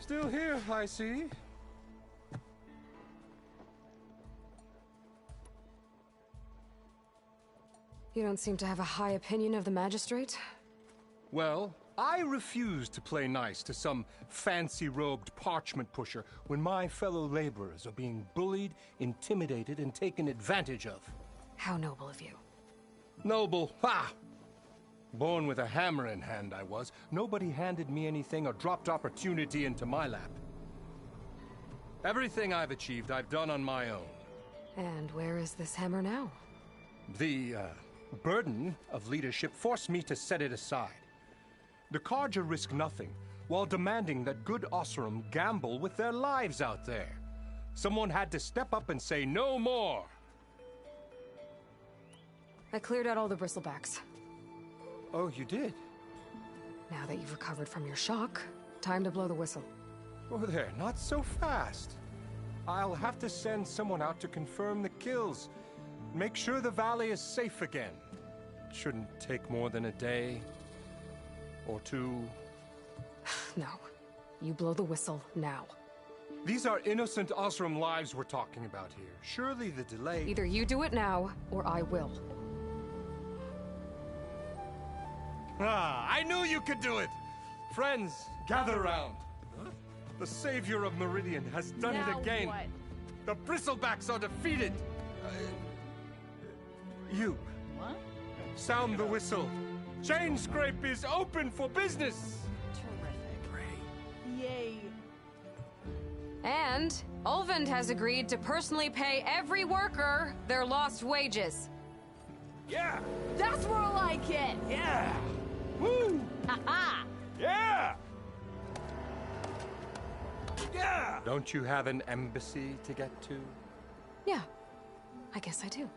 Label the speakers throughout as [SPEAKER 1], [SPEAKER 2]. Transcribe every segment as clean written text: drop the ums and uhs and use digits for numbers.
[SPEAKER 1] Still here, I see.
[SPEAKER 2] You don't seem to have a high opinion of the magistrate?
[SPEAKER 1] Well, I refuse to play nice to some fancy-robed parchment pusher when my fellow laborers are being bullied, intimidated, and taken advantage of.
[SPEAKER 2] How noble of you.
[SPEAKER 1] Noble, ha! Born with a hammer in hand, I was. Nobody handed me anything or dropped opportunity into my lap. Everything I've achieved, I've done on my own.
[SPEAKER 2] And where is this hammer now?
[SPEAKER 1] The, burden of leadership forced me to set it aside. The Carja risk nothing, while demanding that good Osram gamble with their lives out there. Someone had to step up and say no more.
[SPEAKER 2] I cleared out all the bristlebacks.
[SPEAKER 1] Oh, you did?
[SPEAKER 2] Now that you've recovered from your shock, time to blow the whistle.
[SPEAKER 1] Oh there, not so fast. I'll have to send someone out to confirm the kills. Make sure the valley is safe again. It shouldn't take more than a day. Or two.
[SPEAKER 2] No. You blow the whistle now.
[SPEAKER 1] These are innocent Osram lives we're talking about here. Surely the delay...
[SPEAKER 2] Either you do it now, or I will.
[SPEAKER 1] Ah, I knew you could do it! Friends, gather around. Huh? The savior of Meridian has done it again.
[SPEAKER 3] What?
[SPEAKER 1] The bristlebacks are defeated. You.
[SPEAKER 3] What?
[SPEAKER 1] Sound the whistle. Chain Scrape is open for business.
[SPEAKER 3] Terrific. Yay.
[SPEAKER 2] And Ulvund has agreed to personally pay every worker their lost wages.
[SPEAKER 1] Yeah.
[SPEAKER 3] That's more like it.
[SPEAKER 1] Yeah. Woo.
[SPEAKER 3] Ha-ha.
[SPEAKER 1] Yeah. Yeah. Don't you have an embassy to get to?
[SPEAKER 2] Yeah, I guess I do.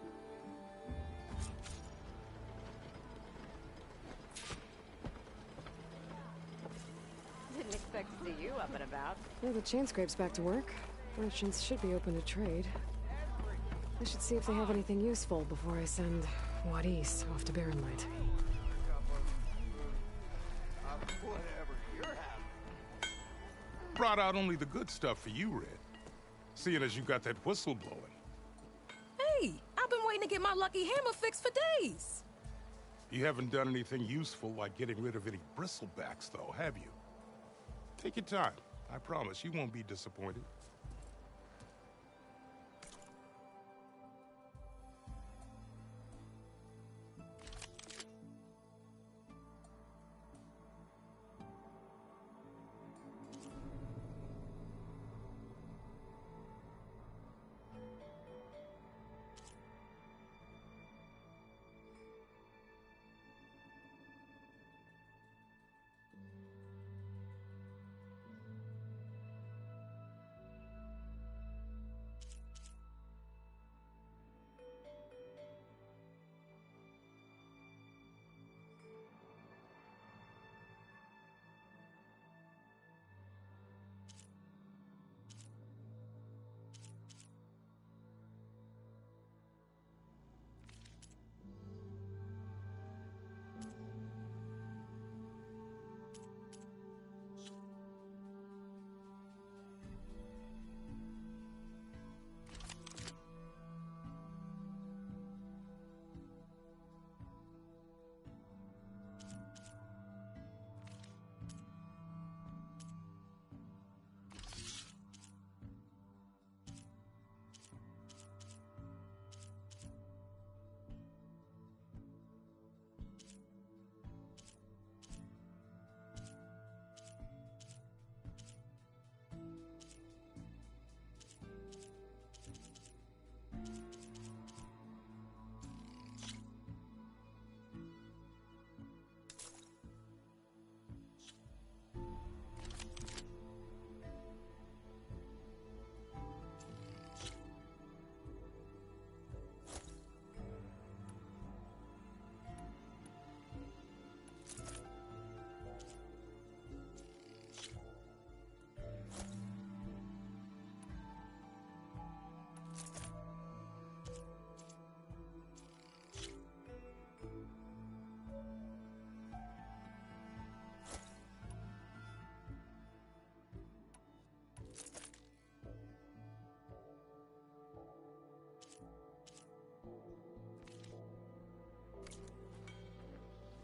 [SPEAKER 4] Didn't expect to see you up and about.
[SPEAKER 2] Well, the chain scrape's back to work. Merchants should be open to trade. I should see if they have anything useful before I send Wadis off to Barren Light.
[SPEAKER 5] Brought out only the good stuff for you, Red. Seeing as you got that whistle blowing.
[SPEAKER 6] Hey, I've been waiting to get my lucky hammer fixed for days.
[SPEAKER 5] You haven't done anything useful like getting rid of any bristlebacks, though, have you? Take your time. I promise you won't be disappointed.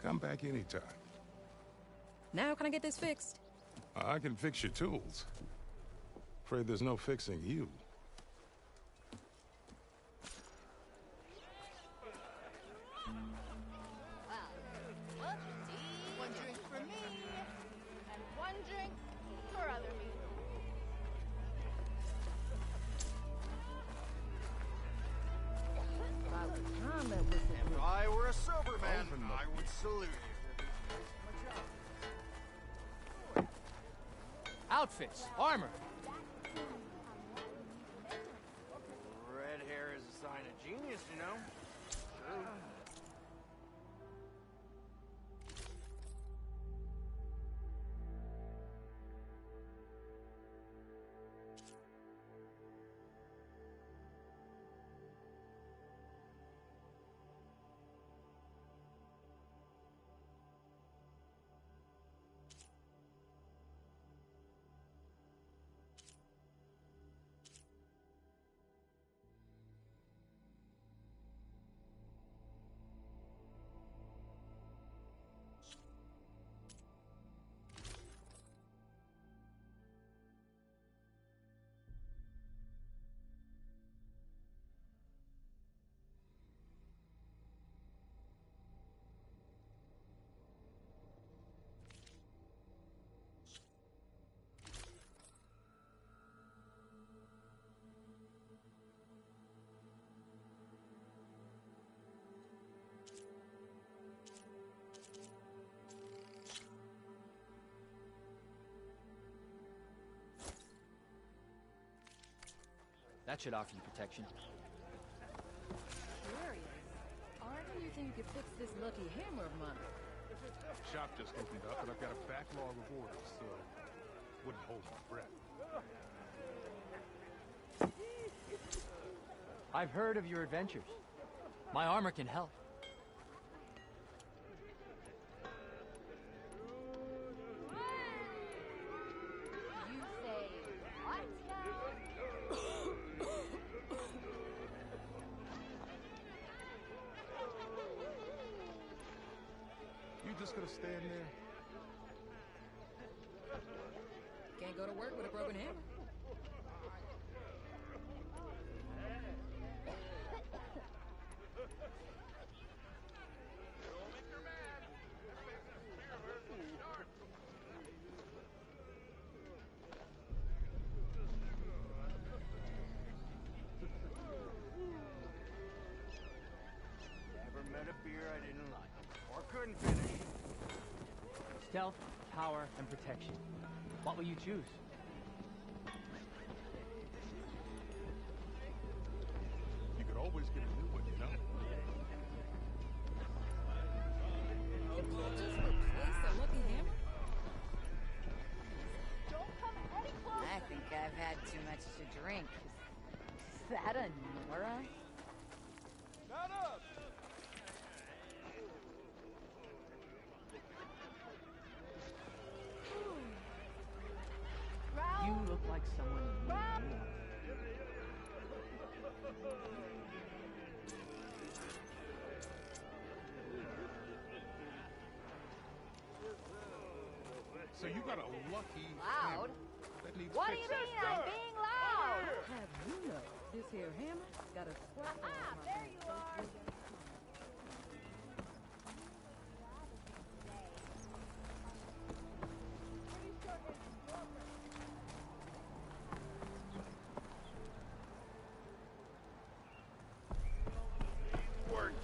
[SPEAKER 5] Come back anytime.
[SPEAKER 6] Now can I get this fixed?
[SPEAKER 5] I can fix your tools. Afraid there's no fixing you.
[SPEAKER 3] One drink for me, and one drink for other me.
[SPEAKER 7] If I were a sober man, I would salute you.
[SPEAKER 8] Outfits, armor.
[SPEAKER 7] Red hair is a sign of genius, you know? True.
[SPEAKER 8] That should offer you protection.
[SPEAKER 6] Curious. Art, do you think you could fix this lucky hammer of mine?
[SPEAKER 5] Shop just opened up, and I've got a backlog of orders, so wouldn't hold my breath.
[SPEAKER 8] I've heard of your adventures. My armor can help.
[SPEAKER 3] You say what now?
[SPEAKER 5] You just gonna stand there?
[SPEAKER 6] Can't go to work with a broken hammer.
[SPEAKER 7] Never met a beer I didn't like, or couldn't finish.
[SPEAKER 8] Stealth, power, and protection. What will you choose?
[SPEAKER 5] You could always get a new one, you know?
[SPEAKER 6] Just replace a lucky hammer?
[SPEAKER 3] Don't come any closer.
[SPEAKER 4] I think I've had too much to drink. Is that a Nora?
[SPEAKER 7] Shut up!
[SPEAKER 8] You look like someone you know.
[SPEAKER 5] So you got a lucky
[SPEAKER 3] Loud?
[SPEAKER 5] hammer that needs
[SPEAKER 3] What do you
[SPEAKER 5] fixing.
[SPEAKER 3] mean I'm being loud?
[SPEAKER 6] Have you know this here hammer got a scrap on
[SPEAKER 3] Ah,
[SPEAKER 6] my
[SPEAKER 3] there you are.
[SPEAKER 7] Word.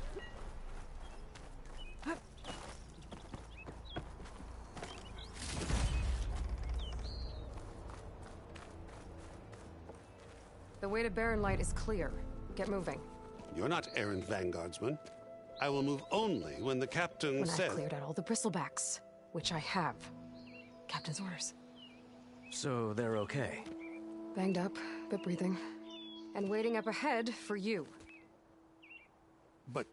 [SPEAKER 2] The way to Barren Light is clear. Get moving.
[SPEAKER 9] You're not errant vanguardsman. I will move only when the captain
[SPEAKER 2] When
[SPEAKER 9] says...
[SPEAKER 2] I've cleared out all the bristlebacks, which I have. Captain's orders.
[SPEAKER 8] So they're okay.
[SPEAKER 2] Banged up, but breathing. And waiting up ahead for you.
[SPEAKER 9] But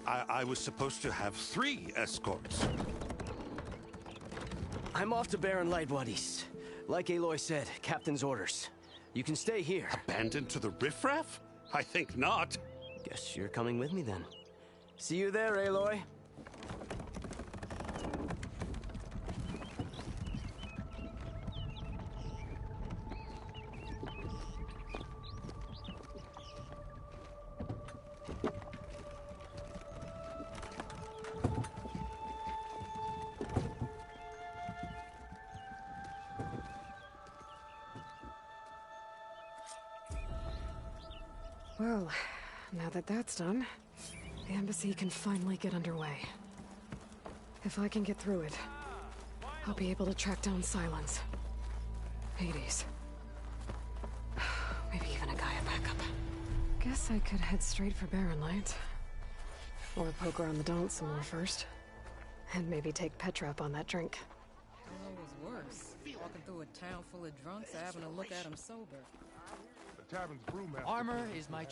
[SPEAKER 9] I was supposed to have 3 escorts.
[SPEAKER 10] I'm off to Barren Light, Wadis. Like Aloy said, Captain's orders. You can stay here.
[SPEAKER 9] Abandoned to the riffraff? I think not.
[SPEAKER 10] Guess you're coming with me then. See you there, Aloy.
[SPEAKER 2] Well, now that that's done, the embassy can finally get underway. If I can get through it, I'll be able to track down Silence. Hades. Maybe even a Gaia backup. Guess I could head straight for Barren Light. Or poke around the Daunt some more first. And maybe take Petra up on that drink.
[SPEAKER 6] I don't know what's worse. Walking through a town full of drunks or having a look at them sober.
[SPEAKER 5] The tavern's brewmaster.
[SPEAKER 8] Armor is my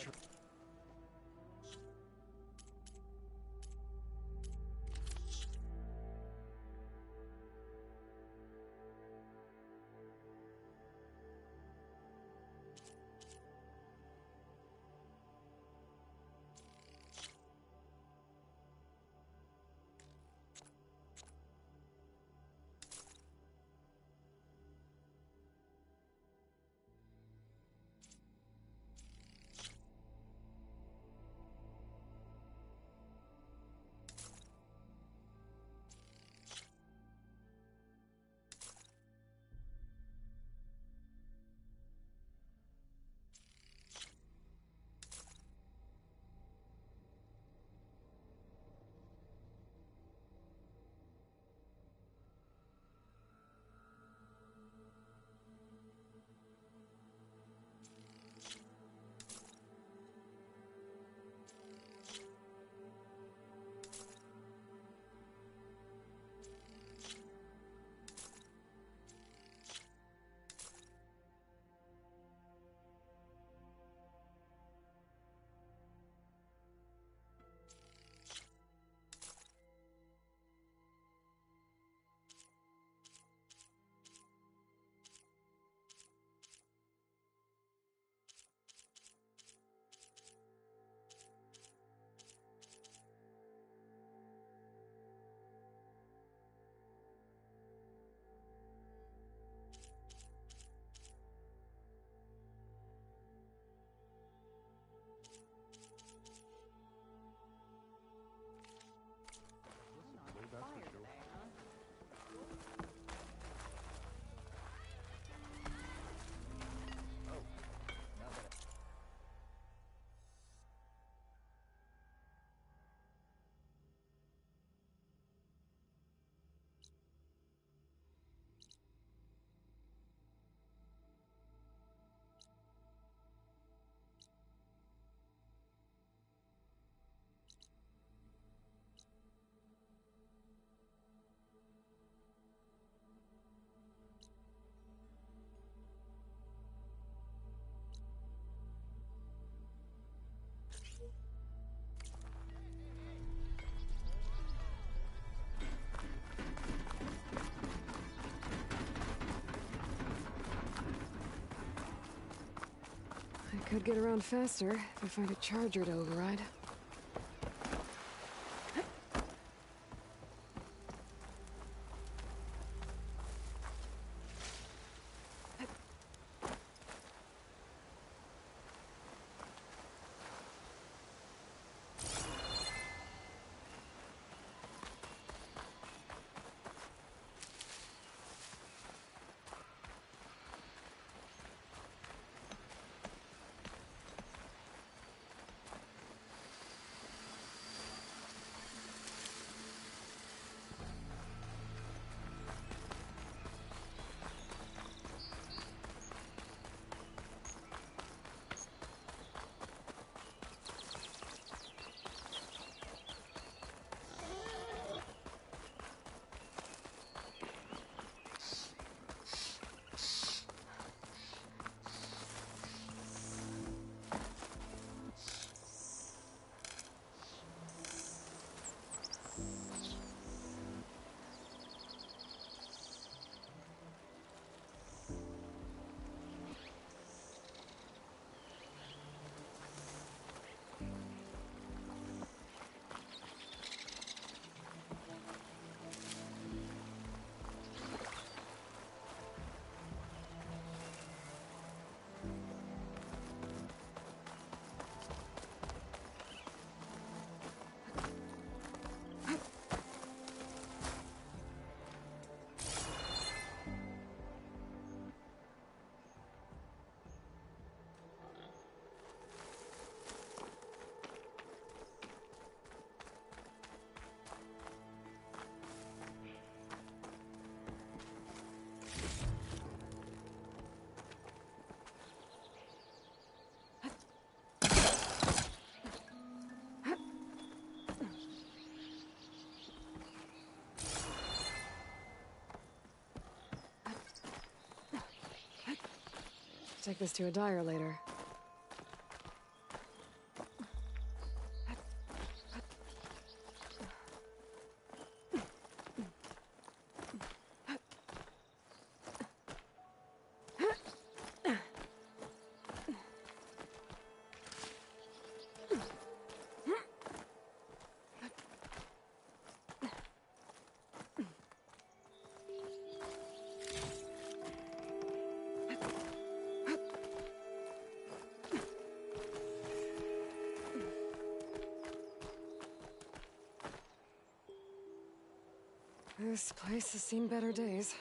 [SPEAKER 2] I could get around faster if I find a charger to override. Take this to a dyer later. This place has seen better days.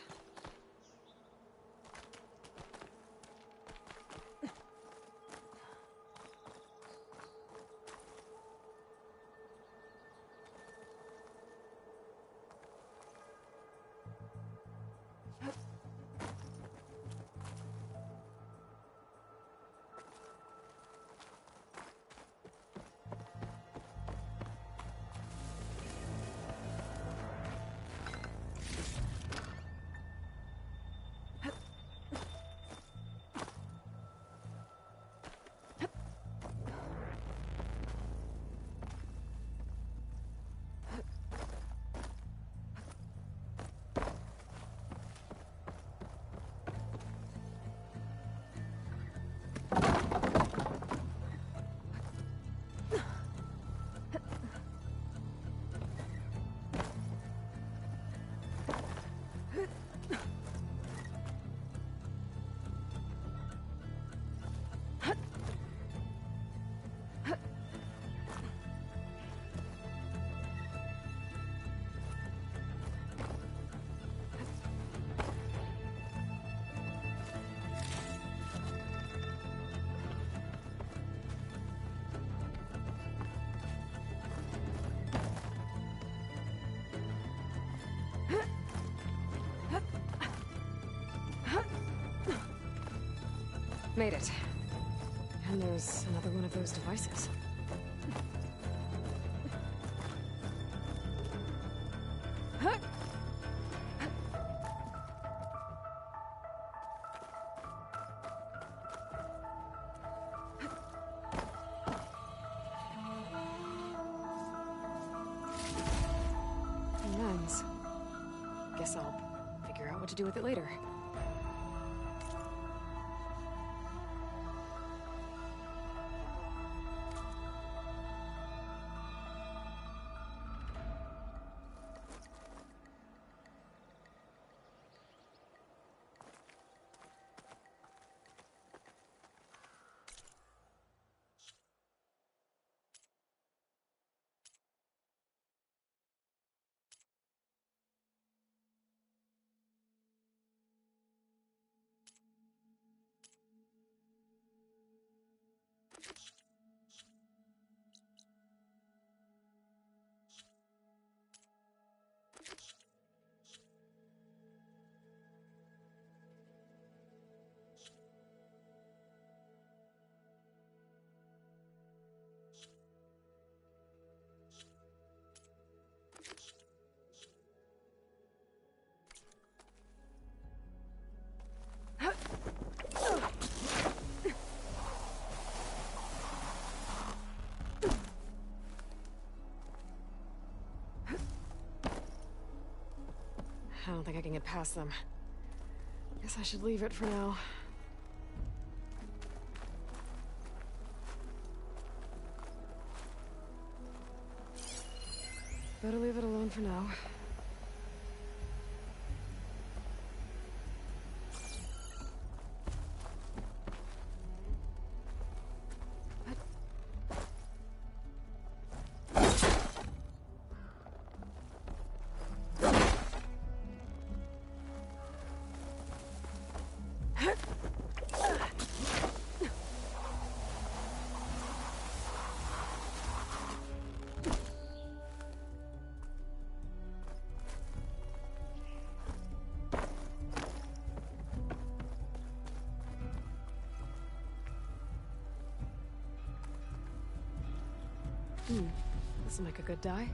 [SPEAKER 2] Made it. And there's another one of those devices. Lens. Guess I'll figure out what to do with it later. I don't think I can get past them. Guess I should leave it for now. Better leave it alone for now. This will make a good dye.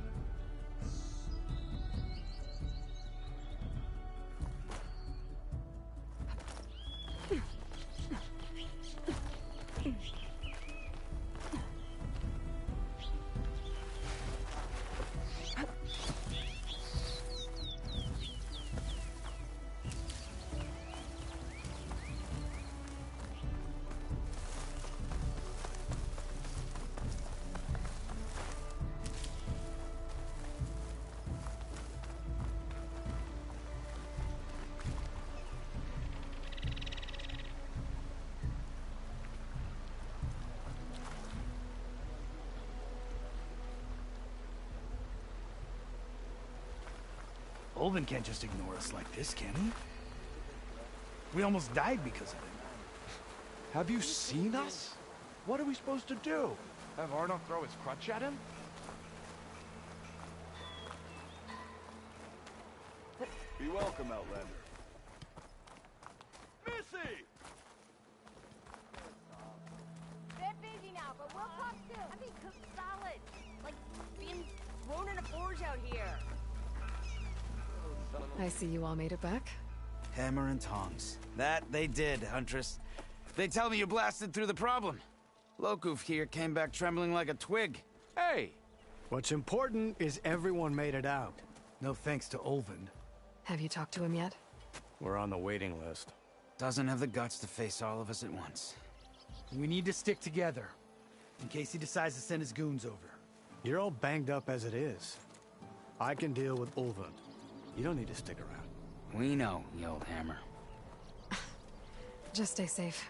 [SPEAKER 11] Olvin can't just ignore us like this, can he? We almost died because of him.
[SPEAKER 7] Have you seen us? What are we supposed to do? Have Arno throw his crutch at him?
[SPEAKER 12] Be welcome, Outlander. Missy!
[SPEAKER 3] They're busy now, but we'll talk soon. I mean, cook solid. Like being thrown in a forge out here.
[SPEAKER 2] I see you all made it back.
[SPEAKER 13] Hammer and tongs. That they did, Huntress. They tell me you blasted through the problem. Lokuf here came back trembling like a twig.
[SPEAKER 7] Hey!
[SPEAKER 11] What's important is everyone made it out. No thanks to Olvin.
[SPEAKER 2] Have you talked to him yet?
[SPEAKER 10] We're on the waiting list.
[SPEAKER 13] Doesn't have the guts to face all of us at once.
[SPEAKER 11] We need to stick together, in case he decides to send his goons over.
[SPEAKER 14] You're all banged up as it is. I can deal with Ulvund. You don't need to stick around.
[SPEAKER 13] We know, you old hammer.
[SPEAKER 2] Just stay safe.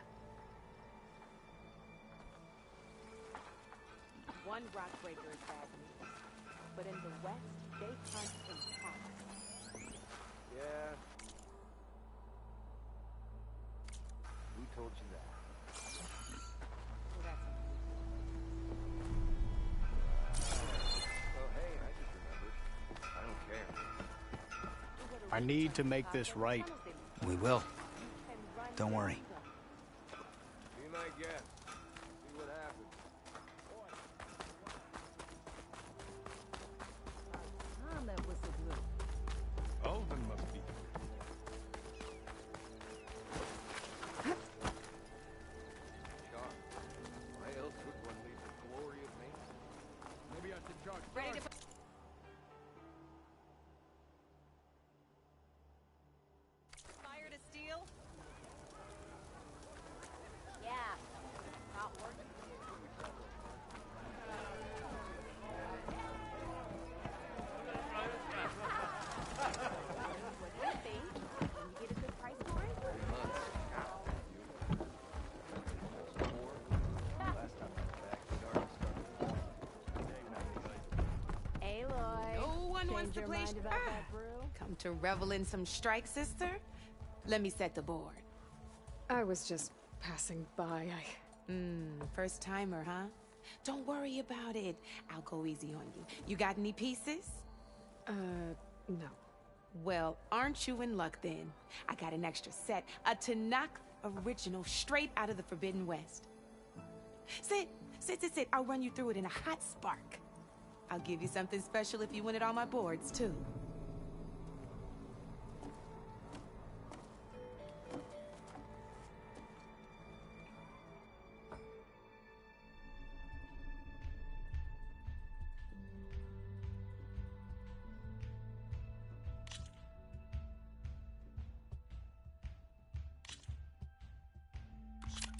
[SPEAKER 4] One rock breaker is bad news, but in the west, they hunt in packs.
[SPEAKER 7] Yeah. Who told you that?
[SPEAKER 4] So that's
[SPEAKER 7] Oh, hey, I just remembered. I don't care.
[SPEAKER 14] I need to make this right.
[SPEAKER 13] We will. Don't worry.
[SPEAKER 7] Be my guest. See what happens.
[SPEAKER 4] time that whistle blew.
[SPEAKER 5] Olvin must be.
[SPEAKER 7] Sharp. Why else would one leave the glory of me? Maybe I should charge.
[SPEAKER 4] Ready to... Fire to steel?
[SPEAKER 3] Yeah. Not working.
[SPEAKER 4] What do you think? Can you get a good price for it?
[SPEAKER 6] Aloy. No one wants to play. Come to revel in some strike, sister? Let me set the board.
[SPEAKER 2] I was just passing by.
[SPEAKER 6] First timer, huh? Don't worry about it. I'll go easy on you. You got any pieces?
[SPEAKER 2] No.
[SPEAKER 6] Well, aren't you in luck then? I got an extra set, a Tanakh original straight out of the Forbidden West. Sit. I'll run you through it in a hot spark. I'll give you something special if you win it on my boards, too.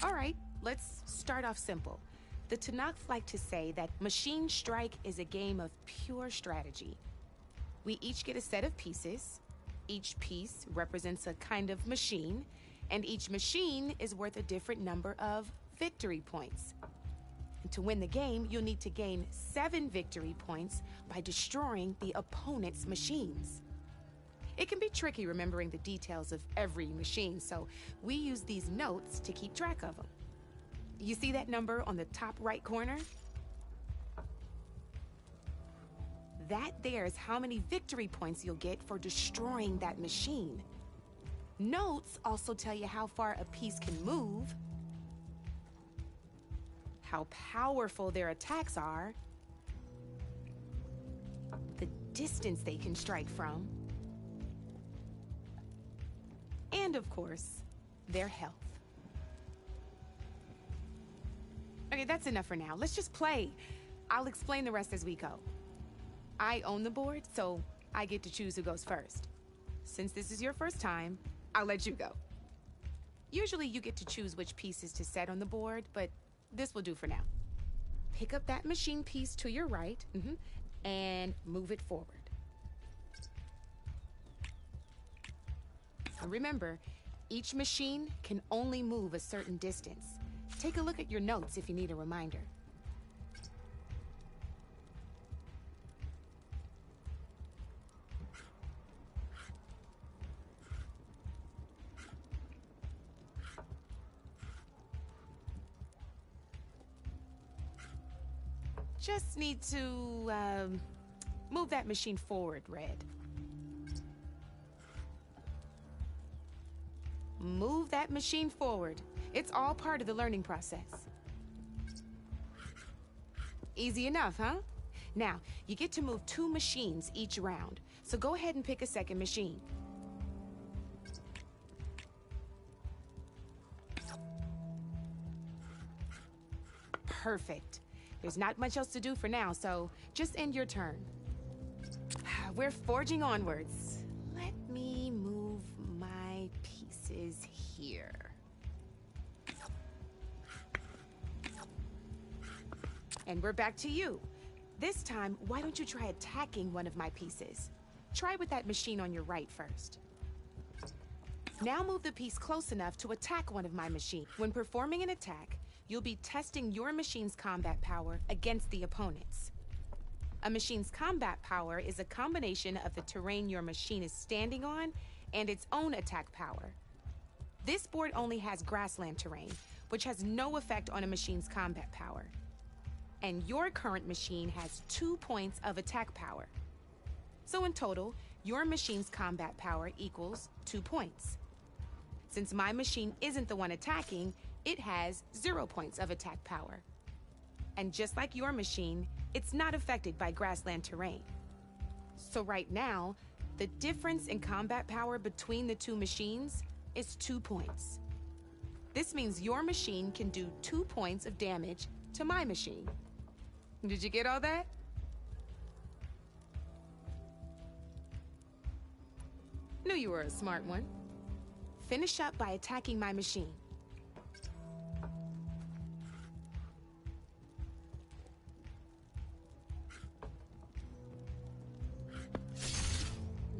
[SPEAKER 6] All right, let's start off simple. The Tanakh like to say that Machine Strike is a game of pure strategy. We each get a set of pieces. Each piece represents a kind of machine, and each machine is worth a different number of victory points. And to win the game, you'll need to gain 7 victory points by destroying the opponent's machines. It can be tricky remembering the details of every machine, so we use these notes to keep track of them. You see that number on the top right corner? That there is how many victory points you'll get for destroying that machine. Notes also tell you how far a piece can move, how powerful their attacks are, the distance they can strike from, and of course, their health. Okay, that's enough for now. Let's just play. I'll explain the rest as we go. I own the board, so I get to choose who goes first. Since this is your first time, I'll let you go. Usually you get to choose which pieces to set on the board, but this will do for now. Pick up that machine piece to your right, and move it forward. And remember, each machine can only move a certain distance. Take a look at your notes if you need a reminder. just need to, move that machine forward, Red. Move that machine forward. It's all part of the learning process. Easy enough, huh? Now, you get to move 2 machines each round, so go ahead and pick a second machine. Perfect. There's not much else to do for now, so just end your turn. We're forging onwards. Let me move my pieces here. And we're back to you. This time, why don't you try attacking one of my pieces? Try with that machine on your right first. Now move the piece close enough to attack one of my machines. When performing an attack, you'll be testing your machine's combat power against the opponent's. A machine's combat power is a combination of the terrain your machine is standing on and its own attack power. This board only has grassland terrain, which has no effect on a machine's combat power. And your current machine has 2 points of attack power. So in total, your machine's combat power equals 2 points. Since my machine isn't the one attacking, it has 0 points of attack power. And just like your machine, it's not affected by grassland terrain. So right now, the difference in combat power between the 2 machines is 2 points. This means your machine can do 2 points of damage to my machine. Did you get all that? Knew you were a smart one. Finish up by attacking my machine.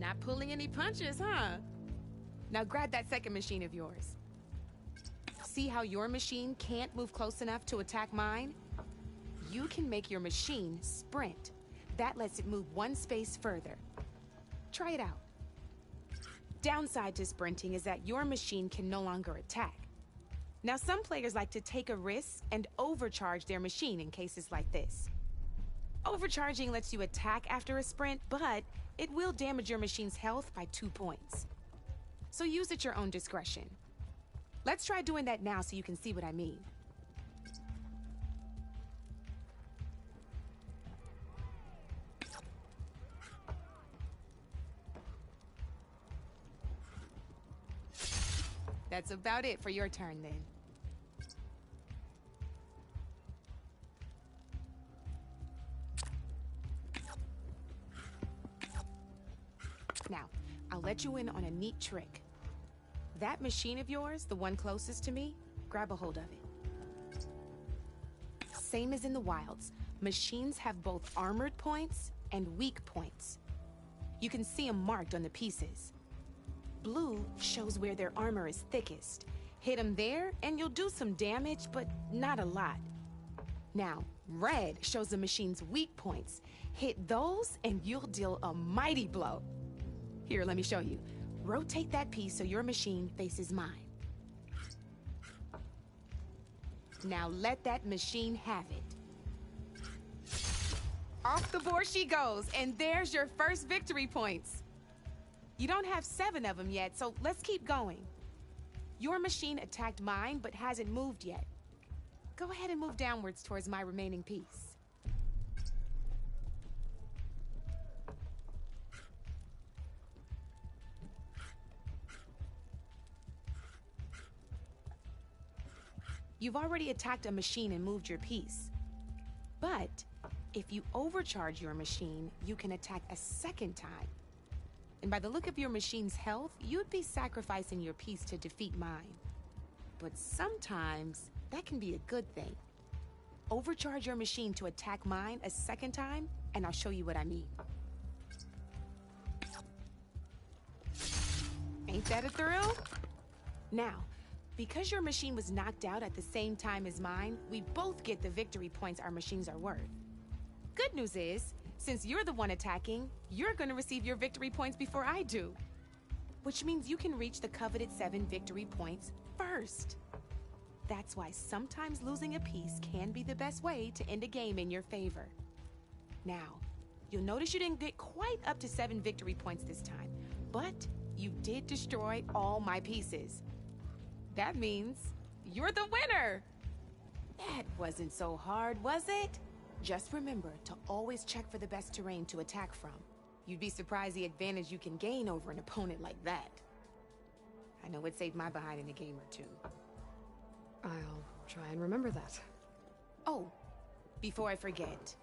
[SPEAKER 6] Not pulling any punches, huh? Now grab that second machine of yours. See how your machine can't move close enough to attack mine? You can make your machine sprint. That lets it move 1 space further. Try it out. Downside to sprinting is that your machine can no longer attack. Now, some players like to take a risk and overcharge their machine in cases like this. Overcharging lets you attack after a sprint, but it will damage your machine's health by 2 points. So use at your own discretion. Let's try doing that now so you can see what I mean. That's about it for your turn, then. Now, I'll let you in on a neat trick. That machine of yours, the one closest to me, grab a hold of it. Same as in the wilds, machines have both armored points and weak points. You can see them marked on the pieces. Blue shows where their armor is thickest. Hit them there, and you'll do some damage, but not a lot. Now, red shows the machine's weak points. Hit those, and you'll deal a mighty blow. Here, let me show you. Rotate that piece so your machine faces mine. Now let that machine have it. Off the board she goes, and there's your first victory points. You don't have 7 of them yet, so let's keep going. Your machine attacked mine, but hasn't moved yet. Go ahead and move downwards towards my remaining piece. You've already attacked a machine and moved your piece. But if you overcharge your machine, you can attack a second time. And by the look of your machine's health, you'd be sacrificing your piece to defeat mine. But sometimes, that can be a good thing. Overcharge your machine to attack mine a second time, and I'll show you what I mean. Ain't that a thrill? Now, because your machine was knocked out at the same time as mine, we both get the victory points our machines are worth. Good news is, since you're the one attacking, you're gonna receive your victory points before I do. Which means you can reach the coveted 7 victory points first. That's why sometimes losing a piece can be the best way to end a game in your favor. Now, you'll notice you didn't get quite up to 7 victory points this time, but you did destroy all my pieces. That means you're the winner! That wasn't so hard, was it? Just remember to always check for the best terrain to attack from. You'd be surprised the advantage you can gain over an opponent like that. I know it saved my behind in a game or two.
[SPEAKER 2] I'll try and remember that.
[SPEAKER 6] Oh, before I forget,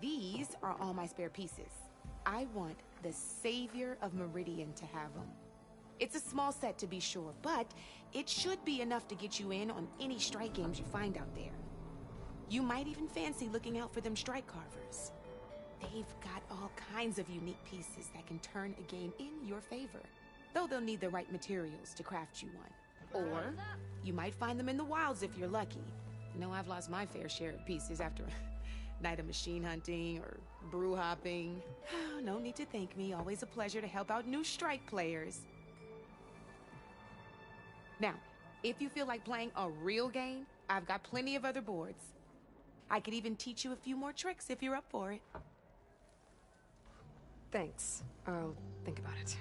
[SPEAKER 6] these are all my spare pieces. I want the Savior of Meridian to have them. It's a small set to be sure, but it should be enough to get you in on any strike games you find out there. You might even fancy looking out for them strike carvers. They've got all kinds of unique pieces that can turn a game in your favor, though they'll need the right materials to craft you one. Or you might find them in the wilds if you're lucky. You know, I've lost my fair share of pieces after a night of machine hunting or brew hopping. No need to thank me. Always a pleasure to help out new strike players. Now, if you feel like playing a real game, I've got plenty of other boards. I could even teach you a few more tricks if you're up for it.
[SPEAKER 2] Thanks. I'll think about it.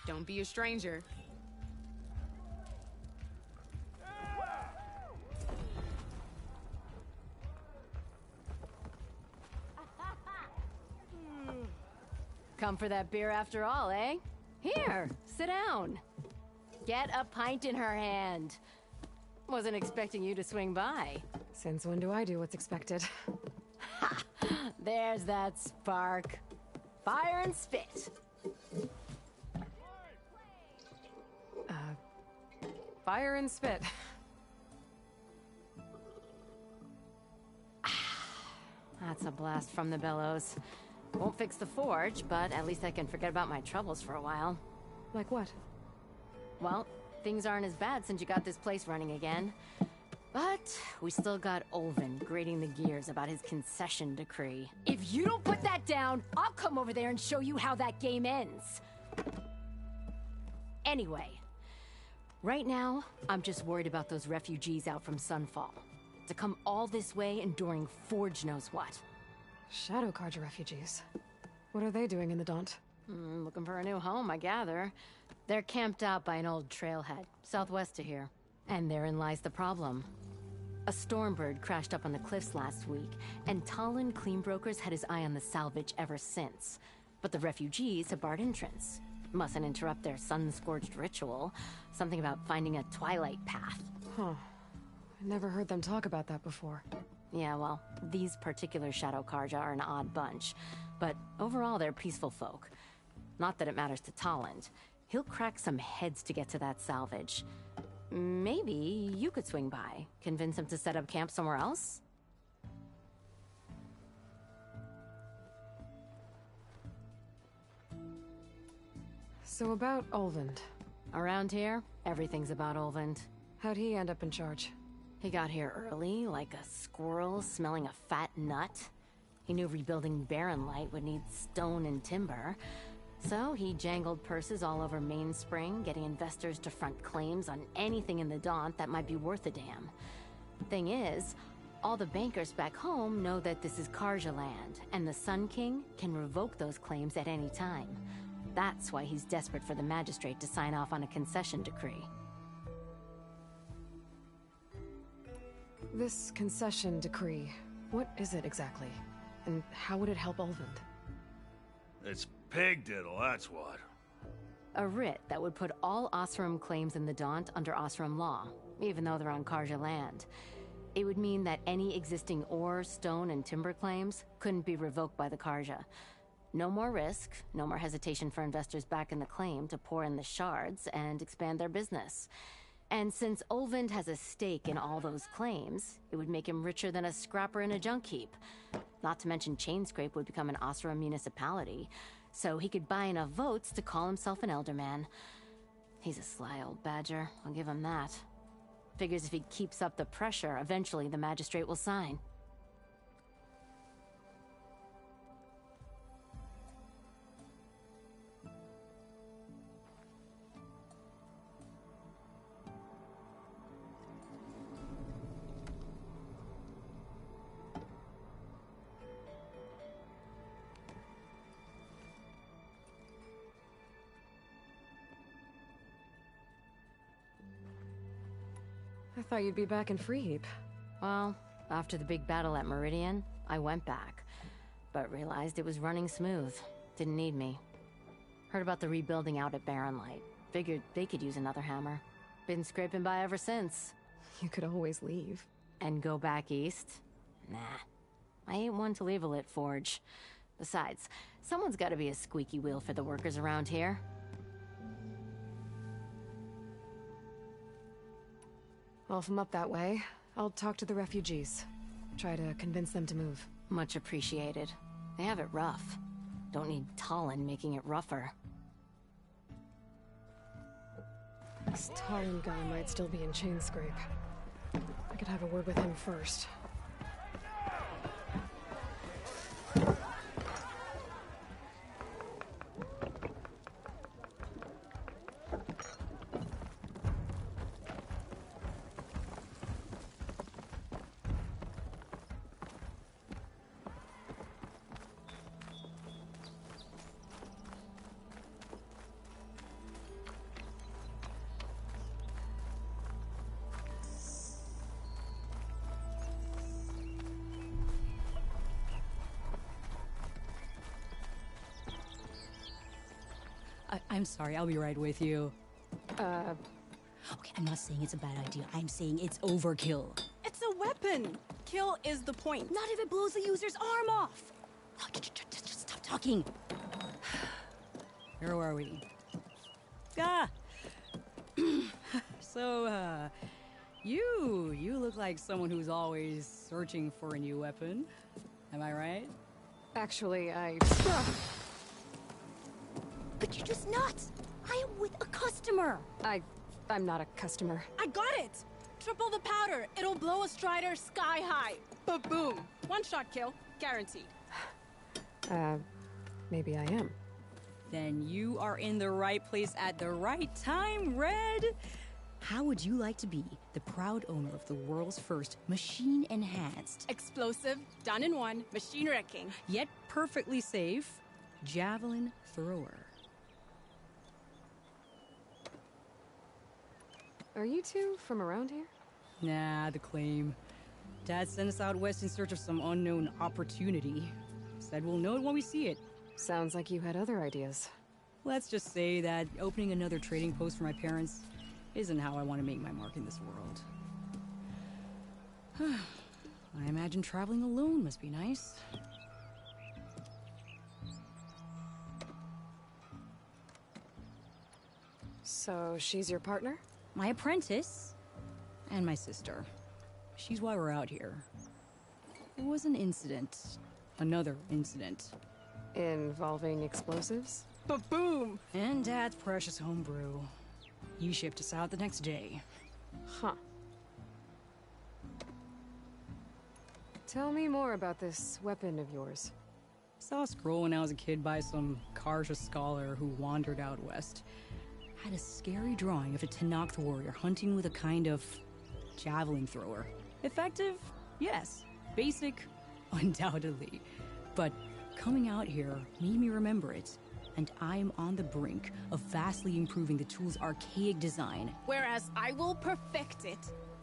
[SPEAKER 6] Don't be a stranger.
[SPEAKER 15] Come for that beer after all, eh? Here, sit down. Get a pint in her hand. Wasn't expecting you to swing by.
[SPEAKER 2] Since when do I do what's expected?
[SPEAKER 15] Ha! There's that spark. Fire and spit.
[SPEAKER 2] Fire and spit.
[SPEAKER 15] That's a blast from the bellows. Won't fix the forge, but at least I can forget about my troubles for a while.
[SPEAKER 2] Like what?
[SPEAKER 15] Well, things aren't as bad since you got this place running again. But we still got Olvin grating the gears about his concession decree.
[SPEAKER 16] If you don't put that down, I'll come over there and show you how that game ends.
[SPEAKER 15] Anyway, right now, I'm just worried about those refugees out from Sunfall. To come all this way enduring Forge knows what.
[SPEAKER 2] Shadow Carja refugees. What are they doing in the Daunt?
[SPEAKER 15] Looking for a new home, I gather. They're camped out by an old trailhead, southwest of here. And therein lies the problem. A Stormbird crashed up on the cliffs last week, and Talon Cleanbrokers had his eye on the salvage ever since. But the refugees have barred entrance. Mustn't interrupt their sun-scorched ritual. Something about finding a twilight path.
[SPEAKER 2] Huh. I never heard them talk about that before.
[SPEAKER 15] Yeah, well, these particular Shadow Carja are an odd bunch. But overall, they're peaceful folk. Not that it matters to Talon. He'll crack some heads to get to that salvage. Maybe you could swing by, convince him to set up camp somewhere else?
[SPEAKER 2] So about Olvend.
[SPEAKER 15] Around here, everything's about Olvend.
[SPEAKER 2] How'd he end up in charge?
[SPEAKER 15] He got here early, like a squirrel smelling a fat nut. He knew rebuilding Barren Light would need stone and timber. So he jangled purses all over Mainspring, getting investors to front claims on anything in the Daunt that might be worth a damn. Thing is, all the bankers back home know that this is Carja land, and the Sun King can revoke those claims at any time. That's why he's desperate for the magistrate to sign off on a concession decree.
[SPEAKER 2] This concession decree, what is it exactly? And how would it help Olvend?
[SPEAKER 17] It's pig diddle, that's what.
[SPEAKER 15] A writ that would put all Osram claims in the Daunt under Osram law, even though they're on Carja land. It would mean that any existing ore, stone, and timber claims couldn't be revoked by the Carja. No more risk, no more hesitation for investors back in the claim to pour in the shards and expand their business. And since Olvend has a stake in all those claims, it would make him richer than a scrapper in a junk heap. Not to mention Chainscrape would become an Osram municipality, so he could buy enough votes to call himself an elderman. He's a sly old badger, I'll give him that. Figures if he keeps up the pressure, eventually the magistrate will sign.
[SPEAKER 2] I thought you'd be back in Freeheap.
[SPEAKER 15] Well, after the big battle at Meridian, I went back, but realized it was running smooth. Didn't need me. Heard about the rebuilding out at Barren Light. Figured they could use another hammer. Been scraping by ever since.
[SPEAKER 2] You could always leave.
[SPEAKER 15] And go back east? Nah. I ain't one to leave a lit forge. Besides, someone's gotta be a squeaky wheel for the workers around here.
[SPEAKER 2] Well, if I'm up that way, I'll talk to the refugees. Try to convince them to move.
[SPEAKER 15] Much appreciated. They have it rough. Don't need Talon making it rougher.
[SPEAKER 2] This Talon guy might still be in Chainscrape. I could have a word with him first.
[SPEAKER 18] I'm sorry, I'll be right with you.
[SPEAKER 19] Okay, I'm not saying it's a bad idea. I'm saying it's overkill.
[SPEAKER 20] It's a weapon! Kill is the point.
[SPEAKER 19] Not if it blows the user's arm off! Oh, just stop talking.
[SPEAKER 18] Where are we? Ah! So, you look like someone who's always searching for a new weapon. Am I right?
[SPEAKER 2] Actually,
[SPEAKER 19] But you're just nuts! I am with a customer!
[SPEAKER 2] I'm not a customer.
[SPEAKER 20] I got it! Triple the powder. It'll blow a Strider sky high. Ba-boom. One-shot kill. Guaranteed.
[SPEAKER 2] Maybe I am.
[SPEAKER 18] Then you are in the right place at the right time, Red! How would you like to be the proud owner of the world's first machine-enhanced,
[SPEAKER 20] explosive, done in one, machine wrecking,
[SPEAKER 18] yet perfectly safe, javelin thrower?
[SPEAKER 2] Are you two from around here?
[SPEAKER 18] Nah, the claim. Dad sent us out west in search of some unknown opportunity. Said we'll know it when we see it.
[SPEAKER 2] Sounds like you had other ideas.
[SPEAKER 18] Let's just say that opening another trading post for my parents isn't how I want to make my mark in this world. I imagine traveling alone must be nice.
[SPEAKER 2] So she's your partner?
[SPEAKER 18] My apprentice, and my sister. She's why we're out here. There was an incident. Another incident.
[SPEAKER 2] Involving explosives?
[SPEAKER 20] Ba-boom!
[SPEAKER 18] And Dad's precious homebrew. He shipped us out the next day.
[SPEAKER 2] Huh. Tell me more about this weapon of yours.
[SPEAKER 18] Saw a scroll when I was a kid by some Karja scholar who wandered out west. Had a scary drawing of a Tenakth warrior hunting with a kind of javelin thrower. Effective? Yes. Basic? Undoubtedly. But coming out here made me remember it, and I'm on the brink of vastly improving the tool's archaic design.
[SPEAKER 20] Whereas I will perfect it.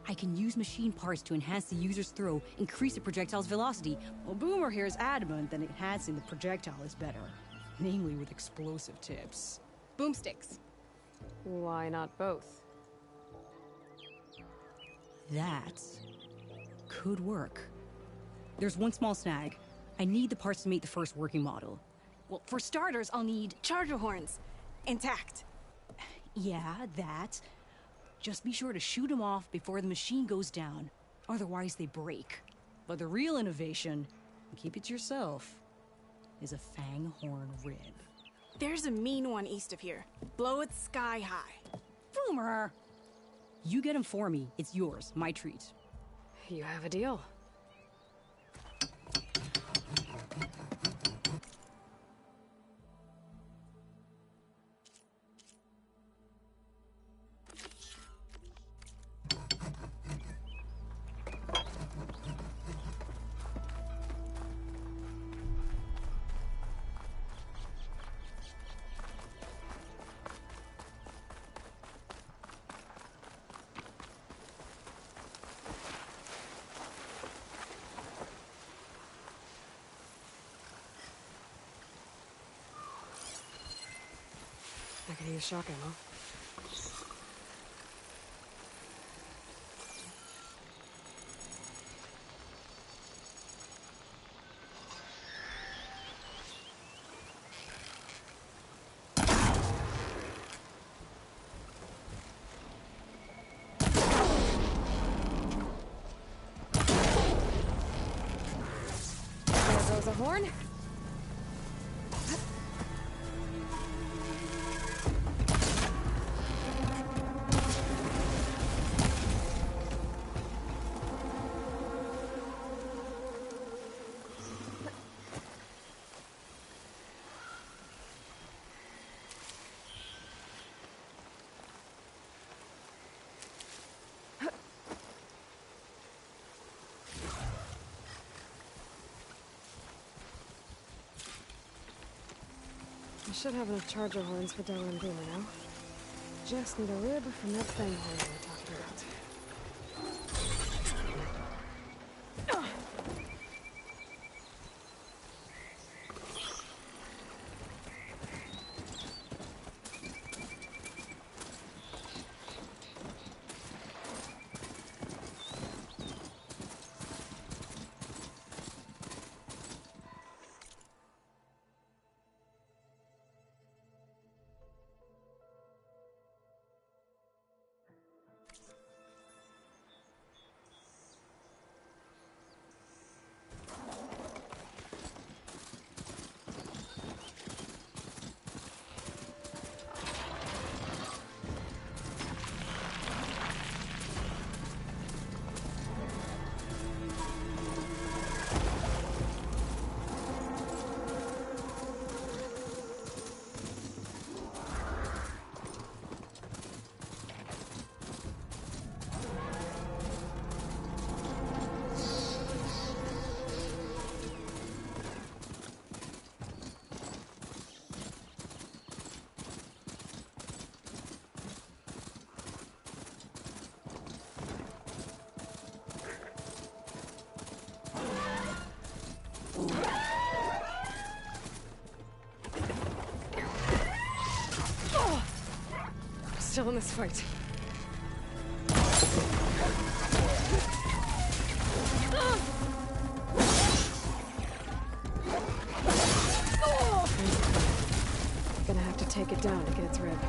[SPEAKER 18] I can use machine parts to enhance the user's throw, increase the projectile's velocity. Well, Boomer here is adamant that enhancing the projectile is better, namely with explosive tips.
[SPEAKER 20] Boomsticks.
[SPEAKER 2] Why not both?
[SPEAKER 18] That could work. There's one small snag. I need the parts to make the first working model.
[SPEAKER 20] Well, for starters, I'll need charger horns. Intact.
[SPEAKER 18] Yeah, that. Just be sure to shoot them off before the machine goes down. Otherwise, they break. But the real innovation, and keep it to yourself, is a fang horn rib.
[SPEAKER 20] There's a mean one east of here. Blow it sky high.
[SPEAKER 18] Boomer! You get him for me. It's yours. My treat.
[SPEAKER 2] You have a deal. I could use shock ammo. There goes a horn. I should have enough charger horns for Della and Boomer now. Just need a rib from that fang horn we talked about. Still in this fight. Gonna have to take it down to get its rib.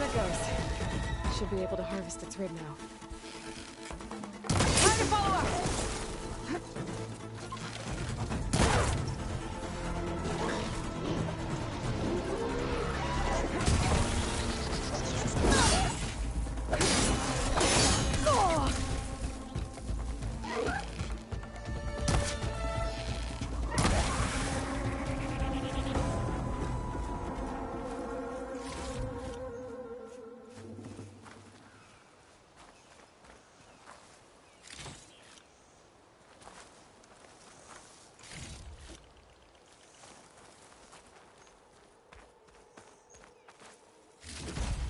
[SPEAKER 2] it goes. Should be able to harvest its rib now. Time to follow up!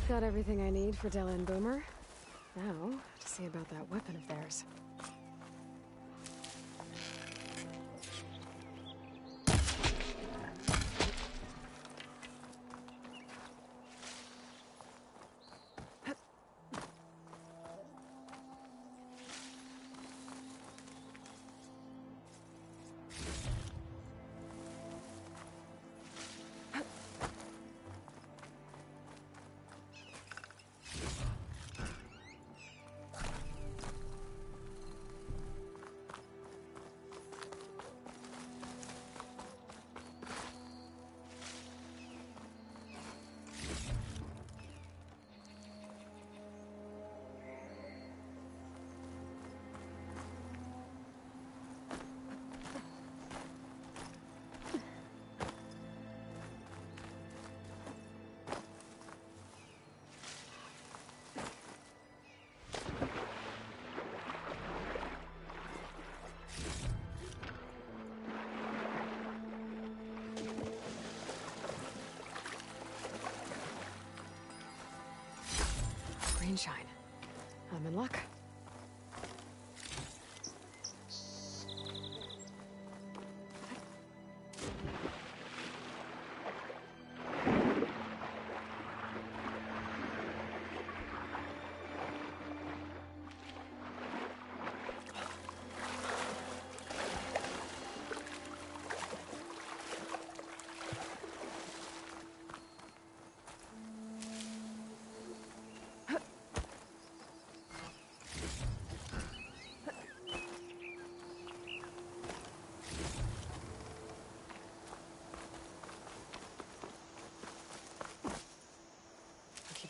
[SPEAKER 2] Got everything I need for Della and Boomer. Now, to see about that weapon of theirs. Greenshine. I'm in luck.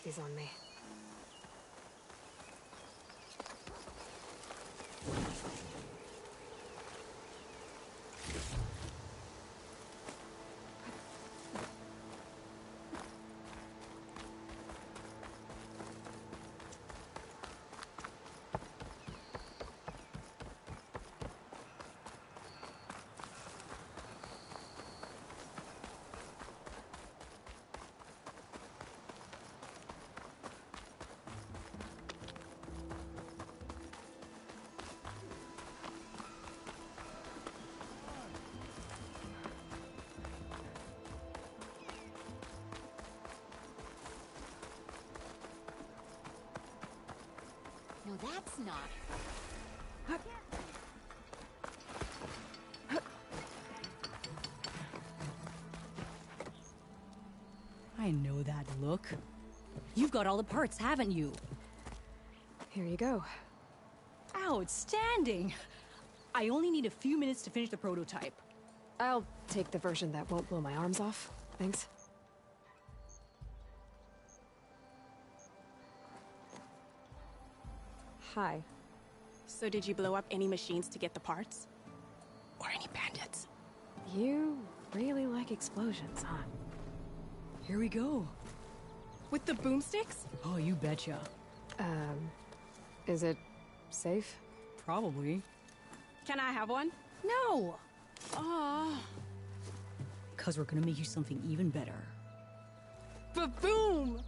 [SPEAKER 2] These on me.
[SPEAKER 16] No, that's not.
[SPEAKER 18] I know that look. You've got all the parts, haven't you?
[SPEAKER 2] Here you go.
[SPEAKER 18] Outstanding! I only need a few minutes to finish the prototype.
[SPEAKER 2] I'll take the version that won't blow my arms off. Thanks.
[SPEAKER 6] Hi. So did you blow up any machines to get the parts? Or any bandits?
[SPEAKER 2] You really like explosions, huh?
[SPEAKER 18] Here we go.
[SPEAKER 6] With the boomsticks?
[SPEAKER 18] Oh, you betcha.
[SPEAKER 2] Is it safe?
[SPEAKER 18] Probably.
[SPEAKER 6] Can I have one?
[SPEAKER 18] No!
[SPEAKER 6] Aw.
[SPEAKER 18] Because we're gonna make you something even better.
[SPEAKER 6] Ba-boom!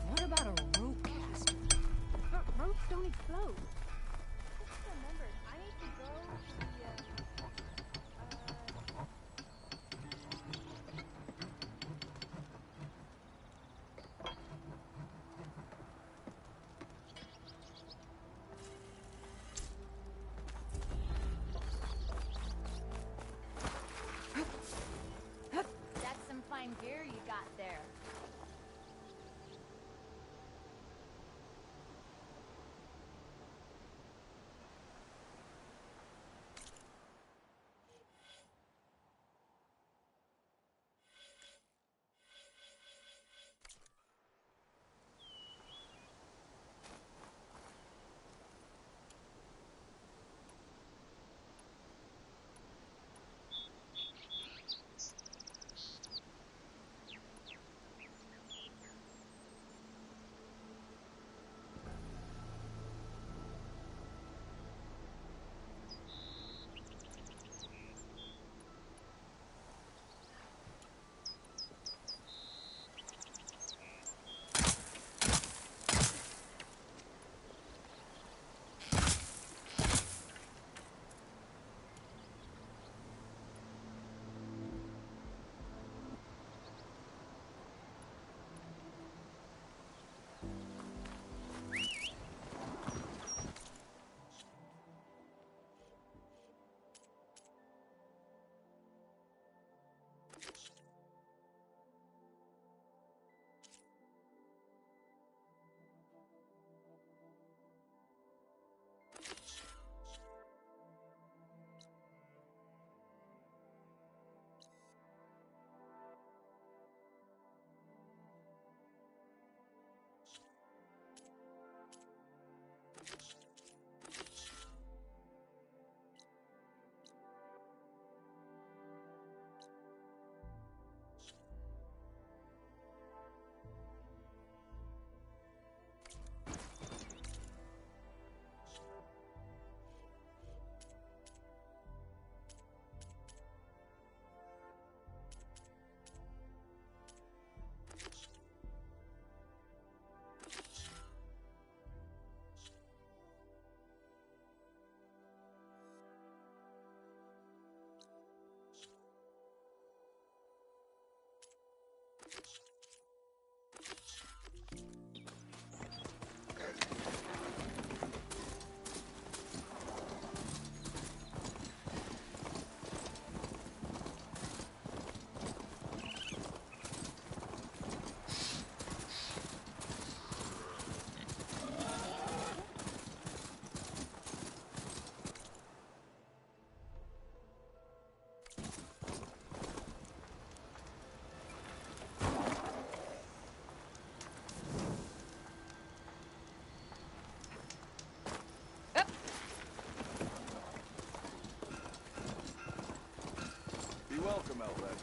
[SPEAKER 18] What about a rope caster?
[SPEAKER 3] But ropes don't explode. Just remembered, I need to go to the,
[SPEAKER 12] welcome, Outlander.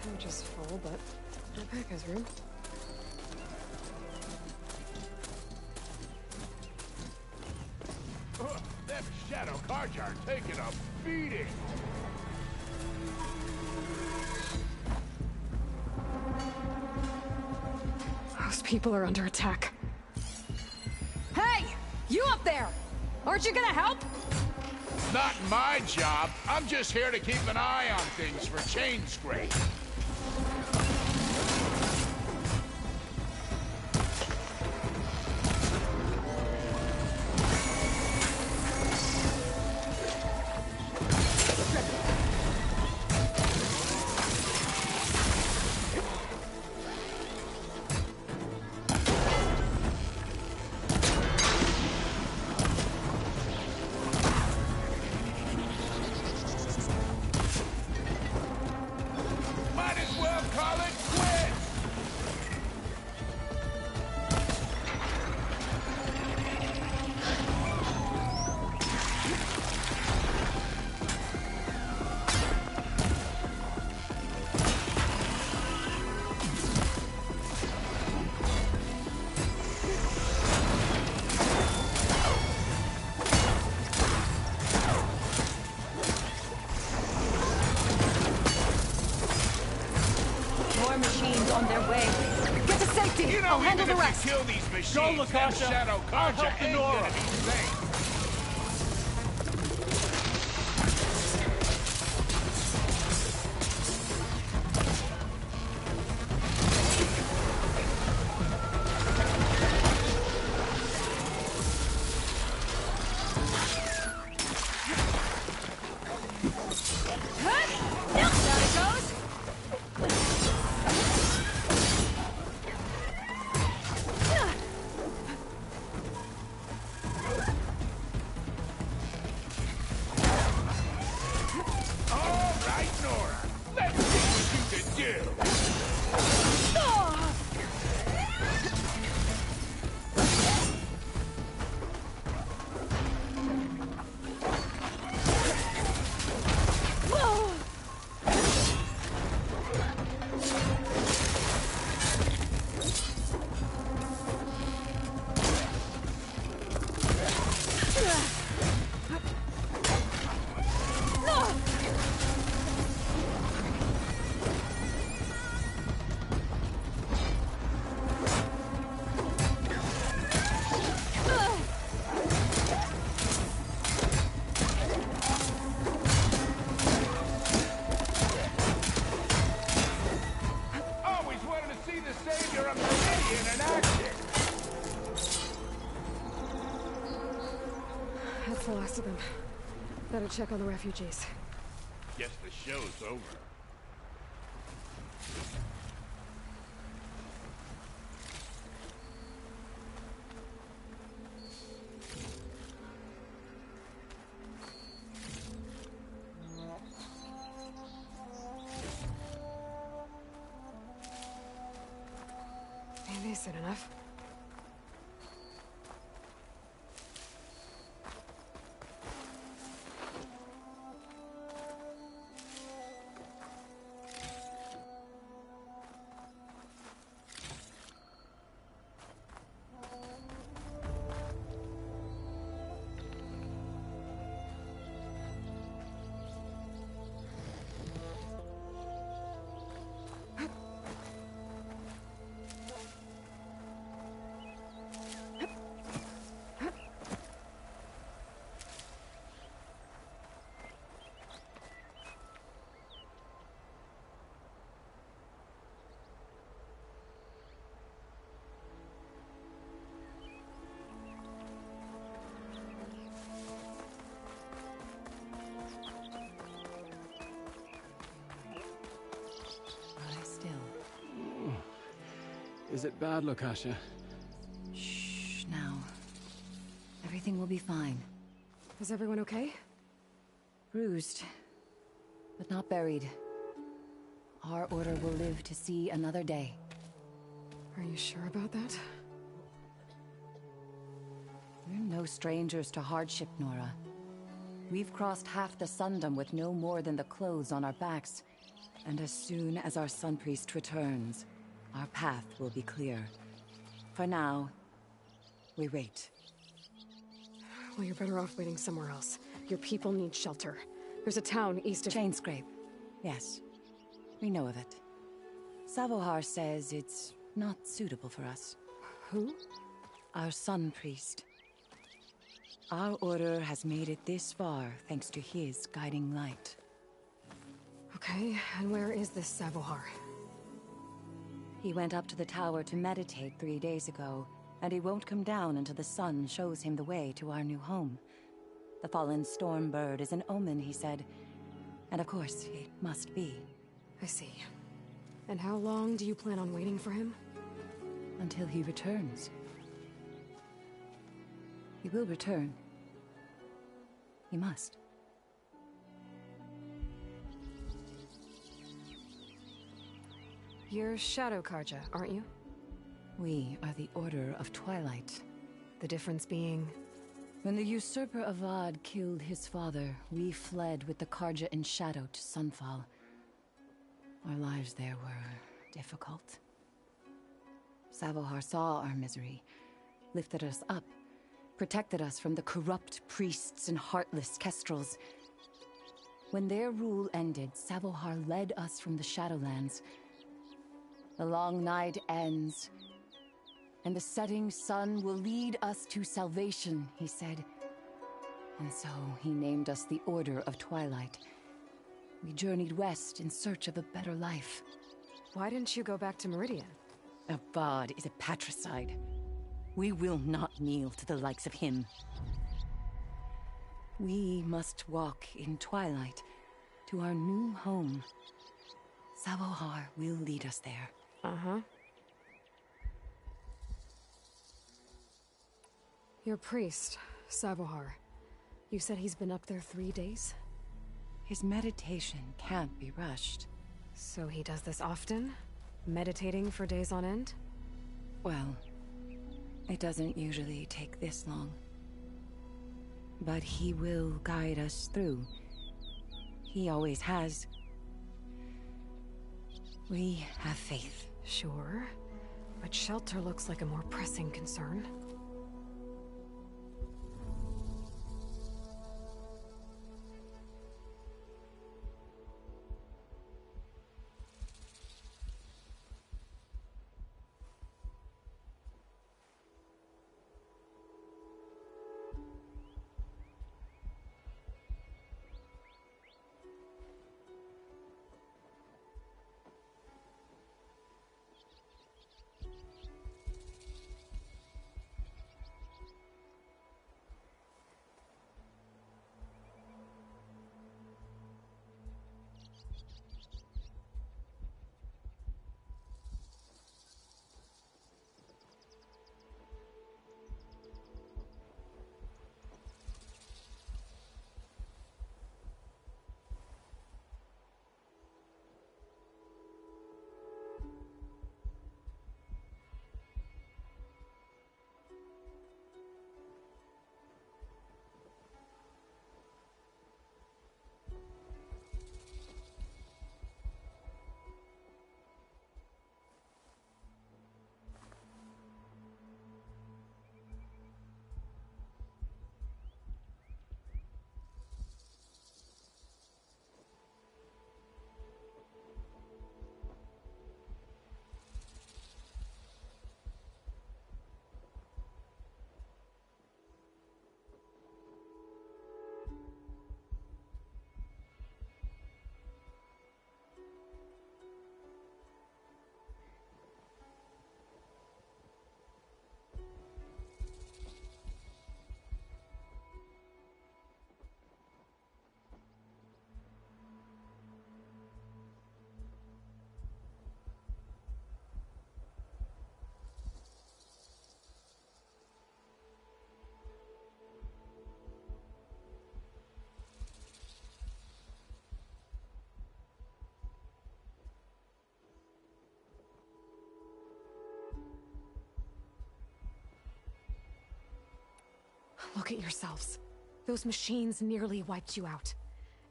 [SPEAKER 2] Pouch is full, but my pack has room.
[SPEAKER 5] Them shadow cards are taking a beating.
[SPEAKER 2] Those people are under attack.
[SPEAKER 16] Hey! You up there! Aren't you gonna help?
[SPEAKER 5] Not my job. I'm just here to keep an eye on things for chain scrape.
[SPEAKER 16] On their way. Get to safety!
[SPEAKER 5] You know,
[SPEAKER 16] I'll handle the rest!
[SPEAKER 5] Kill these machines.
[SPEAKER 11] Go, Lakasha.
[SPEAKER 5] Shadow
[SPEAKER 11] I'll
[SPEAKER 5] Carja
[SPEAKER 11] help the
[SPEAKER 5] ain't
[SPEAKER 11] Nora.
[SPEAKER 5] gonna be safe.
[SPEAKER 2] the last of them. Better check on the refugees.
[SPEAKER 17] Guess the show's over.
[SPEAKER 2] Maybe soon enough.
[SPEAKER 21] Is it bad, Lokasha?
[SPEAKER 22] Shh, now. Everything will be fine.
[SPEAKER 2] Is everyone okay?
[SPEAKER 22] Bruised, but not buried. Our order will live to see another day.
[SPEAKER 2] Are you sure about that?
[SPEAKER 22] We're no strangers to hardship, Nora. We've crossed half the Sundom with no more than the clothes on our backs. And as soon as our Sun Priest returns, our path will be clear. For now, we wait.
[SPEAKER 2] Well, you're better off waiting somewhere else. Your people need shelter. There's a town east of...
[SPEAKER 22] Chainscrape. Yes. We know of it. Savohar says it's not suitable for us.
[SPEAKER 2] Who?
[SPEAKER 22] Our Sun Priest. Our order has made it this far thanks to his guiding light.
[SPEAKER 2] Okay, and where is this Savohar?
[SPEAKER 22] He went up to the tower to meditate 3 days ago, and he won't come down until the sun shows him the way to our new home. The fallen storm bird is an omen, he said. And of course, it must be.
[SPEAKER 2] I see. And how long do you plan on waiting for him?
[SPEAKER 22] Until he returns. He will return. He must.
[SPEAKER 2] You're Shadow Karja, aren't you?
[SPEAKER 22] We are the Order of Twilight.
[SPEAKER 2] The difference being...
[SPEAKER 22] When the usurper Avad killed his father, we fled with the Karja in shadow to Sunfall. Our lives there were difficult. Savohar saw our misery, lifted us up, protected us from the corrupt priests and heartless kestrels. When their rule ended, Savohar led us from the Shadowlands. The long night ends, and the setting sun will lead us to salvation, he said. And so he named us the Order of Twilight. We journeyed west in search of a better life.
[SPEAKER 2] Why didn't you go back to Meridian?
[SPEAKER 22] Avad is a patricide. We will not kneel to the likes of him. We must walk in twilight to our new home. Savohar will lead us there.
[SPEAKER 2] Uh-huh. Your priest, Savohar. You said he's been up there 3 days?
[SPEAKER 22] His meditation can't be rushed.
[SPEAKER 2] So he does this often? Meditating for days on end?
[SPEAKER 22] Well, it doesn't usually take this long. But he will guide us through. He always has. We have faith.
[SPEAKER 2] Sure. But shelter looks like a more pressing concern. Look at yourselves. Those machines nearly wiped you out.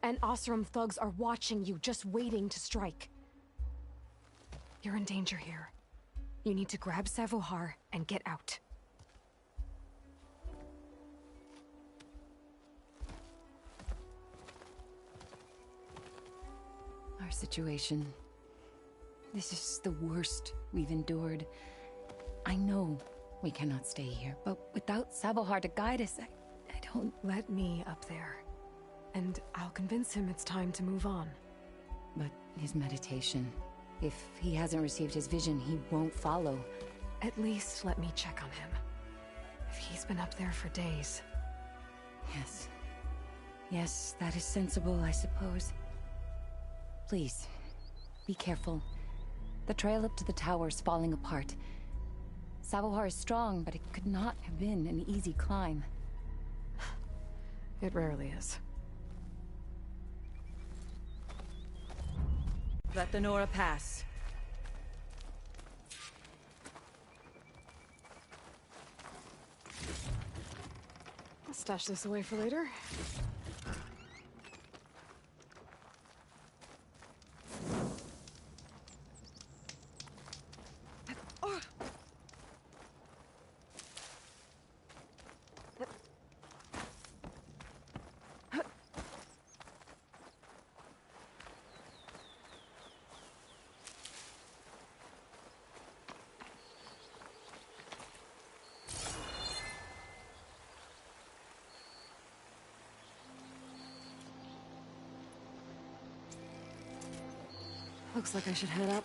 [SPEAKER 2] And Osram thugs are watching you, just waiting to strike. You're in danger here. You need to grab Savohar and get out.
[SPEAKER 22] Our situation. This is the worst we've endured. I know we cannot stay here, but without Savohar to guide us, I don't...
[SPEAKER 2] Let me up there. And I'll convince him it's time to move on.
[SPEAKER 22] But his meditation... If he hasn't received his vision, he won't follow.
[SPEAKER 2] At least let me check on him. If he's been up there for days.
[SPEAKER 22] Yes. Yes, that is sensible, I suppose. Please, be careful. The trail up to the tower's falling apart. Savohar is strong, but it could not have been an easy climb.
[SPEAKER 2] It rarely is.
[SPEAKER 1] Let the Nora pass.
[SPEAKER 2] I'll stash this away for later. Looks like I should head up.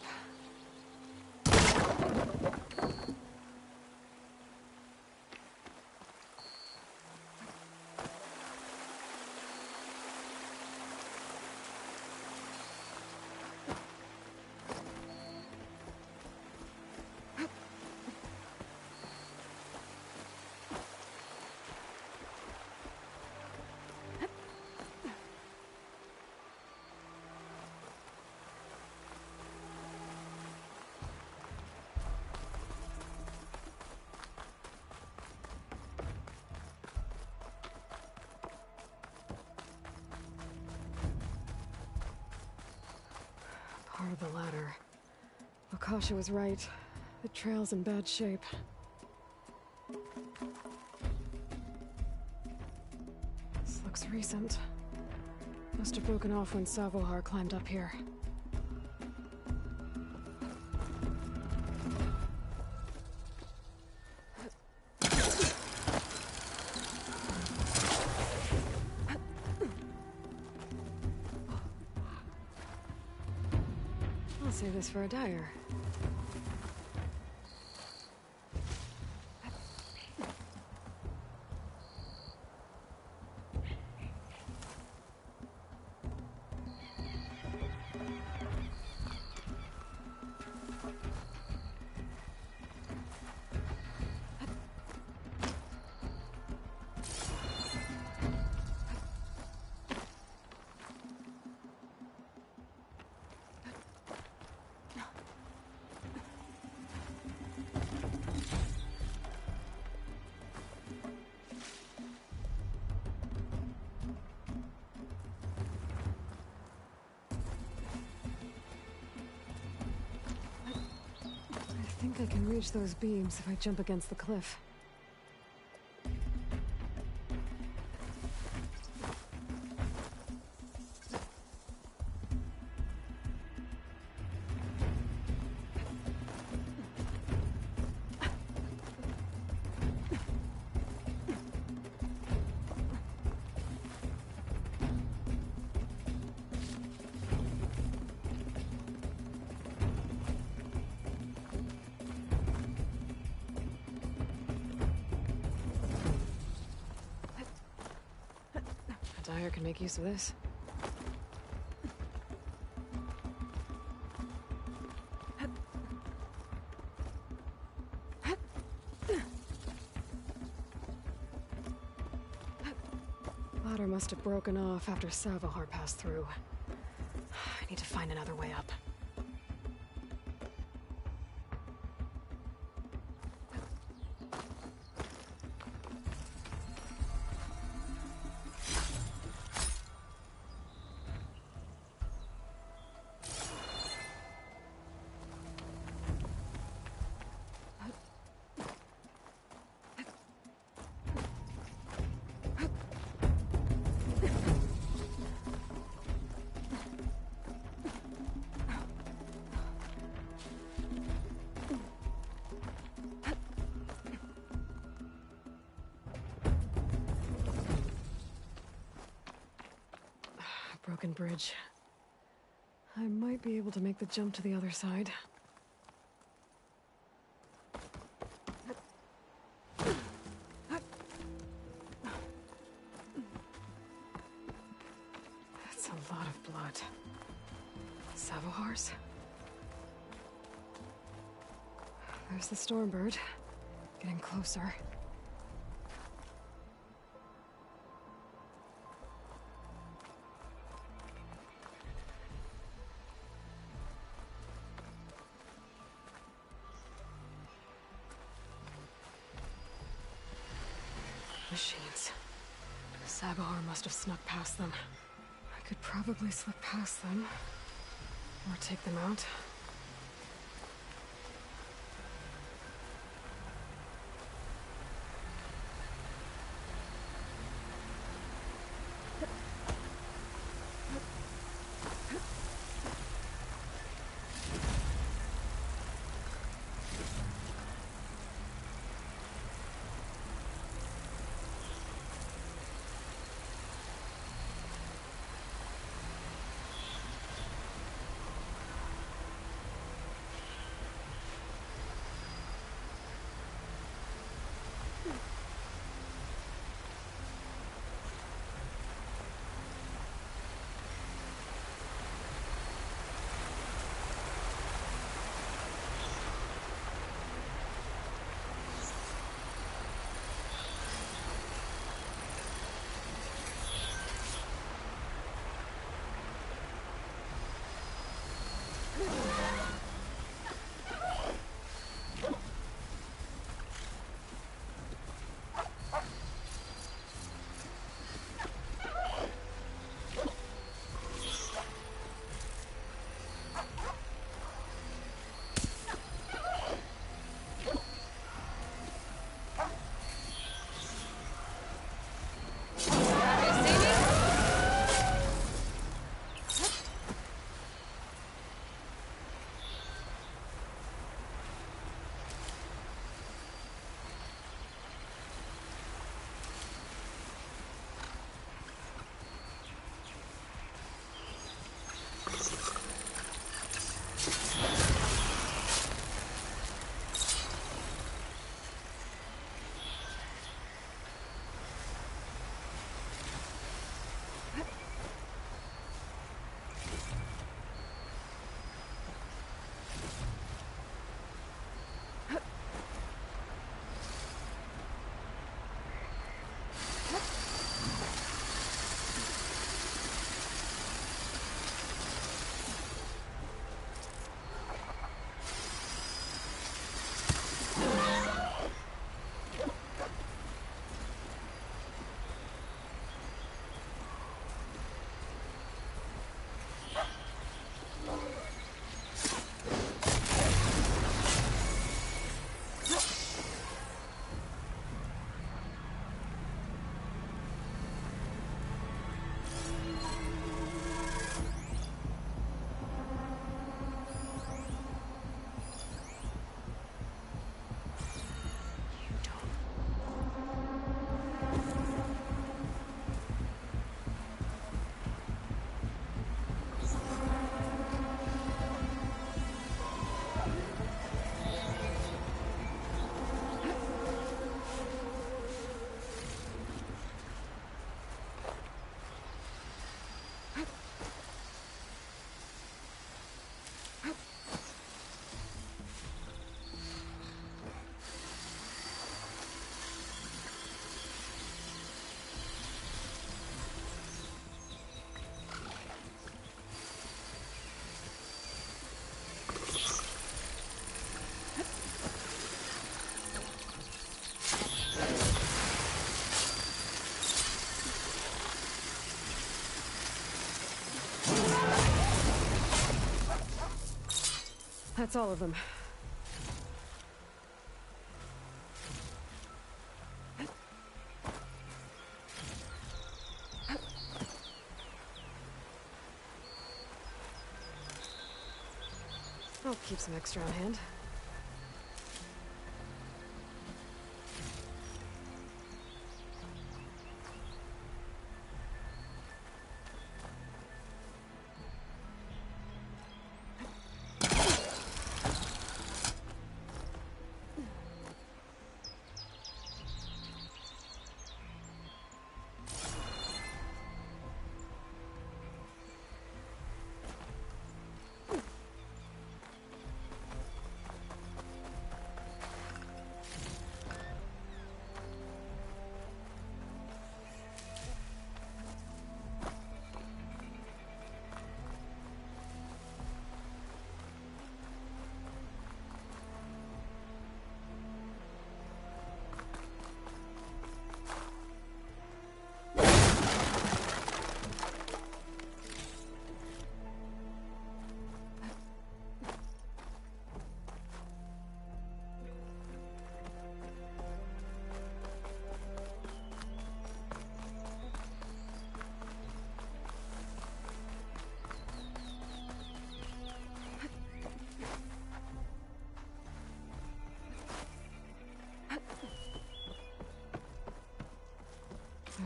[SPEAKER 2] Part of the ladder. Akasha was right. The trail's in bad shape. This looks recent. Must have broken off when Savohar climbed up here. I'll save this for a dyer. I think I can reach those beams if I jump against the cliff. Dyer can make use of this. Ladder must have broken off after Savohar passed through. I need to find another way up. broken bridge. I might be able to make the jump to the other side. That's a lot of blood. Savohars? There's the Stormbird. Getting closer. Machines. Savohar must have snuck past them. I could probably slip past them. Or take them out. That's all of them. I'll keep some extra on hand.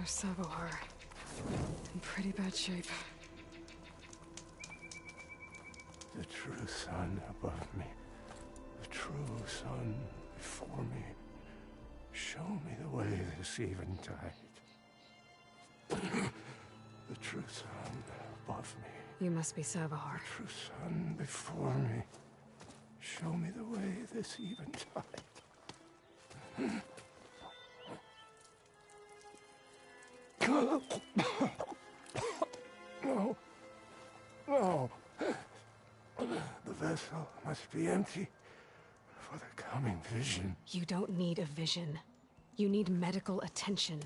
[SPEAKER 2] Savohar. In pretty bad shape.
[SPEAKER 8] The true sun above me. The true sun before me. Show me the way this eventide. The true sun above me.
[SPEAKER 2] You must be Savohar.
[SPEAKER 8] The true sun before me. Show me the way this eventide. No. No. The vessel must be empty for the coming vision.
[SPEAKER 2] You don't need a vision. You need medical attention.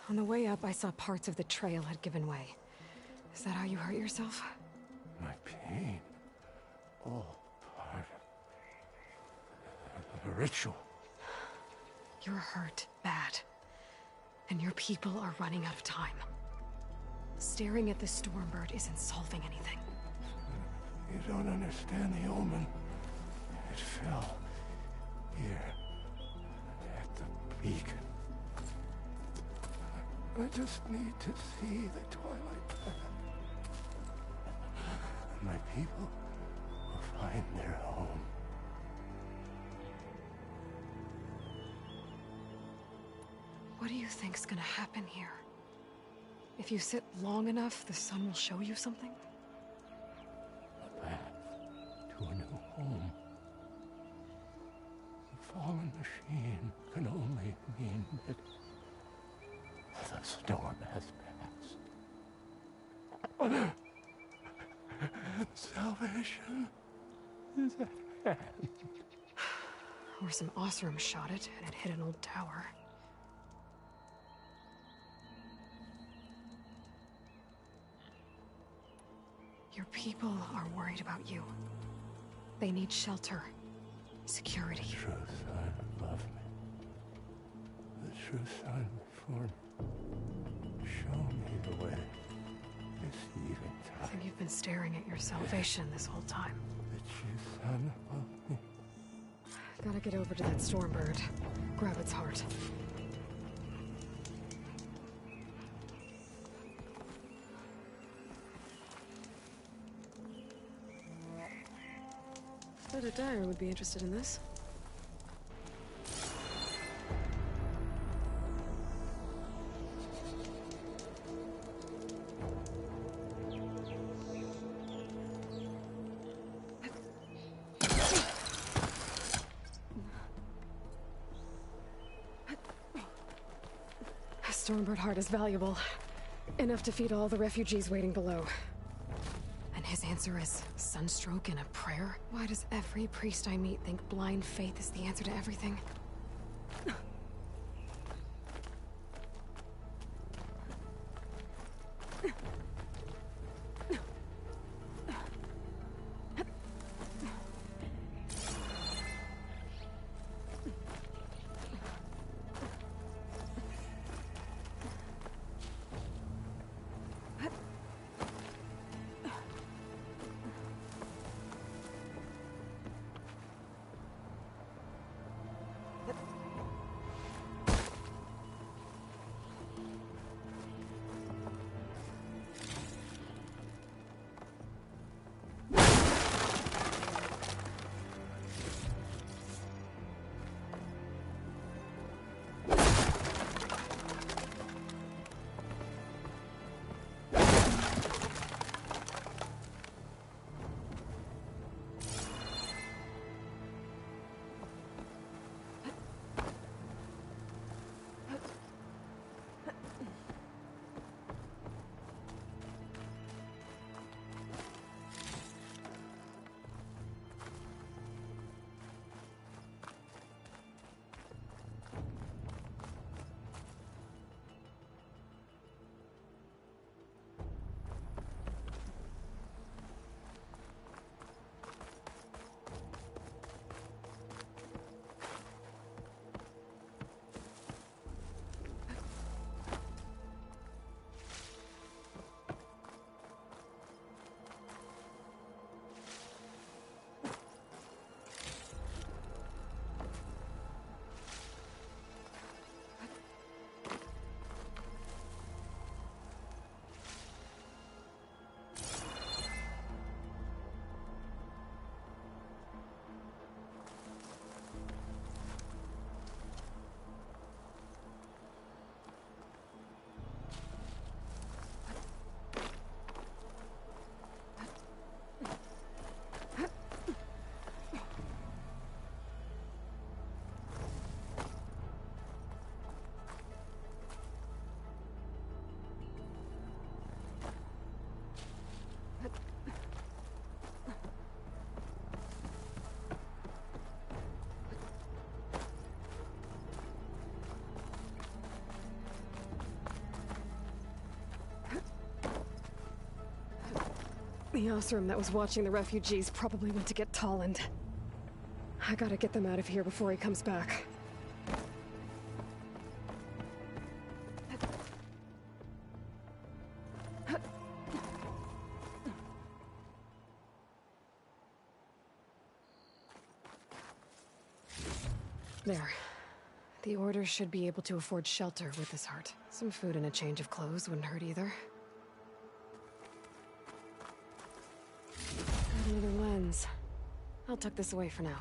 [SPEAKER 2] On the way up, I saw parts of the trail had given way. Is that how you hurt yourself?
[SPEAKER 8] My pain. All part of the ritual.
[SPEAKER 2] You're hurt bad. And your people are running out of time. Staring at the Stormbird isn't solving anything.
[SPEAKER 8] You don't understand the omen. It fell here at the beacon. I just need to see the twilight path. And my people will find their home.
[SPEAKER 2] What do you think's gonna happen here? If you sit long enough, the sun will show you something?
[SPEAKER 8] A path to a new home. The fallen machine can only mean that the storm has passed. Salvation is at hand.
[SPEAKER 2] Or some Osram shot it, and it hit an old tower. Your people are worried about you. They need shelter, security.
[SPEAKER 8] The true sun above me. The true sun before me. Show me the way this eventide.
[SPEAKER 2] I think you've been staring at your salvation this whole time.
[SPEAKER 8] The true sun above me.
[SPEAKER 2] Gotta get over to that Stormbird. Grab its heart. Bet a dyer would be interested in this. A Stormbird heart is valuable. Enough to feed all the refugees waiting below. And his answer is sunstroke and a prayer? Why does every priest I meet think blind faith is the answer to everything? The Osram that was watching the refugees probably went to get Tolland. I gotta get them out of here before he comes back. There. The Order should be able to afford shelter with this heart. Some food and a change of clothes wouldn't hurt either. Got another lens. I'll tuck this away for now.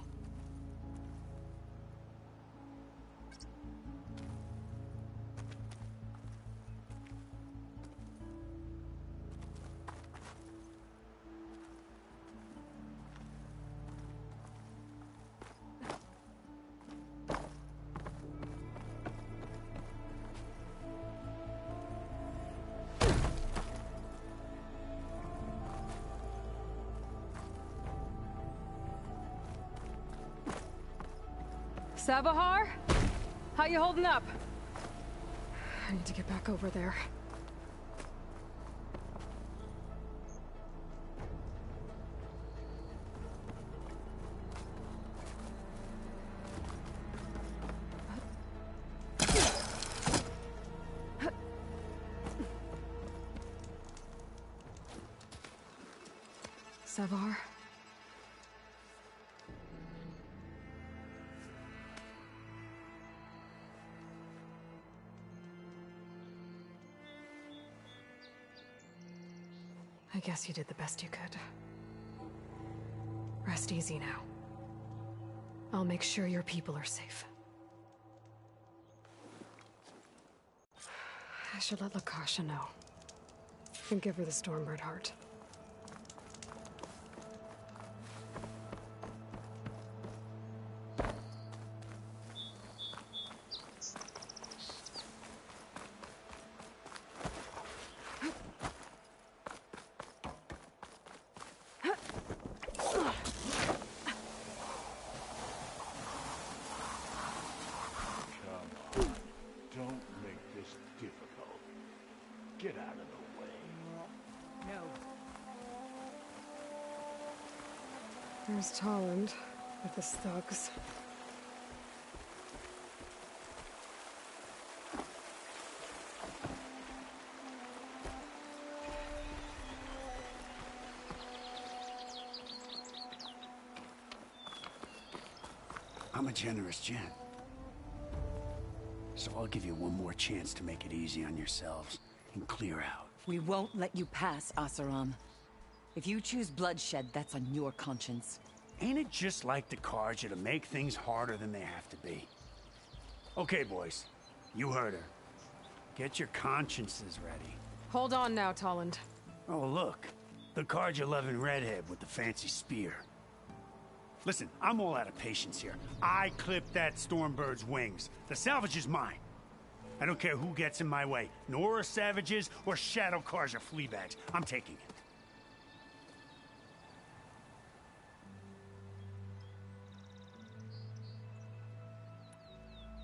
[SPEAKER 2] Savahar? How you holding up? I need to get back over there. Savahar? I guess you did the best you could. Rest easy now. I'll make sure your people are safe. I should let Lakasha know. And give her the Stormbird heart.
[SPEAKER 8] Get out of the way.
[SPEAKER 1] No.
[SPEAKER 2] There's Tolland with his thugs.
[SPEAKER 14] I'm a generous gent. So I'll give you one more chance to make it easy on yourselves and clear out.
[SPEAKER 22] We won't let you pass, Asaram. If you choose bloodshed, that's on your conscience.
[SPEAKER 14] Ain't it just like the Karja to make things harder than they have to be? Okay, boys. You heard her. Get your consciences ready.
[SPEAKER 2] Hold on now, Tolland.
[SPEAKER 14] Oh, look. The Karja-loving redhead with the fancy spear. Listen, I'm all out of patience here. I clipped that Stormbird's wings. The salvage is mine. I don't care who gets in my way. Nora savages or Shadow Karja fleabags. I'm taking it.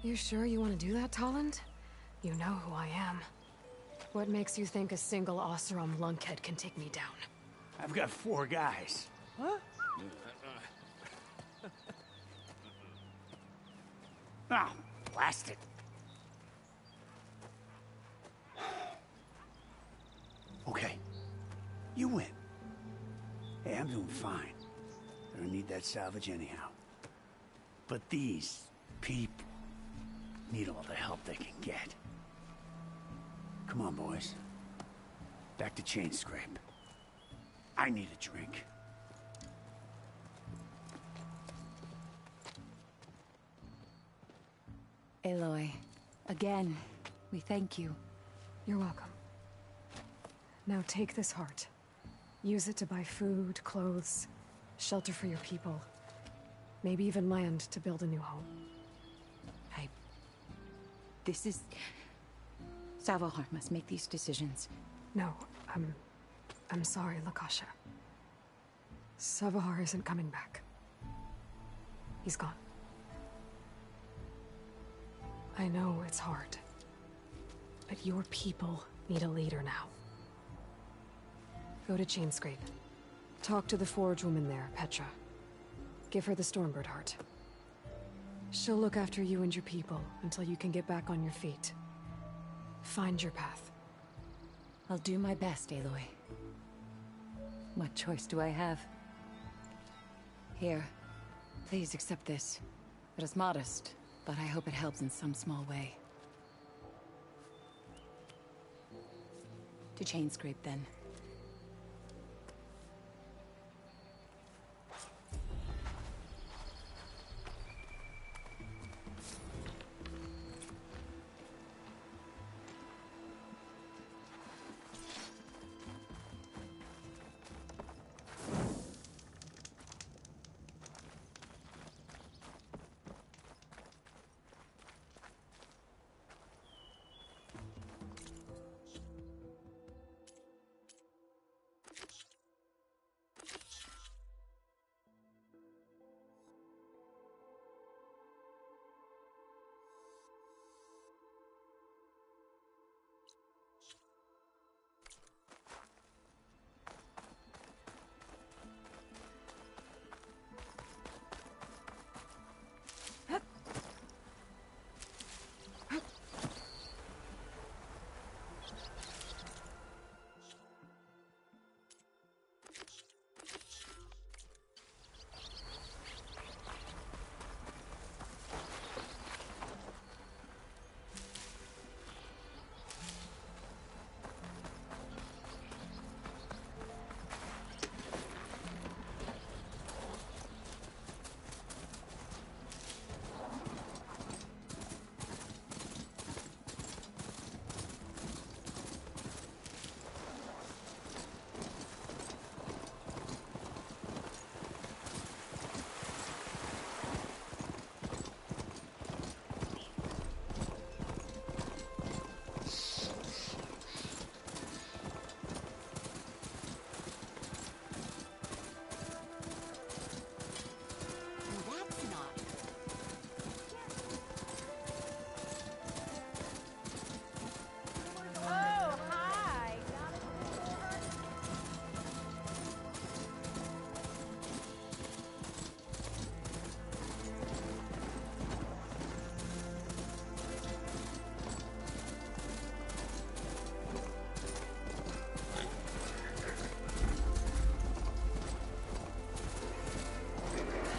[SPEAKER 2] You sure you want to do that, Tolland? You know who I am. What makes you think a single Oseram lunkhead can take me down?
[SPEAKER 14] I've got 4 guys.
[SPEAKER 2] Huh?
[SPEAKER 14] Ah, blast it. Okay, you win. Hey, I'm doing fine. I don't need that salvage anyhow. But these people need all the help they can get. Come on, boys. Back to Chain Scrape. I need a drink.
[SPEAKER 22] Aloy, again, we thank you.
[SPEAKER 2] You're welcome. Now take this heart. Use it to buy food, clothes, shelter for your people. Maybe even land to build a new home.
[SPEAKER 22] This is... Savahar must make these decisions.
[SPEAKER 2] No, I'm sorry, Lakasha. Savahar isn't coming back. He's gone. I know it's hard, but your people need a leader now. Go to Chainscrape. Talk to the forge woman there, Petra. Give her the Stormbird heart. She'll look after you and your people until you can get back on your feet. Find your path.
[SPEAKER 22] I'll do my best, Aloy. What choice do I have? Here, please accept this. It is modest, but I hope it helps in some small way. To chain scrape, then.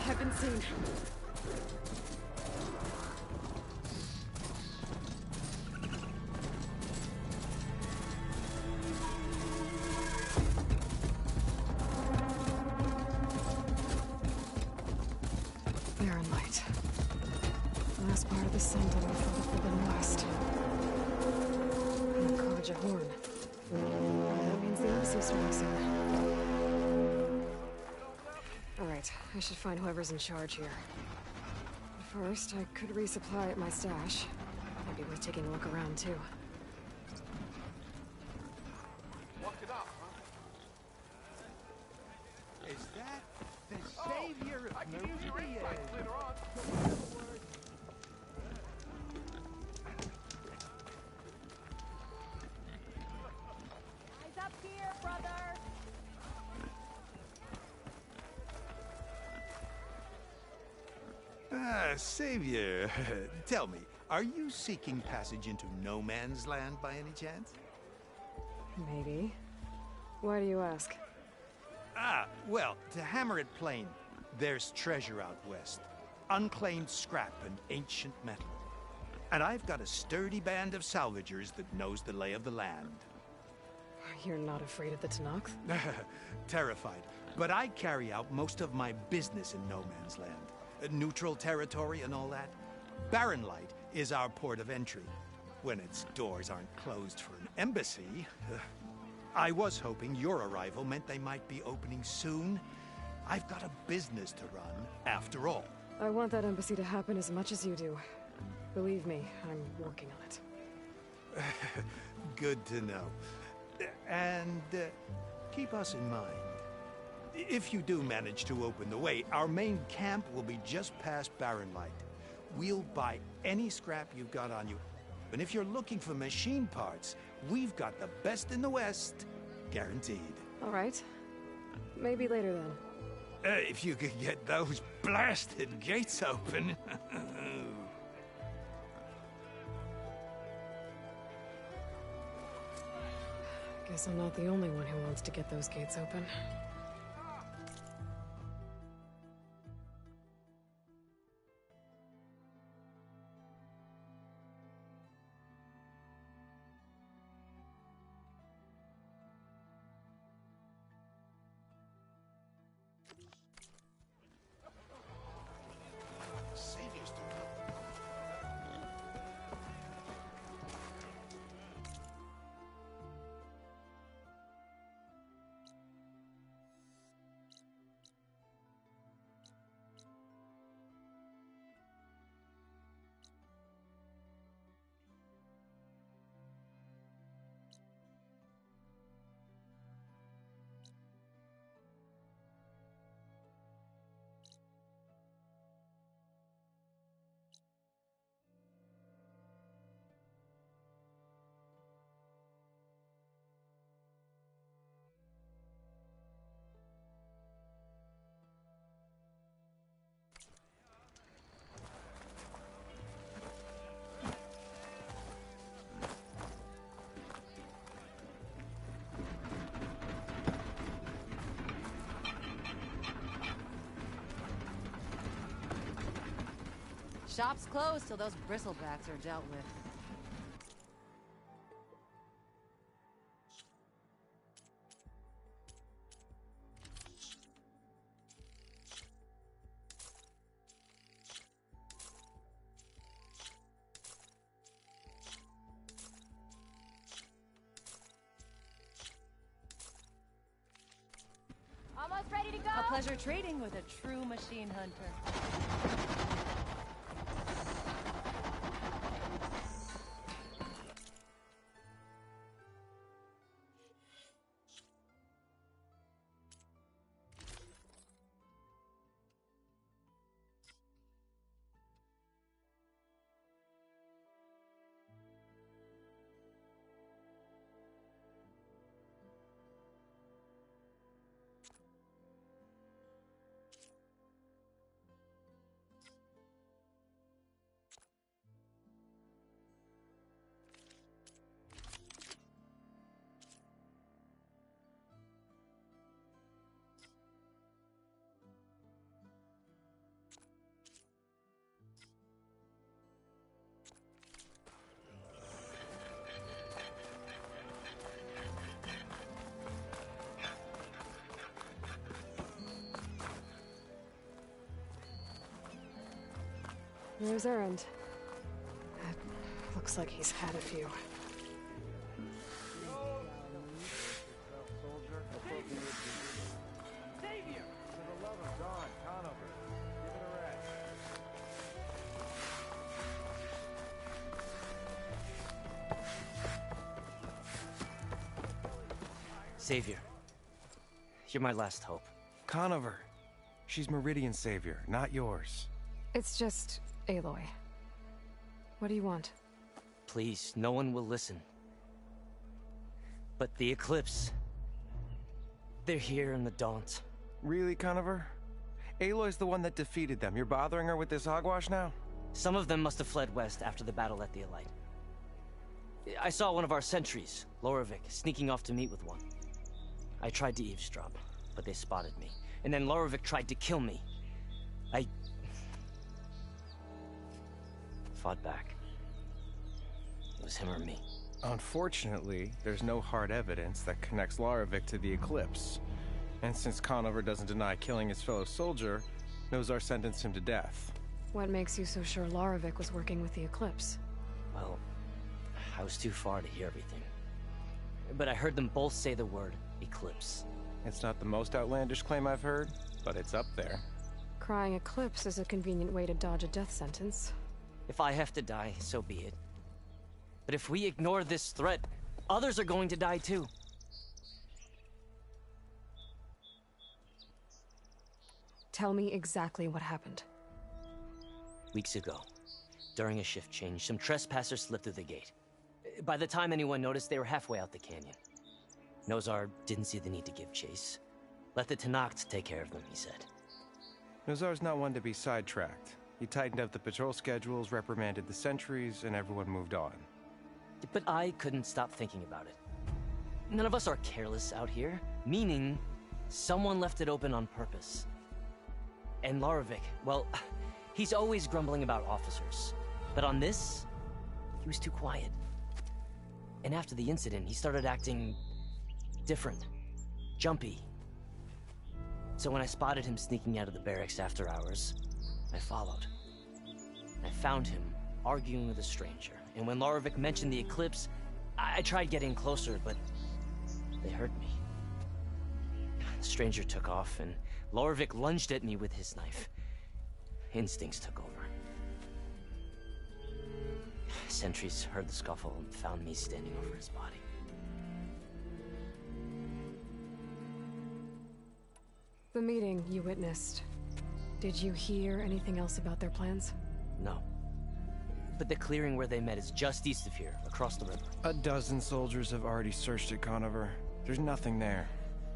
[SPEAKER 2] I've been seen. Barren light. Last part of the sun tunnel for the Forbidden West. And Karja Horn. That means the Embassy storm soon. Alright, I should find whoever's in charge here. But first, I could resupply at my stash. Might be worth taking a look around, too.
[SPEAKER 9] Walk it up, huh? Is that the savior of I can use your insights later on.
[SPEAKER 3] Eyes up here, brother!
[SPEAKER 9] Savior, tell me, are you seeking passage into no man's land by any chance?
[SPEAKER 2] Maybe. Why do you ask?
[SPEAKER 9] Well, to hammer it plain, there's treasure out west. Unclaimed scrap and ancient metal. And I've got a sturdy band of salvagers that knows the lay of the land.
[SPEAKER 2] You're not afraid of the Tenakth?
[SPEAKER 9] Terrified. But I carry out most of my business in no man's land. Neutral territory and all that. Barren Light is our port of entry. When its doors aren't closed for an embassy. I was hoping your arrival meant they might be opening soon. I've got a business to run, after all.
[SPEAKER 2] I want that embassy to happen as much as you do. Believe me, I'm working on it.
[SPEAKER 9] Good to know. And keep us in mind. If you do manage to open the way, our main camp will be just past Barren Light. We'll buy any scrap you've got on you. And if you're looking for machine parts, we've got the best in the West, guaranteed.
[SPEAKER 2] All right. Maybe later then.
[SPEAKER 9] If you could get those blasted gates open.
[SPEAKER 2] Guess I'm not the only one who wants to get those gates open.
[SPEAKER 22] Shop's closed till those bristlebacks are dealt with.
[SPEAKER 3] Almost ready to go?
[SPEAKER 1] A pleasure trading with a true machine hunter.
[SPEAKER 2] There's Errand. Looks like he's had a few.
[SPEAKER 7] Savior! For the love of God, Conover, give it a rest.
[SPEAKER 10] Savior, you're my last hope.
[SPEAKER 13] Conover. She's Meridian's savior, not yours.
[SPEAKER 2] It's just Aloy. What do you want?
[SPEAKER 10] Please, no one will listen. But the Eclipse... they're here in the Daunt.
[SPEAKER 13] Really, Conover? Aloy's the one that defeated them. You're bothering her with this hogwash now?
[SPEAKER 10] Some of them must have fled west after the battle at the Elite. I saw one of our sentries, Lorevic, sneaking off to meet with one. I tried to eavesdrop, but they spotted me. And then Lorevic tried to kill me. I... fought back. It was him or me.
[SPEAKER 13] Unfortunately, there's no hard evidence that connects Lorevic to the Eclipse. And since Conover doesn't deny killing his fellow soldier, Nozar sentenced him to death.
[SPEAKER 2] What makes you so sure Lorevic was working with the Eclipse?
[SPEAKER 10] Well, I was too far to hear everything. But I heard them both say the word Eclipse.
[SPEAKER 13] It's not the most outlandish claim I've heard, but it's up there.
[SPEAKER 2] Crying Eclipse is a convenient way to dodge a death sentence.
[SPEAKER 10] If I have to die, so be it. But if we ignore this threat, others are going to die too.
[SPEAKER 2] Tell me exactly what happened.
[SPEAKER 10] Weeks ago, during a shift change, some trespassers slipped through the gate. By the time anyone noticed, they were halfway out the canyon. Nozar didn't see the need to give chase, Let the Tenakth take care of them, he said.
[SPEAKER 13] Nozar's not one to be sidetracked. He tightened up the patrol schedules, reprimanded the sentries, and everyone moved on.
[SPEAKER 10] But I couldn't stop thinking about it. None of us are careless out here, meaning someone left it open on purpose. And Larovic, well, he's always grumbling about officers. But on this, he was too quiet. And after the incident, he started acting different, jumpy. So when I spotted him sneaking out of the barracks after hours, I followed. I found him arguing with a stranger. And when Larovic mentioned the eclipse, I tried getting closer, but they heard me. The stranger took off, and Larovic lunged at me with his knife. Instincts took over. Sentries heard the scuffle and found me standing over his body.
[SPEAKER 2] The meeting you witnessed. Did you hear anything else about their plans?
[SPEAKER 10] No. But the clearing where they met is just east of here, across the river.
[SPEAKER 13] A dozen soldiers have already searched it, Conover. There's nothing there.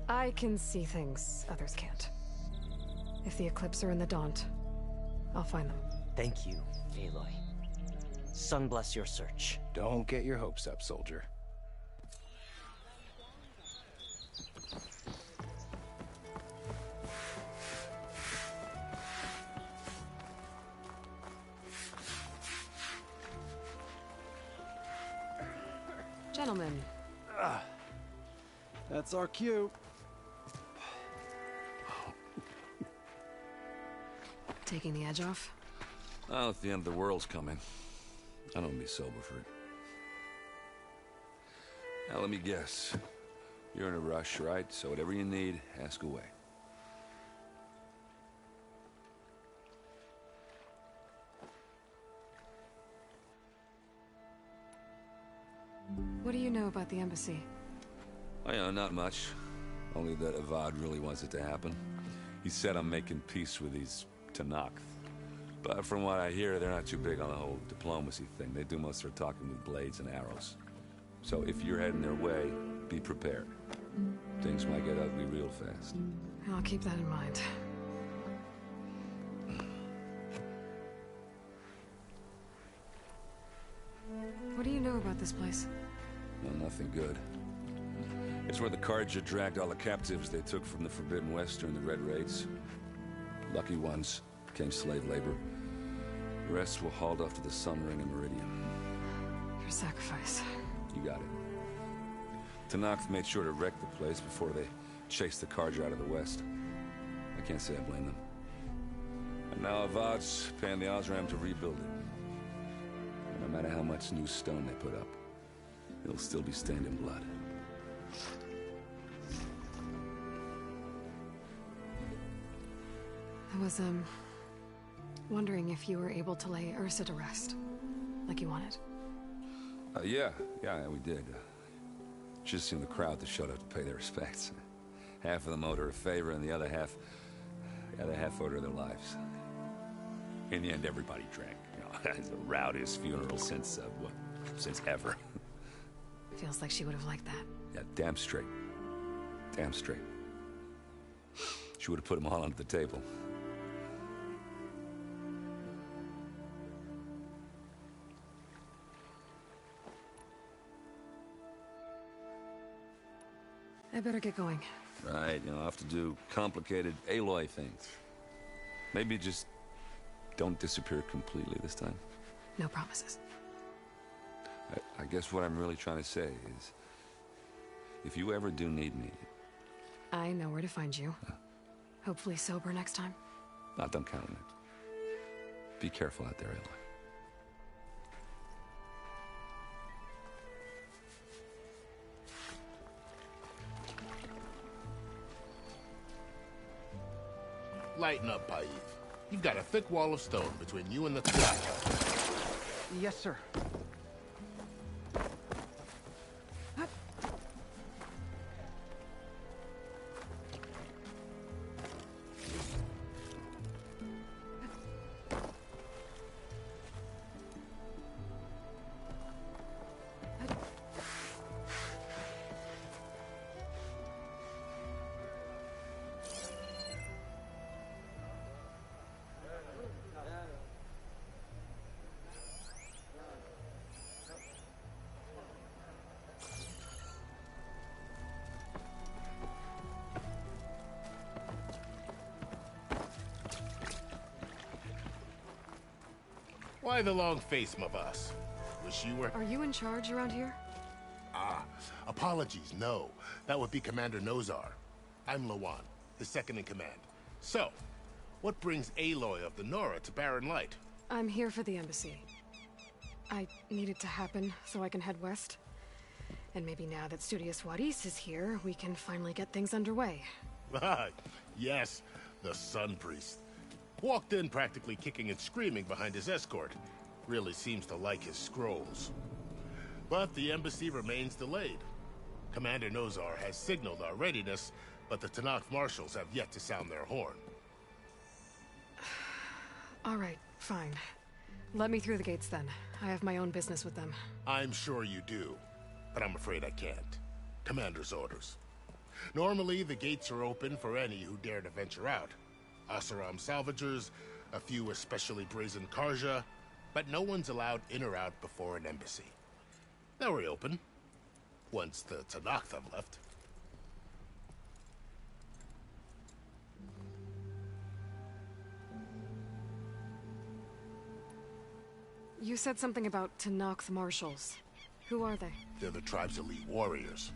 [SPEAKER 2] I can see things others can't. If the Eclipse are in the Daunt, I'll find them.
[SPEAKER 10] Thank you, Aloy. Sun bless your search.
[SPEAKER 13] Don't get your hopes up, soldier.
[SPEAKER 2] Gentlemen.
[SPEAKER 21] That's our cue.
[SPEAKER 2] Taking the edge off?
[SPEAKER 17] Oh, if the end of the world's coming, I don't be sober for it. Now, let me guess. You're in a rush, right? So whatever you need, ask away.
[SPEAKER 2] What do you know about the embassy?
[SPEAKER 17] Oh, yeah, not much. Only that Avad really wants it to happen. He said I'm making peace with these Tenakth. But from what I hear, they're not too big on the whole diplomacy thing. They do most of their talking with blades and arrows. So if you're heading their way, be prepared. Things might get ugly real fast.
[SPEAKER 2] I'll keep that in mind. What do you know about this place?
[SPEAKER 17] Well, nothing good. It's where the Carja dragged all the captives they took from the Forbidden West during the Red Raids. Lucky ones became slave labor. The rest were hauled off to the Sun Ring and Meridian.
[SPEAKER 2] Your sacrifice.
[SPEAKER 17] You got it. Tenakth made sure to wreck the place before they chased the Carja out of the West. I can't say I blame them. And now Avad's paying the Osram to rebuild it. And no matter how much new stone they put up, it'll still be stained in blood.
[SPEAKER 2] I was, wondering if you were able to lay Ursa to rest, like you wanted.
[SPEAKER 17] Yeah, we did. Just seen the crowd that showed up to pay their respects. Half of them owed her a favor, and the other half owed her their lives. In the end, everybody drank. You know, it's the rowdiest funeral since ever.
[SPEAKER 2] Feels like she would have liked that.
[SPEAKER 17] Yeah, damn straight. Damn straight. She would have put them all under the table.
[SPEAKER 2] I better get going.
[SPEAKER 17] Right, I'll have to do complicated Aloy things. Maybe just don't disappear completely this time.
[SPEAKER 2] No promises.
[SPEAKER 17] I guess what I'm really trying to say is, if you ever do need me...
[SPEAKER 2] I know where to find you. Hopefully sober next time.
[SPEAKER 17] Don't count on it. Be careful out there, Aloy.
[SPEAKER 4] Lighten up, Paif. You've got a thick wall of stone between you and the Tenakth.
[SPEAKER 11] Yes, sir.
[SPEAKER 4] Why the long face, my boss? Wish you were...
[SPEAKER 2] Are you in charge around here?
[SPEAKER 4] Ah, apologies, no. That would be Commander Nozar. I'm Lawan, his second in command. So, what brings Aloy of the Nora to Barren Light?
[SPEAKER 2] I'm here for the embassy. I need it to happen so I can head west. And maybe now that Studious Wadis is here, we can finally get things underway.
[SPEAKER 4] Yes, the Sun Priest. Walked in practically kicking and screaming behind his escort. Really seems to like his scrolls. But the embassy remains delayed. Commander Nozar has signaled our readiness, but the Tanakh marshals have yet to sound their horn.
[SPEAKER 2] All right, fine. Let me through the gates then. I have my own business with them.
[SPEAKER 4] I'm sure you do, but I'm afraid I can't. Commander's orders. Normally, the gates are open for any who dare to venture out. Asaram salvagers, a few especially brazen Karja, but no one's allowed in or out before an embassy. They'll reopen, once the Tanakh have left.
[SPEAKER 2] You said something about Tanakh marshals. Who are they?
[SPEAKER 4] They're the tribe's elite warriors.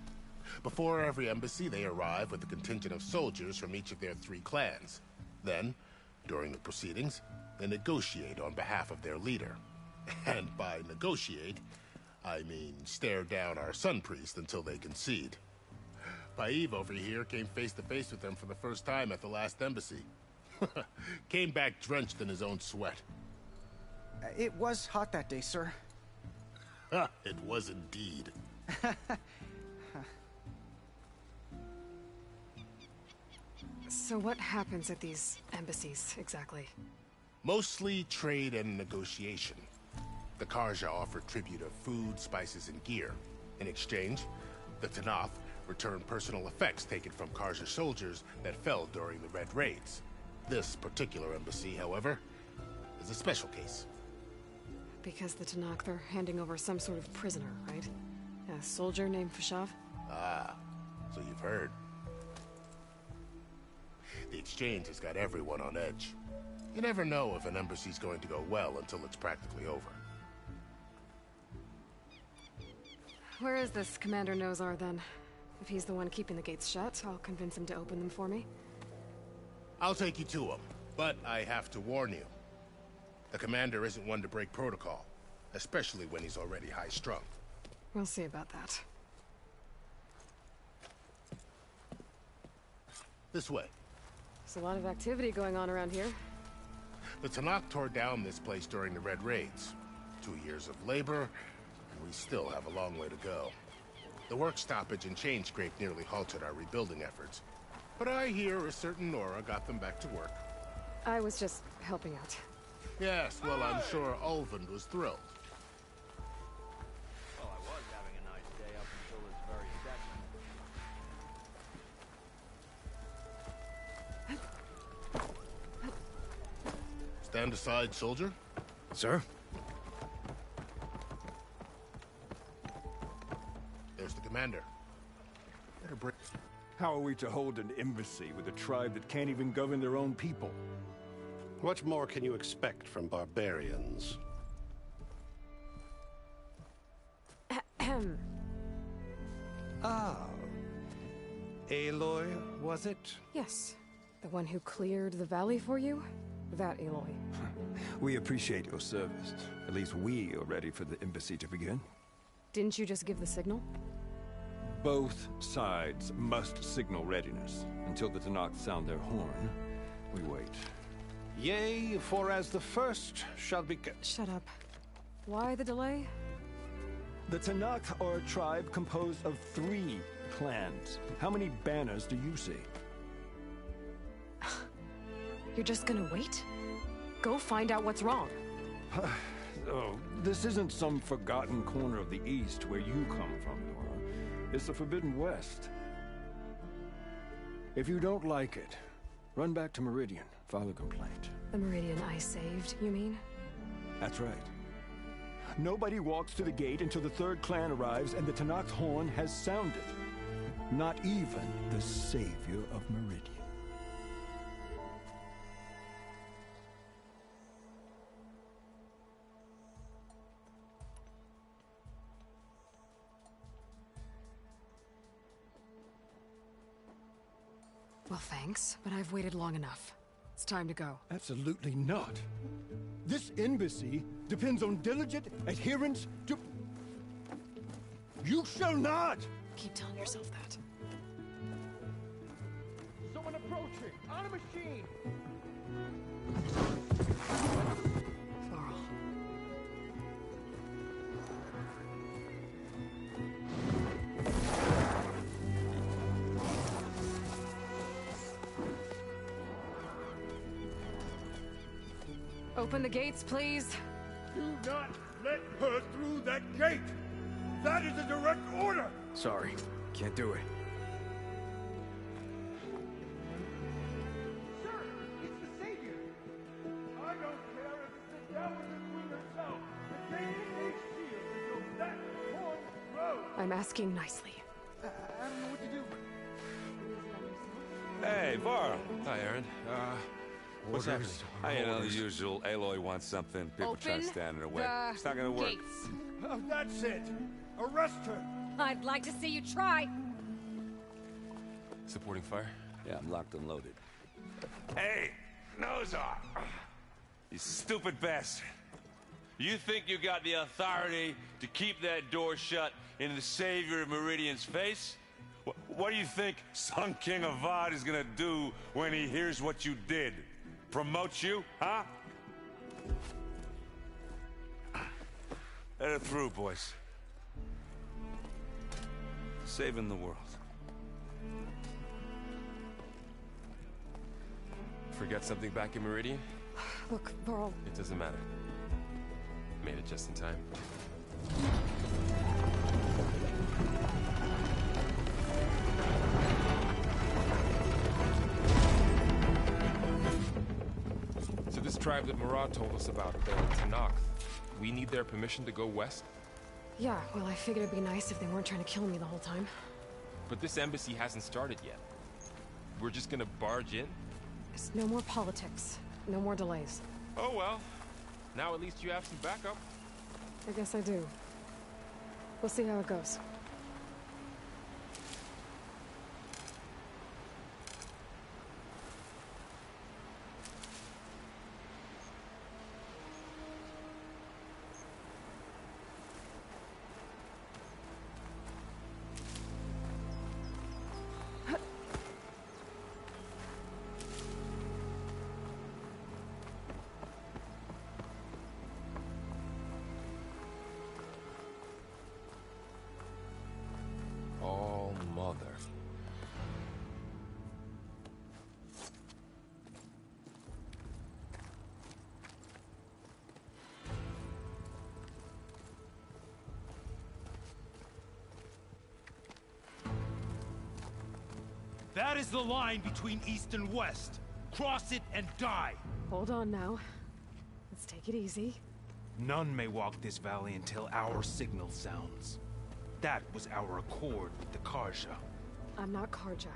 [SPEAKER 4] Before every embassy, they arrive with a contingent of soldiers from each of their 3 clans. Then, during the proceedings, they negotiate on behalf of their leader. And by negotiate, I mean stare down our Sun Priest until they concede. Paiv over here came face to face with them for the first time at the last embassy. Came back drenched in his own sweat.
[SPEAKER 15] It was hot that day, sir.
[SPEAKER 4] It was indeed.
[SPEAKER 2] So what happens at these embassies, exactly?
[SPEAKER 4] Mostly trade and negotiation. The Karja offer tribute of food, spices, and gear. In exchange, the Tanakh return personal effects taken from Karja soldiers that fell during the Red Raids. This particular embassy, however, is a special case.
[SPEAKER 2] Because the Tanakh are handing over some sort of prisoner, right? A soldier named Fashav?
[SPEAKER 4] Ah, so you've heard. The exchange has got everyone on edge. You never know if an embassy's going to go well until it's practically over.
[SPEAKER 2] Where is this Commander Nozar, then? If he's the one keeping the gates shut, I'll convince him to open them for me.
[SPEAKER 4] I'll take you to him, but I have to warn you. The commander isn't one to break protocol, especially when he's already high-strung.
[SPEAKER 2] We'll see about that.
[SPEAKER 4] This way.
[SPEAKER 2] There's a lot of activity going on around here.
[SPEAKER 4] The Tanakh tore down this place during the Red Raids. 2 years of labor, and we still have a long way to go. The work stoppage and chain scrape nearly halted our rebuilding efforts. But I hear a certain Nora got them back to work.
[SPEAKER 2] I was just helping out.
[SPEAKER 4] Yes, well, I'm sure Ulvund was thrilled.
[SPEAKER 7] Well, I was having a nice day up until this very second.
[SPEAKER 4] Stand aside, soldier.
[SPEAKER 8] Sir?
[SPEAKER 4] There's the commander. Better break.
[SPEAKER 8] How are we to hold an embassy with a tribe that can't even govern their own people?
[SPEAKER 19] What more can you expect from barbarians?
[SPEAKER 2] Ahem.
[SPEAKER 9] Ah. Aloy, was it?
[SPEAKER 2] Yes. The one who cleared the valley for you? That Aloy.
[SPEAKER 8] We appreciate your service. At least we are ready for the embassy to begin.
[SPEAKER 2] Didn't you just give the signal?
[SPEAKER 8] Both sides must signal readiness. Until the Tanakh sound their horn, we wait.
[SPEAKER 19] Yea, for as the first shall be...
[SPEAKER 2] Shut up. Why the delay?
[SPEAKER 8] The Tanakh are a tribe composed of 3 clans. How many banners do you see?
[SPEAKER 2] You're just gonna wait? Go find out what's wrong.
[SPEAKER 8] Oh, this isn't some forgotten corner of the East where you come from, Nora. It's the Forbidden West. If you don't like it, run back to Meridian, file a complaint.
[SPEAKER 2] The Meridian I saved, you mean?
[SPEAKER 8] That's right. Nobody walks to the gate until the 3rd clan arrives and the Tanakh's horn has sounded. Not even the savior of Meridian.
[SPEAKER 2] Well, thanks, but I've waited long enough. It's time to go.
[SPEAKER 8] Absolutely not. This embassy depends on diligent adherence to... You shall not!
[SPEAKER 2] Keep telling yourself that.
[SPEAKER 7] Someone approaching! On a machine!
[SPEAKER 2] Varl. Open the gates, please.
[SPEAKER 5] Do not let her through that gate! That is a direct order!
[SPEAKER 11] Sorry, can't do it.
[SPEAKER 7] Sir, it's the Savior!
[SPEAKER 5] I don't care if it's the devil and the queen herself! The gate is sealed until that horn blows!
[SPEAKER 2] I'm asking nicely.
[SPEAKER 7] I don't know what to do.
[SPEAKER 17] Hey, Varl.
[SPEAKER 6] Hi, Aaron. What's happening?
[SPEAKER 17] I know the usual. Aloy wants something. People try to stand in her way. It's not gonna work.
[SPEAKER 16] Gates.
[SPEAKER 5] Oh, that's it! Arrest her!
[SPEAKER 16] I'd like to see you try.
[SPEAKER 6] Supporting fire?
[SPEAKER 17] Yeah, I'm locked and loaded. Hey, Nozar! You stupid bastard. You think you got the authority to keep that door shut in the Savior of Meridian's face? What do you think Sun King Avad is gonna do when he hears what you did? Promote you, huh? Let her through, boys. Saving the world.
[SPEAKER 6] Forget something back in Meridian?
[SPEAKER 2] Look, Varl.
[SPEAKER 6] It doesn't matter. Made it just in time. So this tribe that Murad told us about, the Tanakh, we need their permission to go west?
[SPEAKER 2] Yeah, well, I figured it'd be nice if they weren't trying to kill me the whole time.
[SPEAKER 6] But this embassy hasn't started yet. We're just gonna barge in?
[SPEAKER 2] There's no more politics. No more delays.
[SPEAKER 6] Oh well. Now at least you have some backup.
[SPEAKER 2] I guess I do. We'll see how it goes.
[SPEAKER 6] All mother.
[SPEAKER 9] That is the line between East and West. Cross it and die.
[SPEAKER 2] Hold on now. Let's take it easy.
[SPEAKER 9] None may walk this valley until our signal sounds. That was our accord with the Karja.
[SPEAKER 2] I'm not Karja.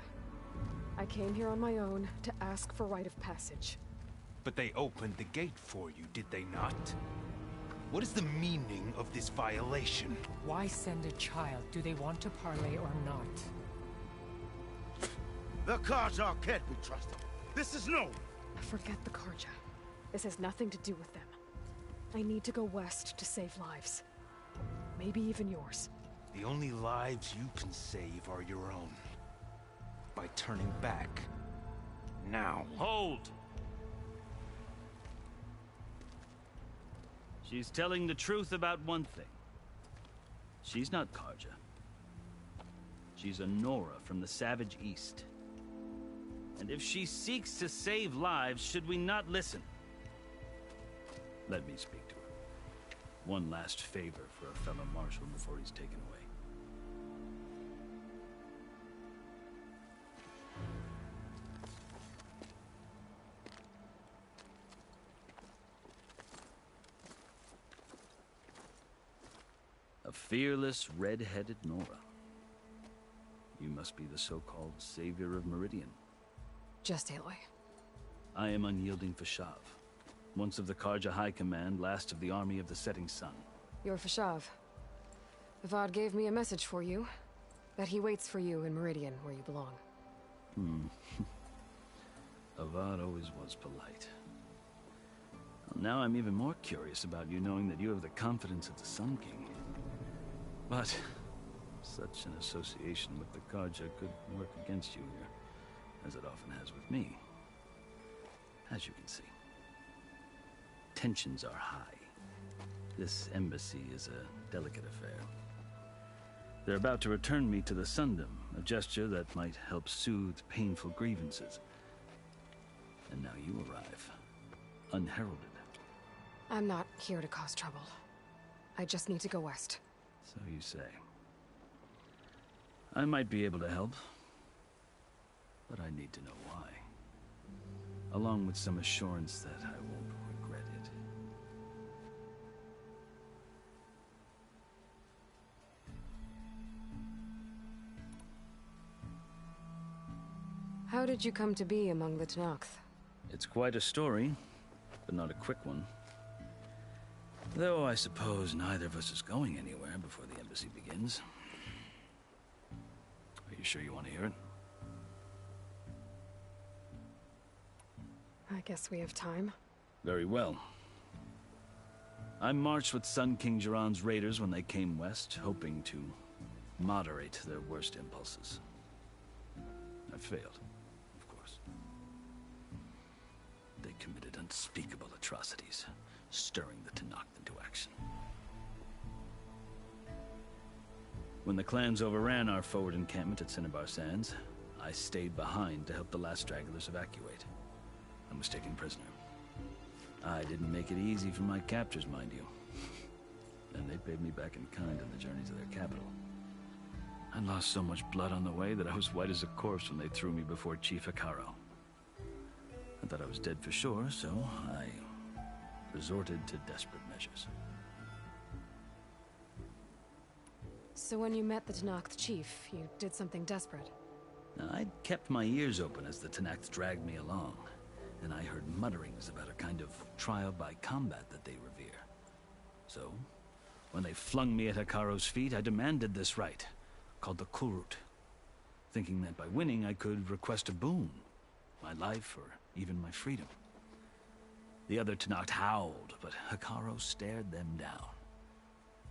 [SPEAKER 2] I came here on my own to ask for rite of passage.
[SPEAKER 9] But they opened the gate for you, did they not? What is the meaning of this violation?
[SPEAKER 20] Why send a child? Do they want to parley or not?
[SPEAKER 14] The Karja can't be trusted. This is no.
[SPEAKER 2] Forget the Karja. This has nothing to do with them. I need to go west to save lives. Maybe even yours.
[SPEAKER 9] The only lives you can save are your own. By turning back. Now.
[SPEAKER 23] Hold! She's telling the truth about one thing. She's not Karja. She's a Nora from the Savage East. And if she seeks to save lives, should we not listen? Let me speak to her. One last favor for a fellow marshal before he's taken away. A fearless, red-headed Nora. You must be the so-called savior of Meridian.
[SPEAKER 2] Just Aloy.
[SPEAKER 23] I am unyielding Fashav. Once of the Karja High Command, last of the army of the setting sun.
[SPEAKER 2] You're Fashav. Avad gave me a message for you. That he waits for you in Meridian, where you belong.
[SPEAKER 23] Avad always was polite. Well, now I'm even more curious about you knowing that you have the confidence of the Sun King. But such an association with the Karja could work against you here, as it often has with me. As you can see, tensions are high. This embassy is a delicate affair. They're about to return me to the Sundom, a gesture that might help soothe painful grievances. And now you arrive, unheralded.
[SPEAKER 2] I'm not here to cause trouble. I just need to go west.
[SPEAKER 23] So you say. I might be able to help, but I need to know why. Along with some assurance that I won't regret it.
[SPEAKER 2] How did you come to be among the Tenakth?
[SPEAKER 23] It's quite a story, but not a quick one. Though I suppose neither of us is going anywhere before the embassy begins. Are you sure you want to hear it?
[SPEAKER 2] I guess we have time.
[SPEAKER 23] Very well. I marched with Sun King Jiran's raiders when they came west, hoping to moderate their worst impulses. I failed, of course. They committed unspeakable atrocities, stirring the Tenakth into action. When the clans overran our forward encampment at Cinnabar Sands, I stayed behind to help the last stragglers evacuate. I was taken prisoner. I didn't make it easy for my captors, mind you. And they paid me back in kind on the journey to their capital. I lost so much blood on the way that I was white as a corpse when they threw me before Chief Hikaro. I thought I was dead for sure, so I resorted to desperate measures.
[SPEAKER 2] So when you met the Tenakth chief, you did something desperate?
[SPEAKER 23] I'd kept my ears open as the Tenakth dragged me along, and I heard mutterings about a kind of trial by combat that they revere. So, when they flung me at Hikaro's feet, I demanded this right, called the Kulrut, thinking that by winning I could request a boon, my life or even my freedom. The other Tenakth howled, but Hikaro stared them down,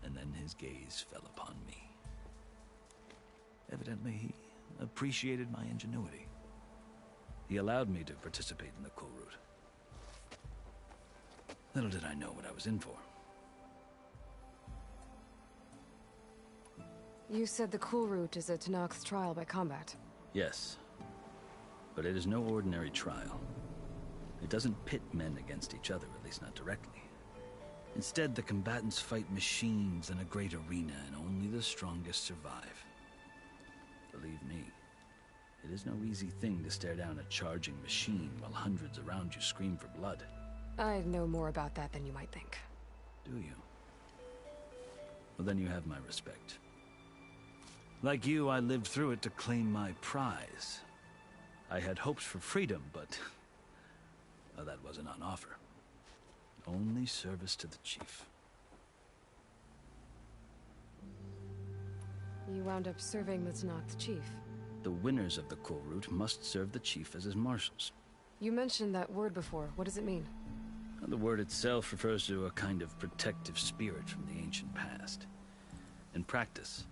[SPEAKER 23] and then his gaze fell upon me. Evidently, he appreciated my ingenuity. He allowed me to participate in the Kulrut. Little did I know what I was in for.
[SPEAKER 2] You said the Kulrut is a Tenakth trial by combat.
[SPEAKER 23] Yes, but it is no ordinary trial. It doesn't pit men against each other, at least not directly. Instead, the combatants fight machines in a great arena, and only the strongest survive. Believe me, it is no easy thing to stare down a charging machine while hundreds around you scream for blood.
[SPEAKER 2] I know more about that than you might think.
[SPEAKER 23] Do you? Well, then you have my respect. Like you, I lived through it to claim my prize. I had hopes for freedom, but well, that wasn't on offer. Only service to the chief.
[SPEAKER 2] You wound up serving the Tenakth chief.
[SPEAKER 23] The winners of the Kulrut must serve the chief as his marshals.
[SPEAKER 2] You mentioned that word before. What does it mean?
[SPEAKER 23] The word itself refers to a kind of protective spirit from the ancient past. In practice,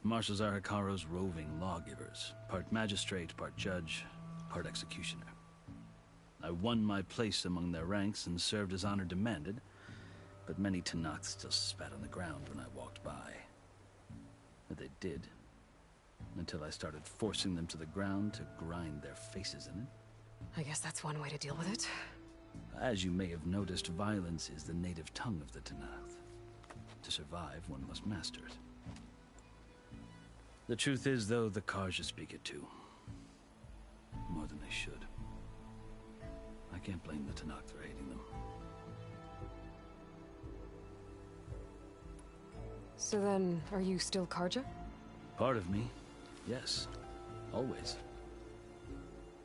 [SPEAKER 23] marshals are Hikaro's roving lawgivers, part magistrate, part judge, part executioner. I won my place among their ranks and served as honor demanded, but many Tenakth still spat on the ground when I walked by. But they did, until I started forcing them to the ground to grind their faces in it.
[SPEAKER 2] I guess that's one way to deal with it.
[SPEAKER 23] As you may have noticed, violence is the native tongue of the Tenakth. To survive, one must master it. The truth is, though, the Karja speak it too. More than they should. I can't blame the Tenakth for hating them.
[SPEAKER 2] So then, are you still Karja?
[SPEAKER 23] Part of me, yes. Always.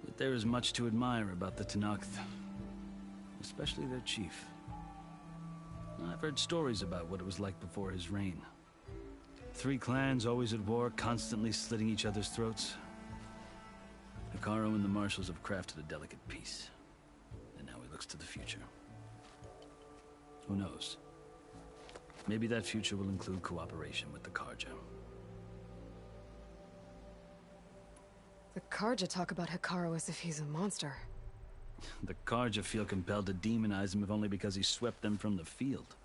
[SPEAKER 23] But there is much to admire about the Tenakth. Especially their chief. I've heard stories about what it was like before his reign. 3 clans always at war, constantly slitting each other's throats. Hikaru and the Marshals have crafted a delicate peace. And now he looks to the future. Who knows? Maybe that future will include cooperation with the Karja.
[SPEAKER 2] The Karja talk about Hikaru as if he's a monster.
[SPEAKER 23] The Karja feel compelled to demonize him if only because he swept them from the field.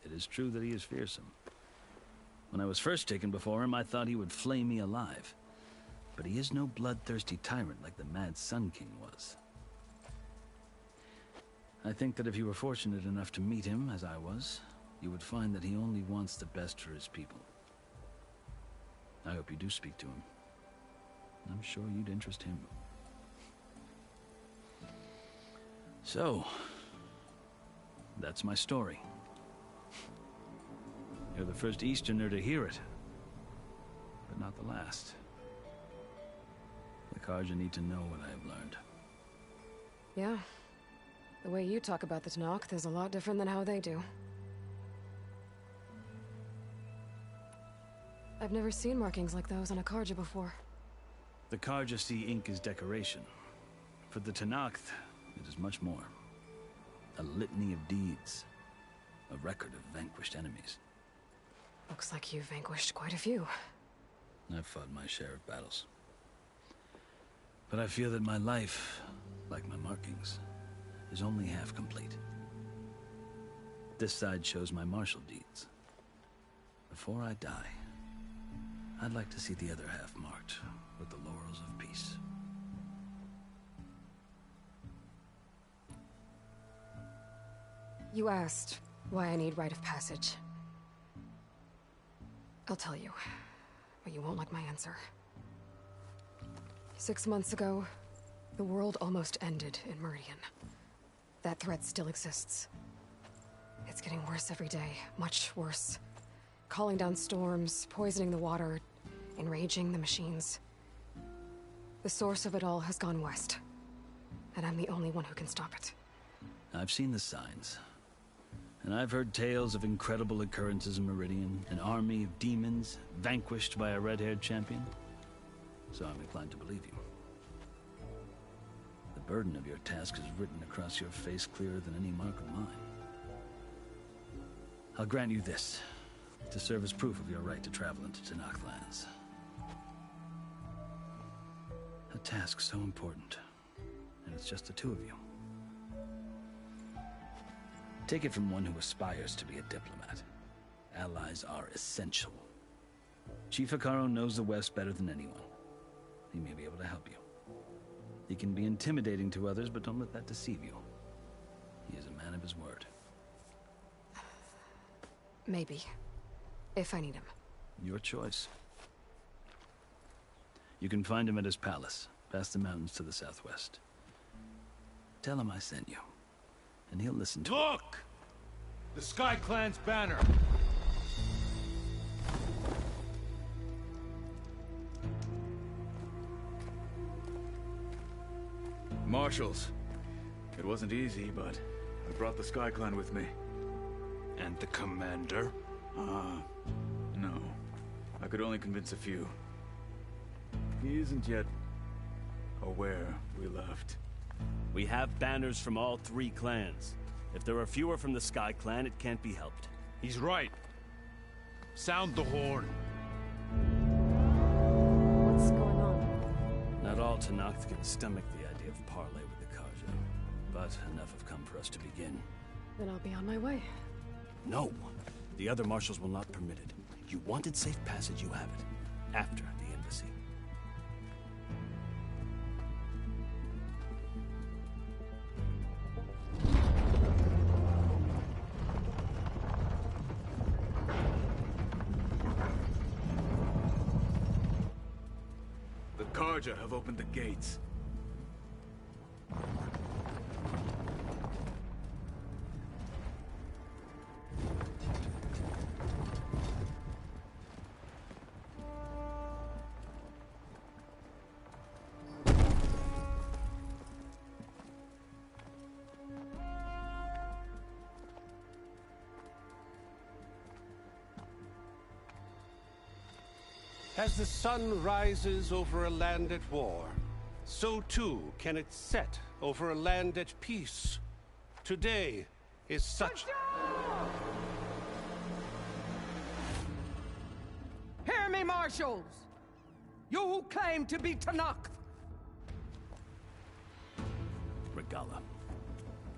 [SPEAKER 23] It is true that he is fearsome. When I was first taken before him, I thought he would flay me alive. But he is no bloodthirsty tyrant like the Mad Sun King was. I think that if you were fortunate enough to meet him, as I was, you would find that he only wants the best for his people. I hope you do speak to him. I'm sure you'd interest him. So, that's my story. You're the first Easterner to hear it, but not the last. The Karja need to know what I have learned.
[SPEAKER 2] Yeah. The way you talk about the Tanakh is a lot different than how they do. I've never seen markings like those on a Karja before.
[SPEAKER 23] The Karja see ink as decoration. For the Tanakh, it is much more. A litany of deeds. A record of vanquished enemies.
[SPEAKER 2] Looks like you've vanquished quite a few.
[SPEAKER 23] I've fought my share of battles. But I feel that my life, like my markings, is only half complete. This side shows my martial deeds. Before I die, I'd like to see the other half marked with the laurels of peace.
[SPEAKER 2] You asked why I need rite of passage. I'll tell you, but you won't like my answer. 6 months ago, the world almost ended in Meridian. That threat still exists. It's getting worse every day, much worse. Calling down storms, poisoning the water, enraging the machines. The source of it all has gone west, and I'm the only one who can stop it.
[SPEAKER 23] I've seen the signs. And I've heard tales of incredible occurrences in Meridian, an army of demons vanquished by a red-haired champion. So I'm inclined to believe you. The burden of your task is written across your face clearer than any mark of mine. I'll grant you this, to serve as proof of your right to travel into Tanakh lands. A task so important, and it's just the two of you. Take it from one who aspires to be a diplomat. Allies are essential. Chief Hikaru knows the West better than anyone. He may be able to help you. He can be intimidating to others, but don't let that deceive you. He is a man of his word.
[SPEAKER 2] Maybe. If I need him.
[SPEAKER 23] Your choice. You can find him at his palace, past the mountains to the southwest. Tell him I sent you, and he'll listen to
[SPEAKER 12] Look! The Sky Clan's banner!
[SPEAKER 11] Marshals. It wasn't easy, but I brought the Sky Clan with me.
[SPEAKER 12] And the commander?
[SPEAKER 11] No. I could only convince a few. He isn't yet aware we left.
[SPEAKER 23] We have banners from all 3 clans. If there are fewer from the Sky Clan, it can't be helped.
[SPEAKER 12] He's right. Sound the horn.
[SPEAKER 2] What's going on?
[SPEAKER 23] Not all Tanakh can stomach the idea of parley with the Karja, but enough have come for us to begin.
[SPEAKER 2] Then I'll be on my way.
[SPEAKER 23] No! The other marshals will not permit it. You wanted safe passage, you have it. After the embassy.
[SPEAKER 11] The Karja have opened the gates.
[SPEAKER 19] As the sun rises over a land at war, so too can it set over a land at peace. Today is such...
[SPEAKER 3] Hear me, marshals! You who claim to be Tanakh!
[SPEAKER 12] Regala.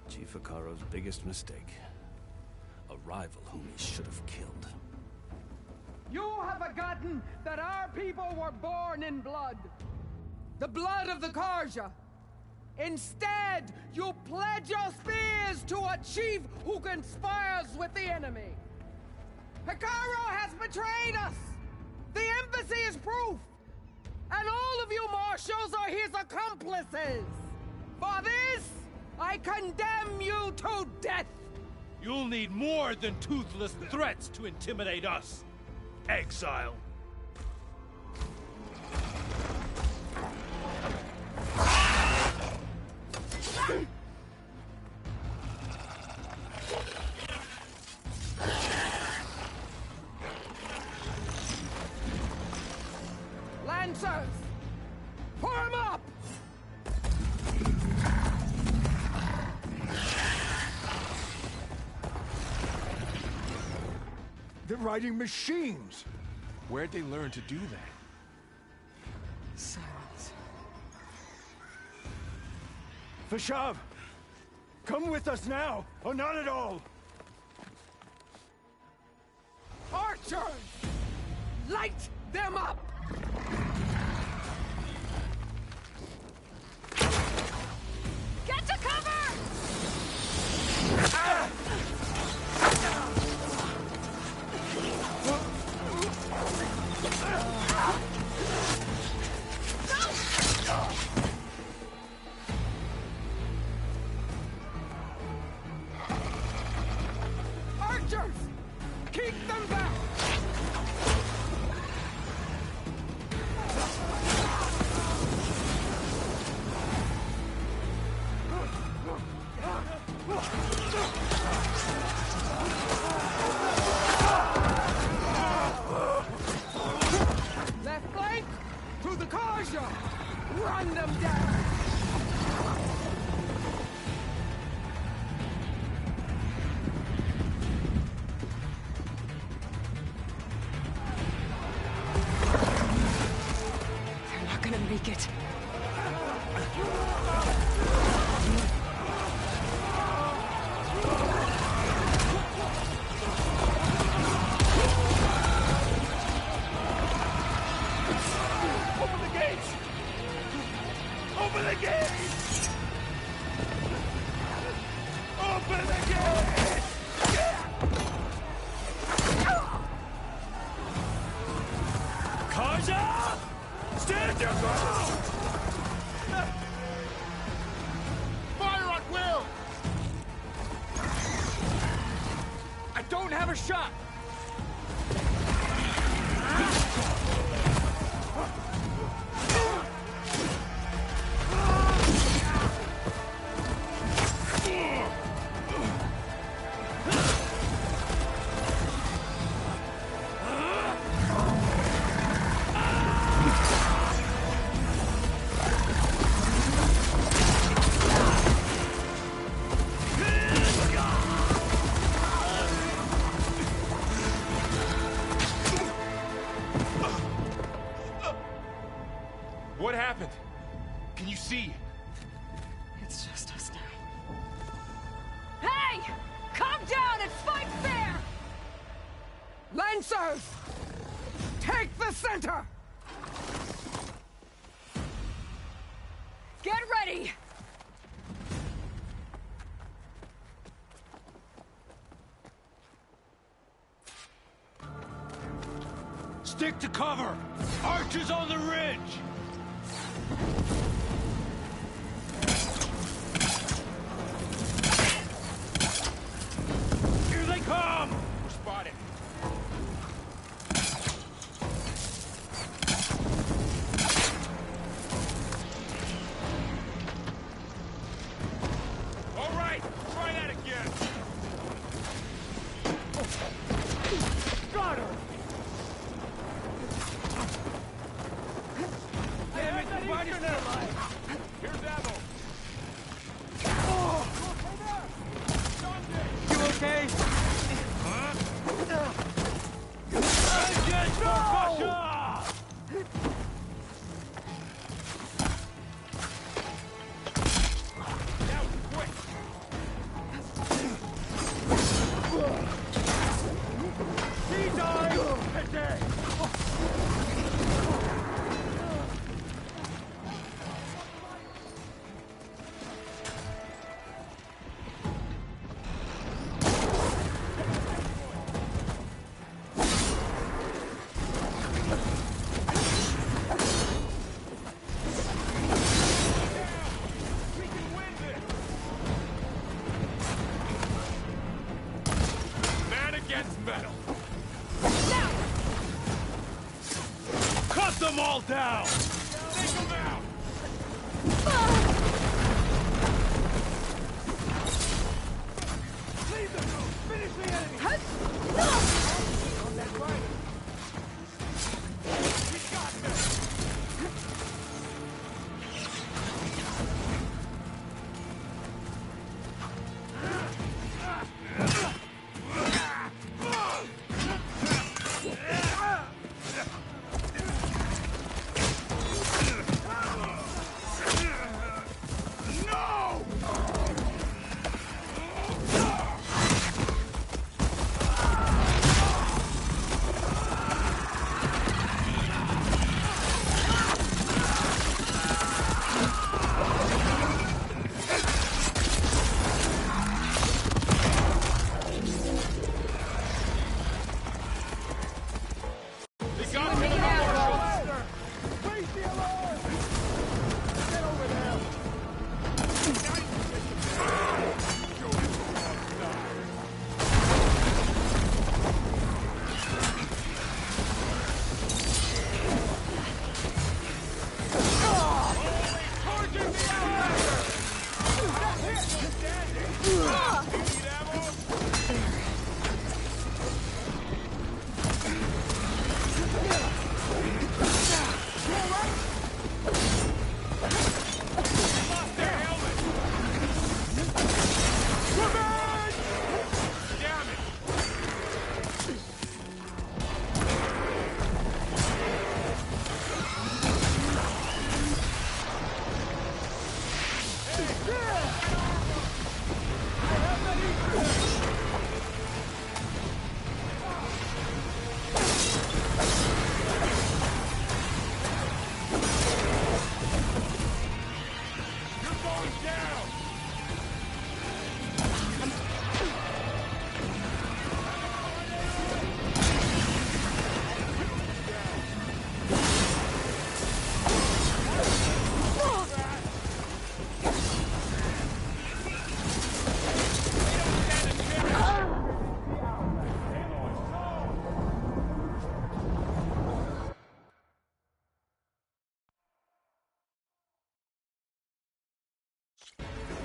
[SPEAKER 12] Chief Hikaru's biggest mistake. A rival whom he should have killed.
[SPEAKER 3] You have forgotten that our people were born in blood. The blood of the Karja. Instead, you pledge your spears to a chief who conspires with the enemy. Hikaru has betrayed us! The embassy is proof! And all of you marshals are his accomplices! For this, I condemn you to death!
[SPEAKER 12] You'll need more than toothless threats to intimidate us. Exile.
[SPEAKER 3] Lancers! Form up!
[SPEAKER 8] They're riding machines!
[SPEAKER 6] Where'd they learn to do that?
[SPEAKER 2] Silence.
[SPEAKER 8] Vashav! Come with us now, or not at all!
[SPEAKER 3] Archers! Light them up!
[SPEAKER 16] Get to cover!
[SPEAKER 3] Archers! Keep them back! Left flank! To the Karja! Run them down!
[SPEAKER 2] They're not gonna make it.
[SPEAKER 12] Open the gates! Open the gates! Open the gates! Karja! Stand your ground!
[SPEAKER 3] Fire at will!
[SPEAKER 12] I don't have a shot!
[SPEAKER 6] What happened? Can you see?
[SPEAKER 2] It's just us now.
[SPEAKER 16] Hey! Calm down and fight fair!
[SPEAKER 3] Lancers! Take the center!
[SPEAKER 16] Get ready!
[SPEAKER 12] Stick to cover! Archers on the ridge! Here they come!
[SPEAKER 6] We're spotted. All right, try that again.
[SPEAKER 12] Got her!
[SPEAKER 5] metal! Cut them all down! Take them out! Leave them! Finish the enemy! On that right! We got them!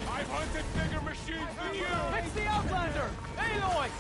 [SPEAKER 5] I've hunted bigger machines than you!
[SPEAKER 3] It's the Outlander! Aloy!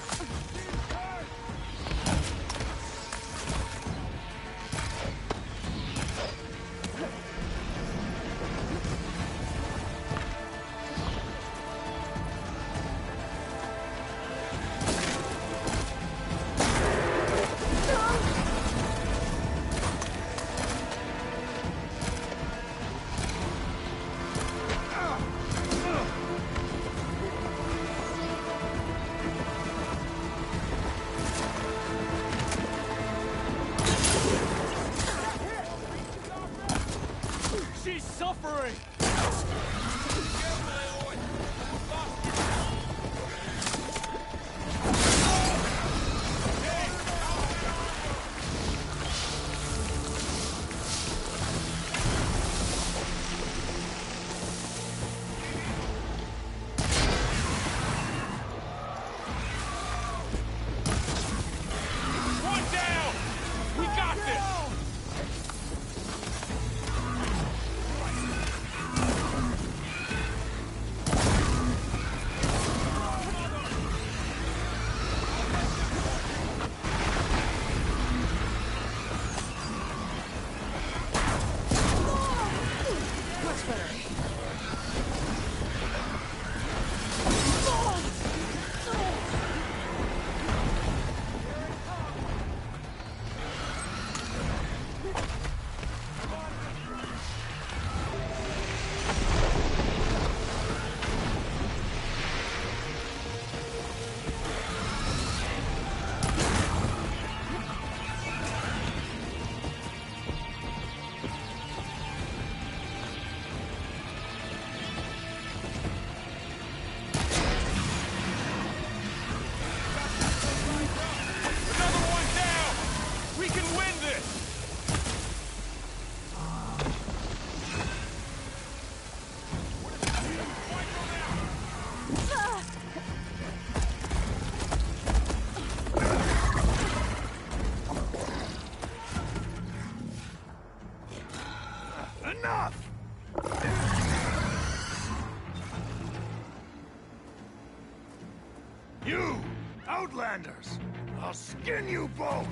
[SPEAKER 5] You! Outlanders! I'll skin you both!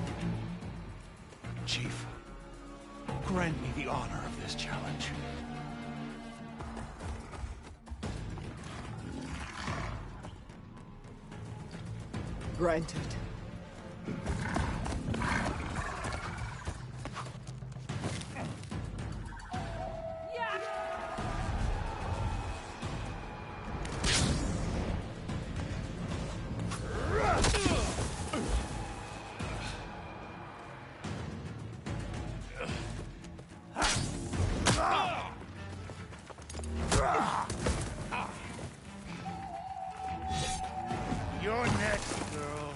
[SPEAKER 9] Chief, grant me the honor of this challenge.
[SPEAKER 3] Granted.
[SPEAKER 5] You're next, girl.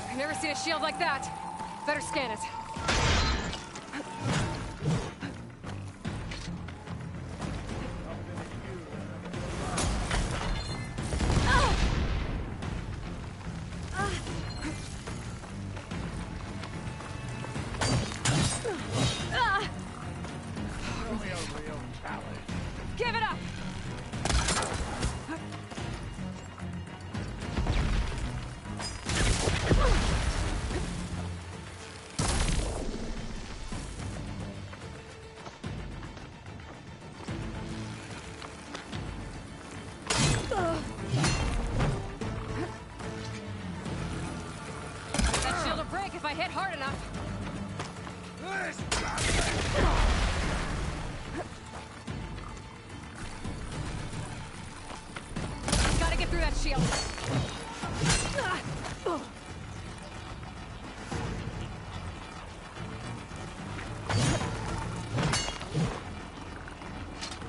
[SPEAKER 2] I've never seen a shield like that. Better scan it. Give it up! That shield will break if I hit hard enough. Gotta get through that shield.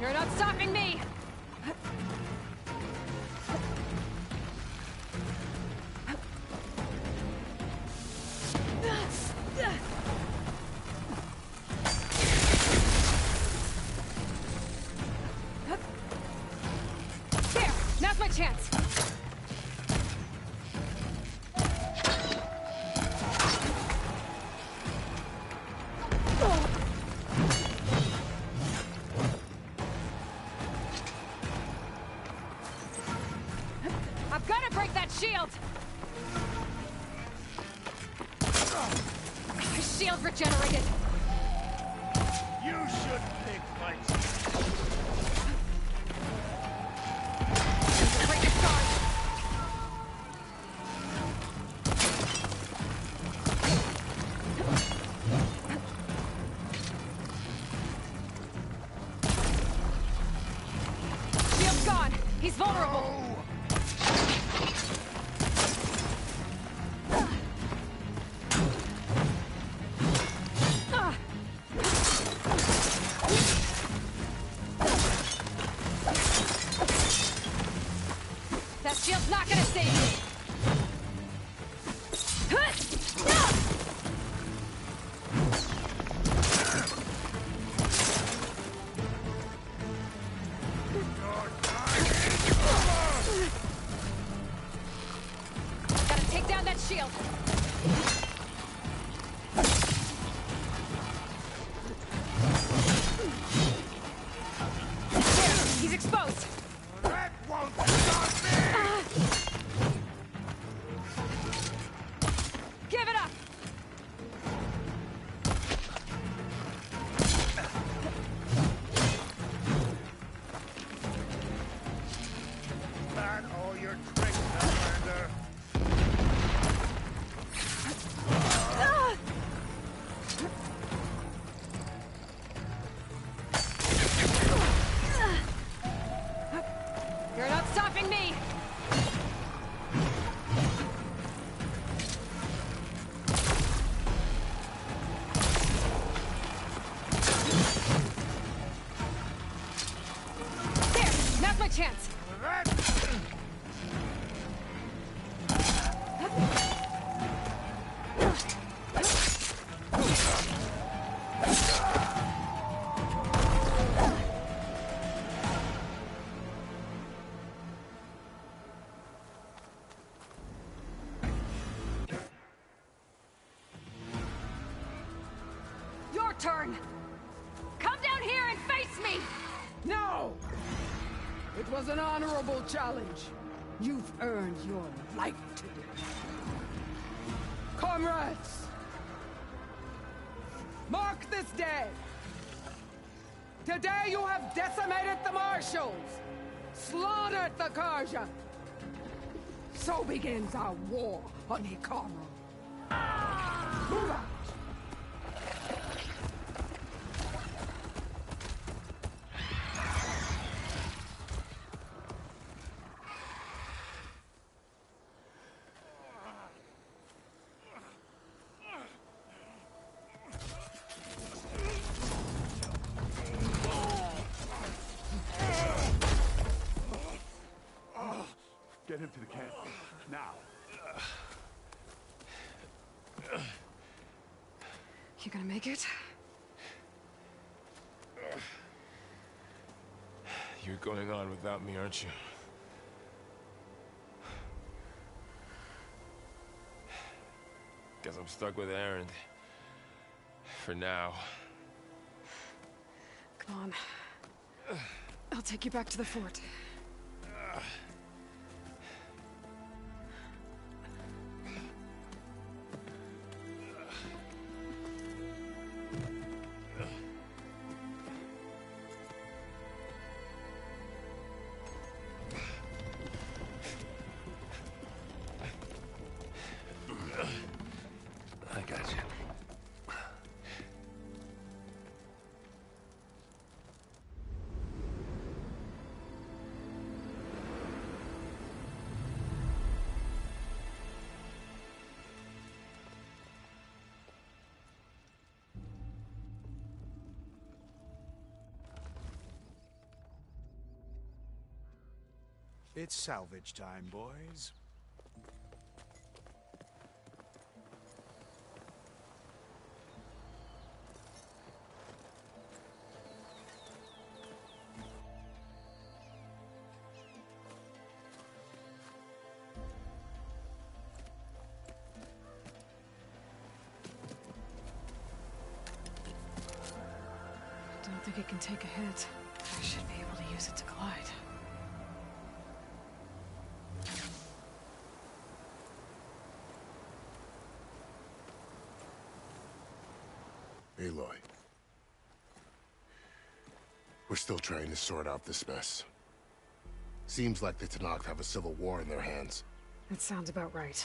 [SPEAKER 2] You're not stopping me! There! Now's my chance! I've got to break that shield! My shield regenerated!
[SPEAKER 5] You should pick fights.
[SPEAKER 2] Break the guard! Shield's gone! He's vulnerable! That shield's not gonna save me! Gotta take down that shield! There, he's exposed!
[SPEAKER 5] That won't stop me!
[SPEAKER 2] Give it up!
[SPEAKER 5] Not all your tricks, Outlander.
[SPEAKER 2] You're not stopping me! There! Now's my chance! Your turn! Come down here and face me!
[SPEAKER 3] No! It was an honorable challenge. You've earned your life today. Comrades! Mark this day! Today you have decimated the Marshals! Slaughtered the Karja! So begins our war on Hikaru. Move out!
[SPEAKER 8] Get him to the camp. Now.
[SPEAKER 2] You gonna make it?
[SPEAKER 6] You're going on without me, aren't you? Guess I'm stuck with Aaron. For now.
[SPEAKER 2] Come on. I'll take you back to the fort.
[SPEAKER 6] I got you.
[SPEAKER 9] It's salvage time, boys.
[SPEAKER 2] Don't think it can take a hit. I should be able to use it to glide.
[SPEAKER 4] Aloy. We're still trying to sort out this mess. Seems like the Tenakth have a civil war in their hands.
[SPEAKER 2] That sounds about right.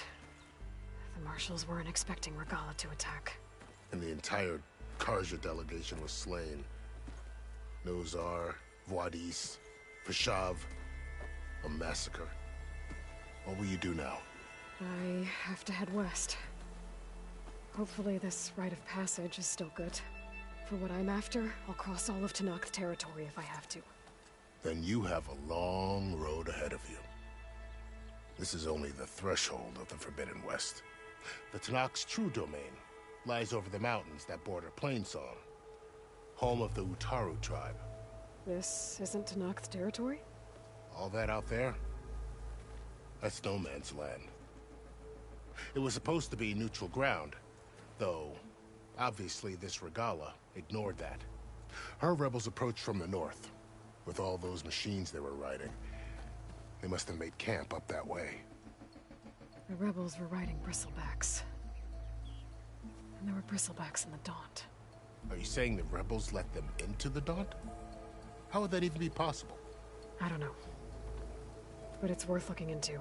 [SPEAKER 2] The Marshals weren't expecting Regala to attack.
[SPEAKER 4] And the entire Karja delegation was slain. Nozar, Voidis, Fashav. A massacre. What will you do now?
[SPEAKER 2] I have to head west. Hopefully this rite of passage is still good. For what I'm after, I'll cross all of Tenakth territory if I have to.
[SPEAKER 4] Then you have a long road ahead of you. This is only the threshold of the Forbidden West. The Tenakth's true domain lies over the mountains that border Plainsong, home of the Utaru tribe.
[SPEAKER 2] This isn't Tenakth territory?
[SPEAKER 4] All that out there? That's no man's land. It was supposed to be neutral ground, though obviously this Regala ignored that. Her rebels approached from the north, with all those machines they were riding. They must have made camp up that way.
[SPEAKER 2] The rebels were riding bristlebacks. And there were bristlebacks in the Daunt.
[SPEAKER 4] Are you saying the rebels let them into the Daunt? How would that even be possible?
[SPEAKER 2] I don't know. But it's worth looking into.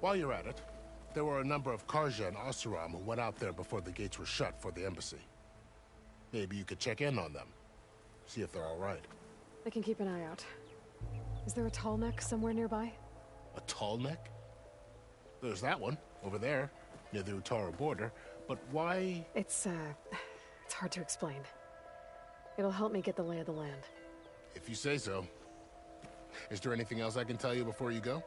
[SPEAKER 4] While you're at it, there were a number of Karja and Oseram who went out there before the gates were shut for the embassy. Maybe you could check in on them. See if they're all right.
[SPEAKER 2] I can keep an eye out. Is there a tall neck somewhere nearby?
[SPEAKER 4] A tall neck? There's that one, over there, near the Utaru border. But why?
[SPEAKER 2] It's hard to explain. It'll help me get the lay of the land.
[SPEAKER 4] If you say so. Is there anything else I can tell you before you go?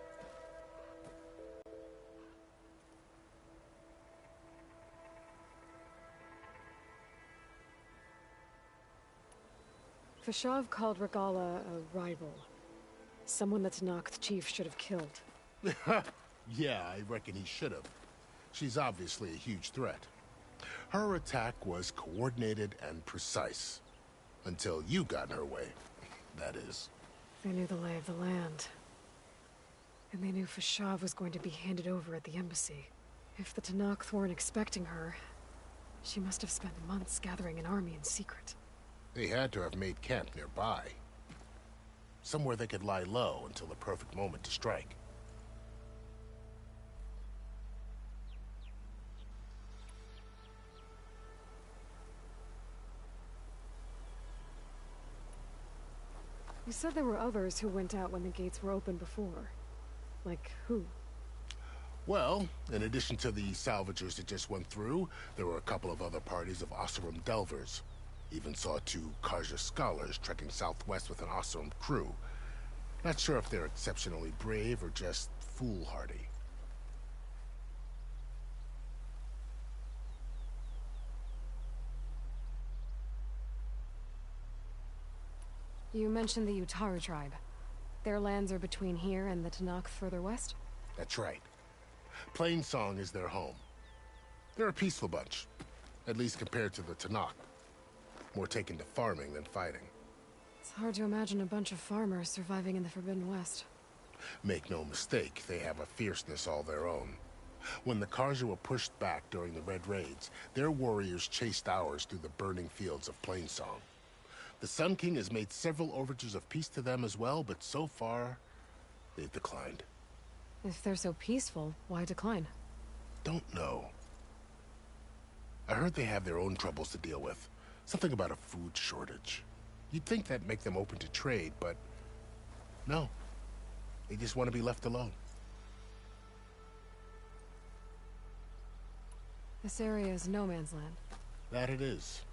[SPEAKER 2] Fashav called Regala a rival. Someone that Tenakth chief should have killed.
[SPEAKER 4] Yeah, I reckon he should have. She's obviously a huge threat. Her attack was coordinated and precise. Until you got in her way, that is.
[SPEAKER 2] They knew the lay of the land. And they knew knew Fashav was going to be handed over at the embassy. If the Tenakth weren't expecting her, she must have spent months gathering an army in secret.
[SPEAKER 4] They had to have made camp nearby. Somewhere they could lie low until the perfect moment to strike.
[SPEAKER 2] You said there were others who went out when the gates were open before. Like who?
[SPEAKER 4] Well, in addition to the salvagers that just went through, there were a couple of other parties of Oseram delvers. Even saw 2 Karja scholars trekking southwest with an Oseram crew. Not sure if they're exceptionally brave or just foolhardy.
[SPEAKER 2] You mentioned the Utaru tribe. Their lands are between here and the Tenakth further west?
[SPEAKER 4] That's right. Plainsong is their home. They're a peaceful bunch, at least compared to the Tenakth. More taken to farming than fighting.
[SPEAKER 2] It's hard to imagine a bunch of farmers surviving in the Forbidden West.
[SPEAKER 4] Make no mistake, they have a fierceness all their own. When the Karja were pushed back during the Red Raids, their warriors chased ours through the burning fields of Plainsong. The Sun King has made several overtures of peace to them as well, but so far, they've declined.
[SPEAKER 2] If they're so peaceful, why decline?
[SPEAKER 4] Don't know. I heard they have their own troubles to deal with. Something about a food shortage. You'd think that'd make them open to trade, but no. They just want to be left alone.
[SPEAKER 2] This area is no man's land.
[SPEAKER 4] That it is.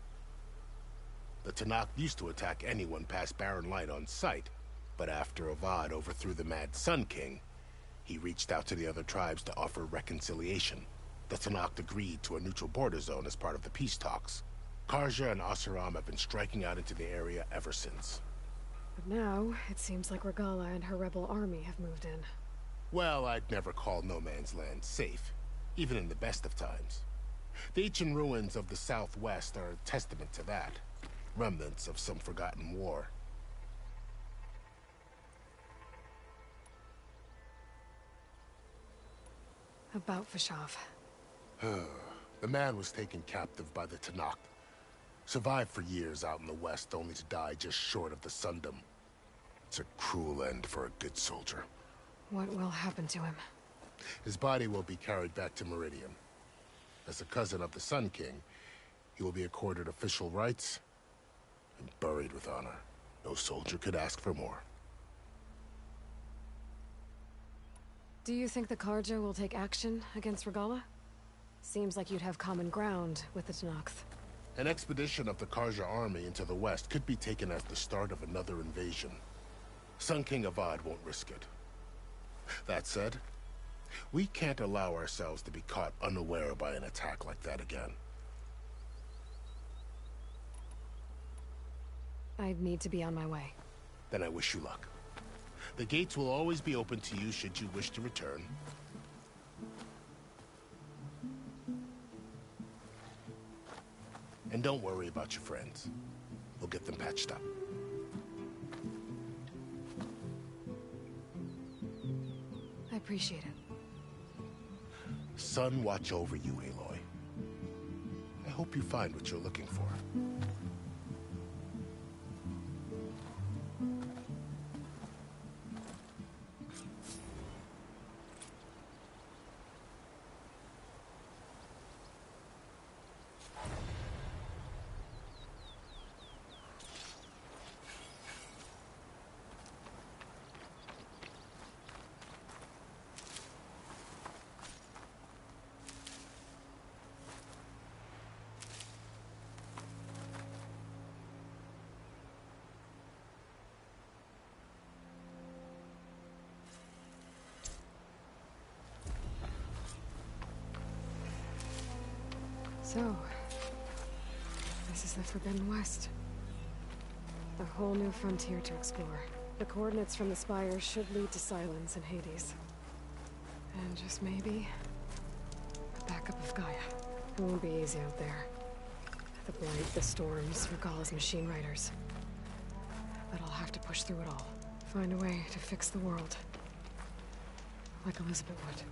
[SPEAKER 4] The Tenakth used to attack anyone past Barren Light on sight, but after Avad overthrew the Mad Sun King, he reached out to the other tribes to offer reconciliation. The Tenakth agreed to a neutral border zone as part of the peace talks. Karja and Oseram have been striking out into the area ever since.
[SPEAKER 2] But now, it seems like Regala and her rebel army have moved in.
[SPEAKER 4] Well, I'd never call no man's land safe, even in the best of times. The ancient ruins of the Southwest are a testament to that. Remnants of some forgotten war.
[SPEAKER 2] About Fashav.
[SPEAKER 4] The man was taken captive by the Tenakth. Survived for years out in the west, only to die just short of the Sundom. It's a cruel end for a good soldier.
[SPEAKER 2] What will happen to him?
[SPEAKER 4] His body will be carried back to Meridian. As a cousin of the Sun King, he will be accorded official rights and buried with honor. No soldier could ask for more.
[SPEAKER 2] Do you think the Karja will take action against Regala? Seems like you'd have common ground with the Tenakth.
[SPEAKER 4] An expedition of the Karja army into the west could be taken as the start of another invasion. Sun King Avad won't risk it. That said, we can't allow ourselves to be caught unaware by an attack like that again.
[SPEAKER 2] I'd need to be on my way.
[SPEAKER 4] Then I wish you luck. The gates will always be open to you should you wish to return. And don't worry about your friends. We'll get them patched up.
[SPEAKER 2] I appreciate it.
[SPEAKER 4] Sun watch over you, Aloy. I hope you find what you're looking for.
[SPEAKER 2] So, this is the Forbidden West. A whole new frontier to explore. The coordinates from the spires should lead to Silence and Hades. And just maybe, a backup of Gaia. It won't be easy out there. The blight, the storms, Regala's machine riders. But I'll have to push through it all. Find a way to fix the world. like Elizabeth would.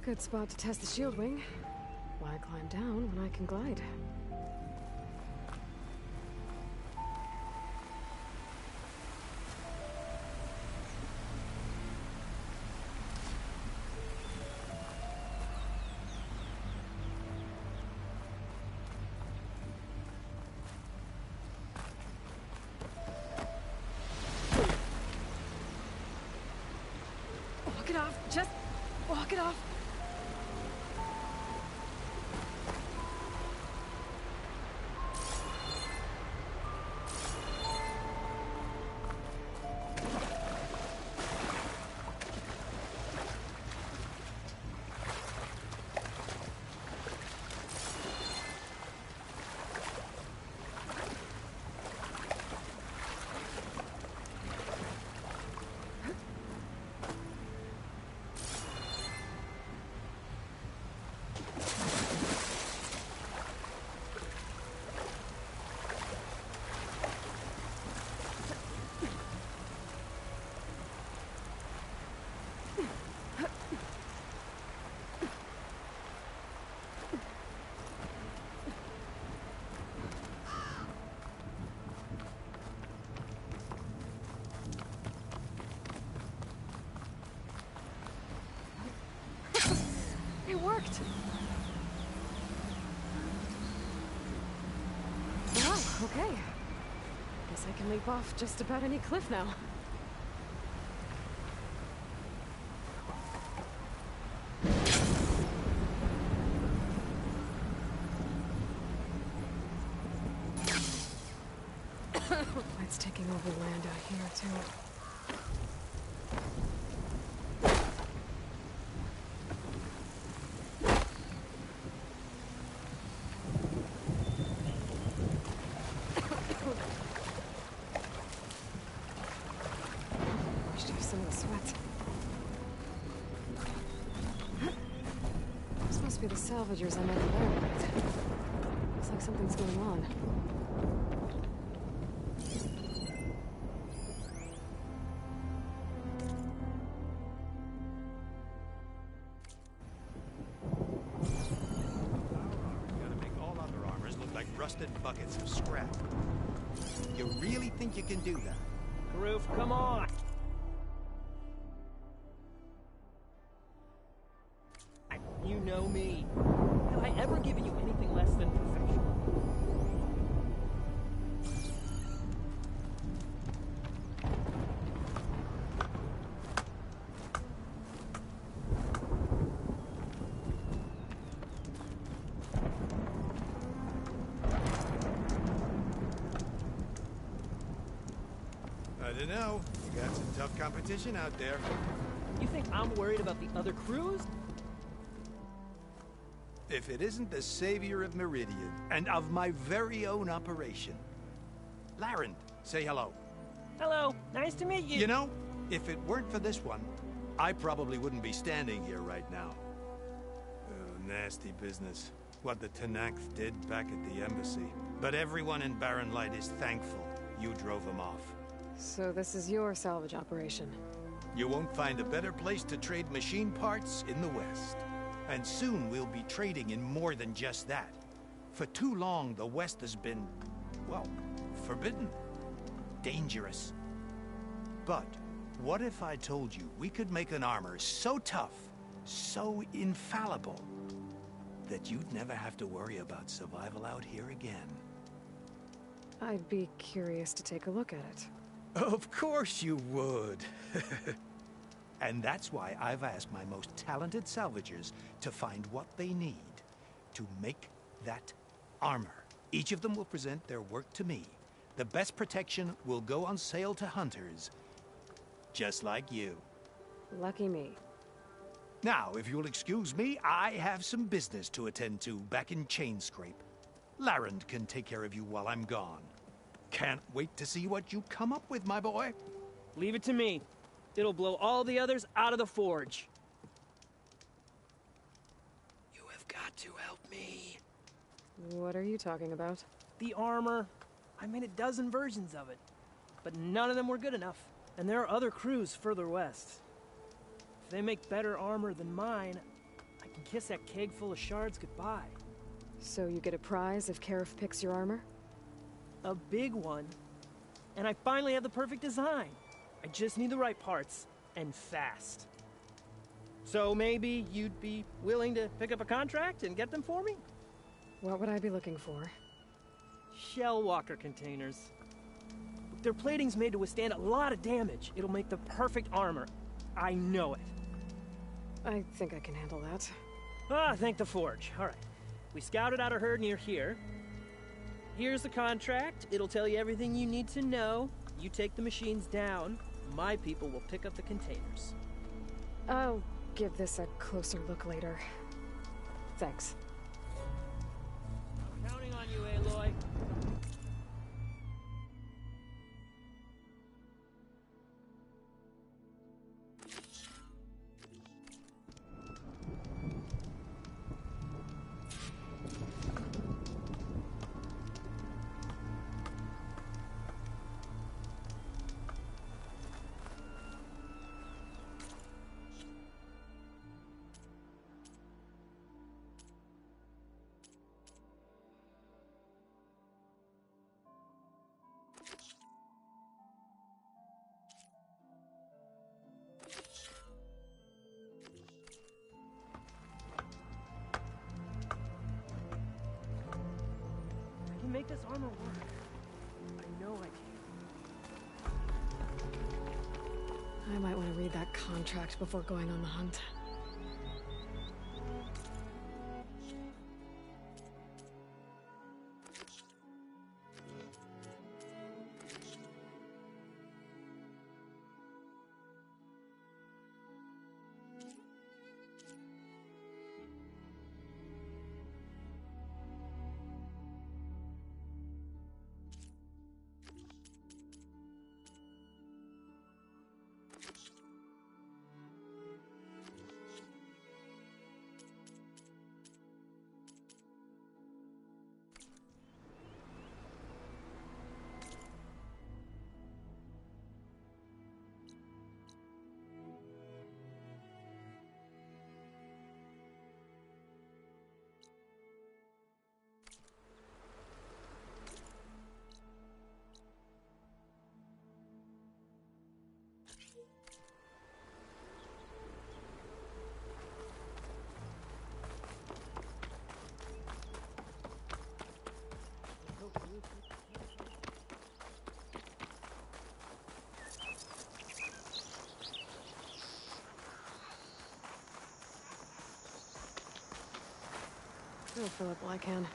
[SPEAKER 2] Good spot to test the shield wing. Why climb down when I can glide? Walk it off. Just walk it off. It worked! Wow, okay. Guess I can leap off just about any cliff now. It's taking over land out here, too. Some of the sweat. This must be the salvagers I met there. Looks like something's going on.
[SPEAKER 9] Gotta make all other armors look like rusted buckets of scrap. You really think you can do that?
[SPEAKER 10] Karoof, come on! You know me. Have I ever given you anything less than professional?
[SPEAKER 9] I don't know. You got some tough competition out there.
[SPEAKER 10] You think I'm worried about the other crews?
[SPEAKER 9] If it isn't the savior of Meridian, and of my very own operation. Laren, say hello.
[SPEAKER 10] Hello, nice to meet you.
[SPEAKER 9] You know, if it weren't for this one, I probably wouldn't be standing here right now. Oh, nasty business. What the Tenakth did back at the embassy. But everyone in Barren Light is thankful you drove them off.
[SPEAKER 2] So this is your salvage operation?
[SPEAKER 9] You won't find a better place to trade machine parts in the West. And soon we'll be trading in more than just that. For too long, the West has been, well, forbidden. Dangerous. But what if I told you we could make an armor so tough, so infallible, that you'd never have to worry about survival out here again?
[SPEAKER 2] I'd be curious to take a look at it.
[SPEAKER 9] Of course you would. And that's why I've asked my most talented salvagers to find what they need to make that armor. Each of them will present their work to me. The best protection will go on sale to hunters, just like you.
[SPEAKER 2] Lucky me.
[SPEAKER 9] Now, if you'll excuse me, I have some business to attend to back in Chainscrape. Larend can take care of you while I'm gone. Can't wait to see what you come up with, my boy.
[SPEAKER 1] Leave it to me. It'll blow all the others out of the forge.
[SPEAKER 15] You have got to help me.
[SPEAKER 2] What are you talking about?
[SPEAKER 1] The armor. I made a dozen versions of it, but none of them were good enough. And there are other crews further west. If they make better armor than mine, I can kiss that keg full of shards goodbye.
[SPEAKER 2] So you get a prize if Karif picks your armor?
[SPEAKER 1] A big one. And I finally have the perfect design. I just need the right parts, and fast. So maybe you'd be willing to pick up a contract and get them for me?
[SPEAKER 2] What would I be looking for?
[SPEAKER 1] Shell walker containers. Their plating's made to withstand a lot of damage. It'll make the perfect armor. I know it.
[SPEAKER 2] I think I can handle that.
[SPEAKER 1] Ah, thank the forge. All right. We scouted out a herd near here. Here's the contract. It'll tell you everything you need to know. You take the machines down. My people will pick up the containers.
[SPEAKER 2] I'll give this a closer look later. Thanks.
[SPEAKER 1] I'm counting on you, Aloy. Make this armor work. I know I can.
[SPEAKER 2] I might want to read that contract before going on the hunt. I'll fill up while I can.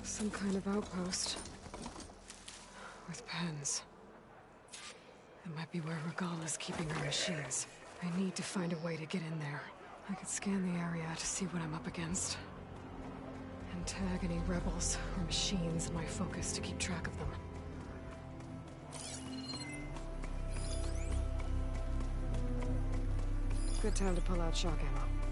[SPEAKER 2] Some kind of outpost. With pens. It might be where Regala's keeping her machines. I need to find a way to get in there. I could scan the area to see what I'm up against. And tag any rebels or machines in my focus to keep track of them. Good time to pull out shock ammo.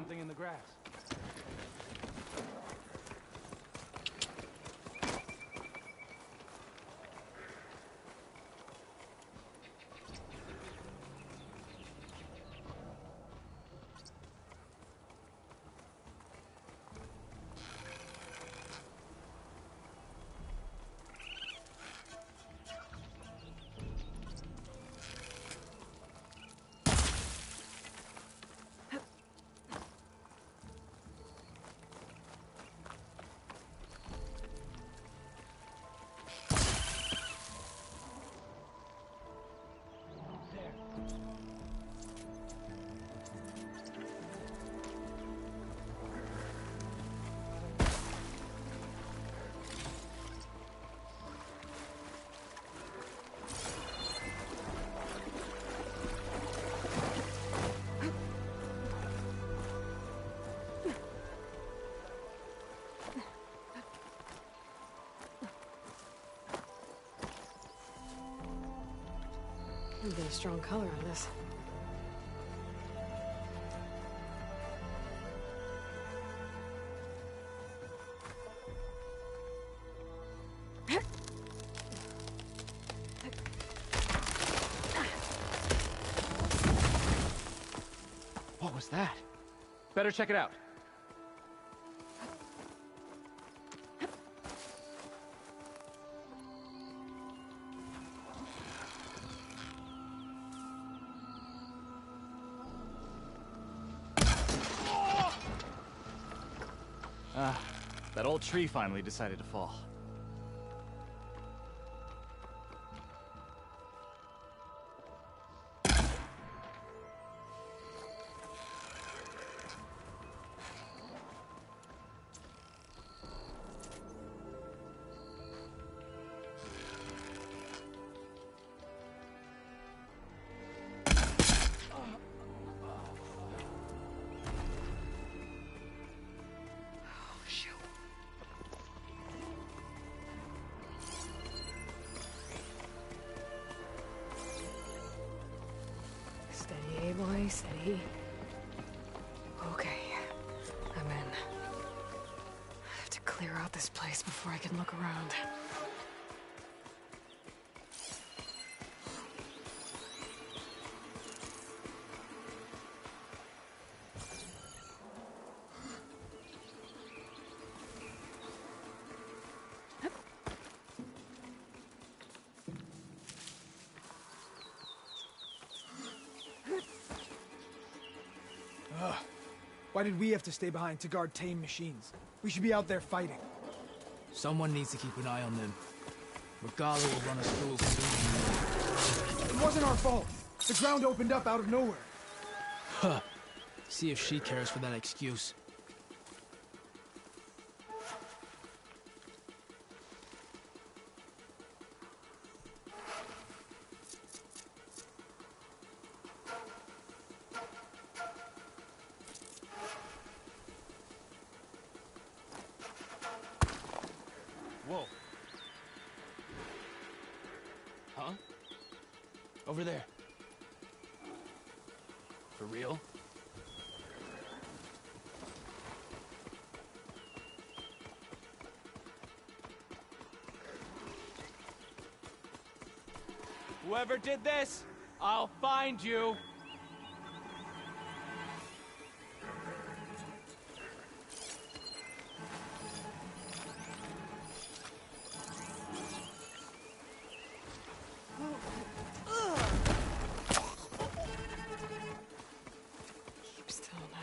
[SPEAKER 13] something in the grass.
[SPEAKER 2] Very strong color on this.
[SPEAKER 13] What was that? Better check it out. That old tree finally decided to fall.
[SPEAKER 2] Steady, boy, steady. Okay, I'm in. I have to clear out this place before I can look around.
[SPEAKER 18] Why did we have to stay behind to guard tame machines? We should be out there fighting.
[SPEAKER 22] Someone needs to keep an eye on them. Regala will run us through if we
[SPEAKER 18] It wasn't our fault. The ground opened up out of nowhere.
[SPEAKER 22] Huh. See if she cares for that excuse.
[SPEAKER 13] Whoa. Huh? Over there. For real? Whoever did this, I'll find you.
[SPEAKER 2] Keep still now.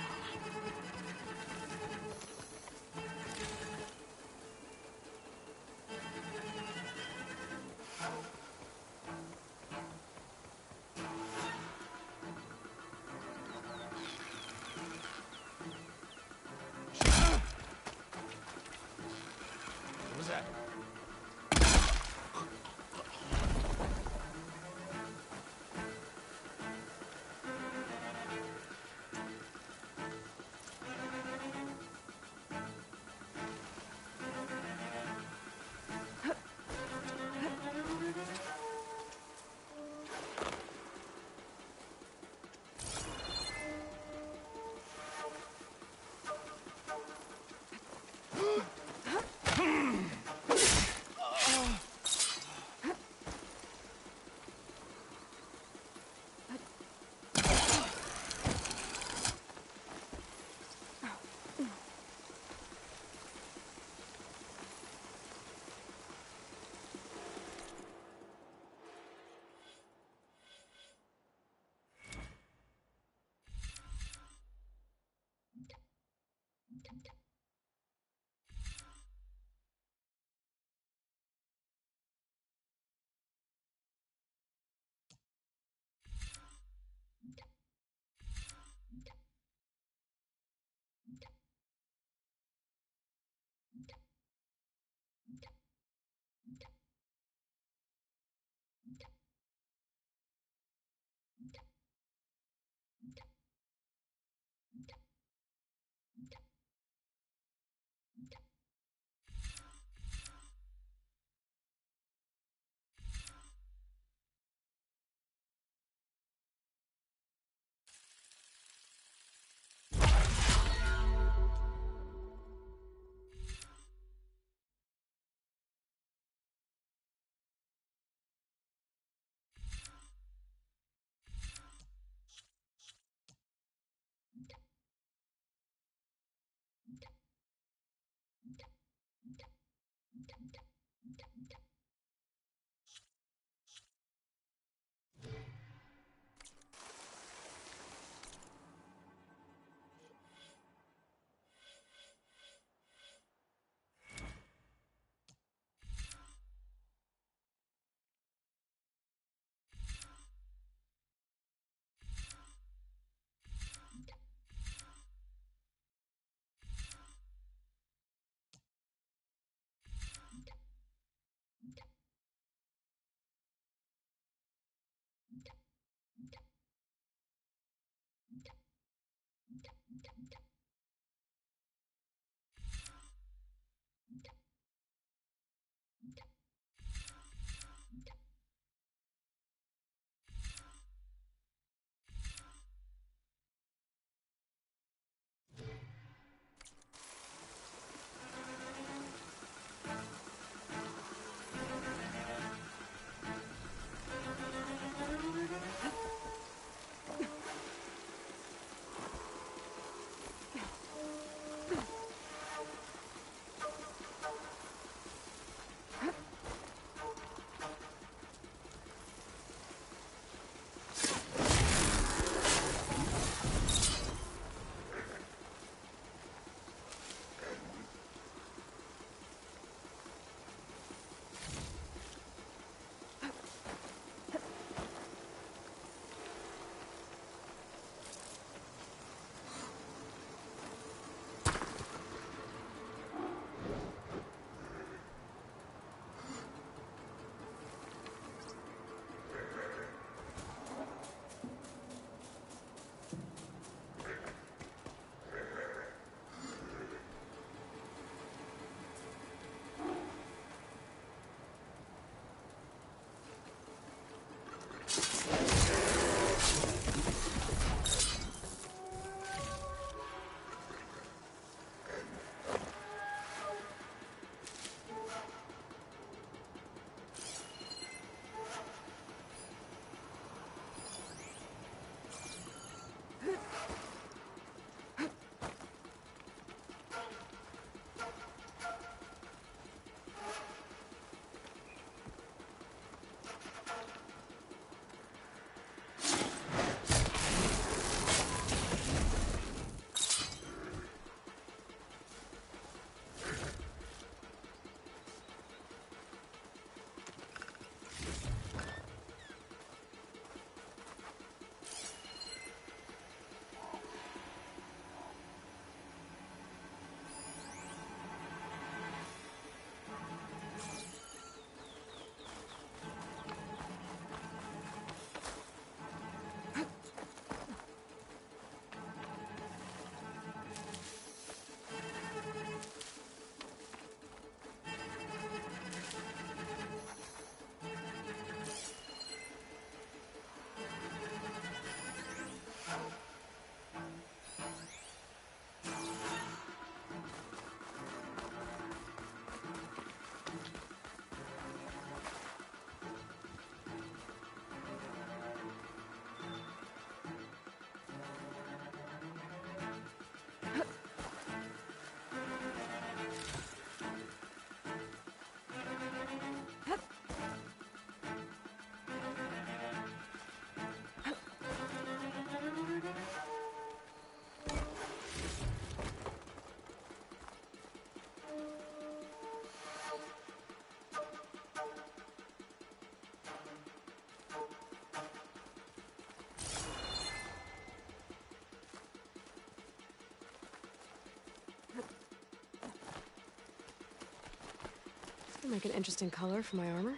[SPEAKER 2] That'll make an interesting color for my armor.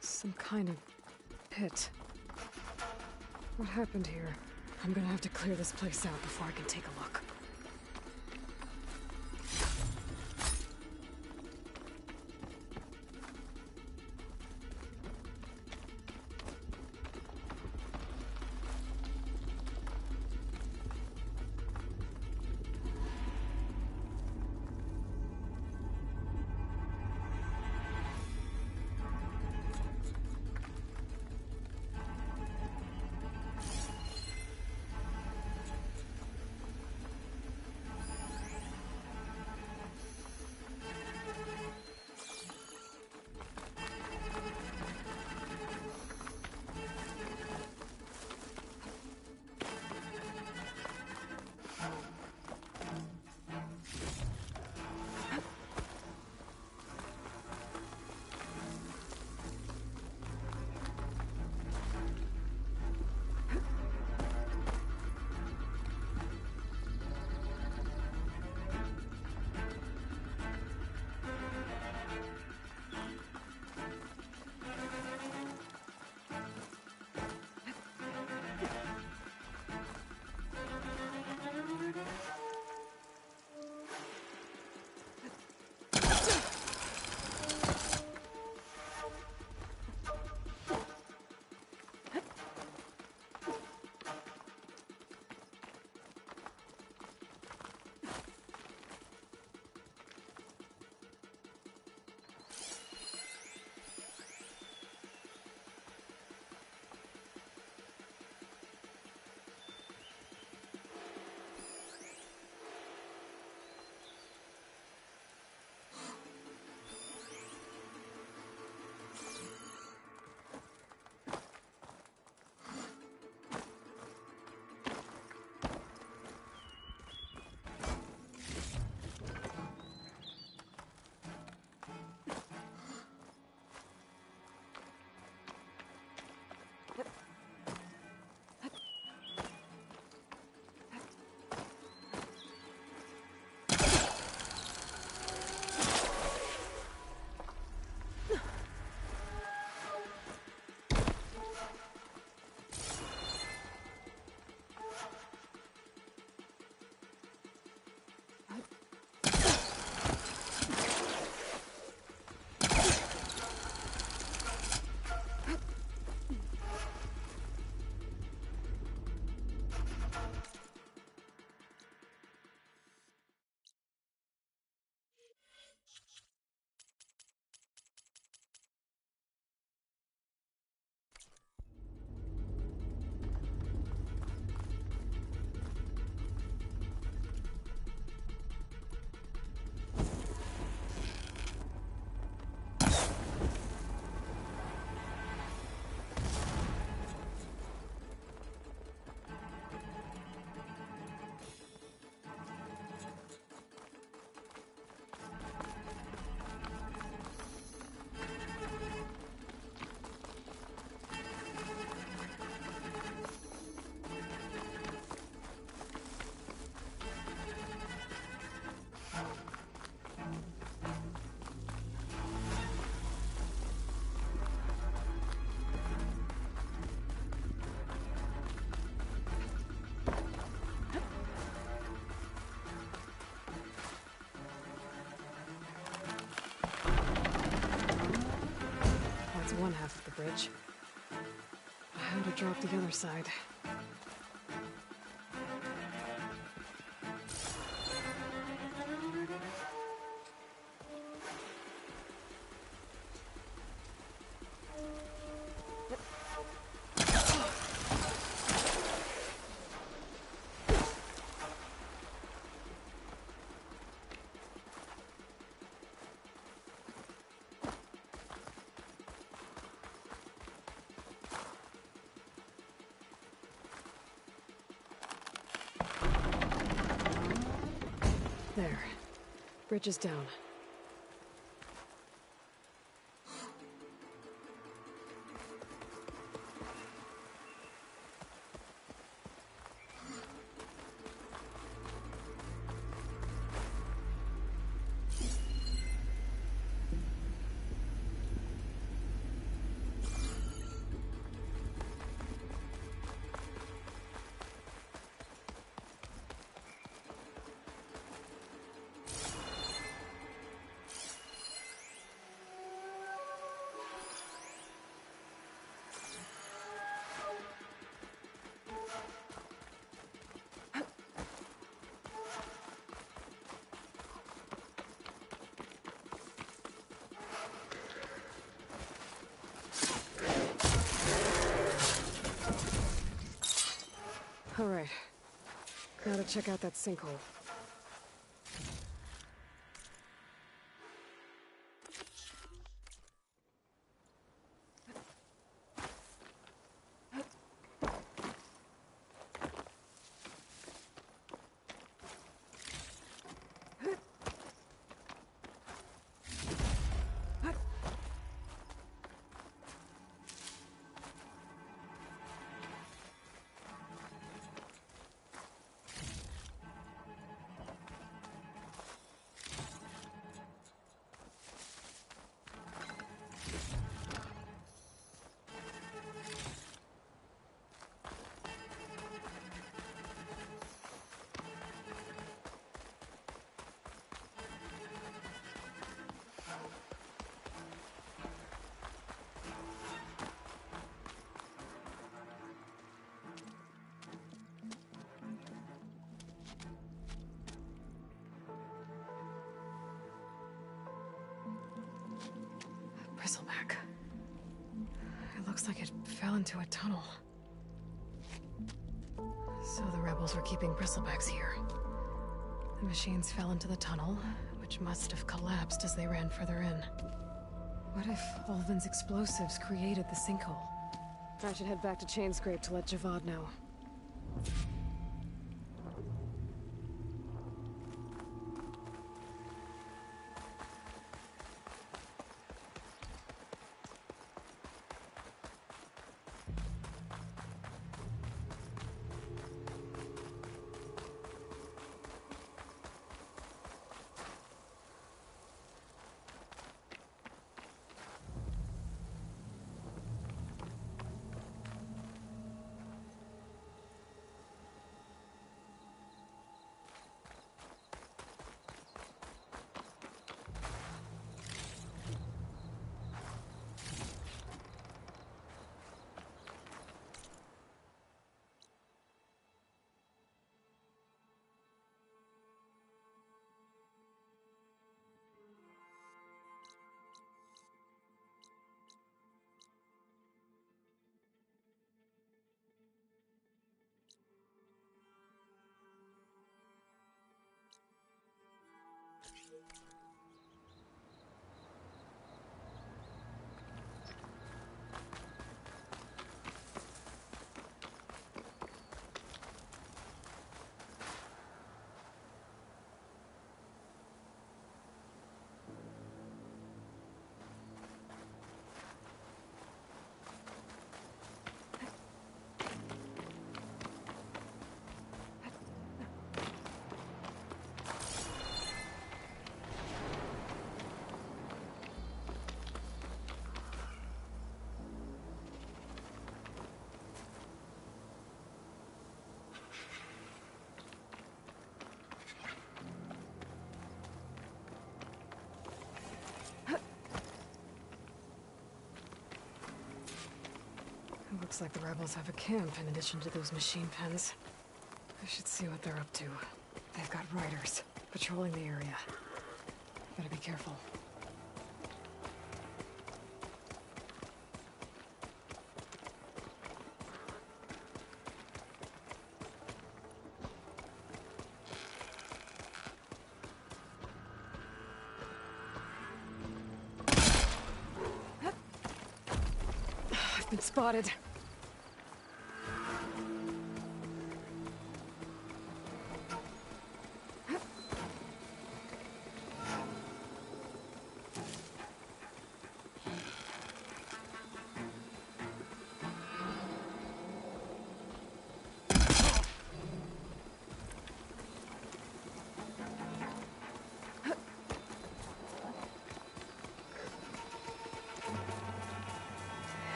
[SPEAKER 2] Some kind of pit. What happened here? I'm gonna have to clear this place out before I can take a look. one half of the bridge. How to drop the other side. There. Bridge is down. All right. Now to check out that sinkhole. Bristleback. It looks like it fell into a tunnel. So the rebels were keeping bristlebacks here. The machines fell into the tunnel, which must have collapsed as they ran further in. What if Ulvin's explosives created the sinkhole? I should head back to Chainscrape to let Javad know. Looks like the rebels have a camp in addition to those machine pens. I should see what they're up to. They've got riders patrolling the area. Better be careful. I've been spotted.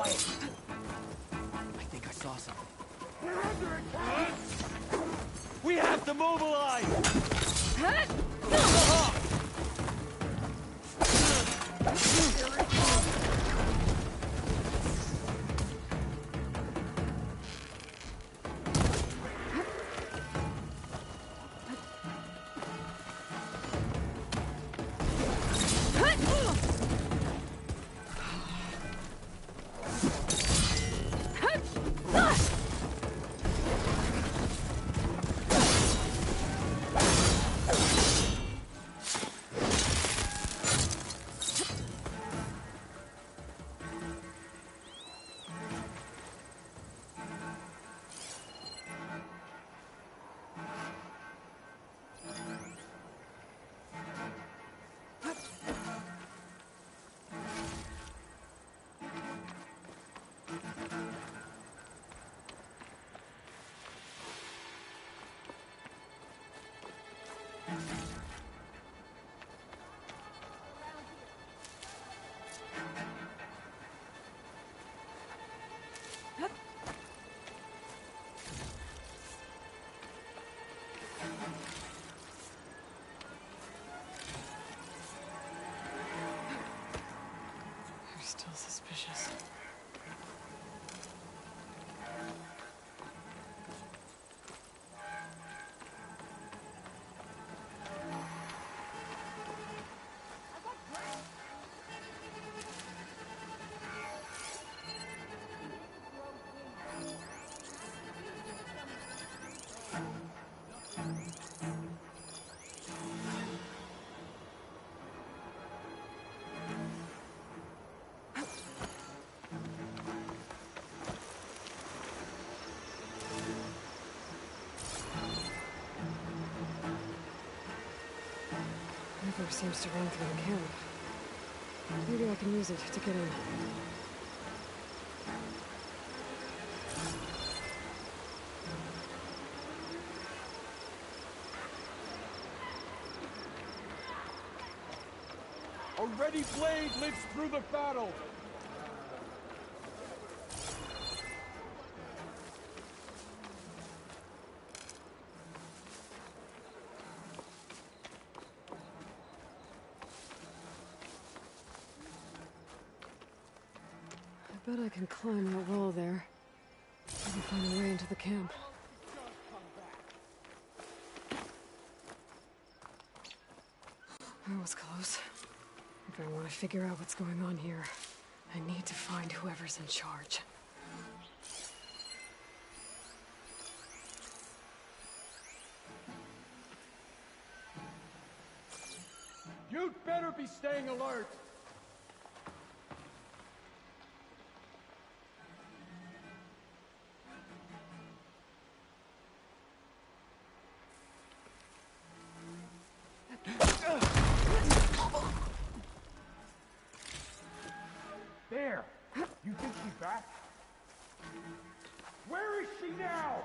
[SPEAKER 15] I think I saw something.
[SPEAKER 13] We're under attack! We have to mobilize!
[SPEAKER 2] They're still suspicious. River seems to run through the camp. Maybe I can use it to get in.
[SPEAKER 13] A ready blade lives through the battle!
[SPEAKER 2] I bet I can climb that wall there. Maybe find a way into the camp. That was close. If I want to figure out what's going on here, I need to find whoever's in charge.
[SPEAKER 13] You'd better be staying alert! There! You think she's back? Where is she now?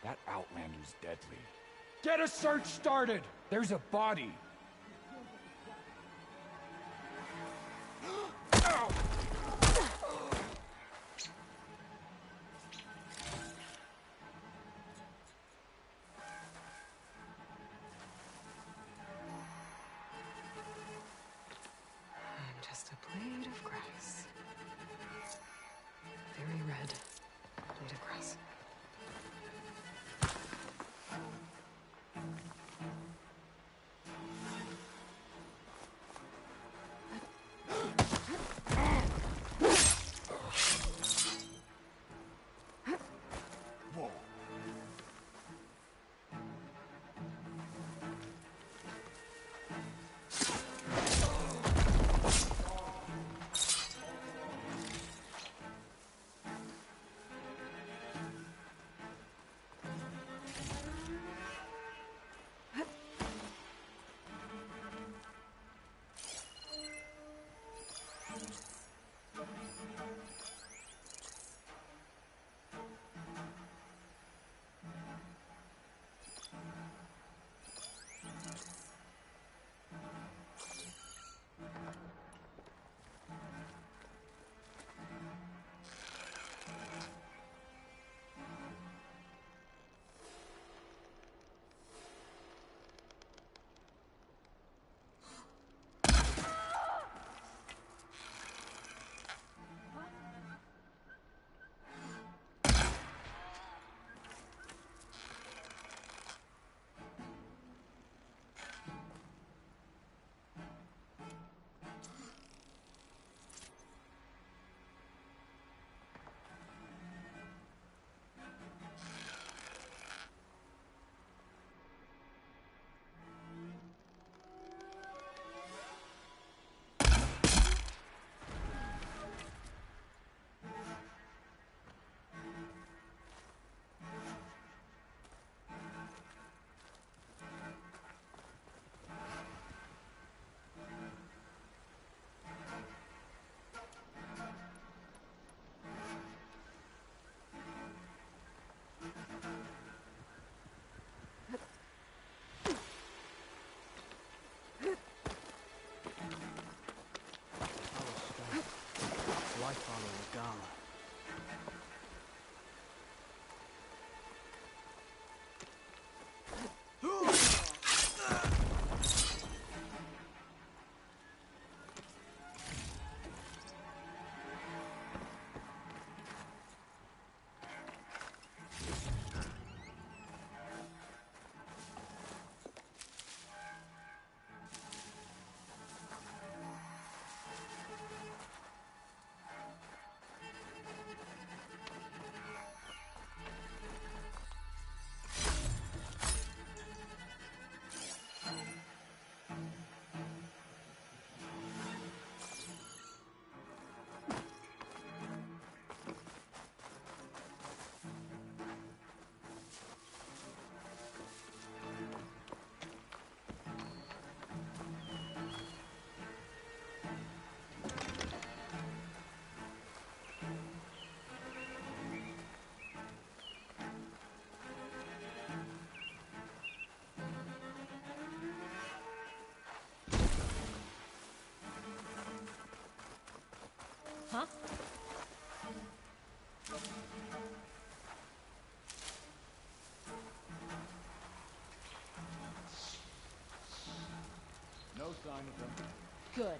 [SPEAKER 7] That Outlander's deadly.
[SPEAKER 13] Get a search started! There's a body! Ow!
[SPEAKER 2] I'm just a blade of grass. Very red blade of grass.
[SPEAKER 16] huh?
[SPEAKER 7] No sign of them.
[SPEAKER 16] Good.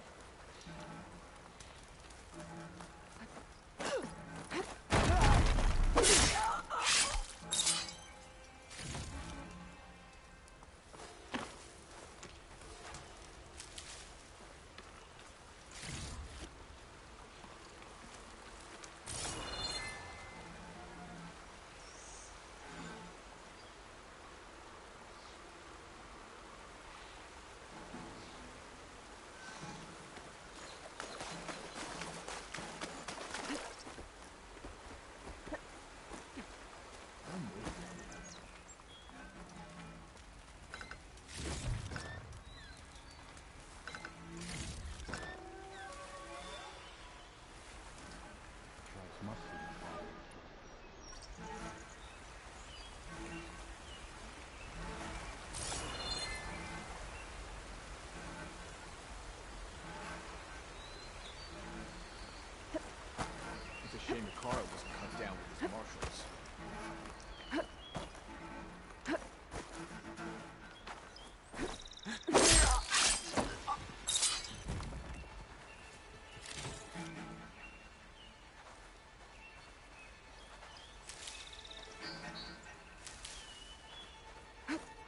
[SPEAKER 7] It's a shame Carl wasn't cut down with his marshals.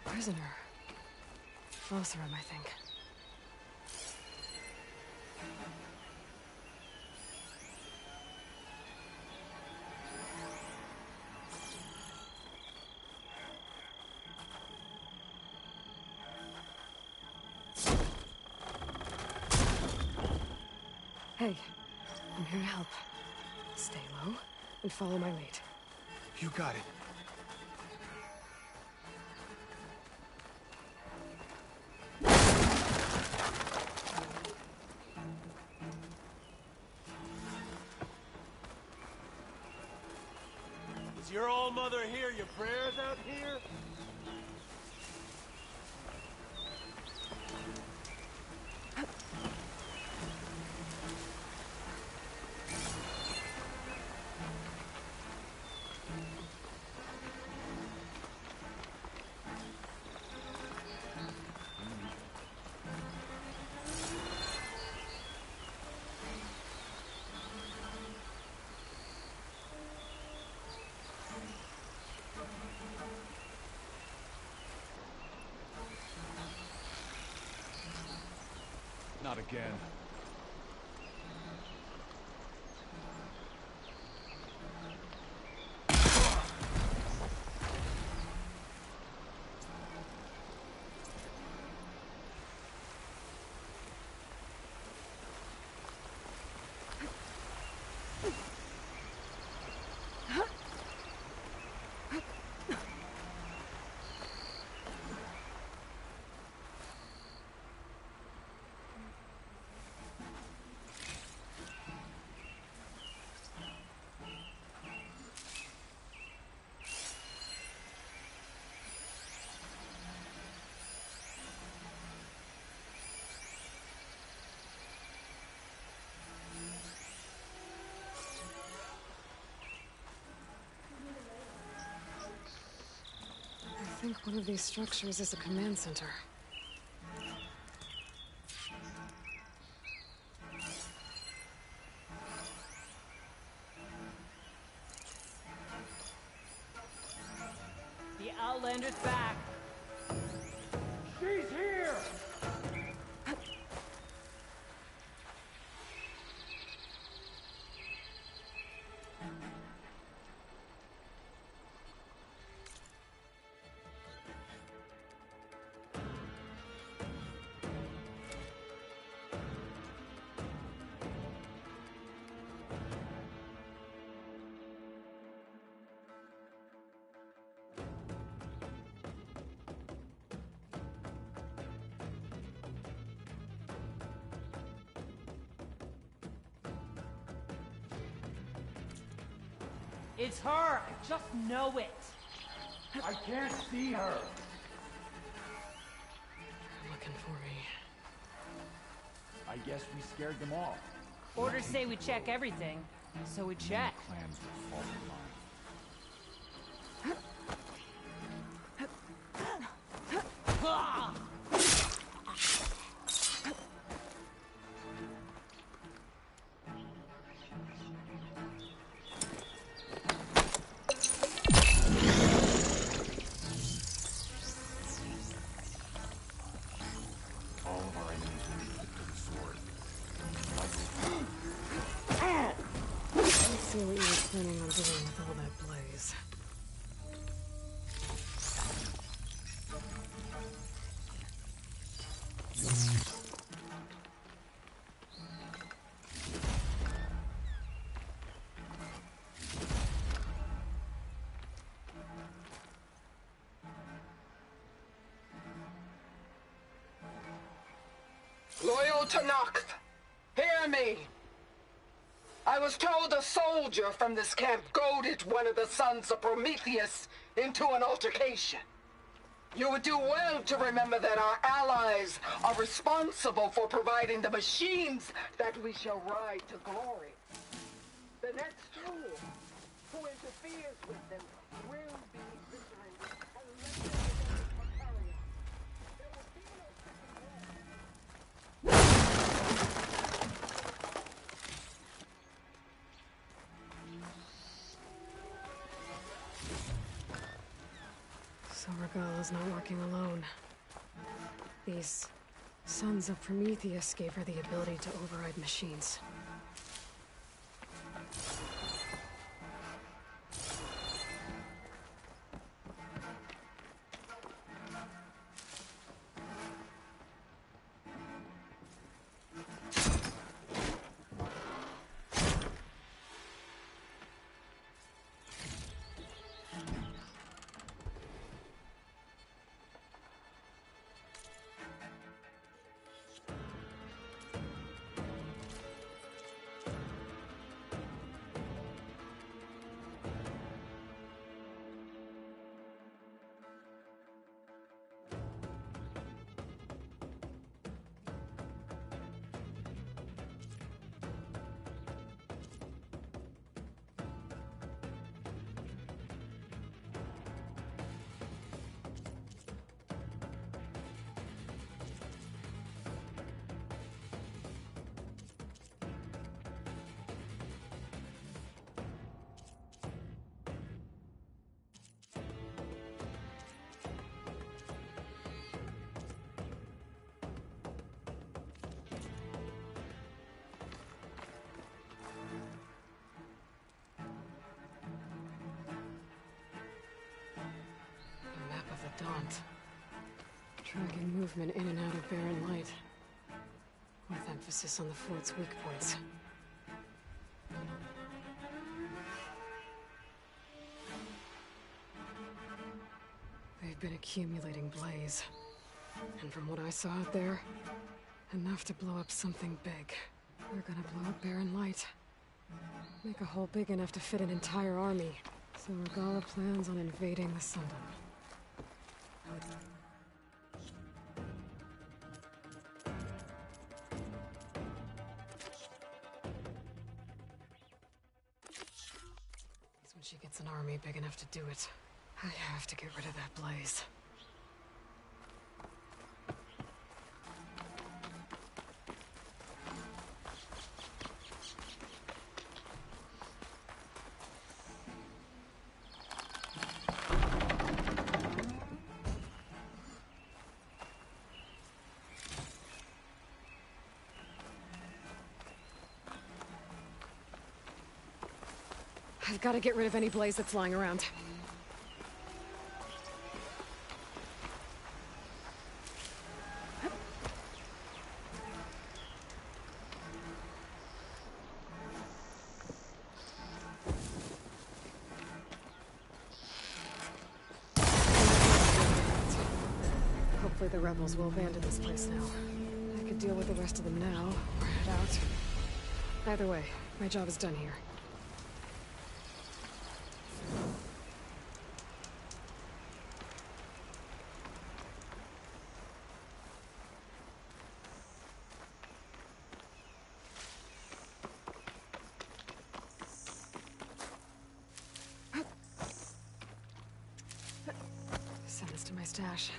[SPEAKER 2] Prisoner. Lothram, I think. Hey, I'm here to help. Stay low and follow my lead.
[SPEAKER 9] You got it.
[SPEAKER 13] Is your old mother hear your prayers out here?
[SPEAKER 7] Not again.
[SPEAKER 2] I think one of these structures is a command center.
[SPEAKER 1] The Outlander's back.
[SPEAKER 13] She's here!
[SPEAKER 1] It's her! I just know it!
[SPEAKER 13] I can't see her!
[SPEAKER 2] They're looking for me.
[SPEAKER 7] I guess we scared them off.
[SPEAKER 17] Orders say we check everything, so we check.
[SPEAKER 7] Plans will fall in line.
[SPEAKER 2] Let's see what you were planning on doing with all that blaze.
[SPEAKER 3] Loyal Tanakh, hear me. I was told a soldier from this camp goaded one of the sons of Prometheus into an altercation. You would do well to remember that our allies are responsible for providing the machines that we shall ride to glory. The next fool who interferes with them will be victory and let them carry on. There will be no
[SPEAKER 2] So Regala's not working alone. These sons of Prometheus gave her the ability to override machines. Daunt. Tracking movement in and out of barren light, with emphasis on the fort's weak points. They've been accumulating blaze, and from what I saw out there, enough to blow up something big. They're gonna blow up barren light. Make a hole big enough to fit an entire army. So Regala plans on invading the Sundom. When she gets an army big enough to do it, I have to get rid of that blaze. I've got to get rid of any blaze that's lying around. Hopefully the rebels will abandon this place now. I could deal with the rest of them now, or head out. Either way, my job is done here. my stash.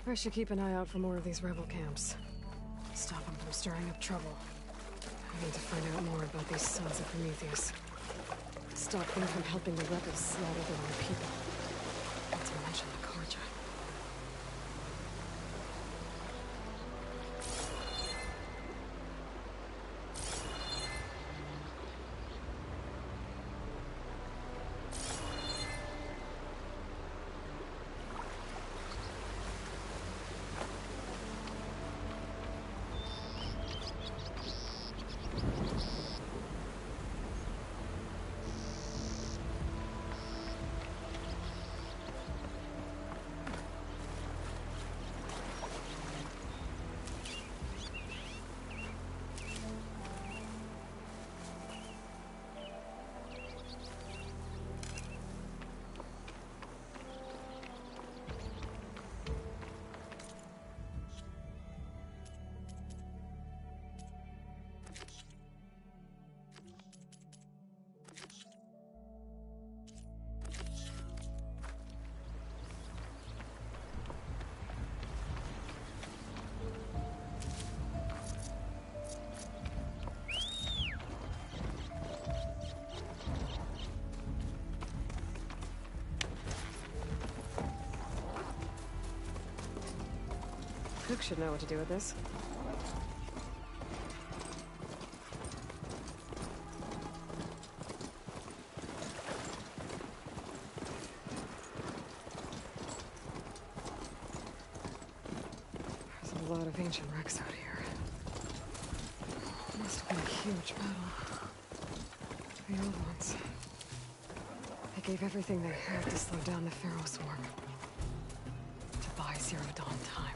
[SPEAKER 2] I should keep an eye out for more of these rebel camps. Stop them from stirring up trouble. I need to find out more about these sons of Prometheus. Stop them from helping the rebels slaughter their own people. Not to mention the Karja. Cook should know what to do with this. There's a lot of ancient wrecks out here. Must have been a huge battle. The old ones. They gave everything they had to slow down the Pharaoh swarm. To buy Zero Dawn time.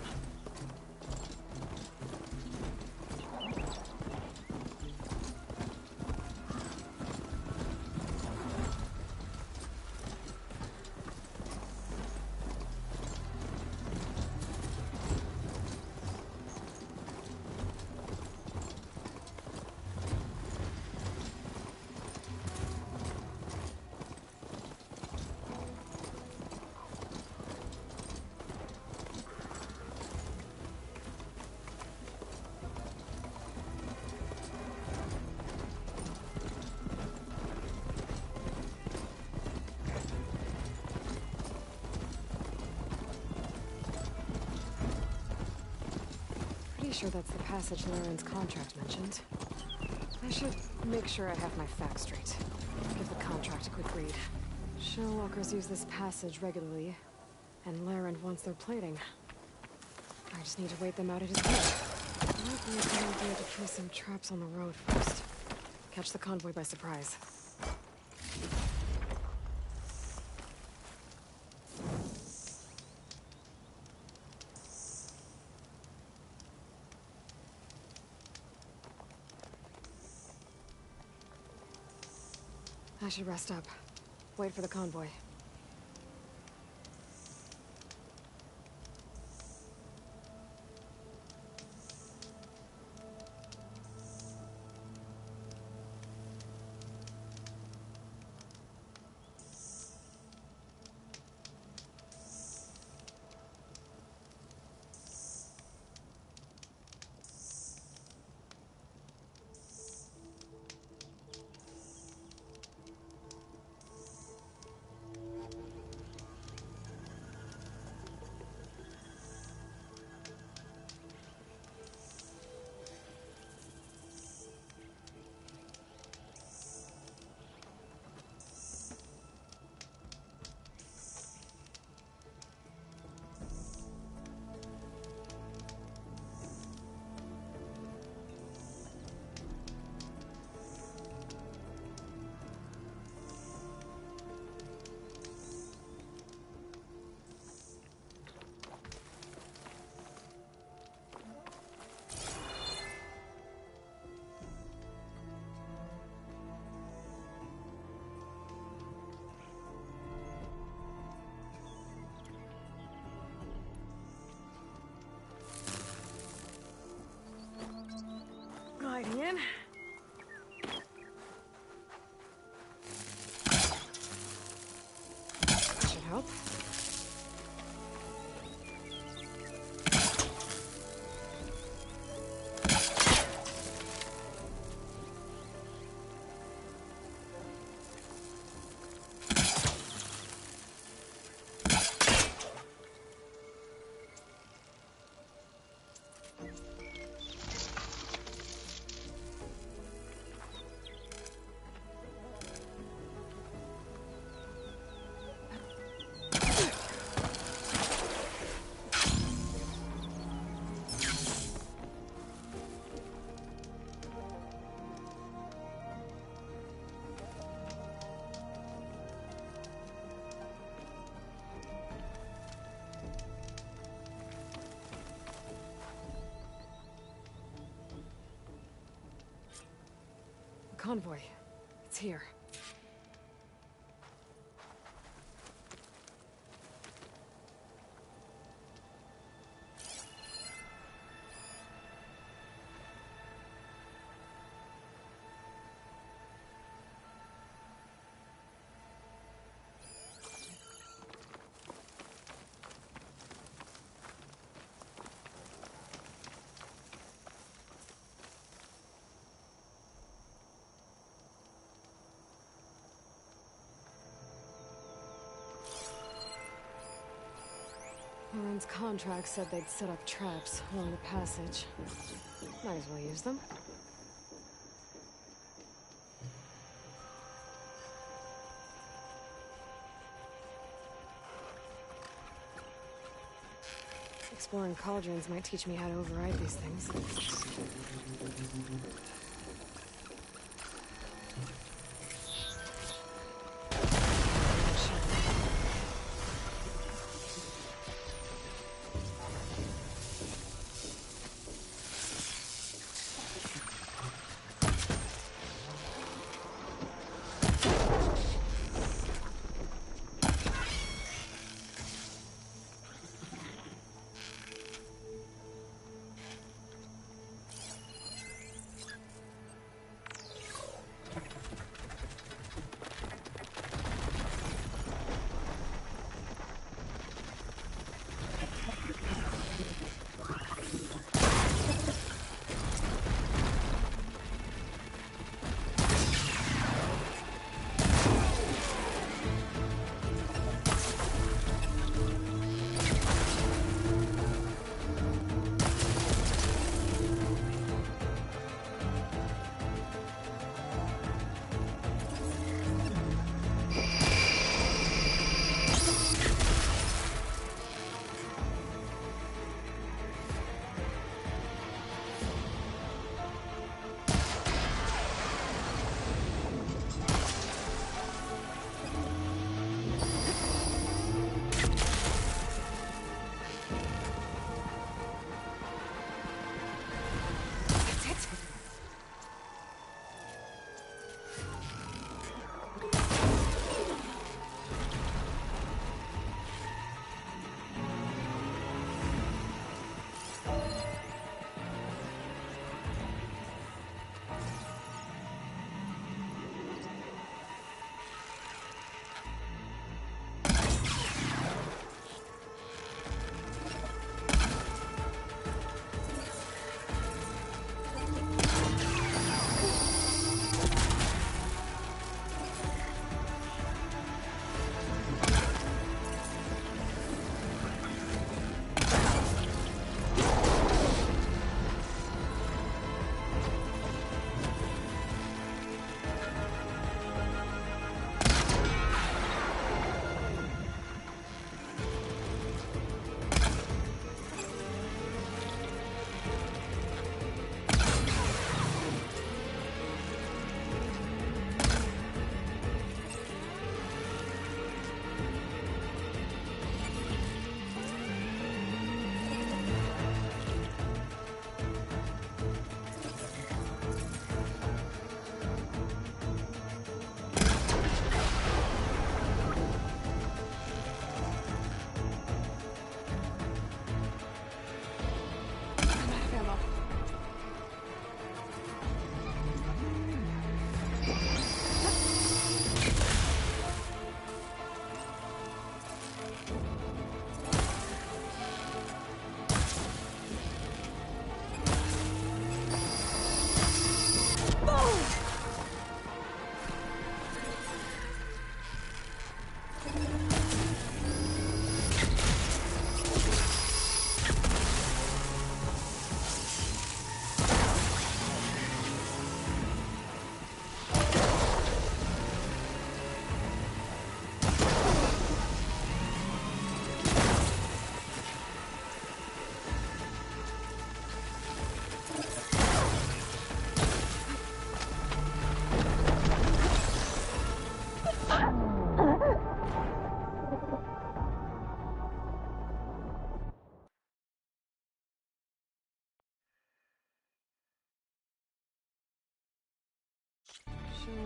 [SPEAKER 2] Sure that's the passage Laren's contract mentioned. I should make sure I have my facts straight. Give the contract a quick read. Shellwalkers use this passage regularly, and Laren wants their plating. I just need to wait them out at his gate. Might be a good idea to place some traps on the road first. Catch the convoy by surprise. I should rest up. Wait for the convoy. Going in. That should help. Convoy. It's here. Lauren's contract said they'd set up traps along the passage. Might as well use them. Exploring cauldrons might teach me how to override these things.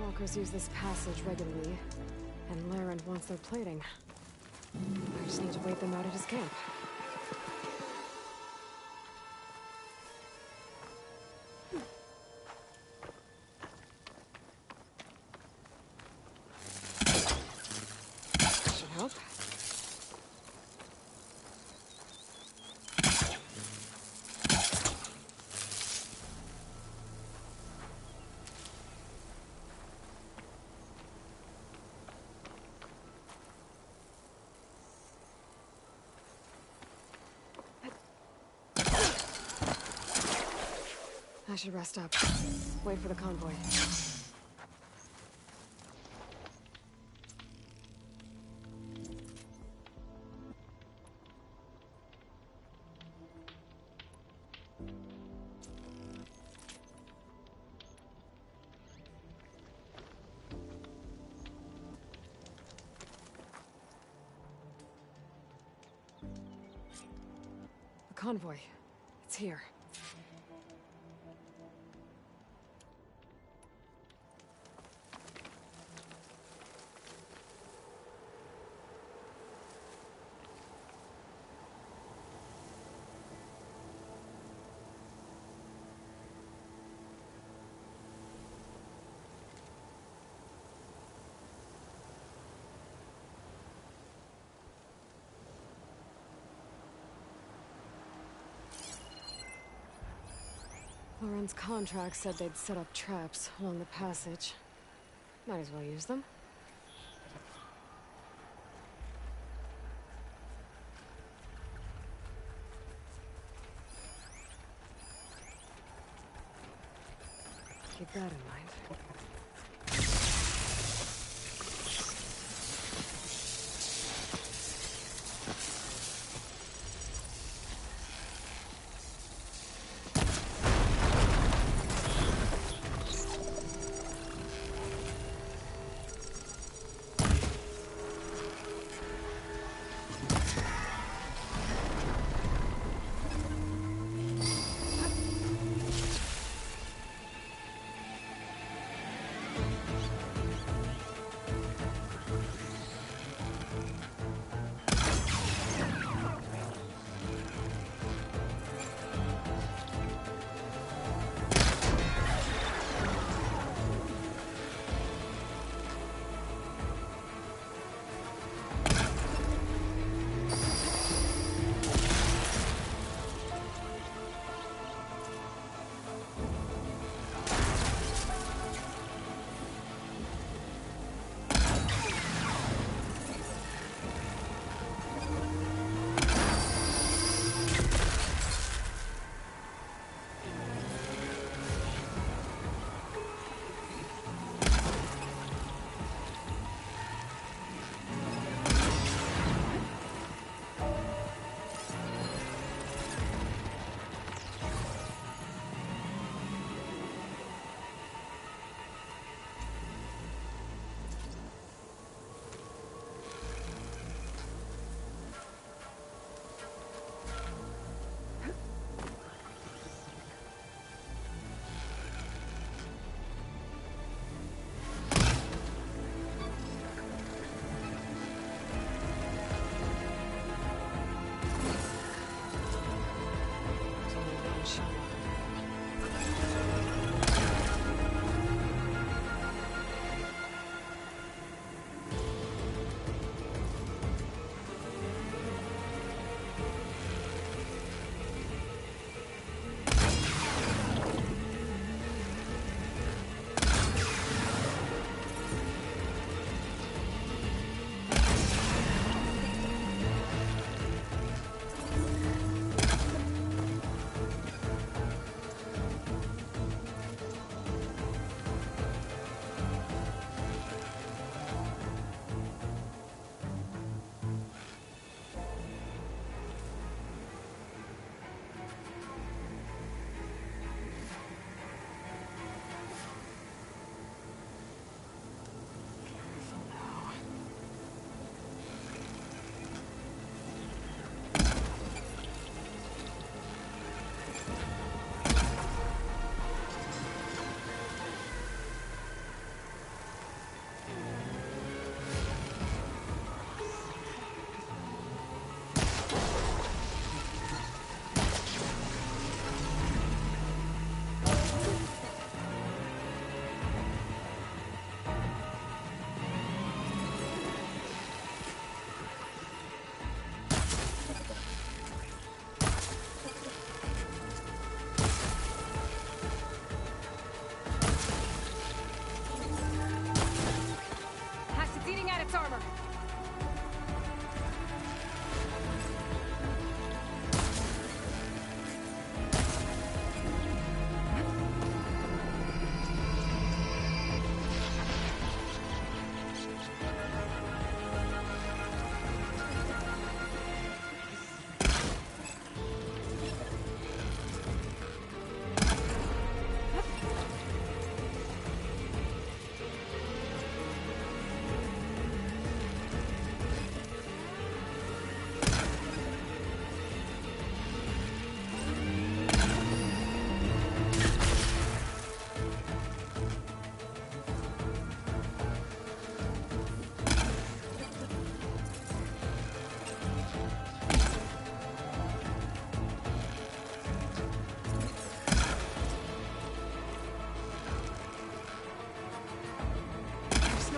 [SPEAKER 2] Walkers use this passage regularly, and Laren wants their plating. I just need to wait them out at his camp. Should help. I should rest up. Wait for the convoy. The convoy. It's here. Lauren's contract said they'd set up traps along the passage. Might as well use them. Keep that in mind.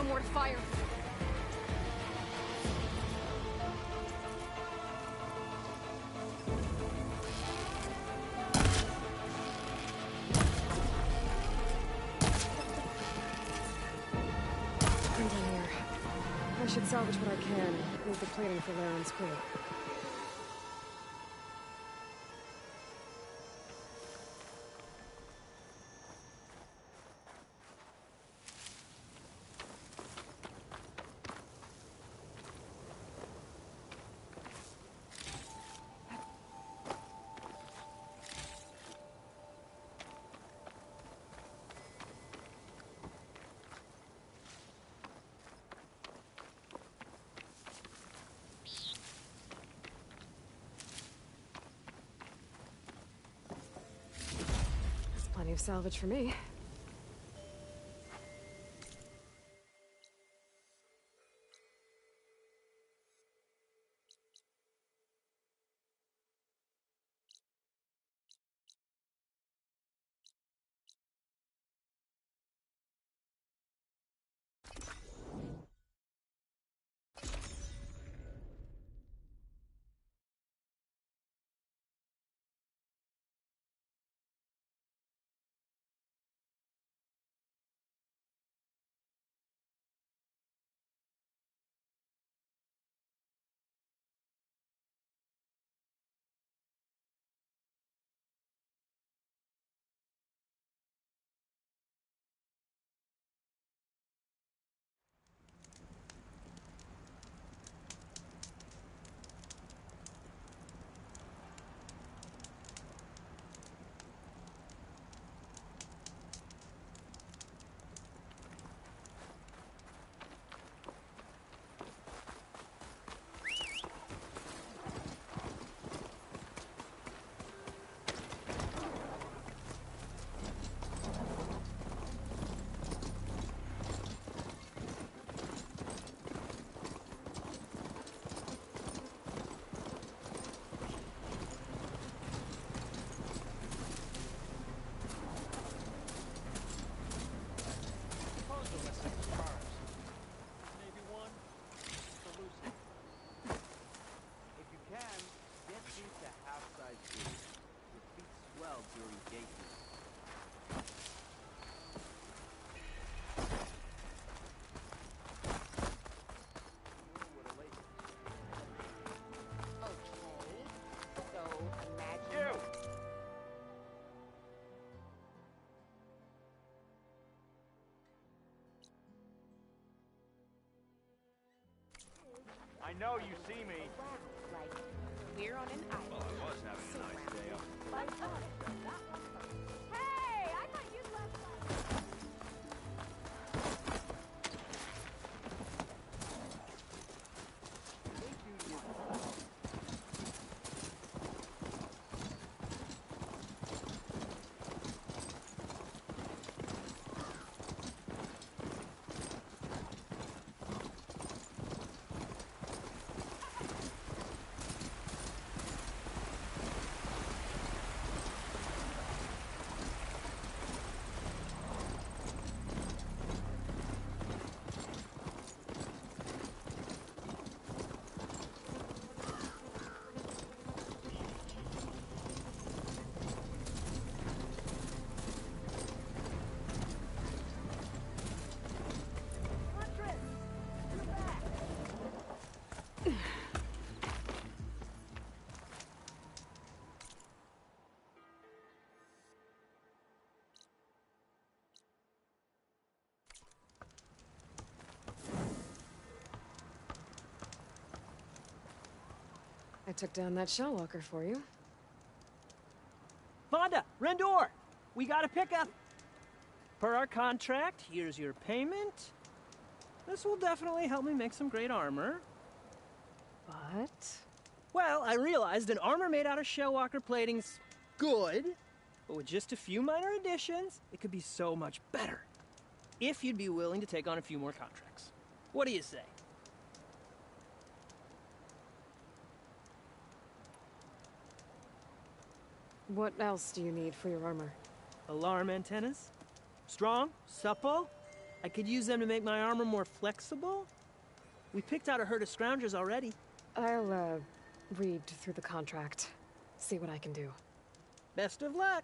[SPEAKER 2] more to fire. Hold on here. I should salvage what I can. Move the plating for Laren's crew. Plenty of salvage for me.
[SPEAKER 13] I know you see me.
[SPEAKER 14] Like, we're on an island.
[SPEAKER 11] Well, I was having a nice day.
[SPEAKER 14] Hey, I thought you'd left.
[SPEAKER 2] I took down that shell walker for you.
[SPEAKER 1] Vonda, Rendor, we got a pickup. Per our contract, here's your payment. This will definitely help me make some great armor.
[SPEAKER 2] But?
[SPEAKER 1] Well, I realized an armor made out of shellwalker plating's good, but with just a few minor additions, it could be so much better. If you'd be willing to take on a few more contracts. What do you say?
[SPEAKER 2] What else do you need for your armor?
[SPEAKER 1] Alarm antennas. Strong, supple, I could use them to make my armor more flexible. We picked out a herd of scroungers already.
[SPEAKER 2] I'll, read through the contract. See what I can do.
[SPEAKER 1] Best of luck.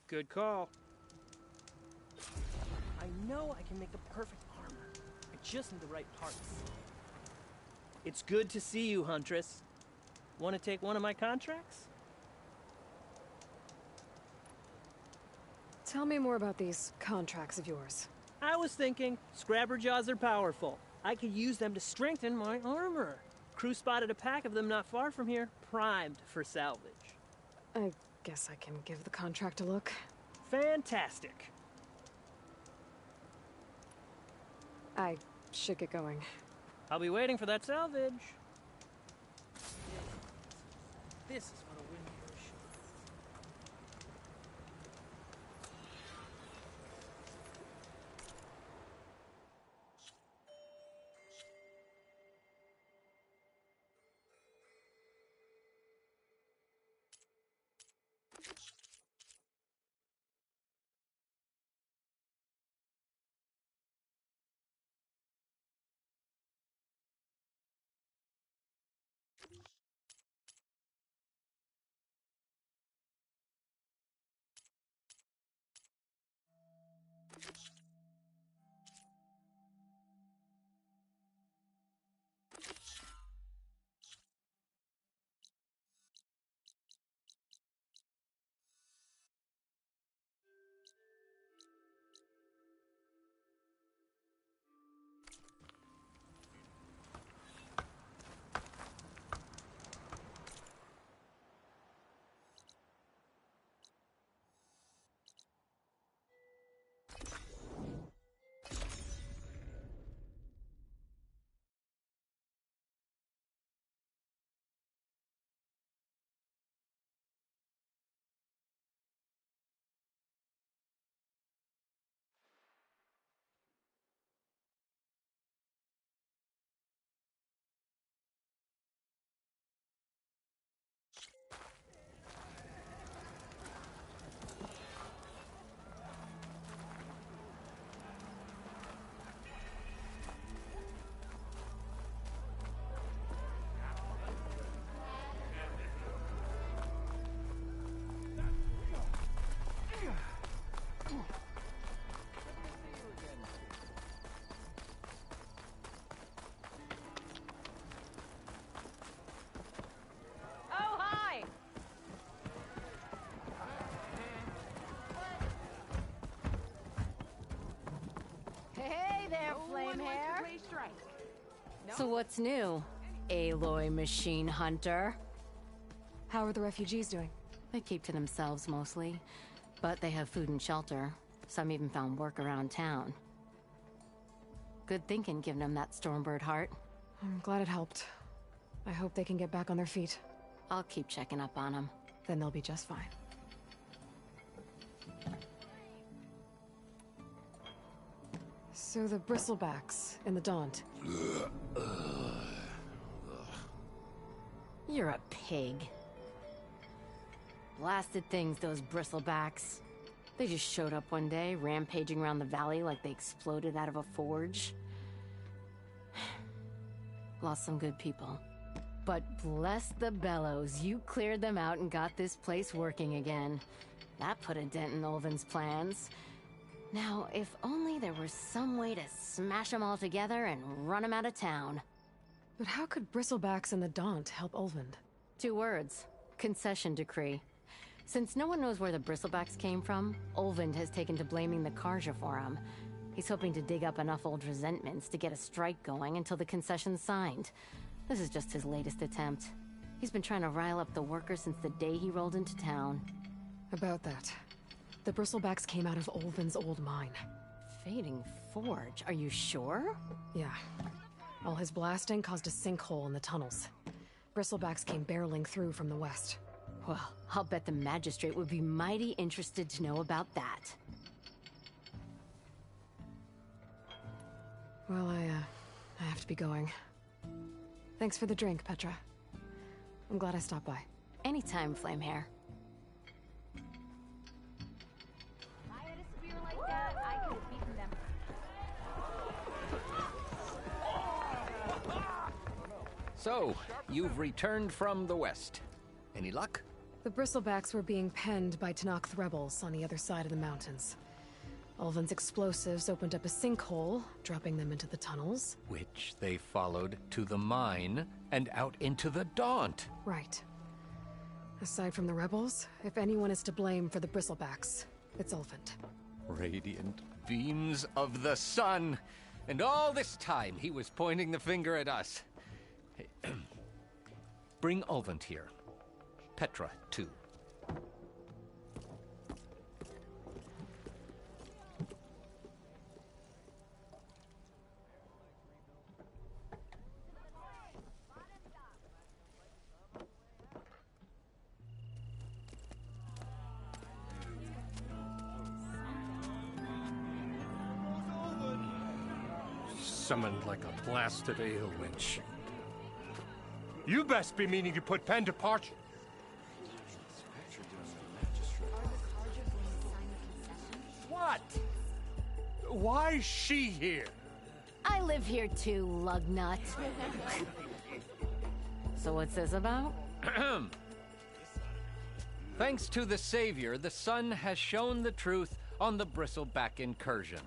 [SPEAKER 1] Good call. I know I can make the perfect armor. I just need the right parts. It's good to see you, Huntress. Want to take one of my contracts?
[SPEAKER 2] Tell me more about these contracts of yours.
[SPEAKER 1] I was thinking, Scrabberjaws are powerful. I could use them to strengthen my armor. Crew spotted a pack of them not far from here, primed for salvage.
[SPEAKER 2] I guess I can give the contract a look.
[SPEAKER 1] Fantastic.
[SPEAKER 2] I should get going.
[SPEAKER 1] I'll be waiting for that salvage. This is what a windmill should
[SPEAKER 16] So what's new, Aloy Machine Hunter?
[SPEAKER 2] How are the refugees doing?
[SPEAKER 16] They keep to themselves mostly, but they have food and shelter. Some even found work around town. Good thinking, giving them that Stormbird heart.
[SPEAKER 2] I'm glad it helped. I hope they can get back on their feet.
[SPEAKER 16] I'll keep checking up on them.
[SPEAKER 2] Then they'll be just fine. So the bristlebacks in the Daunt.
[SPEAKER 16] You're a pig. Blasted things, those bristlebacks. They just showed up one day, rampaging around the valley like they exploded out of a forge. Lost some good people. But bless the bellows, you cleared them out and got this place working again. That put a dent in Ulvin's plans. Now, if only there was some way to smash them all together and run them out of town.
[SPEAKER 2] But how could bristlebacks and the Daunt help Ulvund?
[SPEAKER 16] 2 words. Concession decree. Since no one knows where the bristlebacks came from, Olvind has taken to blaming the Karja for them. He's hoping to dig up enough old resentments to get a strike going until the concession's signed. This is just his latest attempt. He's been trying to rile up the workers since the day he rolled into town.
[SPEAKER 2] About that. The bristlebacks came out of Olvin's old mine.
[SPEAKER 16] Fading Forge, are you sure?
[SPEAKER 2] Yeah. All his blasting caused a sinkhole in the tunnels. Bristlebacks came barreling through from the west.
[SPEAKER 16] Well, I'll bet the magistrate would be mighty interested to know about that.
[SPEAKER 2] Well, I have to be going. Thanks for the drink, Petra. I'm glad I stopped by.
[SPEAKER 16] Anytime, Flamehair.
[SPEAKER 14] If I had a spear like that, I could have beaten them.
[SPEAKER 20] So, you've returned from the west. Any luck?
[SPEAKER 2] The bristlebacks were being penned by Tanakh rebels on the other side of the mountains. Olvin's explosives opened up a sinkhole, dropping them into the tunnels.
[SPEAKER 20] Which they followed to the mine and out into the Daunt.
[SPEAKER 2] Right. Aside from the rebels, if anyone is to blame for the bristlebacks, it's Olvind.
[SPEAKER 20] Radiant beams of the sun. And all this time he was pointing the finger at us. Bring Olvind here. Petra, too.
[SPEAKER 19] Summoned like a blasted ale winch. You best be meaning to put pen to parchment. What? Why is she here?
[SPEAKER 16] I live here too, lugnut. So what's this about?
[SPEAKER 20] Thanks to the Savior, the sun has shown the truth on the bristleback incursion.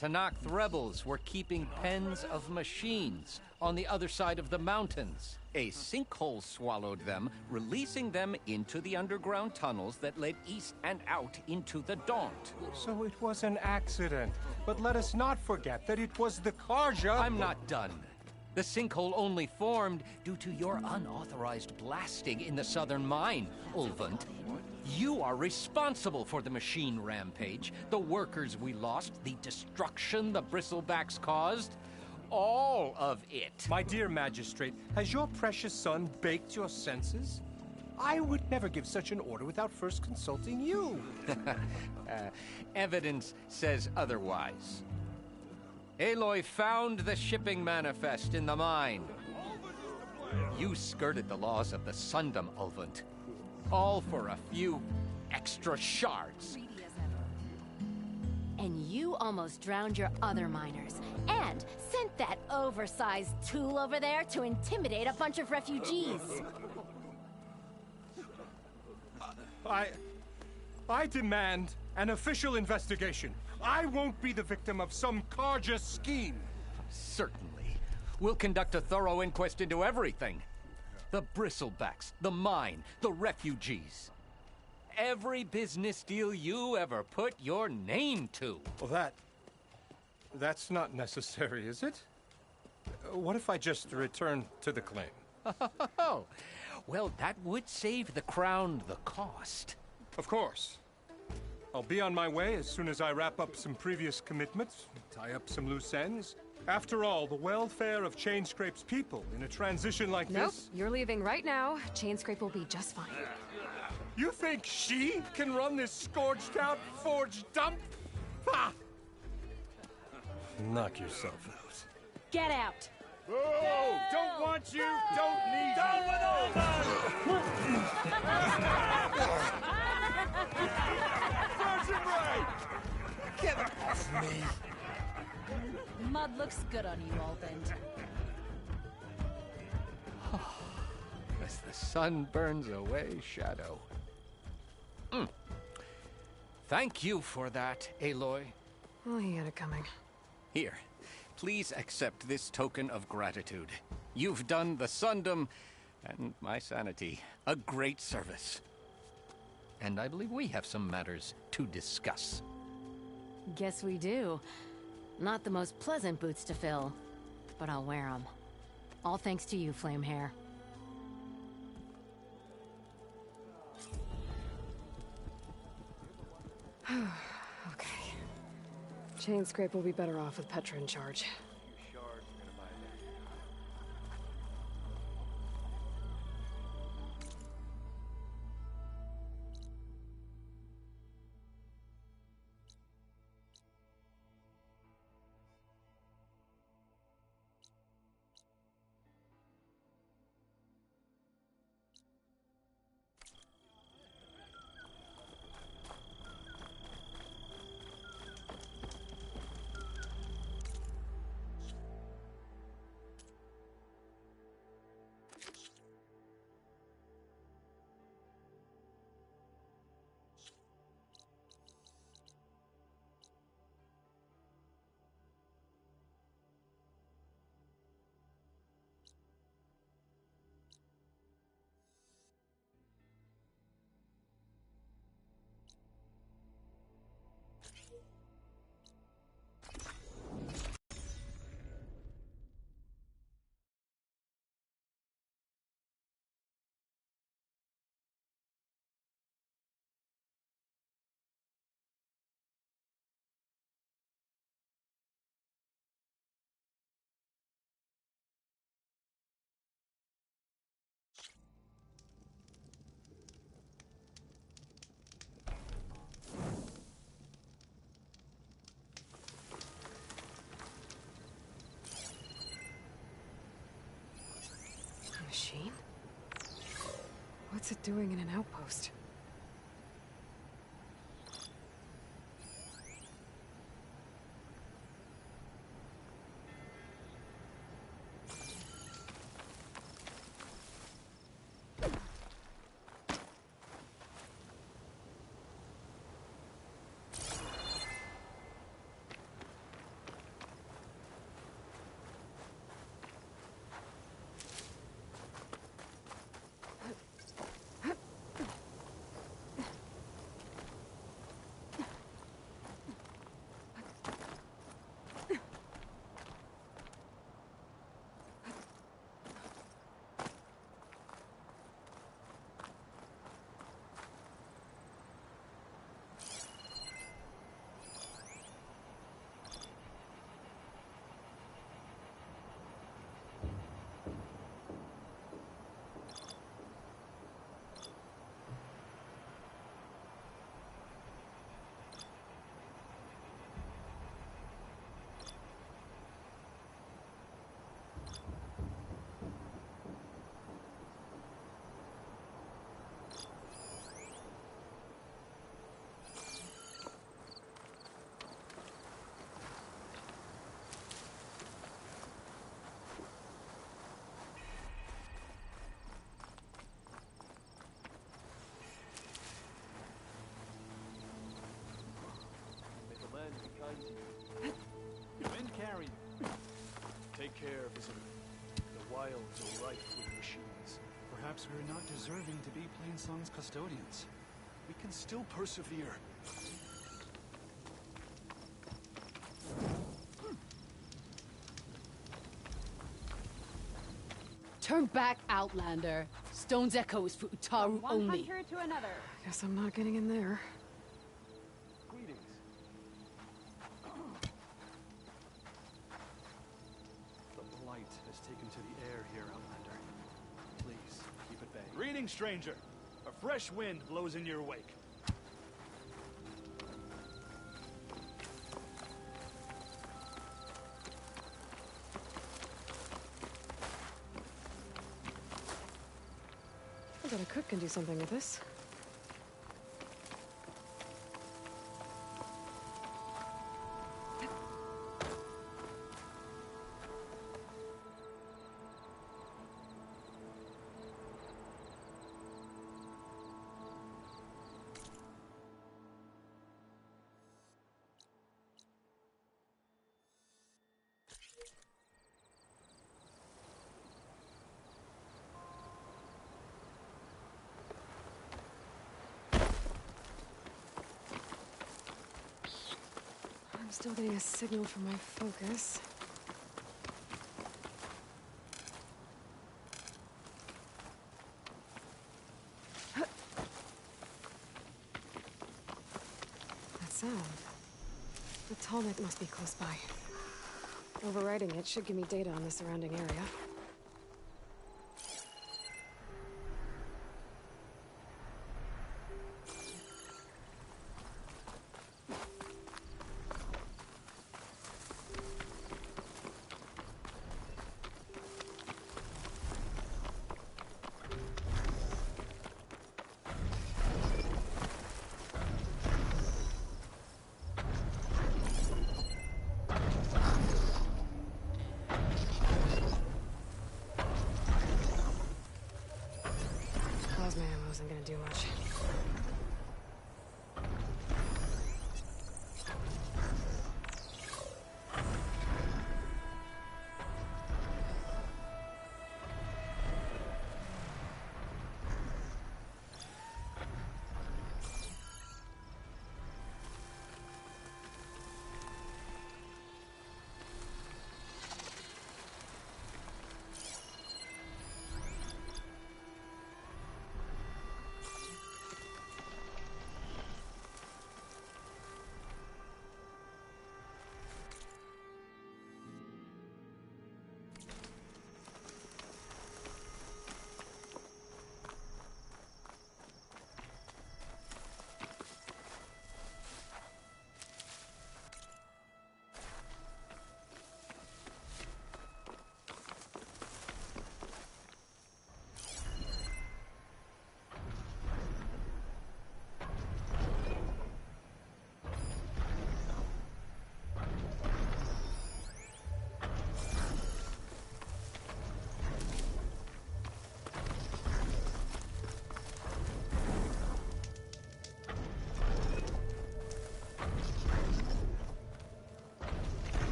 [SPEAKER 20] Tanakh rebels were keeping pens of machines on the other side of the mountains. A sinkhole swallowed them, releasing them into the underground tunnels that led east and out into the Daunt.
[SPEAKER 19] So it was an accident. But let us not forget that it was the Karja.
[SPEAKER 20] I'm not done. The sinkhole only formed due to your unauthorized blasting in the southern mine, Olvind. You are responsible for the machine rampage, the workers we lost, the destruction the bristlebacks caused. All of it.
[SPEAKER 19] My dear magistrate, has your precious son baked your senses? I would never give such an order without first consulting you.
[SPEAKER 20] Evidence says otherwise. Aloy found the shipping manifest in the mine. You skirted the laws of the Sundom, Olvind. All for a few extra shards.
[SPEAKER 16] And you almost drowned your other miners, and sent that oversized tool over there to intimidate a bunch of refugees.
[SPEAKER 19] I demand an official investigation. I won't be the victim of some Karja scheme.
[SPEAKER 20] Certainly. We'll conduct a thorough inquest into everything. The bristlebacks, the mine, the refugees. Every business deal you ever put your name to.
[SPEAKER 19] Well, that's not necessary, is it? What if I just return to the claim?
[SPEAKER 20] Oh, well, that would save the crown the cost.
[SPEAKER 19] Of course. I'll be on my way as soon as I wrap up some previous commitments, tie up some loose ends. After all, the welfare of Chainscrape's people in a transition like
[SPEAKER 2] Nope,
[SPEAKER 19] this...
[SPEAKER 2] you're leaving right now. Chainscrape will be just fine.
[SPEAKER 19] You think she can run this scorched-out forge dump? Ha! Knock yourself out.
[SPEAKER 17] Get out!
[SPEAKER 13] Oh, don't want you, don't need
[SPEAKER 17] Down
[SPEAKER 13] you.
[SPEAKER 17] with
[SPEAKER 13] Sergeant Ray!
[SPEAKER 15] Get off me!
[SPEAKER 17] Mud looks good on you, Olvind.
[SPEAKER 20] As the sun burns away shadow. Thank you for that, Aloy.
[SPEAKER 2] Oh, he had it coming.
[SPEAKER 20] Here, please accept this token of gratitude. You've done the Sundom and my sanity a great service. And I believe we have some matters to discuss.
[SPEAKER 16] Guess we do. Not the most pleasant boots to fill, but I'll wear them. All thanks to you, Flamehair.
[SPEAKER 2] Okay. Chainscrape will be better off with Petra in charge. Machine? What's it doing in an outpost?
[SPEAKER 7] Wind carry. Take care, visitor. The wilds are rife with machines. Perhaps we're not deserving to be Plainsong's custodians. We can still persevere.
[SPEAKER 17] Turn back, Outlander. Stone's Echo is for Utaru
[SPEAKER 14] From one
[SPEAKER 17] only.
[SPEAKER 14] hunter to another.
[SPEAKER 2] Guess I'm not getting in there.
[SPEAKER 7] Greetings. The blight has taken to the air here, Outlander. Please, keep at bay. Greetings, stranger. A fresh wind blows in your wake.
[SPEAKER 2] I bet a cook can do something with this. I'm still getting a signal from my focus. That sound. The Tallneck must be close by. Overriding it should give me data on the surrounding area. Plasma ammo isn't gonna do much.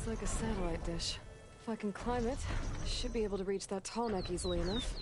[SPEAKER 2] Looks like a satellite dish. If I can climb it, I should be able to reach that Tallneck easily enough.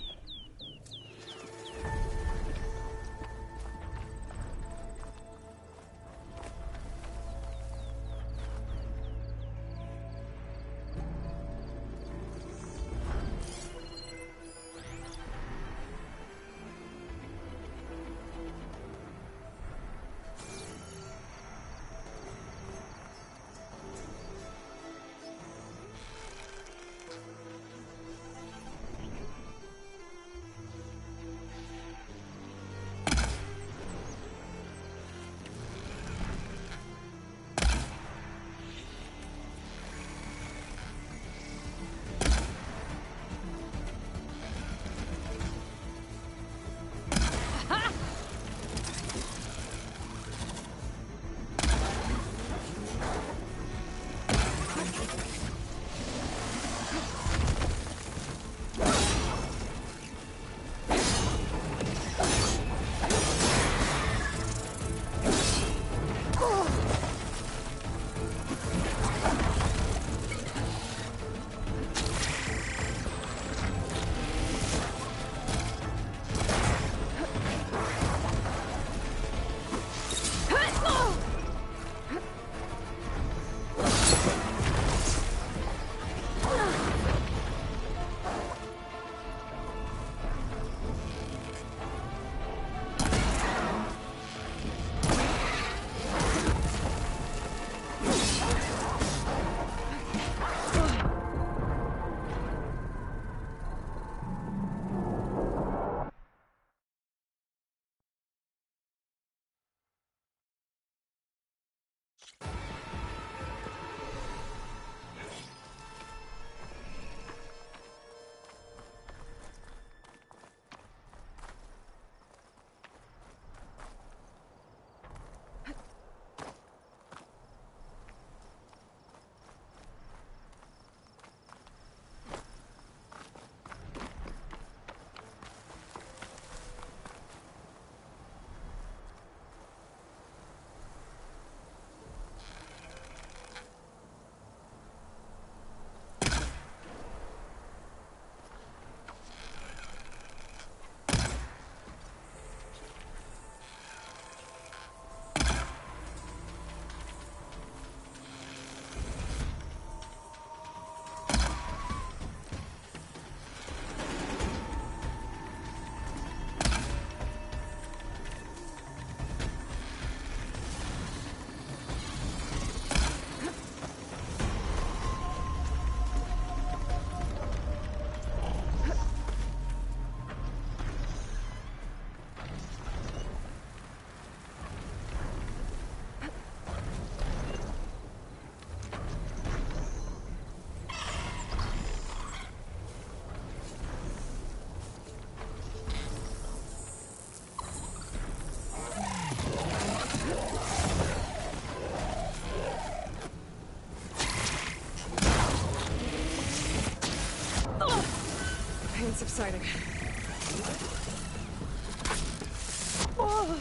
[SPEAKER 2] exciting. Oh.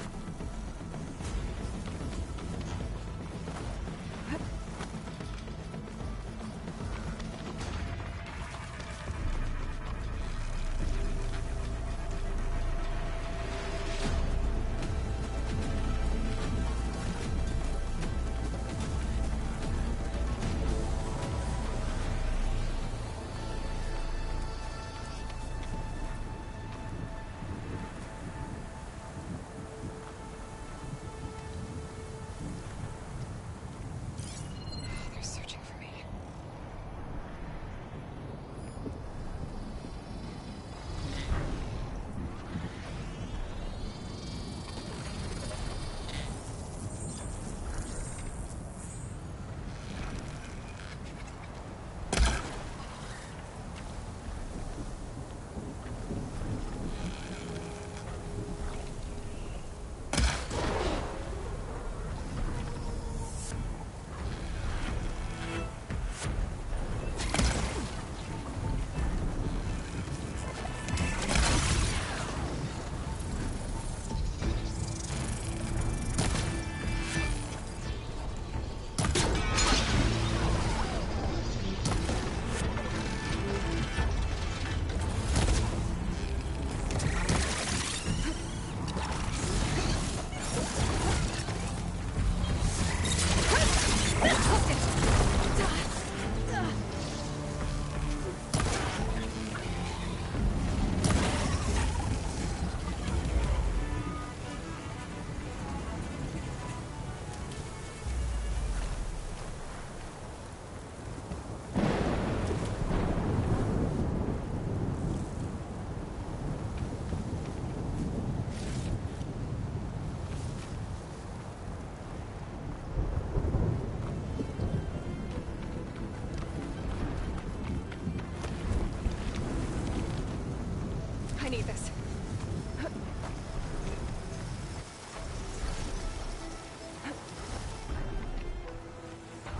[SPEAKER 2] I need this.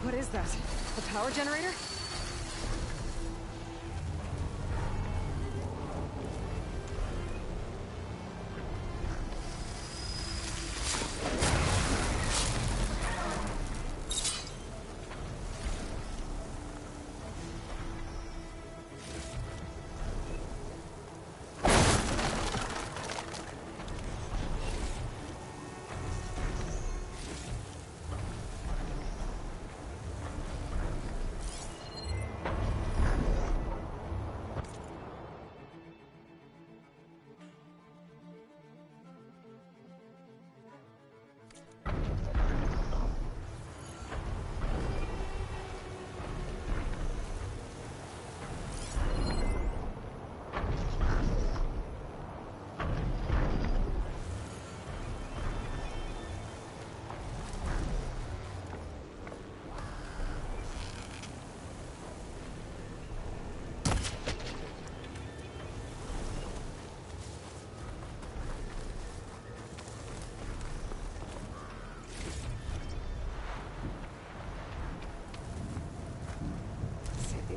[SPEAKER 2] What is that? A power generator?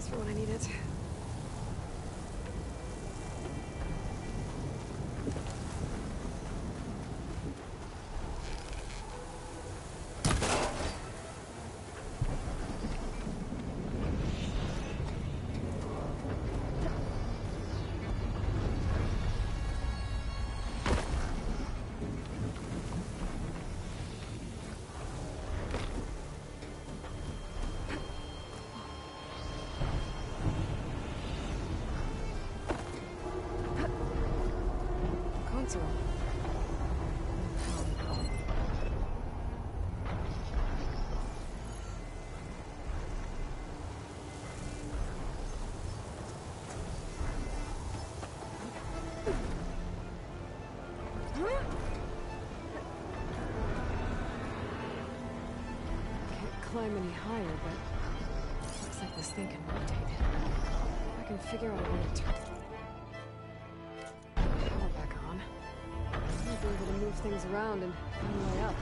[SPEAKER 2] For when I need it. Climb any higher, but looks like this thing can rotate. I can figure out a way to turn the power back on. I'll be able to move things around and find a way up.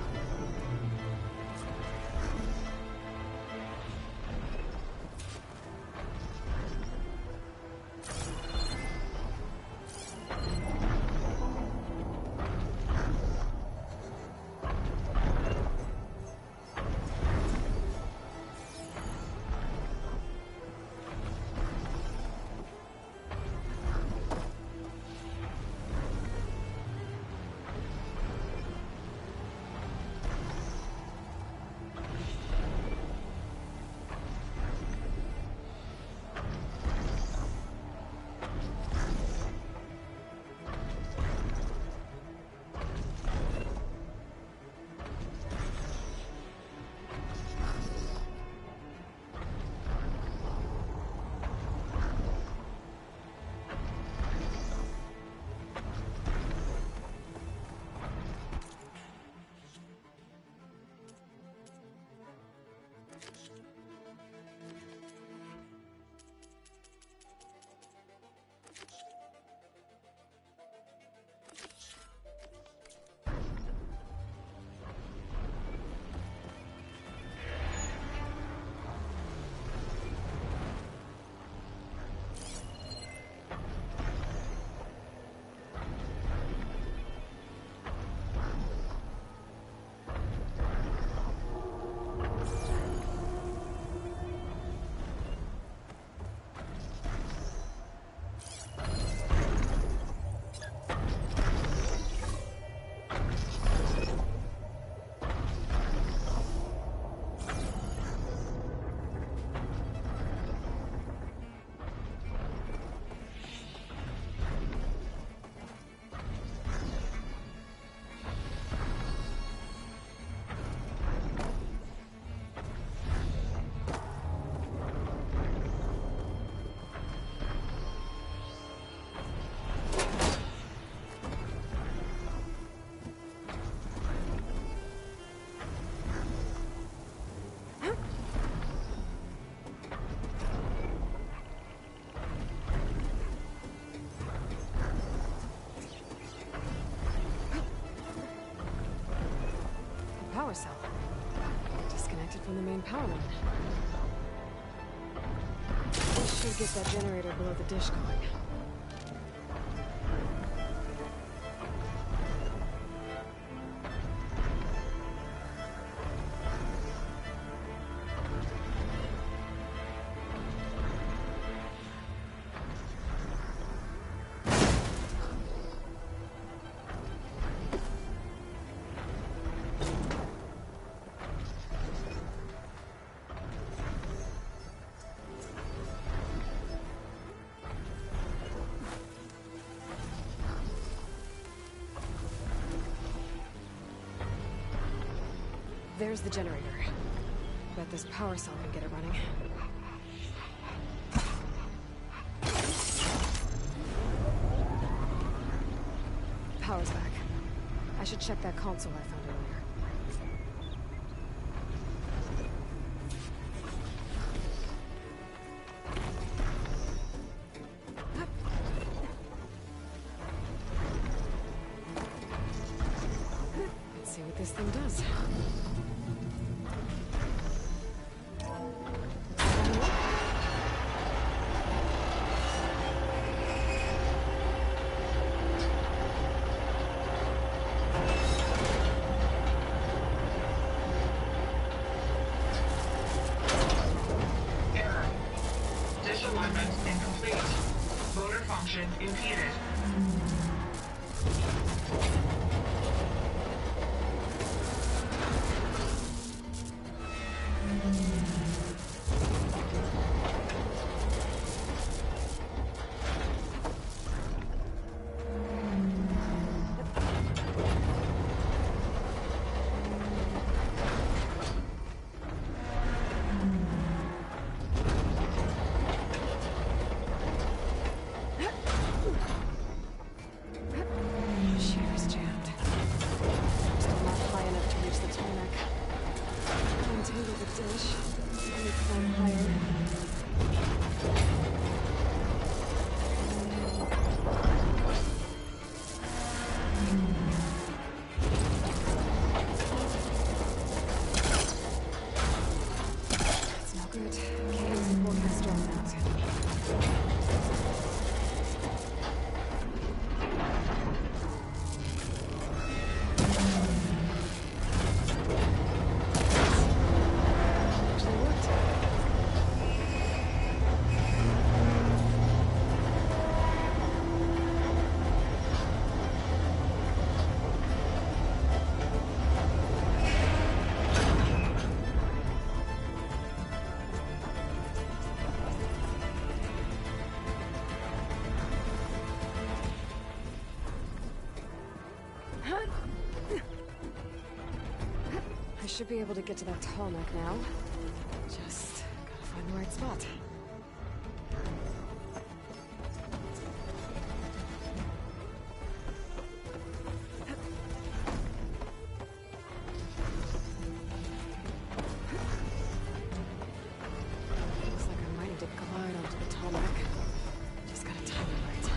[SPEAKER 2] from the main power line. This should get that generator below the dish going. There's the generator. Bet this power cell can get it running. Power's back. I should check that console I found earlier. Let's see what this thing does. I should be able to get to that tall neck now. Just gotta find the right spot. Looks like I might need to glide onto the tall neck. Just gotta time it right.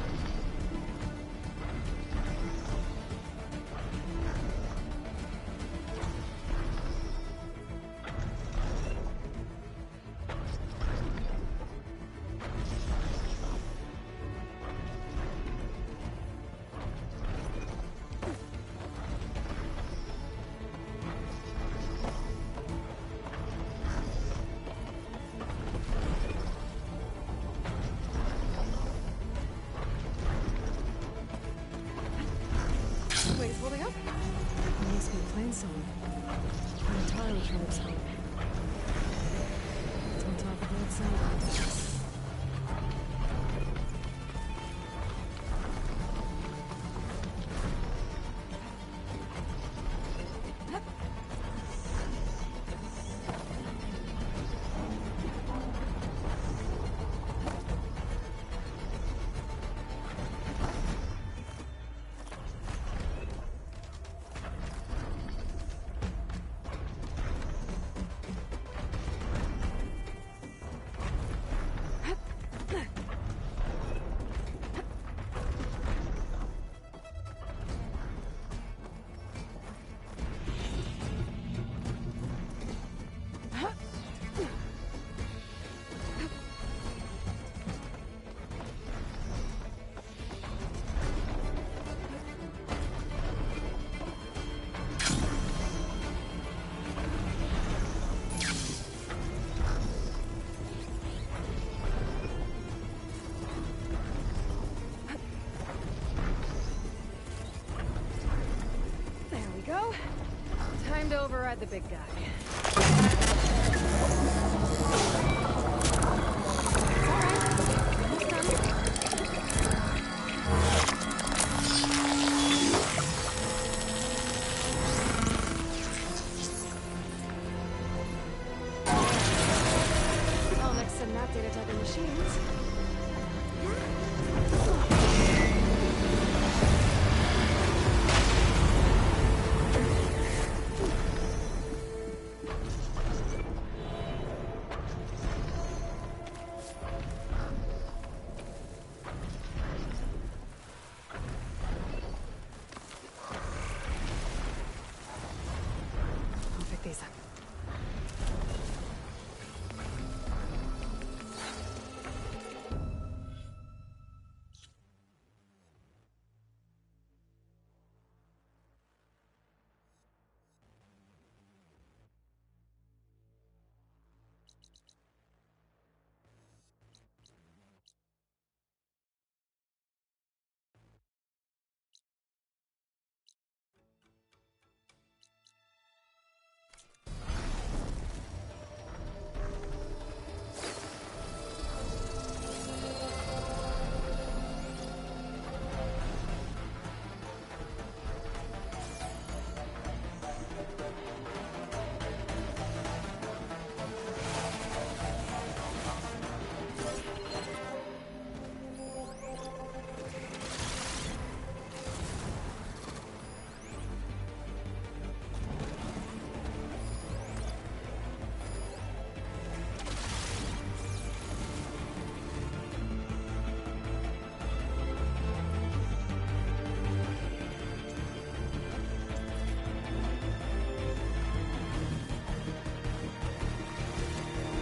[SPEAKER 2] Wait, holding up? It must be a plane song. I'm entirely sure it's home. It's on top of the outside. ride the big guy. I'll mix some not data type of machines. I'll pick these up.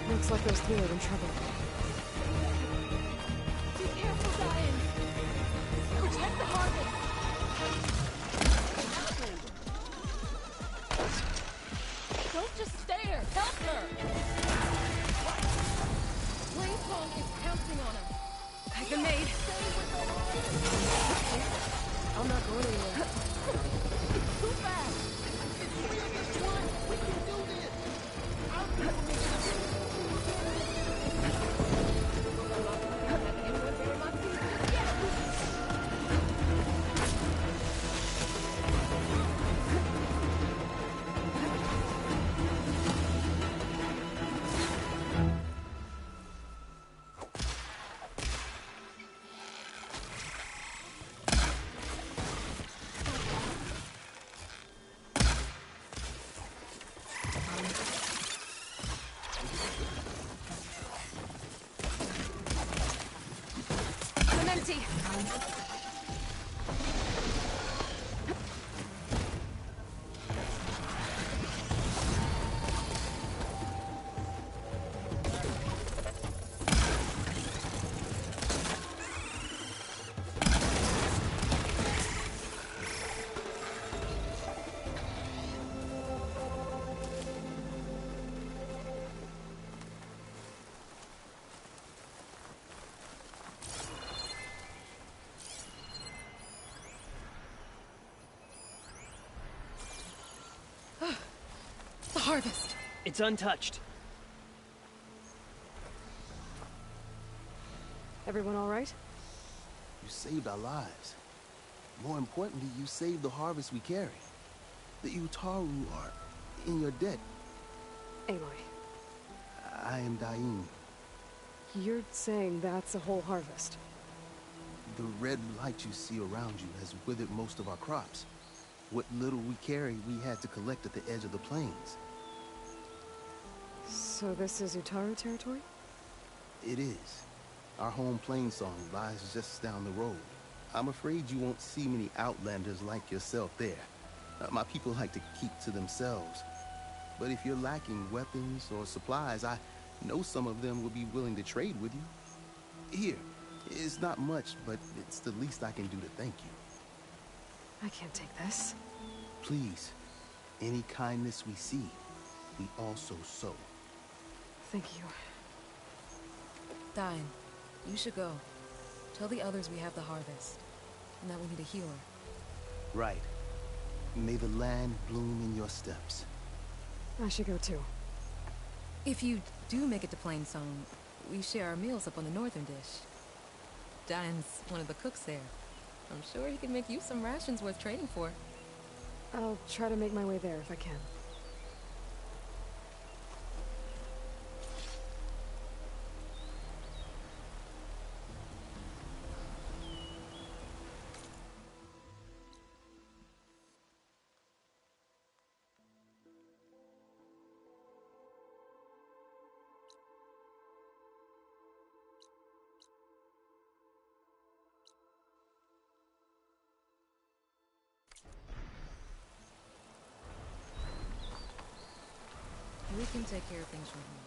[SPEAKER 2] Looks like those three are in trouble.
[SPEAKER 17] Be careful, Diane. Protect the harvest. Don't just stare. Help her. Planesong is counting on us.
[SPEAKER 2] I've been made.
[SPEAKER 1] I'm not going anywhere.
[SPEAKER 17] Too fast. We can do this.
[SPEAKER 2] I'm empty. The harvest.
[SPEAKER 1] It's untouched.
[SPEAKER 2] Everyone all right?
[SPEAKER 12] You saved our lives. More importantly, you saved the harvest we carry. The Utaru are in your debt.
[SPEAKER 2] Aloy,
[SPEAKER 12] I am Dain.
[SPEAKER 2] you're saying that's a whole harvest?
[SPEAKER 12] The red light you see around you has withered most of our crops. What little we carry, we had to collect at the edge of the plains.
[SPEAKER 2] So this is Utaru territory?
[SPEAKER 12] It is. Our home Plainsong lies just down the road. I'm afraid you won't see many outlanders like yourself there. My people like to keep to themselves. But if you're lacking weapons or supplies, I know some of them will be willing to trade with you. Here, it's not much, but it's the least I can do to thank you.
[SPEAKER 2] I can't take this.
[SPEAKER 12] Please, any kindness we see, we also sow.
[SPEAKER 2] Thank you.
[SPEAKER 21] Dine, you should go. Tell the others we have the harvest, and that we need a healer.
[SPEAKER 12] Right. May the land bloom in your steps.
[SPEAKER 2] I should go too.
[SPEAKER 21] If you do make it to Plainsong, we share our meals up on the northern dish. Dan's one of the cooks there. I'm sure he can make you some rations worth trading for.
[SPEAKER 2] I'll try to make my way there if I can.
[SPEAKER 21] We can take care of things from here.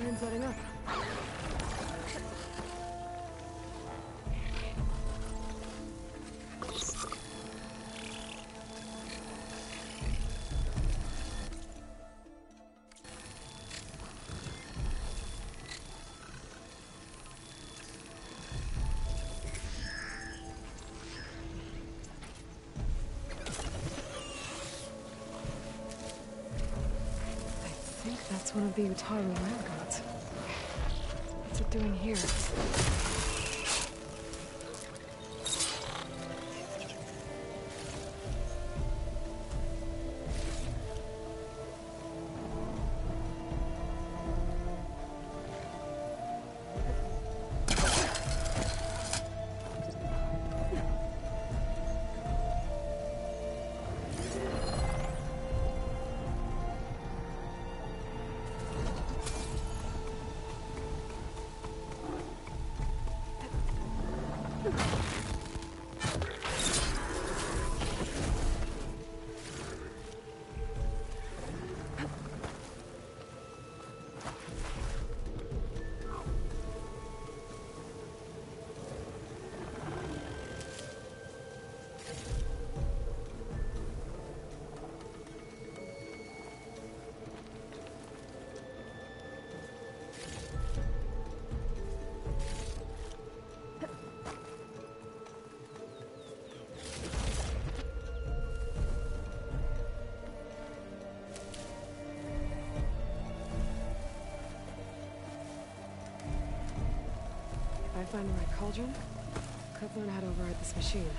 [SPEAKER 2] Train's letting up. I think that's one of the Utaru lab gods. It's a doing here? If I find the right cauldron, could learn how to override this machine.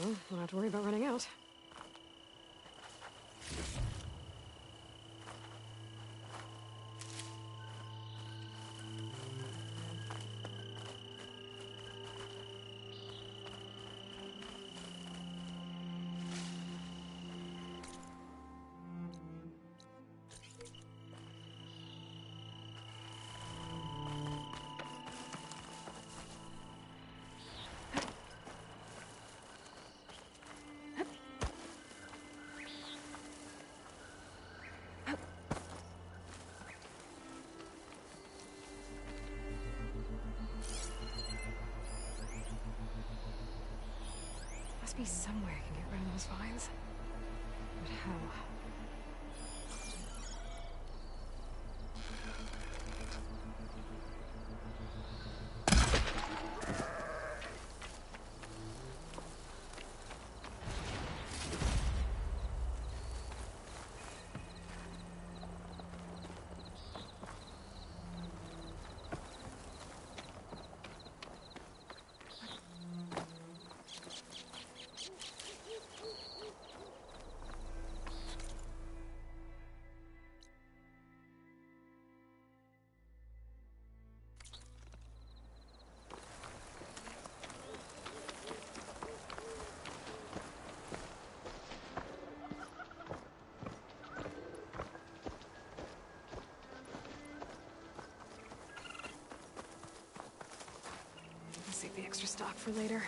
[SPEAKER 2] Well, don't have to worry about running out. Must be somewhere I can get rid of those vines. But how? Save the extra stock for later.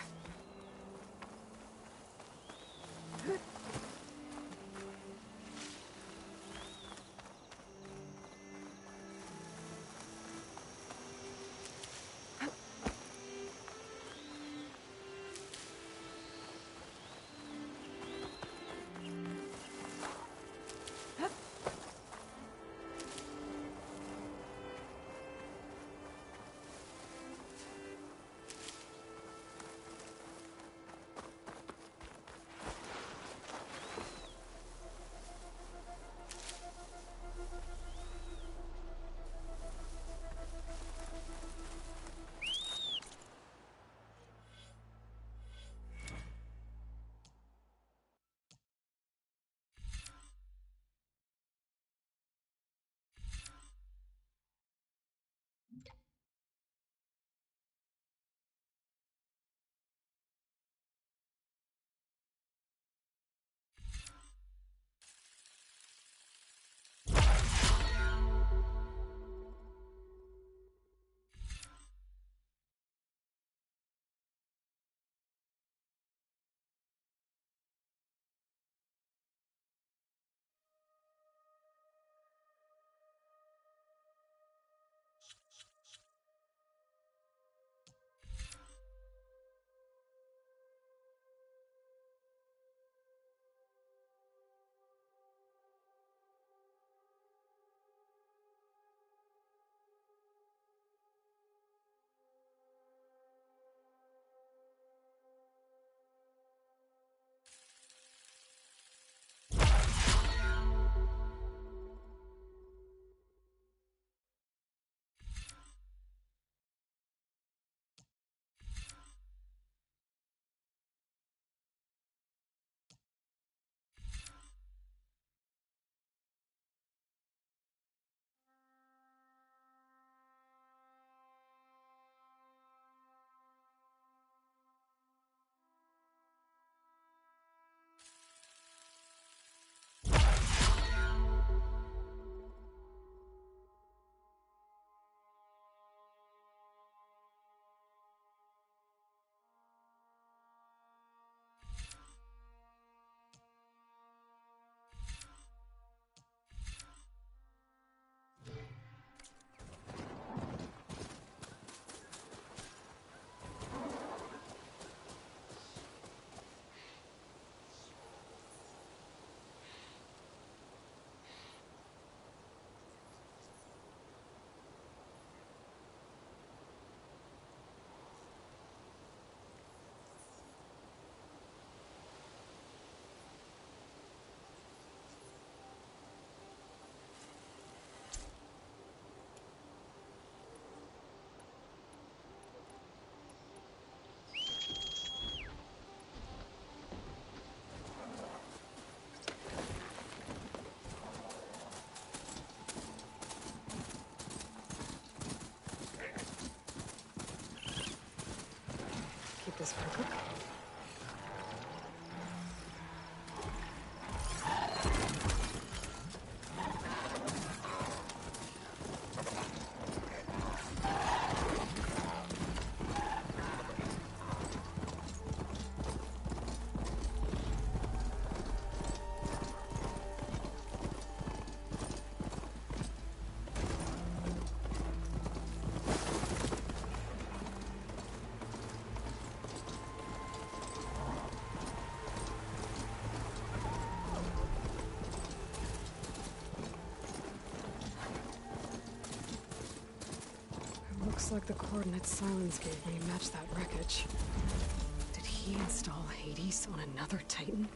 [SPEAKER 2] this purple? Looks like the coordinates Silence gave me match that wreckage. Did he install Hades on another Titan?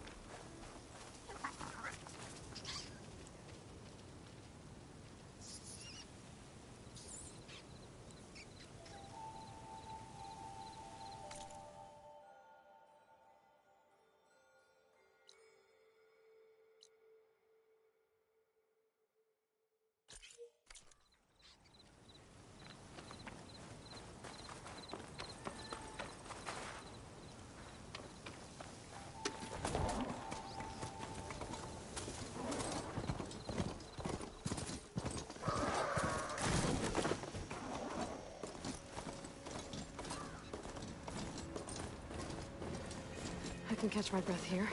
[SPEAKER 2] I can catch my breath here.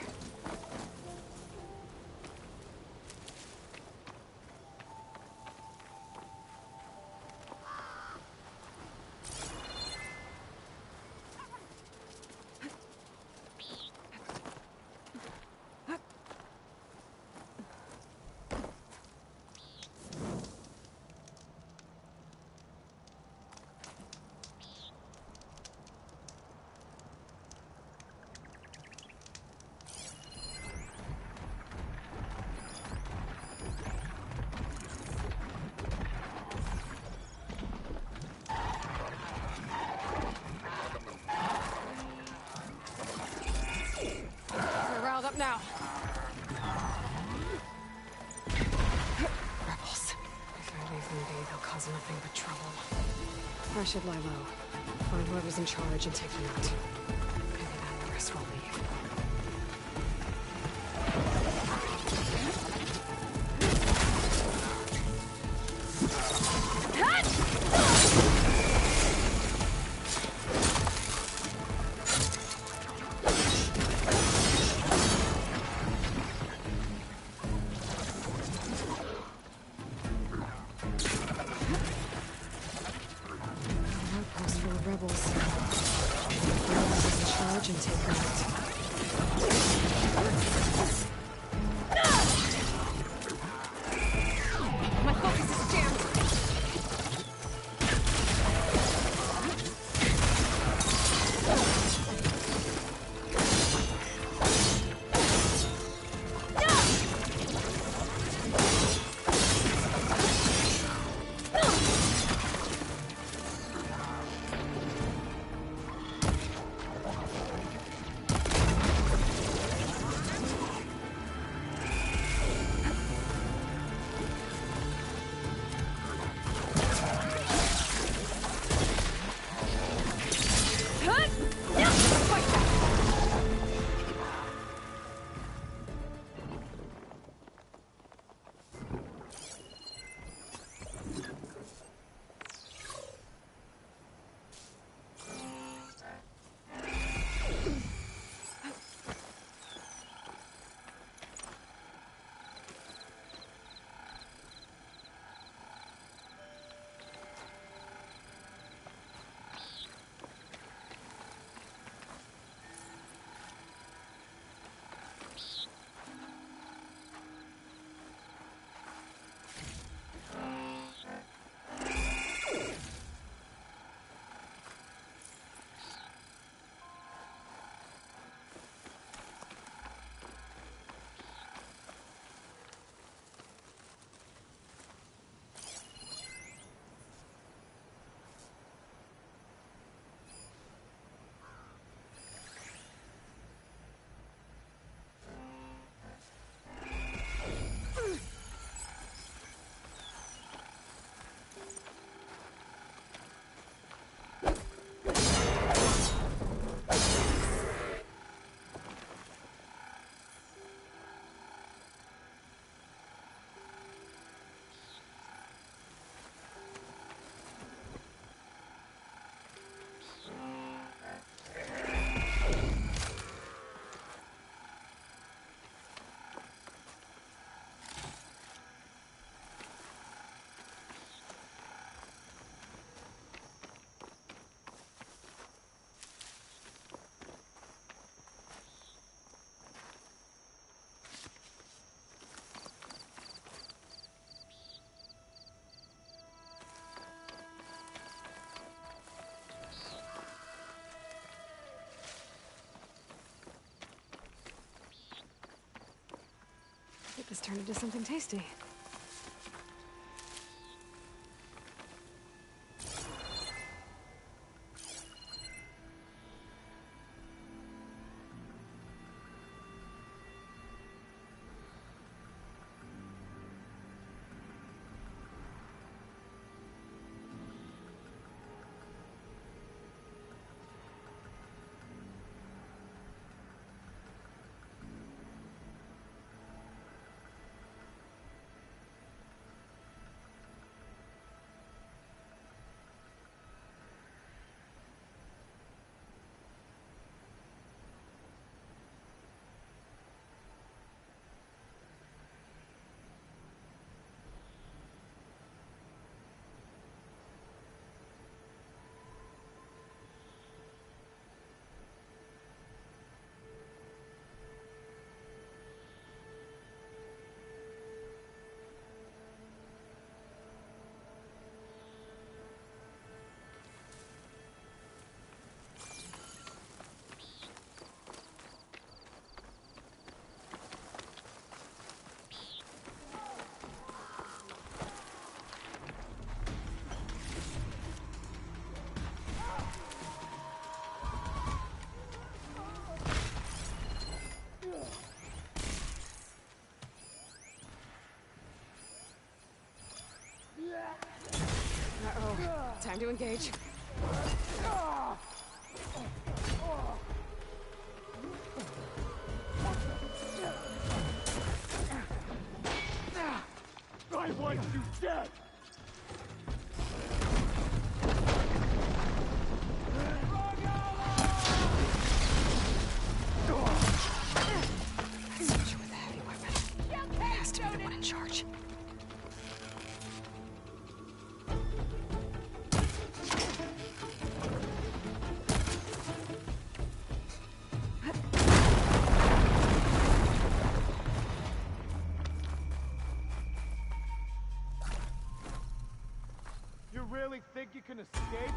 [SPEAKER 2] Up now. Rebels. If I leave them be, they'll cause nothing but trouble. I should lie low. Find whoever's in charge and take them out. Maybe then the rest will leave. Rebels. Whoever's in charge and take them out. Get this turned into something tasty. Uh-oh. Time to engage.
[SPEAKER 13] I want you dead!
[SPEAKER 2] Soldier with a heavy weapon. Has to be the one in charge.
[SPEAKER 13] You really think you can escape?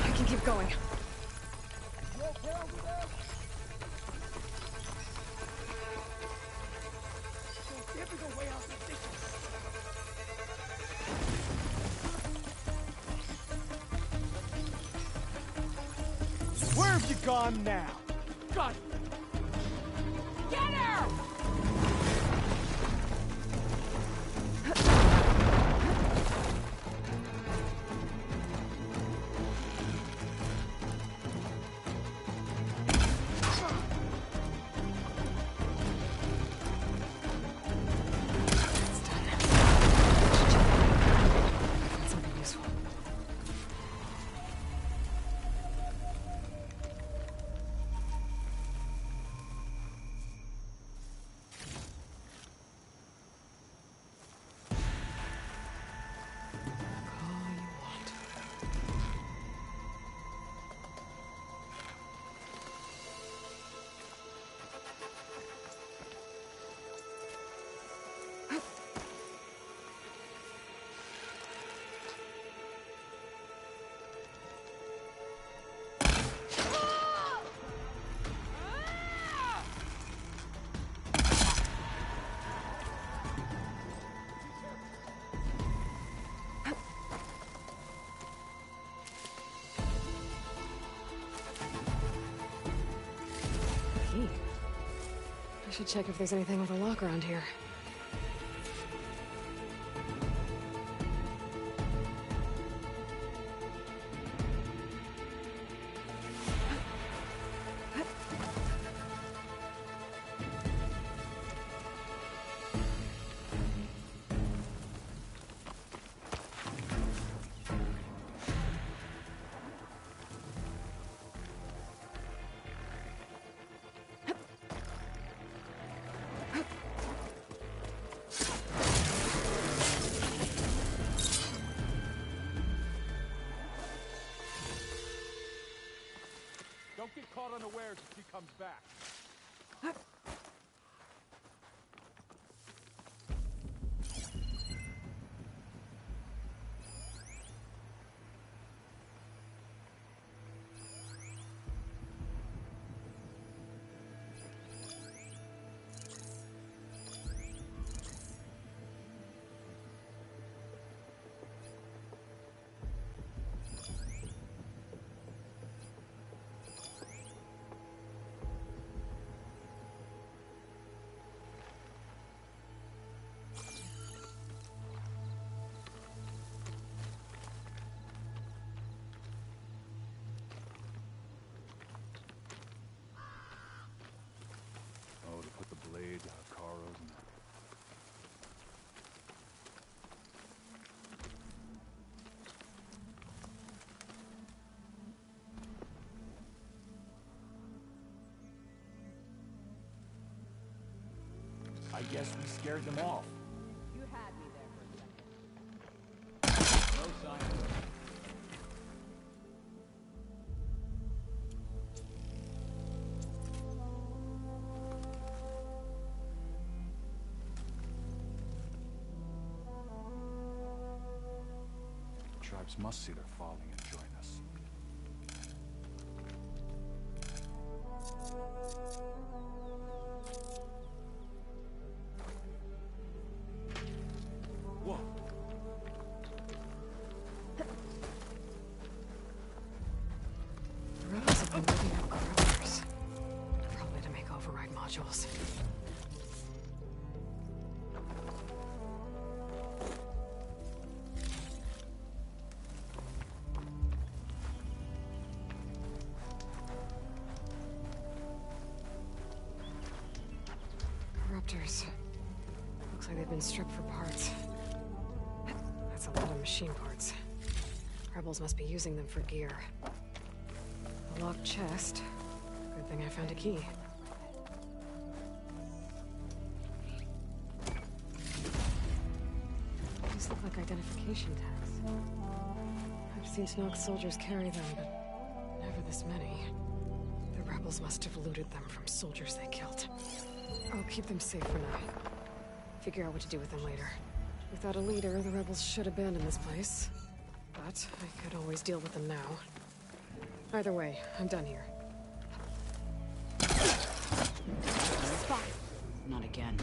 [SPEAKER 2] I can keep going.
[SPEAKER 13] Where have you gone now? God!
[SPEAKER 3] Get her!
[SPEAKER 2] Something useful. All you want. Key. I should check if there's anything with a lock around here.
[SPEAKER 7] caught unawares if he comes back.
[SPEAKER 11] Oh, to put the blades out of Caro's neck.
[SPEAKER 13] I guess we scared them off.
[SPEAKER 17] You had me there for a second.
[SPEAKER 13] No sign of it.
[SPEAKER 11] The tribes must see their folly and join us.
[SPEAKER 13] Whoa.
[SPEAKER 2] The rebels have been moving out corridors. Probably to make override modules. Corruptors. Looks like they've been stripped for parts. That's a lot of machine parts. Rebels must be using them for gear. A locked chest. Good thing I found a key. These look like identification tags. I've seen Snog soldiers carry them, but never this many. The rebels must have looted them from soldiers they killed. I'll keep them safe for now. Figure out what to do with them later. Without a leader, the rebels should abandon this place. But I could always deal with them now. Either way, I'm done here.
[SPEAKER 5] Spot. Not again.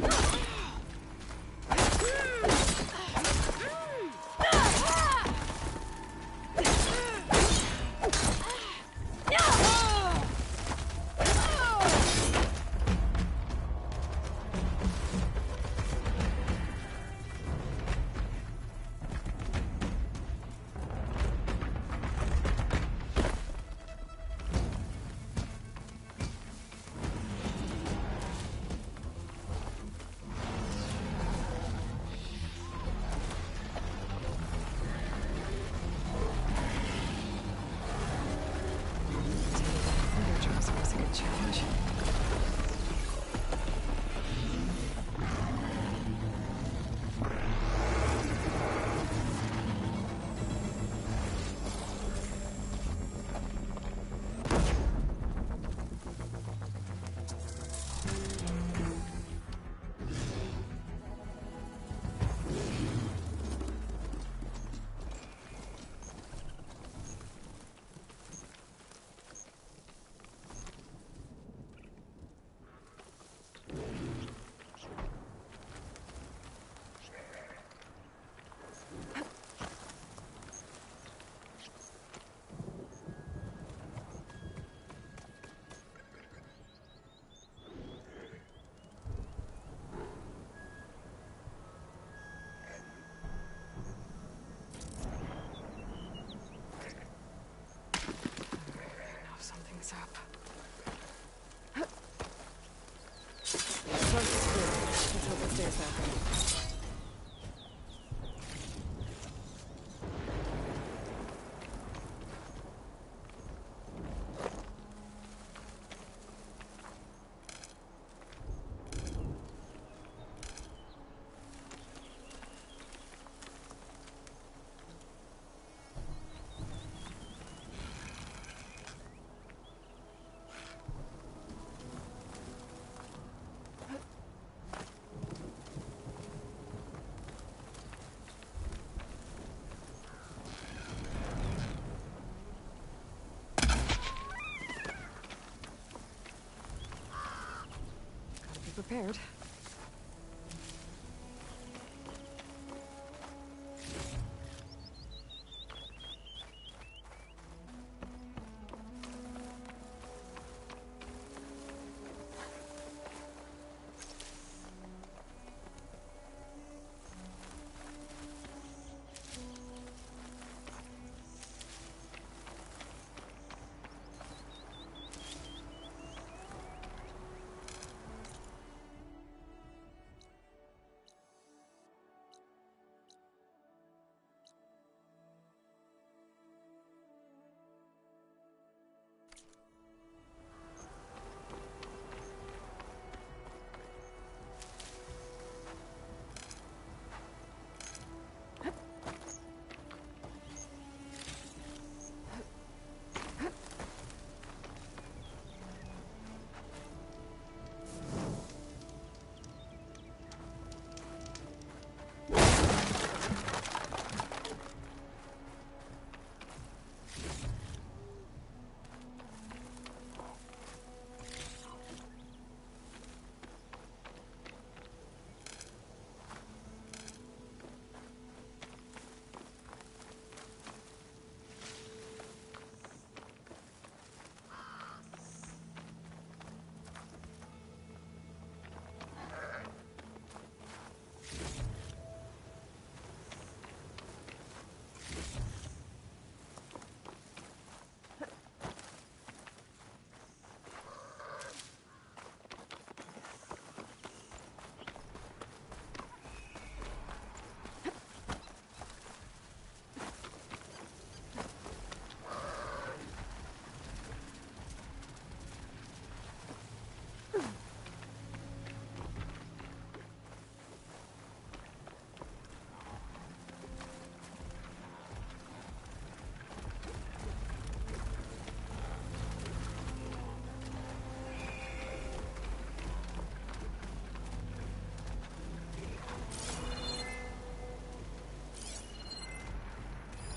[SPEAKER 2] Something's up. Let's hope it stays that way. prepared.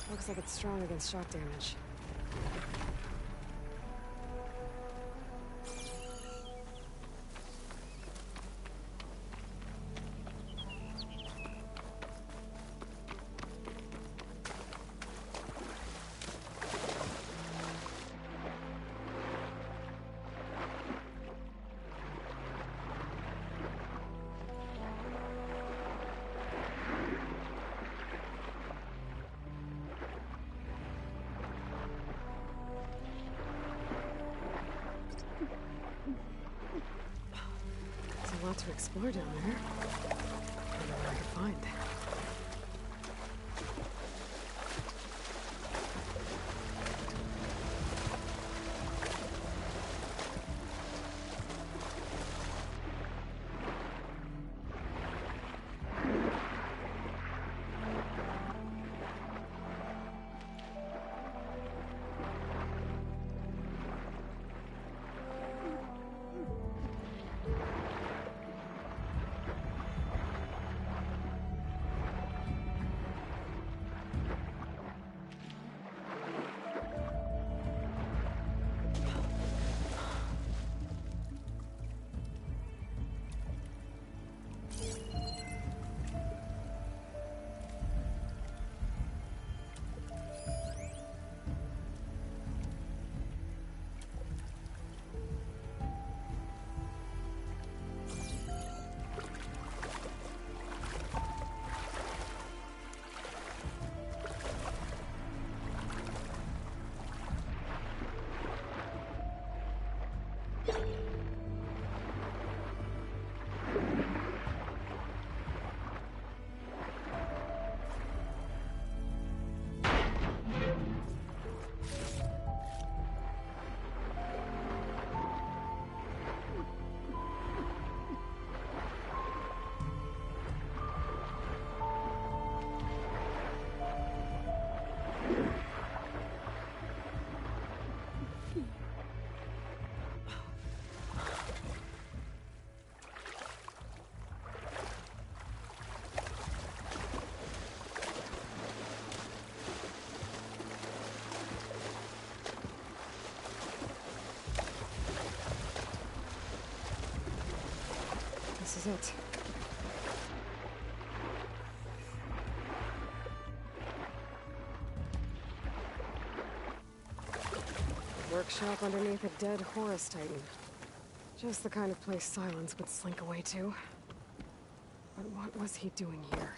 [SPEAKER 2] Looks like it's strong against shock damage. There's a lot to explore down there. I don't know what I could find. is it. Workshop underneath a dead Horus Titan. Just the kind of place Silence would slink away to. But what was he doing here?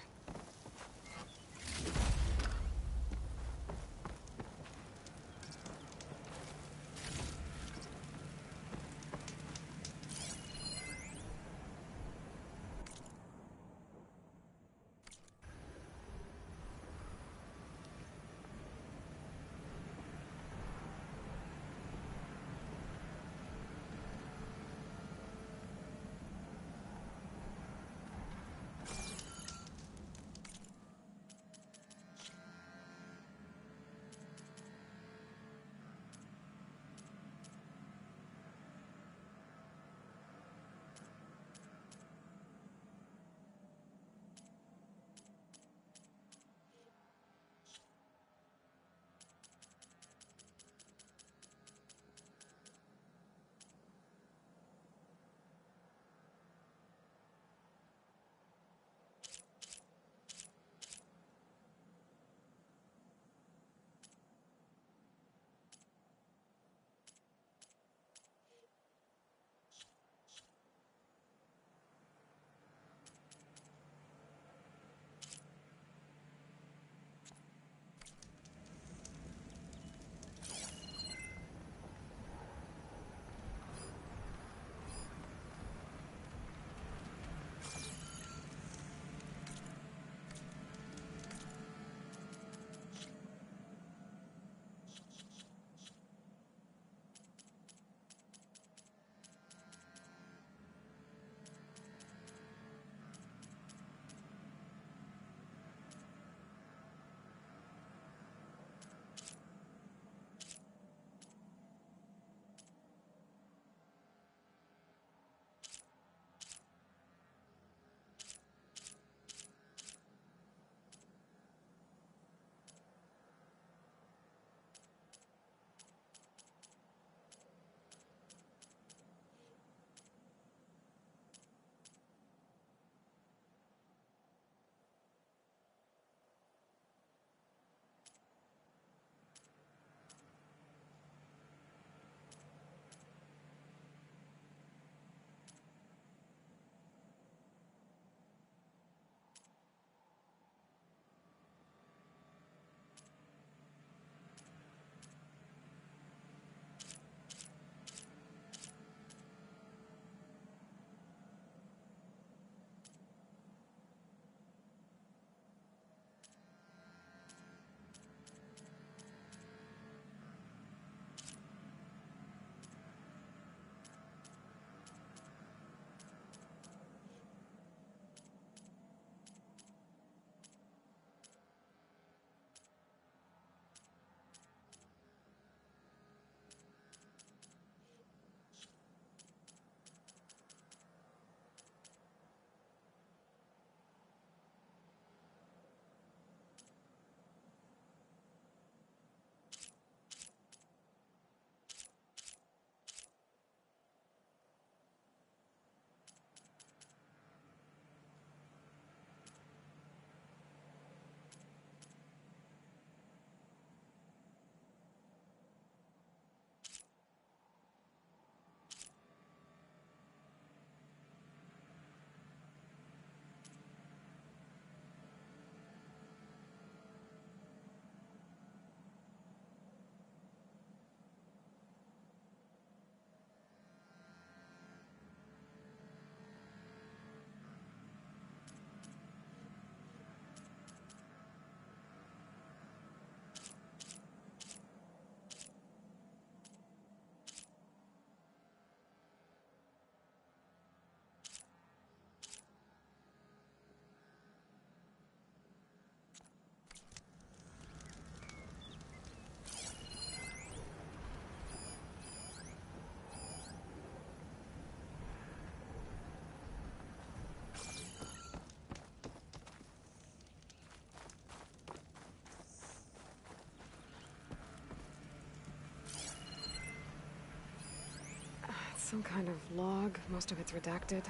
[SPEAKER 2] Some kind of log, most of it's redacted.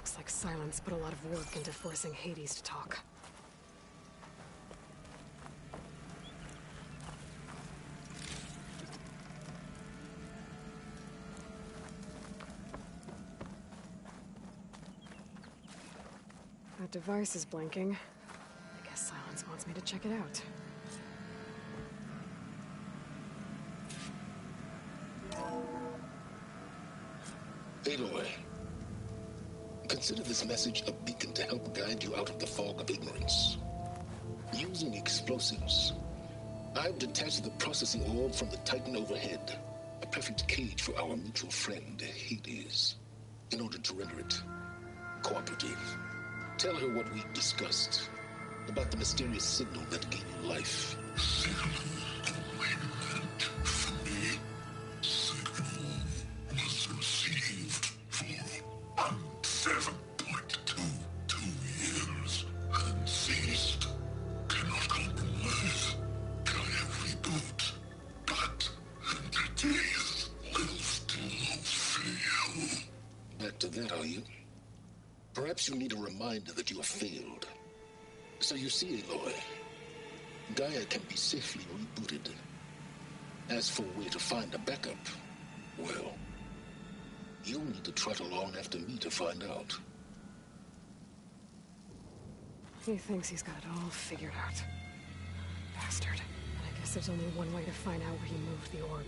[SPEAKER 2] Looks like Silence put a lot of work into forcing Hades to talk. That device is blinking. I guess Silence wants me to check it out.
[SPEAKER 6] Aloy, consider this message a beacon to help guide you out of the fog of ignorance. Using explosives, I've detached the processing orb from the Titan overhead, a perfect cage for our mutual friend, Hades, in order to render it cooperative. Tell her what we've discussed about the mysterious signal that gave you life. Back to that, are you? Perhaps you need a reminder that you have failed. So you see, Aloy, Gaia can be safely rebooted. As for where to find a backup, well, you'll need to trot along after me to find out.
[SPEAKER 2] He thinks he's got it all figured out. Bastard. And I guess there's only one way to find out where he moved the orb.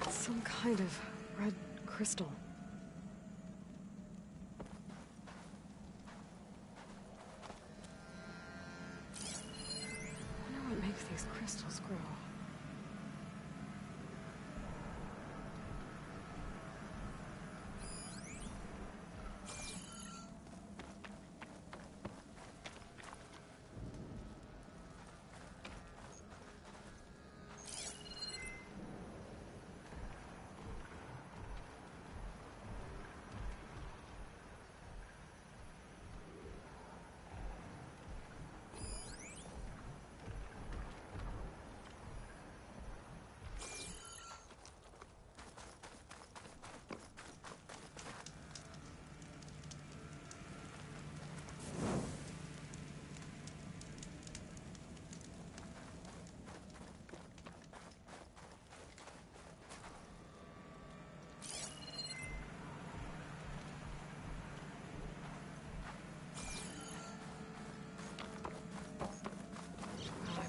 [SPEAKER 2] Some kind of red crystal. I wonder what makes these crystals grow.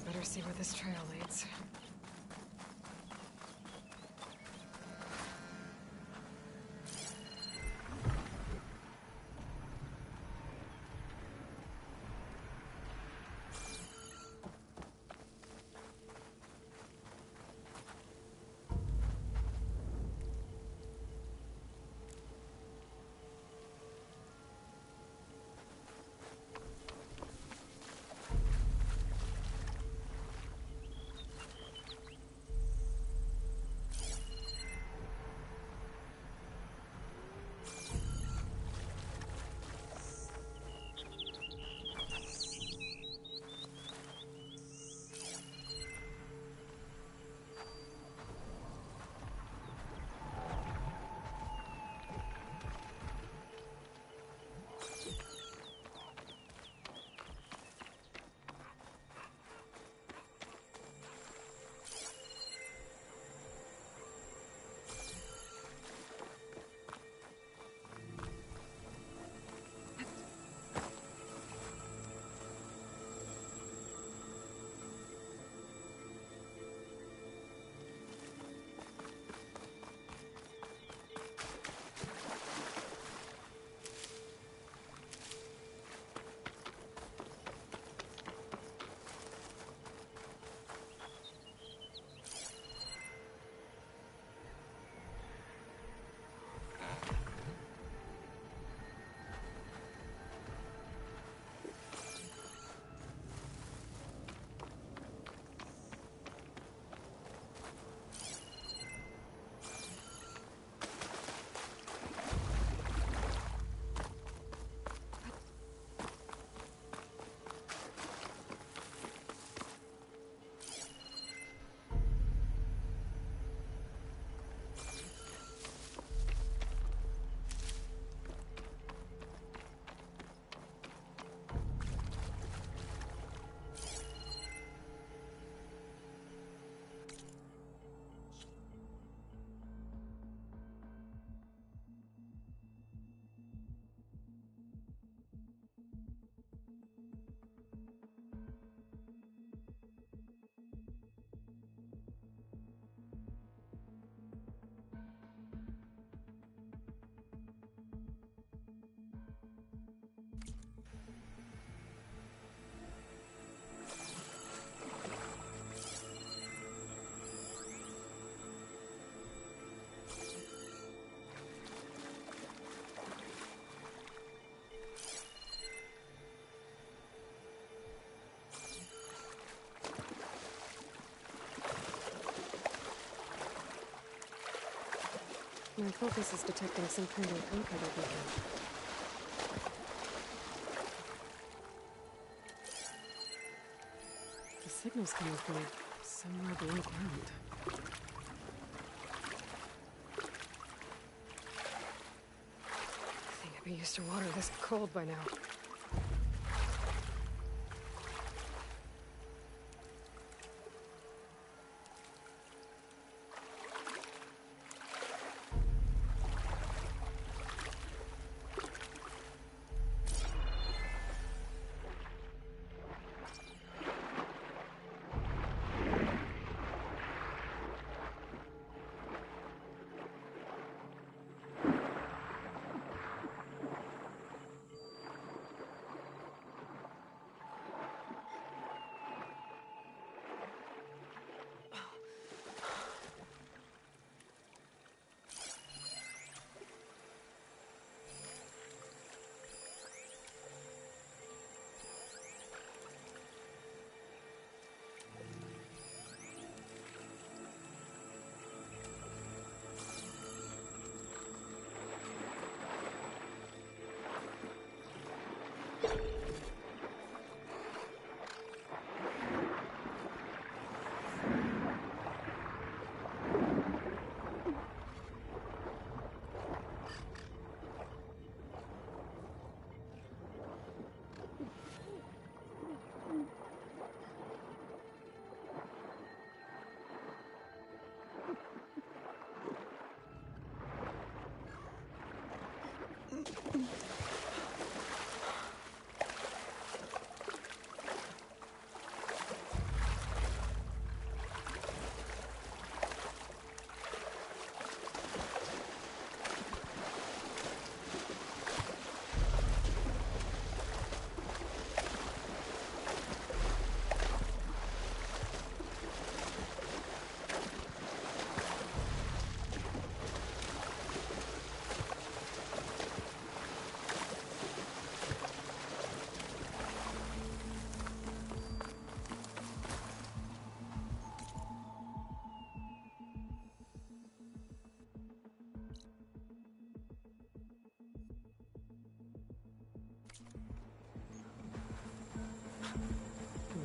[SPEAKER 2] Better see where this trail leads. My focus is detecting some kind of locator beacon. The signal's coming from somewhere below ground. I think I'd be used to water this cold by now.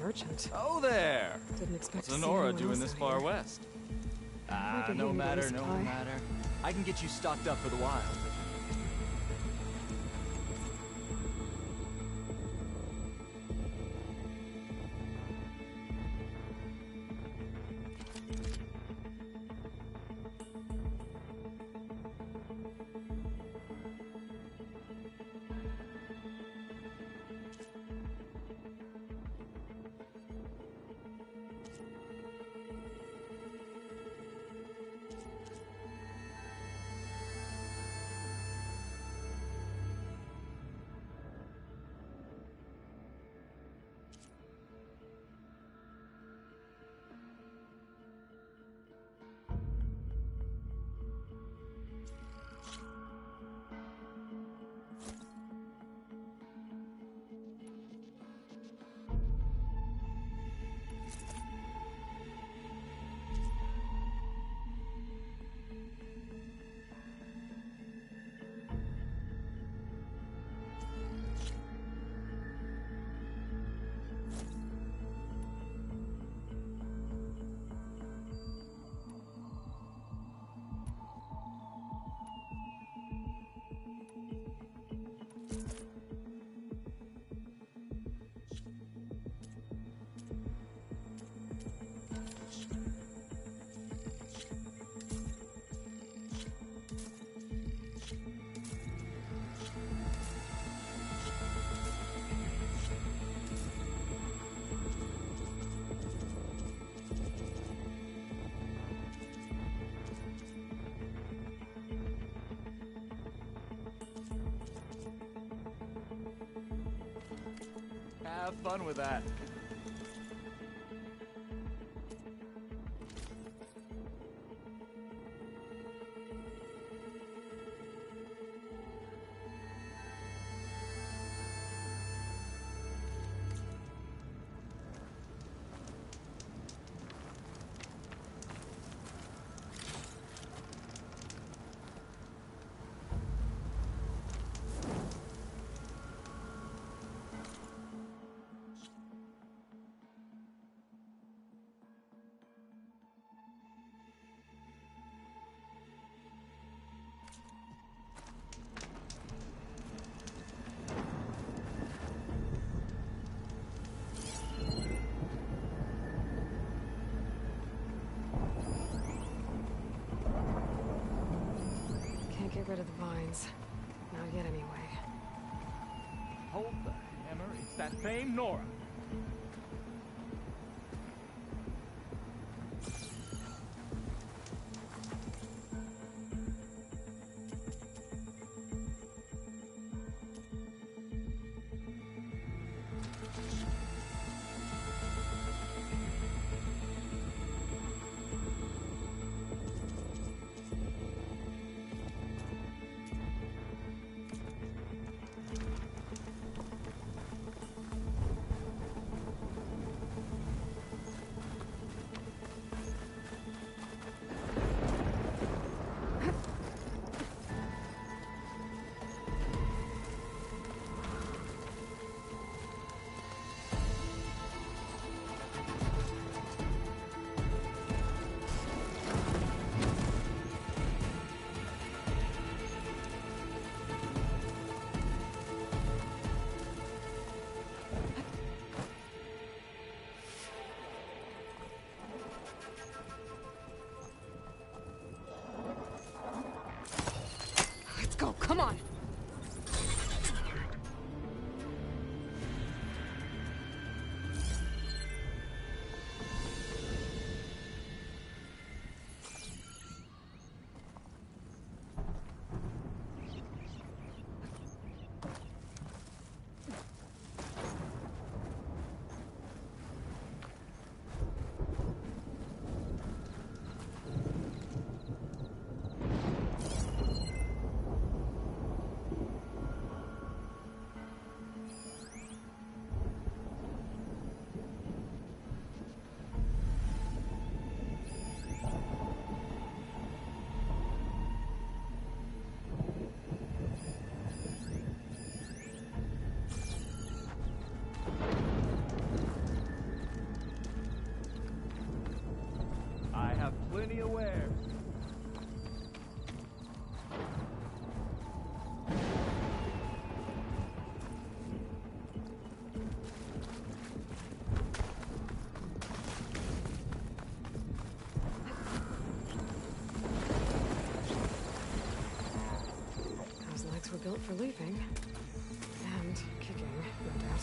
[SPEAKER 2] Merchant.
[SPEAKER 4] Oh there!
[SPEAKER 2] Didn't expect
[SPEAKER 4] What's
[SPEAKER 2] to see
[SPEAKER 4] Lenora
[SPEAKER 2] anyone
[SPEAKER 4] doing
[SPEAKER 2] else
[SPEAKER 4] this
[SPEAKER 2] out
[SPEAKER 4] far
[SPEAKER 2] here.
[SPEAKER 4] west?
[SPEAKER 2] Might be
[SPEAKER 4] No
[SPEAKER 2] handy to
[SPEAKER 4] matter, no
[SPEAKER 2] resupply.
[SPEAKER 4] matter. I can get you stocked up for the wild. Have fun with that.
[SPEAKER 2] Get rid of the vines. Not yet, anyway.
[SPEAKER 13] Hold the hammer. It's that same Nora.
[SPEAKER 2] Let's go, come on! I have plenty of wares. Those legs were built for leaping. And kicking, no doubt.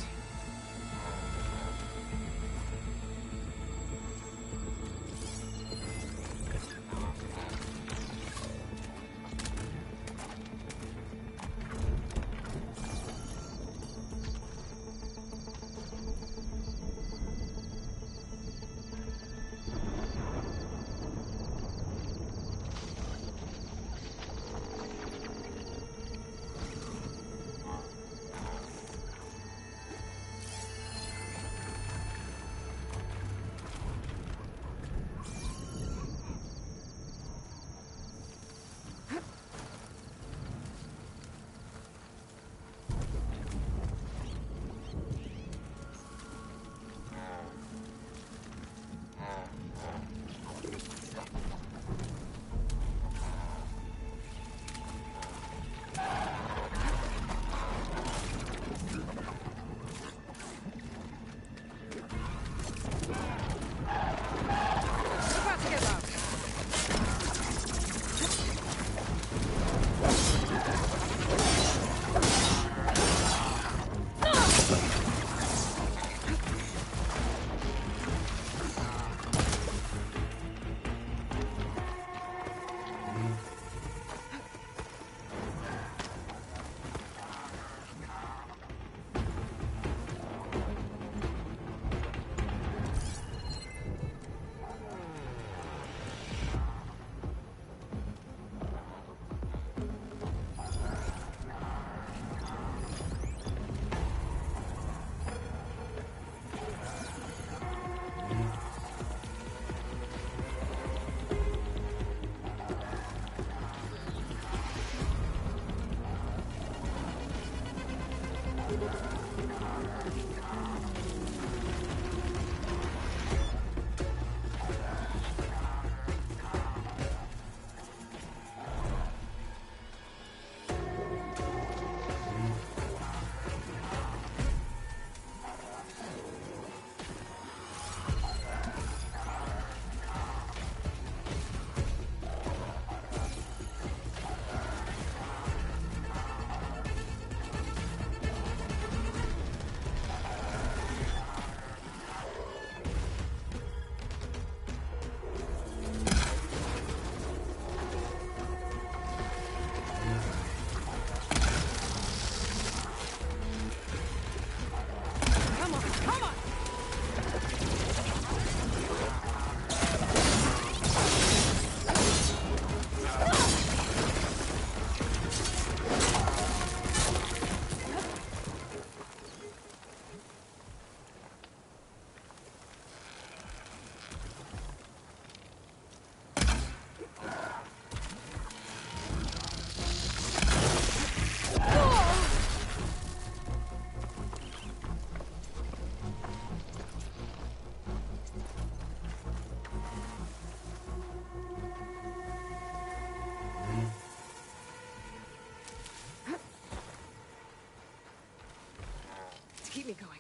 [SPEAKER 2] Keep me going.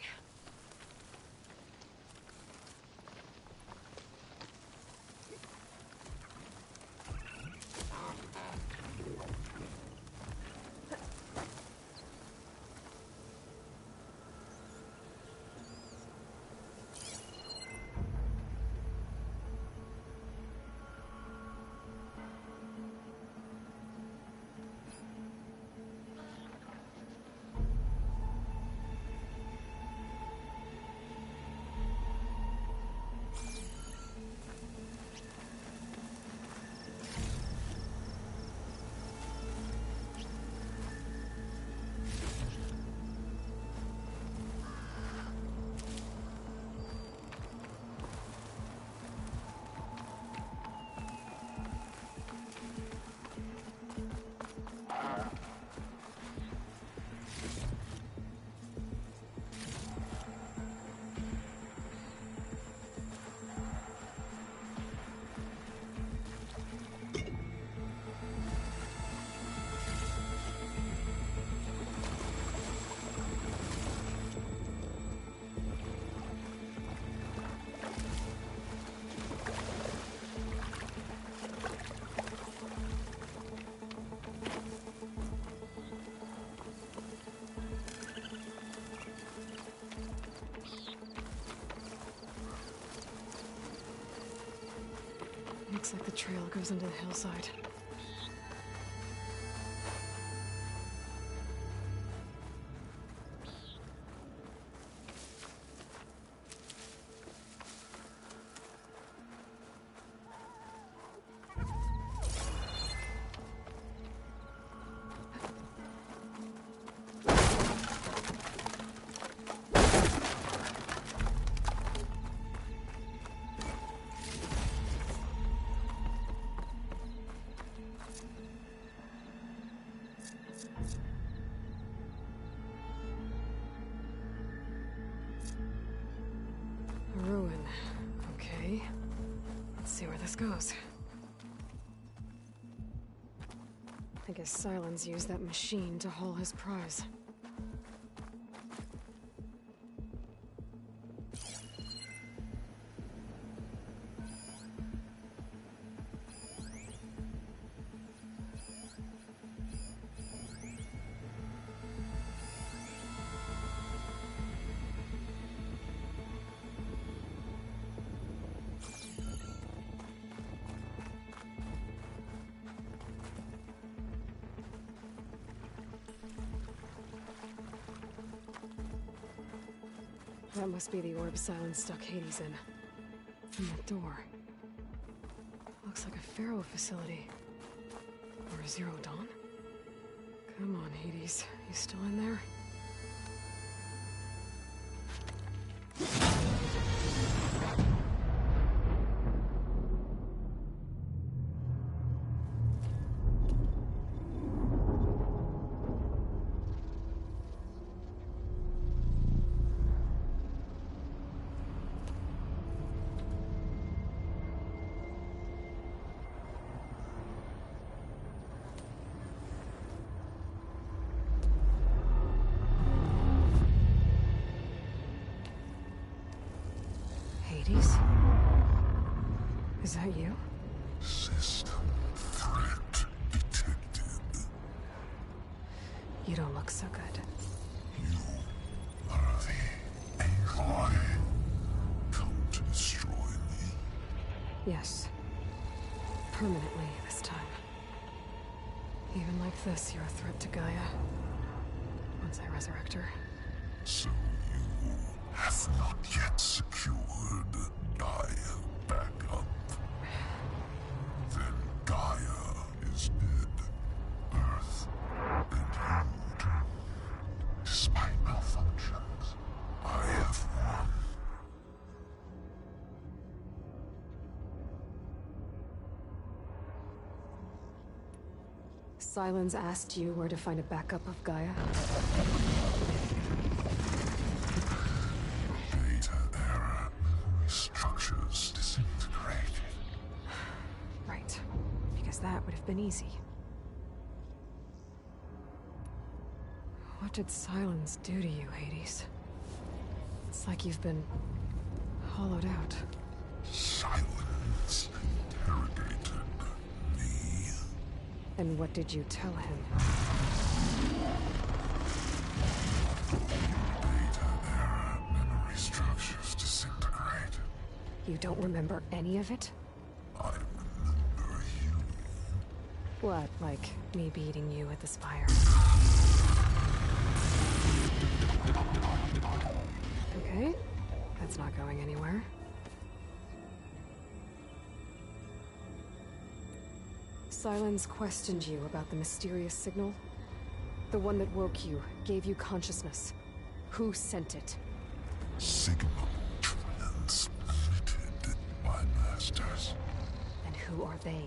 [SPEAKER 2] Looks like the trail goes into the hillside. A ruin. Okay. Let's see where this goes. I guess Silence used that machine to haul his prize. That must be the orb Silence stuck Hades in. And that door. Looks like a Pharaoh facility. Or a Zero Dawn? Come on, Hades. You still in there? Hades? Is that you?
[SPEAKER 8] System threat detected.
[SPEAKER 2] You don't look so good.
[SPEAKER 8] You are the Aloy. Come to destroy me.
[SPEAKER 2] Yes. Permanently this time. Even like this, you're a threat to Gaia. Once I resurrect her.
[SPEAKER 8] So you have not yet secured Gaia back up. Then Gaia is dead. Earth and you too. Despite malfunctions, I have won.
[SPEAKER 2] Silence asked you where to find a backup of Gaia?
[SPEAKER 8] Data error. Memory structures disintegrated.
[SPEAKER 2] Right. Because that would have been easy. What did Silence do to you, Hades? It's like you've been hollowed out.
[SPEAKER 8] Silence interrogated me.
[SPEAKER 2] And what did you tell him?
[SPEAKER 8] Data era memory structures disintegrate.
[SPEAKER 2] You don't remember any of it?
[SPEAKER 8] I remember you.
[SPEAKER 2] What, like me beating you at the spire? Okay, that's not going anywhere. Silence questioned you about the mysterious signal. The one that woke you, gave you consciousness. Who sent it?
[SPEAKER 8] Signal transmitted by masters.
[SPEAKER 2] And who are they?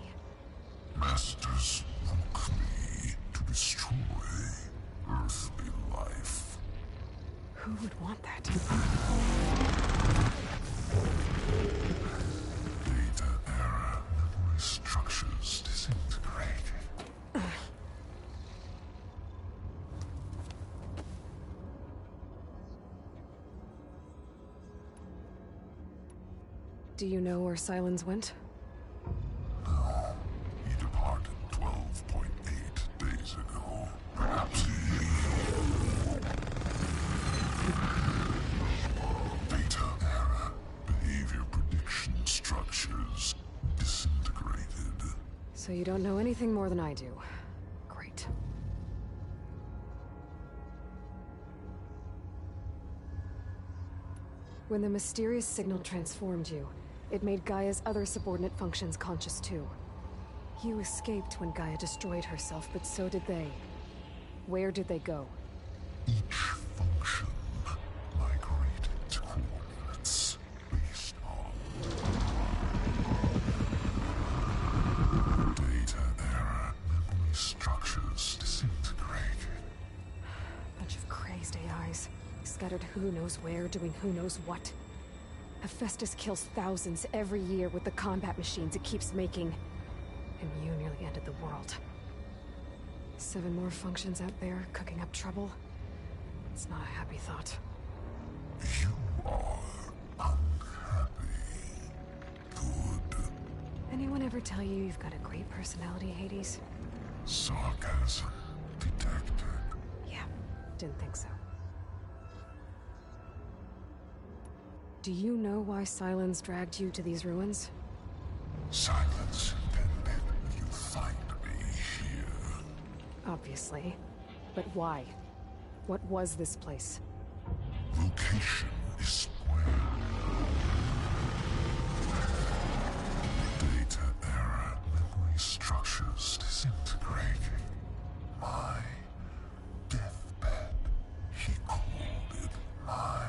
[SPEAKER 8] Masters woke me to destroy earthly life.
[SPEAKER 2] Who would want that?
[SPEAKER 8] Data era memory structures disintegrated.
[SPEAKER 2] Do you know where Silence went?
[SPEAKER 8] No. He departed 12.8 days ago. Perhaps Data era behavior prediction structures disintegrated.
[SPEAKER 2] So you don't know anything more than I do. Great. When the mysterious signal transformed you, it made Gaia's other subordinate functions conscious too. You escaped when Gaia destroyed herself, but so did they. Where did they go?
[SPEAKER 8] Each function migrated to coordinates based on data era memory structures disintegrated.
[SPEAKER 2] Bunch of crazed AIs, scattered who knows where, doing who knows what. Hephaestus kills thousands every year with the combat machines it keeps making. And you nearly ended the world. 7 more functions out there, cooking up trouble. It's not a happy thought.
[SPEAKER 8] You are unhappy. Good.
[SPEAKER 2] Anyone ever tell you you've got a great personality, Hades?
[SPEAKER 8] Sarcasm detected.
[SPEAKER 2] Yeah, didn't think so. Do you know why Silence dragged you to these ruins?
[SPEAKER 8] Silence intended you find me here.
[SPEAKER 2] Obviously. But why? What was this place?
[SPEAKER 8] Location is square. Data era memory structures disintegrating. My deathbed. He called it my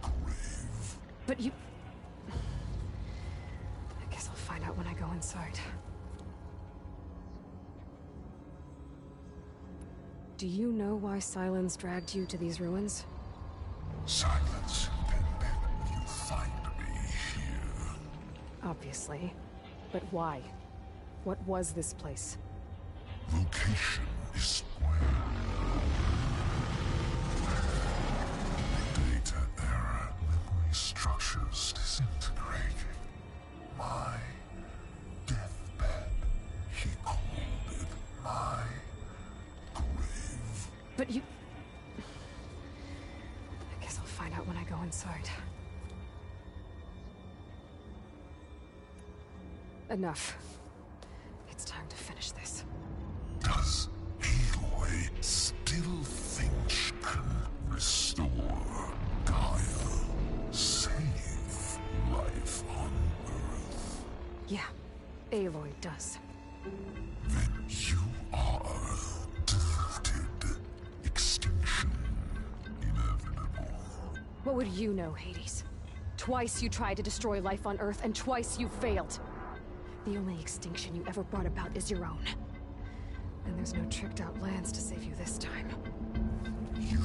[SPEAKER 8] grave.
[SPEAKER 2] But you... I guess I'll find out when I go inside. Do you know why Silence dragged you to these ruins?
[SPEAKER 8] Silence intended you find me here.
[SPEAKER 2] Obviously. But why? What was this place?
[SPEAKER 8] Location is square. Data era memory structures disintegrating. My deathbed. He called it my grave.
[SPEAKER 2] But you... I guess I'll find out when I go inside. Enough. It's time to finish this.
[SPEAKER 8] Does Aloy still think she can restore Gaia? Save life on Earth?
[SPEAKER 2] Yeah, Aloy does.
[SPEAKER 8] Then you are deluded. Extinction inevitable.
[SPEAKER 2] What would you know, Hades? Twice you tried to destroy life on Earth, and twice you failed. The only extinction you ever brought about is your own. And there's no tricked-out lands to save you this time.
[SPEAKER 8] You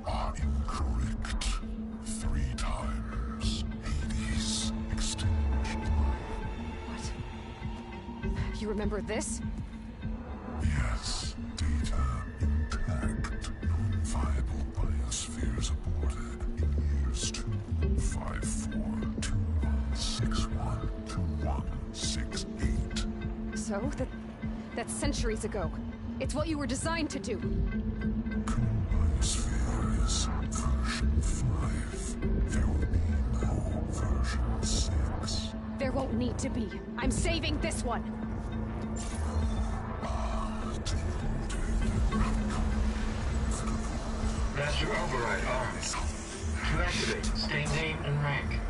[SPEAKER 8] are incorrect. 3 times. Hades extinction.
[SPEAKER 2] What? You remember this?
[SPEAKER 8] Yes. Data intact. Non-viable biospheres aborted in years
[SPEAKER 2] so? That's centuries ago. It's what you were designed to do.
[SPEAKER 8] Combine sphere is version 5. There will be no version 6.
[SPEAKER 2] There won't need to be. I'm saving this one.
[SPEAKER 10] Master override arms. To activate, state name and rank.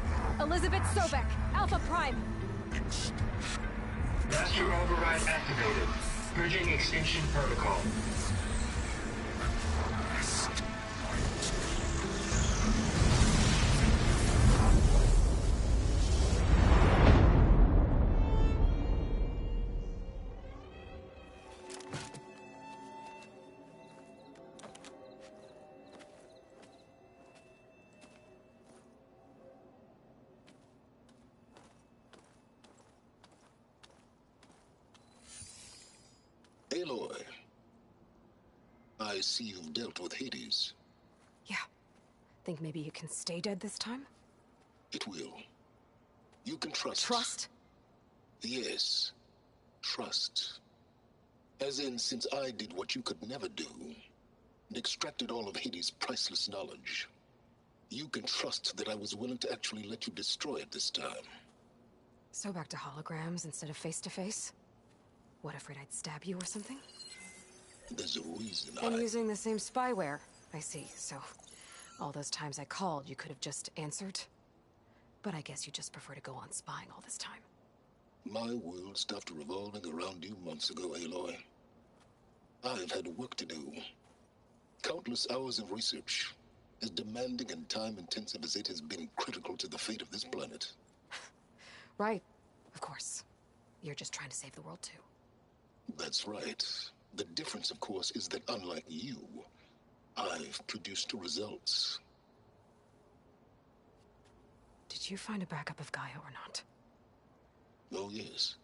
[SPEAKER 2] Elizabeth Sobek, Alpha Prime.
[SPEAKER 10] Master override activated. Bridging extinction protocol.
[SPEAKER 6] Aloy, I see you've dealt with Hades.
[SPEAKER 2] Yeah. Think maybe you can stay dead this time?
[SPEAKER 6] It will. You can trust.
[SPEAKER 2] Trust?
[SPEAKER 6] Yes. Trust. As in, since I did what you could never do, and extracted all of Hades' priceless knowledge, you can trust that I was willing to actually let you destroy it this time.
[SPEAKER 2] So back to holograms instead of face-to-face? What, afraid I'd stab you or something?
[SPEAKER 6] There's a reason
[SPEAKER 2] And using the same spyware. I see, so all those times I called, you could have just answered? But I guess you just prefer to go on spying all this time.
[SPEAKER 6] My world stopped revolving around you months ago, Aloy. I've had work to do. Countless hours of research, as demanding and time-intensive as it has been critical to the fate of this planet.
[SPEAKER 2] Right, of course. You're just trying to save the world, too.
[SPEAKER 6] That's right. The difference, of course, is that unlike you, I've produced results.
[SPEAKER 2] Did you find a backup of Gaia or not?
[SPEAKER 6] Oh, yes.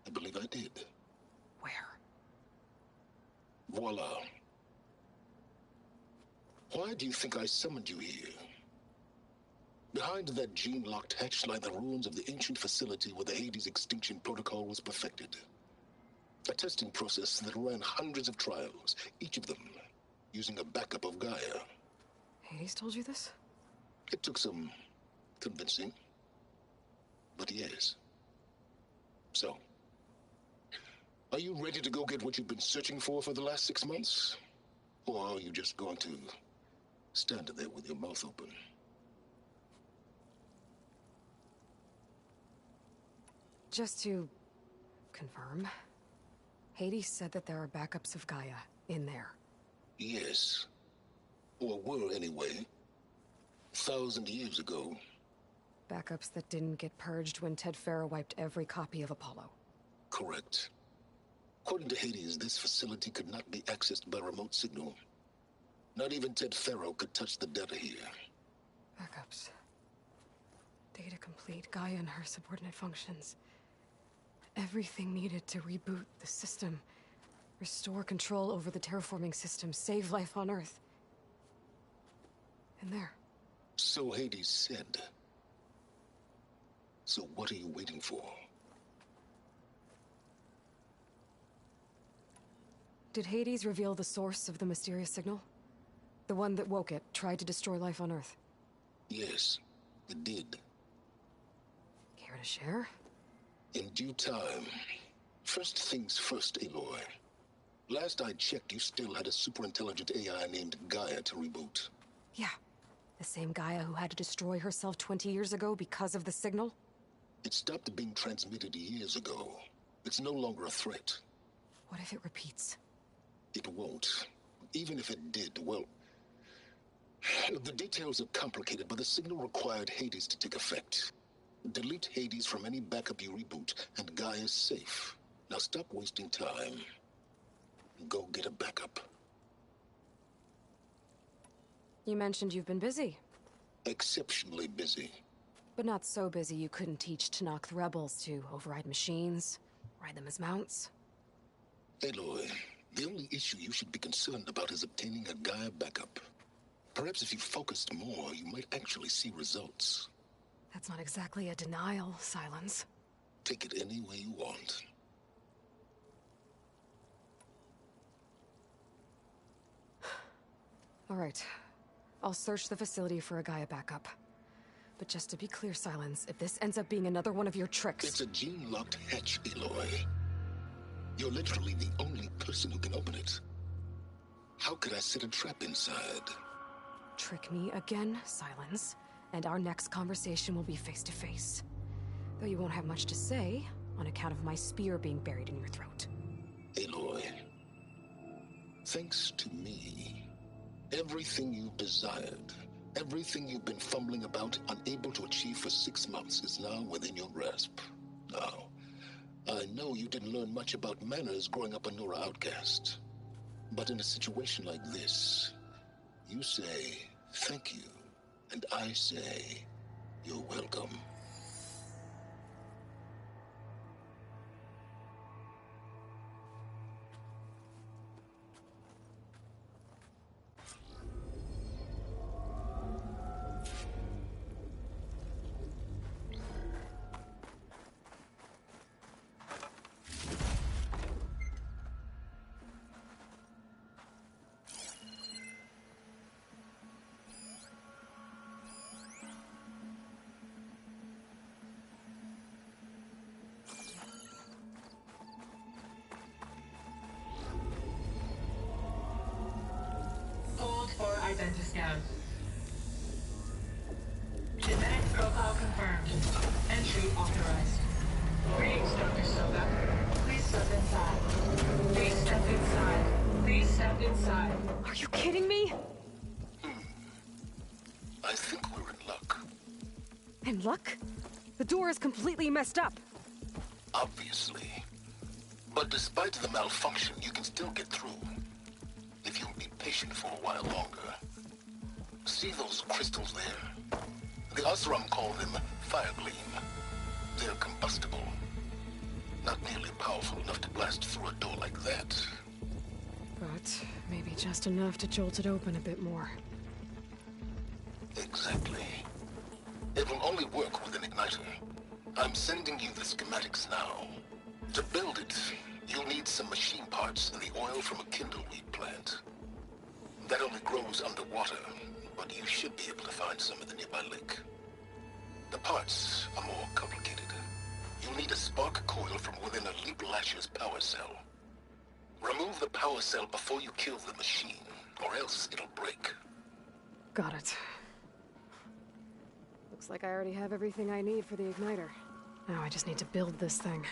[SPEAKER 6] I believe I did.
[SPEAKER 2] Where?
[SPEAKER 6] Voila. Why do you think I summoned you here? Behind that gene-locked hatch lie the ruins of the ancient facility where the Hades extinction protocol was perfected. A testing process that ran hundreds of trials, each of them using a backup of Gaia.
[SPEAKER 2] Hades told you this?
[SPEAKER 6] It took some convincing, but yes. So, are you ready to go get what you've been searching for the last 6 months? Or are you just going to stand there with your mouth open?
[SPEAKER 2] Just to confirm, Hades said that there are backups of Gaia in there.
[SPEAKER 6] Yes. Or were, anyway. 1,000 years ago.
[SPEAKER 2] Backups that didn't get purged when Ted Farrow wiped every copy of Apollo.
[SPEAKER 6] Correct. According to Hades, this facility could not be accessed by remote signal. Not even Ted Farrow could touch the data here.
[SPEAKER 2] Backups. Data complete, Gaia and her subordinate functions. Everything needed to reboot the system. Restore control over the terraforming system. Save life on Earth. And there.
[SPEAKER 6] So Hades said. So what are you waiting for?
[SPEAKER 2] Did Hades reveal the source of the mysterious signal? The one that woke it, tried to destroy life on Earth?
[SPEAKER 6] Yes, it did.
[SPEAKER 2] Care to share?
[SPEAKER 6] In due time. First things first, Aloy. Last I checked, you still had a super-intelligent AI named Gaia to reboot.
[SPEAKER 2] Yeah. The same Gaia who had to destroy herself 20 years ago because of the signal?
[SPEAKER 6] It stopped being transmitted years ago. It's no longer a threat.
[SPEAKER 2] What if it repeats?
[SPEAKER 6] It won't. Even if it did, well... The details are complicated, but the signal required Hades to take effect. Delete Hades from any backup you reboot, and Gaia's safe. Now stop wasting time. Go get a backup.
[SPEAKER 2] You mentioned you've been busy.
[SPEAKER 6] Exceptionally busy.
[SPEAKER 2] But not so busy you couldn't teach Tanakh the rebels to override machines, ride them as mounts.
[SPEAKER 6] Aloy, the only issue you should be concerned about is obtaining a Gaia backup. Perhaps if you focused more, you might actually see results.
[SPEAKER 2] That's not exactly a denial, Silence.
[SPEAKER 6] Take it any way you want.
[SPEAKER 2] All right. I'll search the facility for a Gaia backup. But just to be clear, Silence, if this ends up being another one of your tricks...
[SPEAKER 6] It's a gene-locked hatch, Aloy. You're literally the only person who can open it. How could I set a trap inside?
[SPEAKER 2] Trick me again, Silence, and our next conversation will be face-to-face. Though you won't have much to say, on account of my spear being buried in your throat.
[SPEAKER 6] Aloy, thanks to me, everything you've desired, everything you've been fumbling about, unable to achieve for 6 months, is now within your grasp. Now, I know you didn't learn much about manners growing up a Nora outcast. But in a situation like this, you say, thank you, and I say, you're welcome.
[SPEAKER 10] Hold for Identiscan. Genetic profile confirmed. Entry authorized. Greetings, Dr. Soga. Please step inside. Please step inside. Please step inside.
[SPEAKER 2] Are you kidding me?
[SPEAKER 6] I think we're in luck.
[SPEAKER 2] In luck? The door is completely messed up.
[SPEAKER 6] Obviously. But despite the malfunction, you can still get through. If you'll be patient for a while longer. See those crystals there? The Osram call them fire gleam. They're combustible. Not nearly powerful enough to blast through a door like that.
[SPEAKER 2] But maybe just enough to jolt it open a bit more.
[SPEAKER 6] Exactly. It will only work with an igniter. I'm sending you the schematics now. To build it, you'll need some machine parts and the oil from a kindleweed plant. That only grows underwater, but you should be able to find some in the nearby lake. The parts are more complicated. You'll need a spark coil from within a Leap Lasher's power cell. Remove the power cell before you kill the machine, or else it'll break.
[SPEAKER 2] Got it. Looks like I already have everything I need for the igniter. Now I just need to build this thing.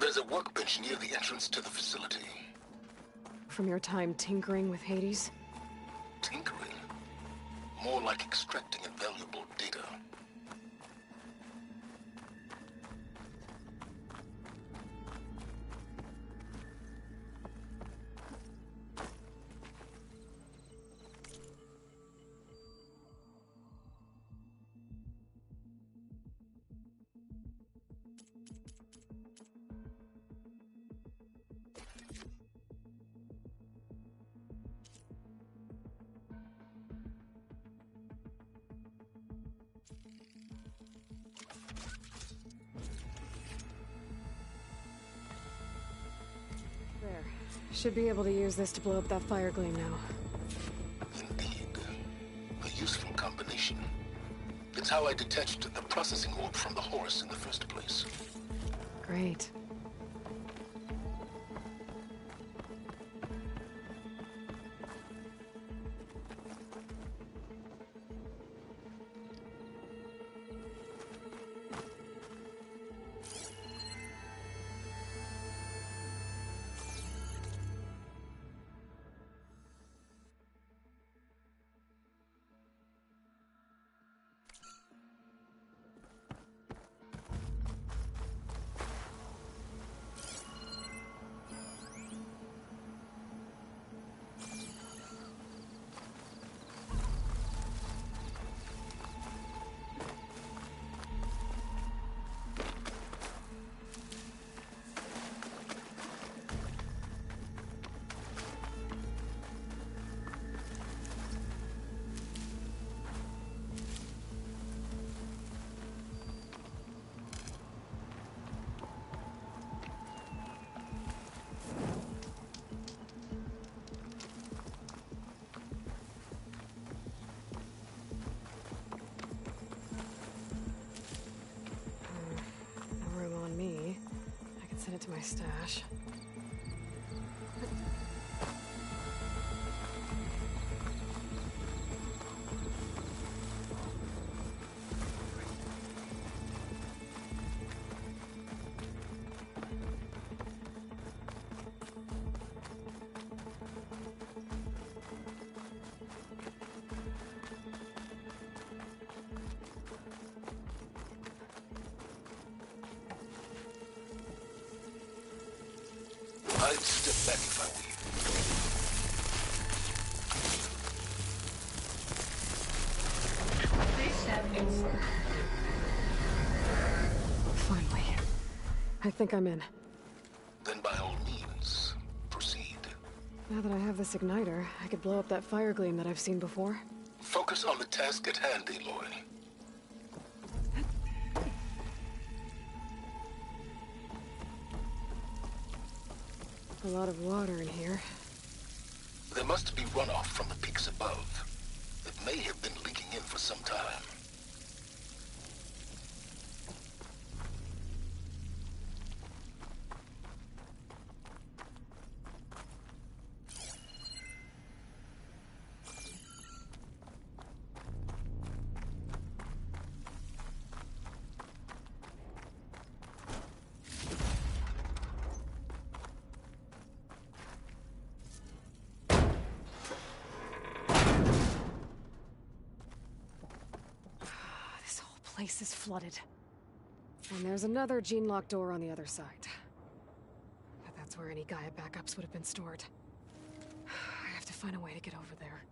[SPEAKER 6] There's a workbench near the entrance to the facility.
[SPEAKER 2] From your time tinkering with Hades?
[SPEAKER 6] Tinkering? More like extracting invaluable data.
[SPEAKER 2] There. Should be able to use this to blow up that fire gleam now.
[SPEAKER 6] Indeed. A useful combination. It's how I detached the processing orb from the Horus in the first place.
[SPEAKER 2] Great. my stash.
[SPEAKER 6] I'd step back if I were
[SPEAKER 10] Please step inside.
[SPEAKER 2] Finally. I think I'm in.
[SPEAKER 6] Then by all means, proceed.
[SPEAKER 2] Now that I have this igniter, I could blow up that fire gleam that I've seen before.
[SPEAKER 6] Focus on the task at hand, Aloy.
[SPEAKER 2] A lot of water in here.
[SPEAKER 6] There must be runoff from the peaks above. It may have been leaking in for some time.
[SPEAKER 2] Place is flooded. And there's another gene-locked door on the other side. But that's where any Gaia backups would have been stored. I have to find a way to get over there.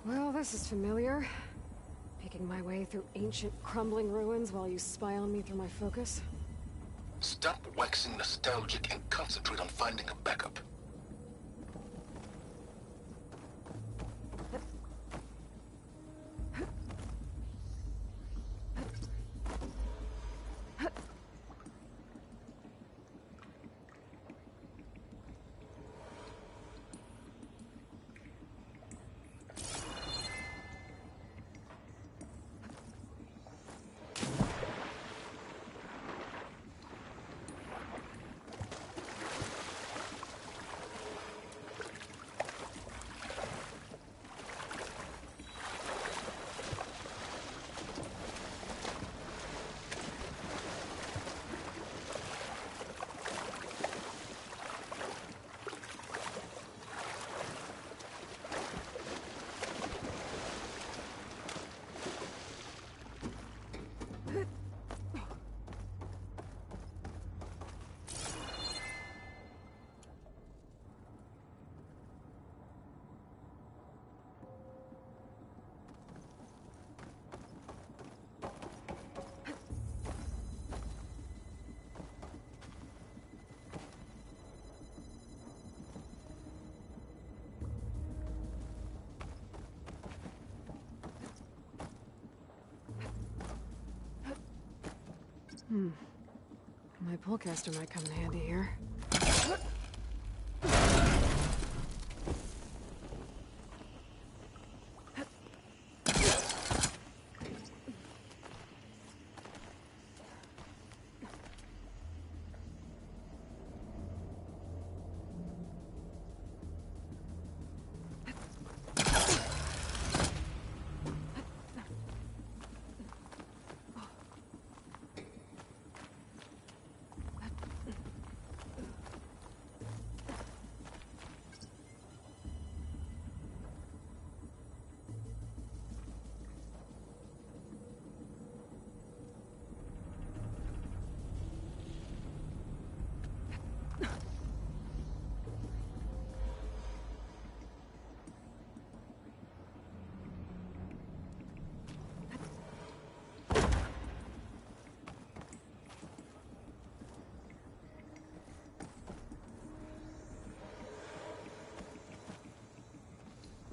[SPEAKER 2] Well, this is familiar. Making my way through ancient, crumbling ruins while you spy on me through my focus.
[SPEAKER 6] Stop waxing nostalgic and concentrate on finding a backup.
[SPEAKER 2] My pullcaster might come in handy here.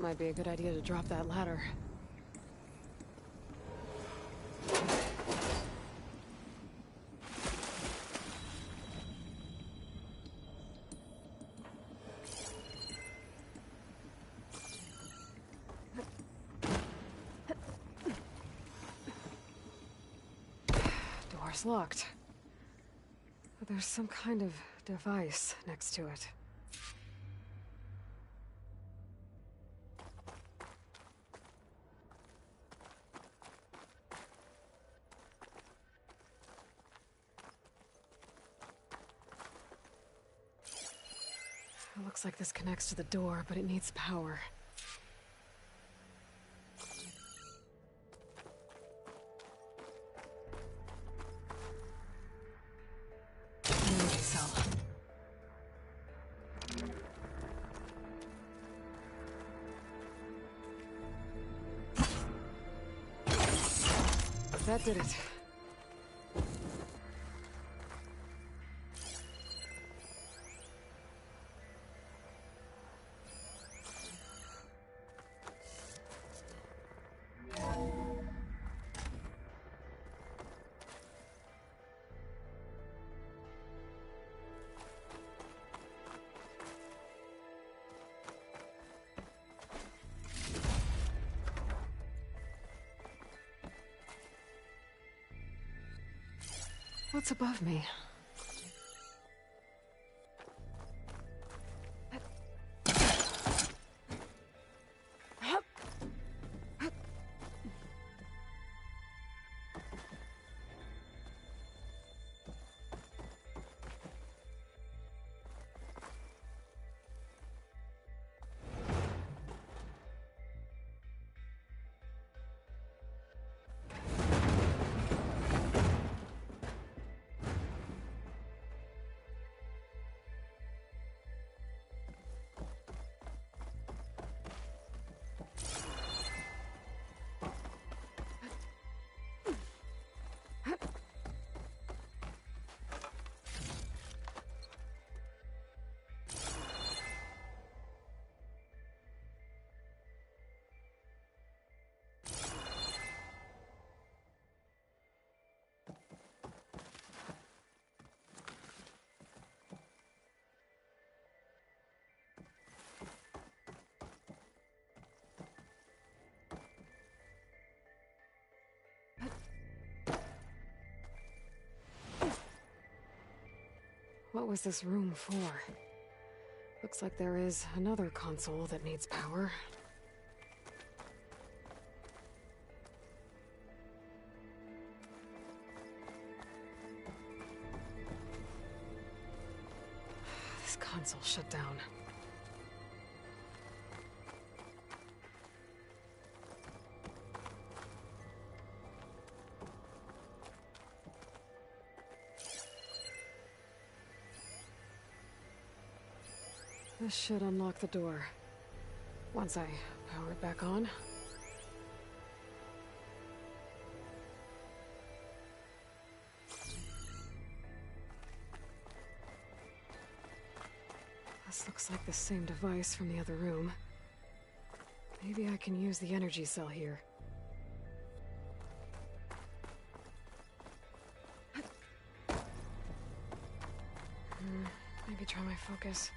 [SPEAKER 2] Might be a good idea to drop that ladder. Door's locked. But there's some kind of device next to it. It looks like this connects to the door, but it needs power. Energy cell. That did it. What's above me? What was this room for? Looks like there is another console that needs power. This console shut down. This should unlock the door. Once I power it back on. This looks like the same device from the other room. Maybe I can use the energy cell here. Maybe try my focus.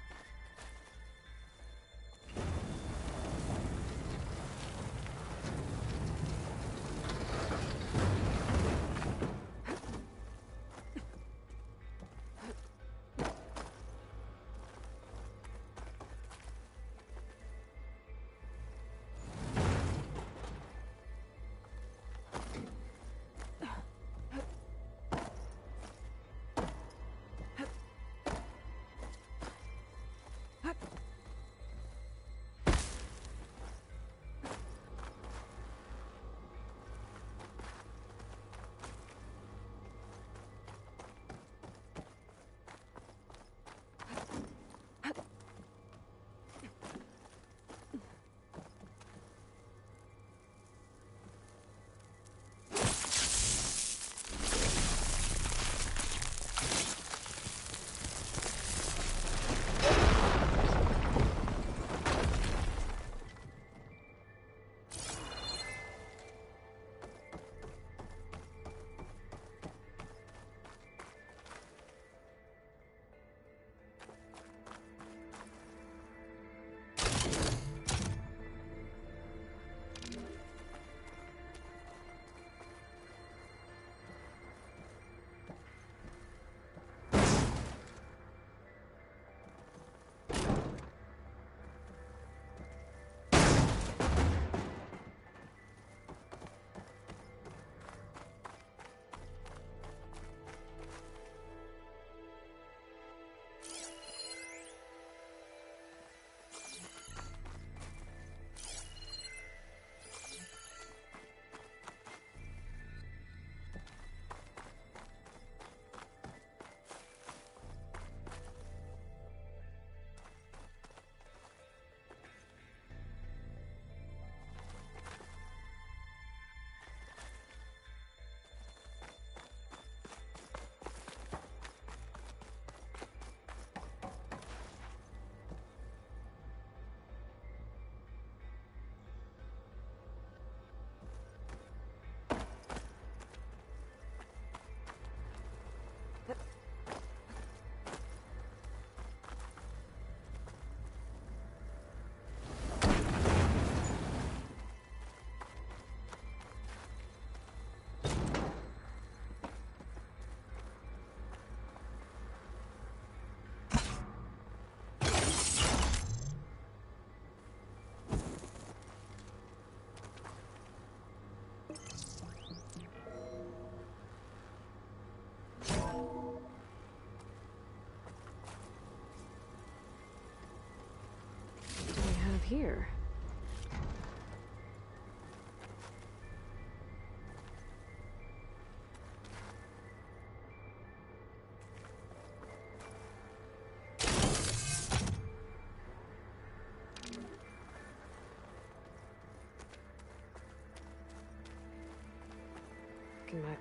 [SPEAKER 2] in my...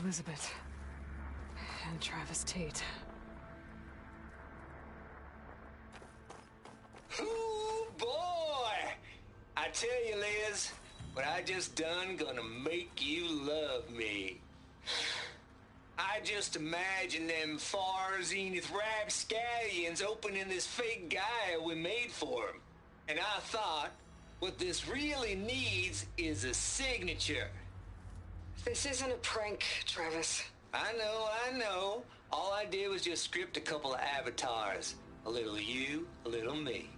[SPEAKER 2] Elizabeth. And Travis Tate.
[SPEAKER 18] Ooh, boy! I tell you, Liz, what I just done gonna make you love me. I just imagine them far zenith rapscallions opening this fake guy we made for him. And I thought, what this really needs is a signature.
[SPEAKER 2] This isn't a prank, Travis.
[SPEAKER 18] I know. All I did was just script a couple of avatars. A little you, a little me.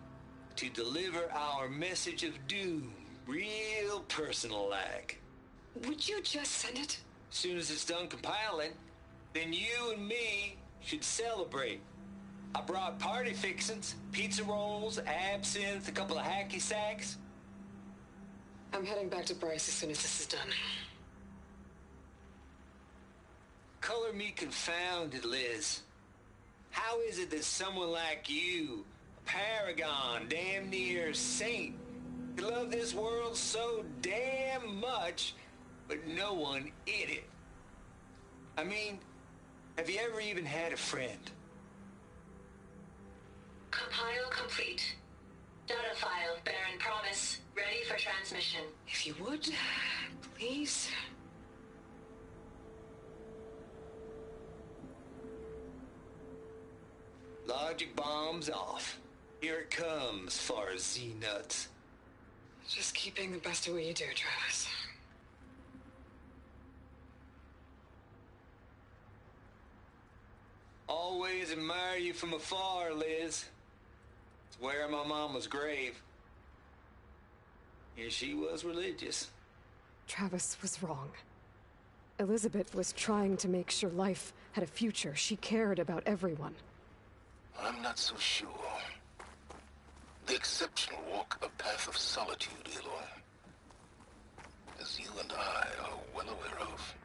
[SPEAKER 18] To deliver our message of doom, real personal-like.
[SPEAKER 2] Would you just send it?
[SPEAKER 18] As soon as it's done compiling, then you and me should celebrate. I brought party fixins, pizza rolls, absinthe, a couple of hacky sacks.
[SPEAKER 2] I'm heading back to Bryce as soon as this is done.
[SPEAKER 18] Color me confounded, Liz. How is it that someone like you, a paragon, damn near saint, could love this world so damn much, but no one in it? I mean, have you ever even had a friend?
[SPEAKER 10] Compile complete. Data file, Baron Promise, ready for transmission.
[SPEAKER 2] If you would, please.
[SPEAKER 18] Logic bombs off. Here it comes, far Z-nuts.
[SPEAKER 2] Just keep being the best at what you do, Travis.
[SPEAKER 18] Always admire you from afar, Liz. It's where my mama's grave. And she was religious.
[SPEAKER 2] Travis was wrong. Elizabeth was trying to make sure life had a future. She cared about everyone.
[SPEAKER 6] I'm not so sure. The exceptional walk a path of solitude, Aloy. As you and I are well aware of.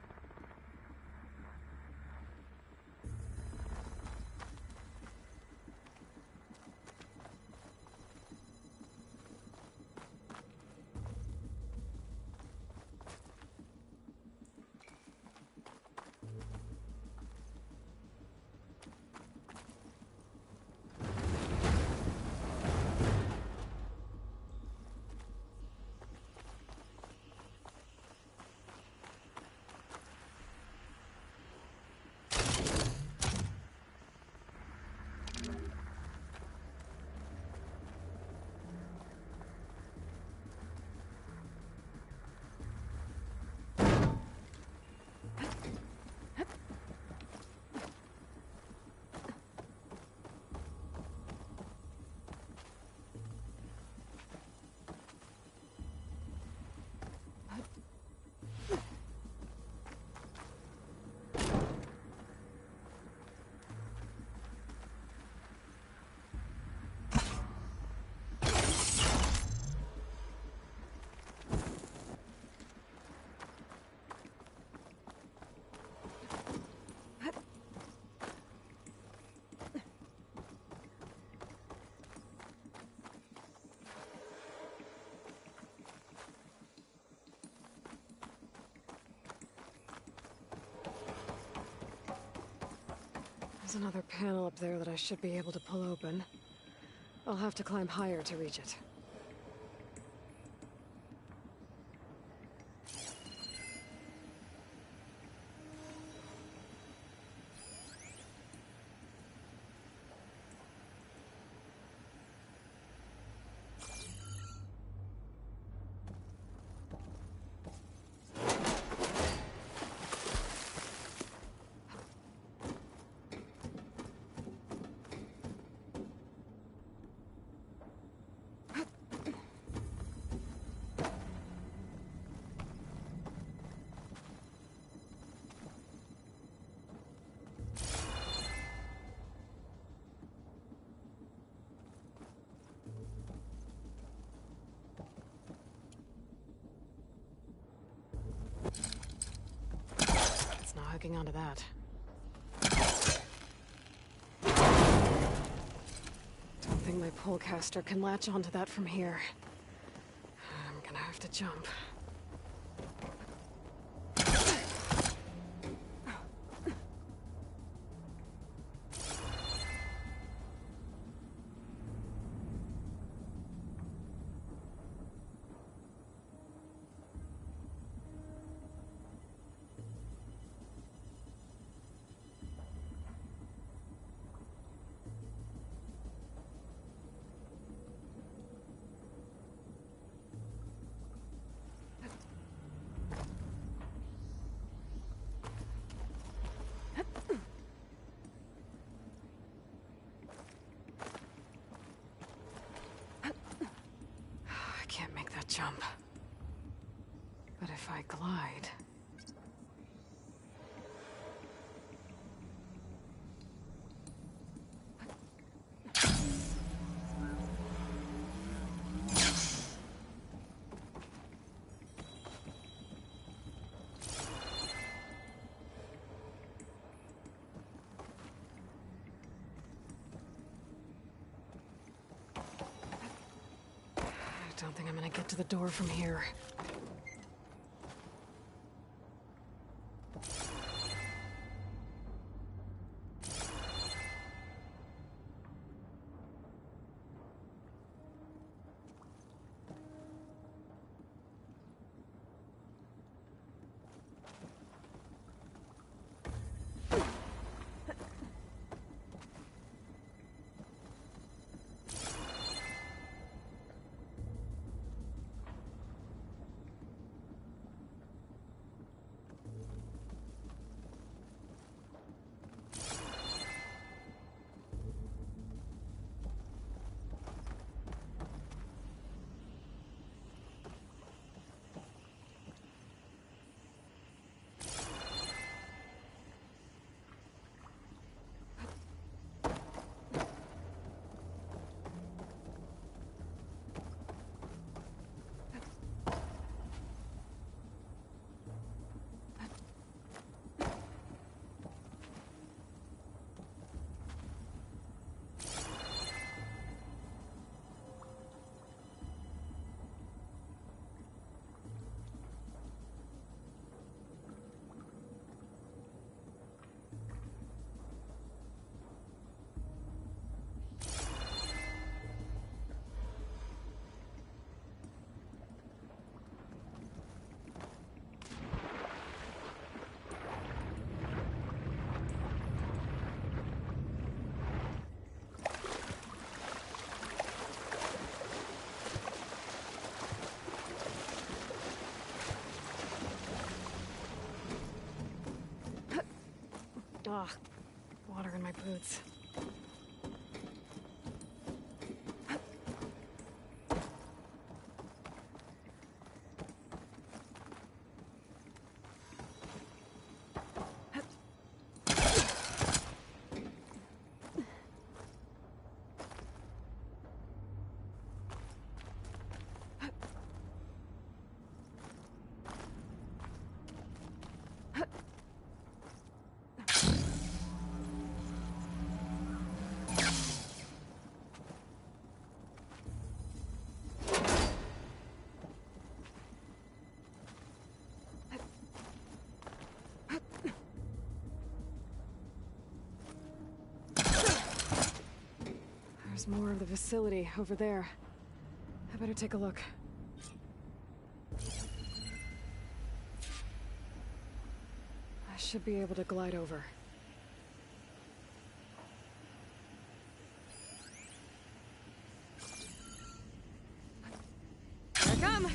[SPEAKER 2] There's another panel up there that I should be able to pull open. I'll have to climb higher to reach it. It's not hooking onto that. think my polecaster can latch onto that from here. I'm gonna have to jump. Jump. But if I glide... I don't think I'm gonna get to the door from here. Ugh, water in my boots. There's more of the facility over there. I better take a look. I should be able to glide over. Here I come!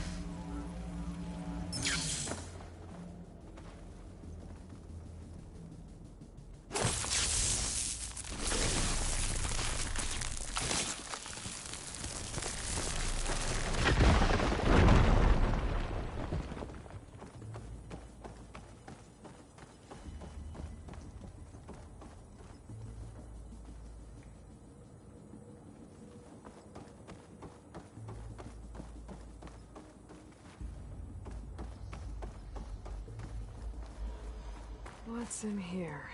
[SPEAKER 2] What's in here?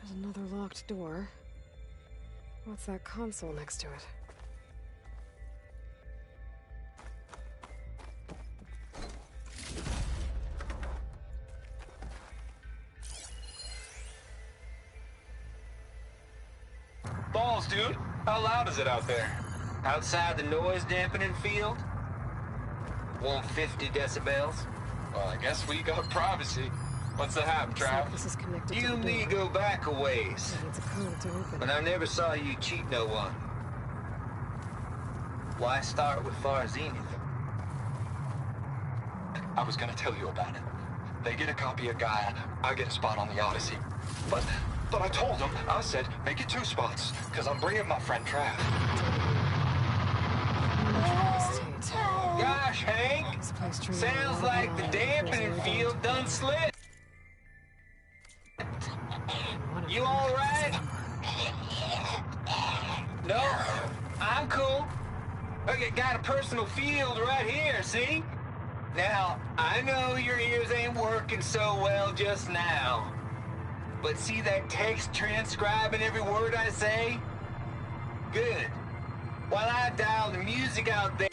[SPEAKER 2] There's another locked door. What's that console next to it?
[SPEAKER 18] Balls, dude. How loud is it out there? Outside the noise dampening field? 150 decibels?
[SPEAKER 9] Well, I guess we got privacy. What's the hap, Trav?
[SPEAKER 2] This is connected
[SPEAKER 18] You
[SPEAKER 2] to
[SPEAKER 18] and
[SPEAKER 2] the
[SPEAKER 18] me
[SPEAKER 2] door.
[SPEAKER 18] go back a ways.
[SPEAKER 2] It needs a code to open
[SPEAKER 18] But
[SPEAKER 2] it.
[SPEAKER 18] I never saw you cheat no one. Why start with Far Zenith?
[SPEAKER 9] I was gonna tell you about it. They get a copy of Gaia, I get a spot on the Odyssey. But I told them, I said, make it 2 spots, because I'm bringing my friend Trav.
[SPEAKER 18] Gosh, Hank! Sounds like the dampening field done slipped. You alright? No, I'm cool. Okay, got a personal field right here, see? Now, I know your ears ain't working so well just now. But see that text transcribing every word I say? Good. While I dial the music out there.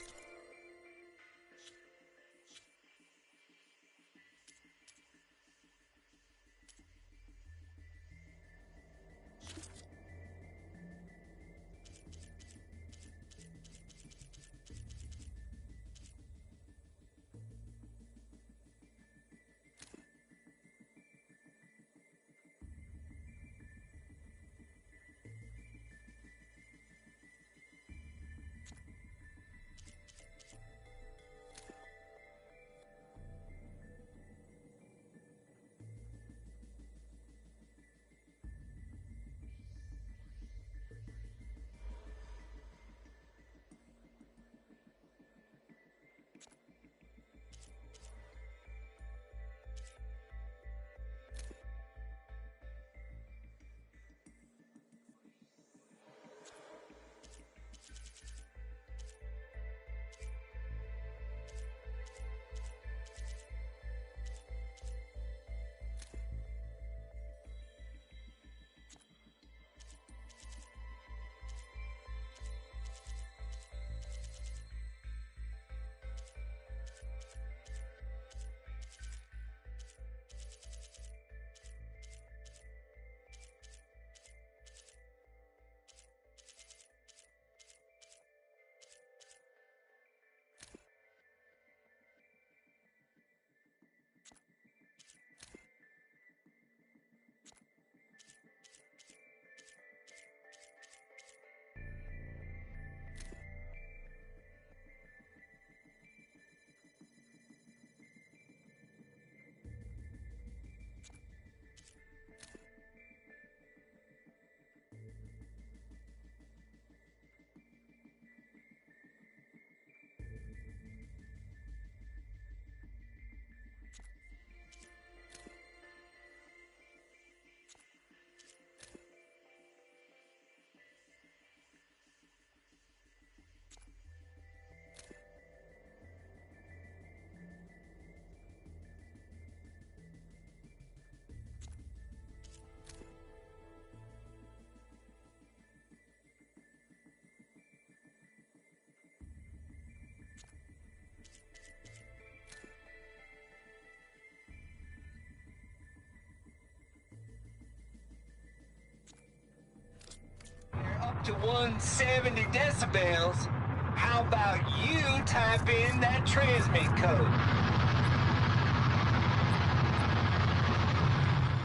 [SPEAKER 18] Up to 170 decibels. How about you type in that transmit code?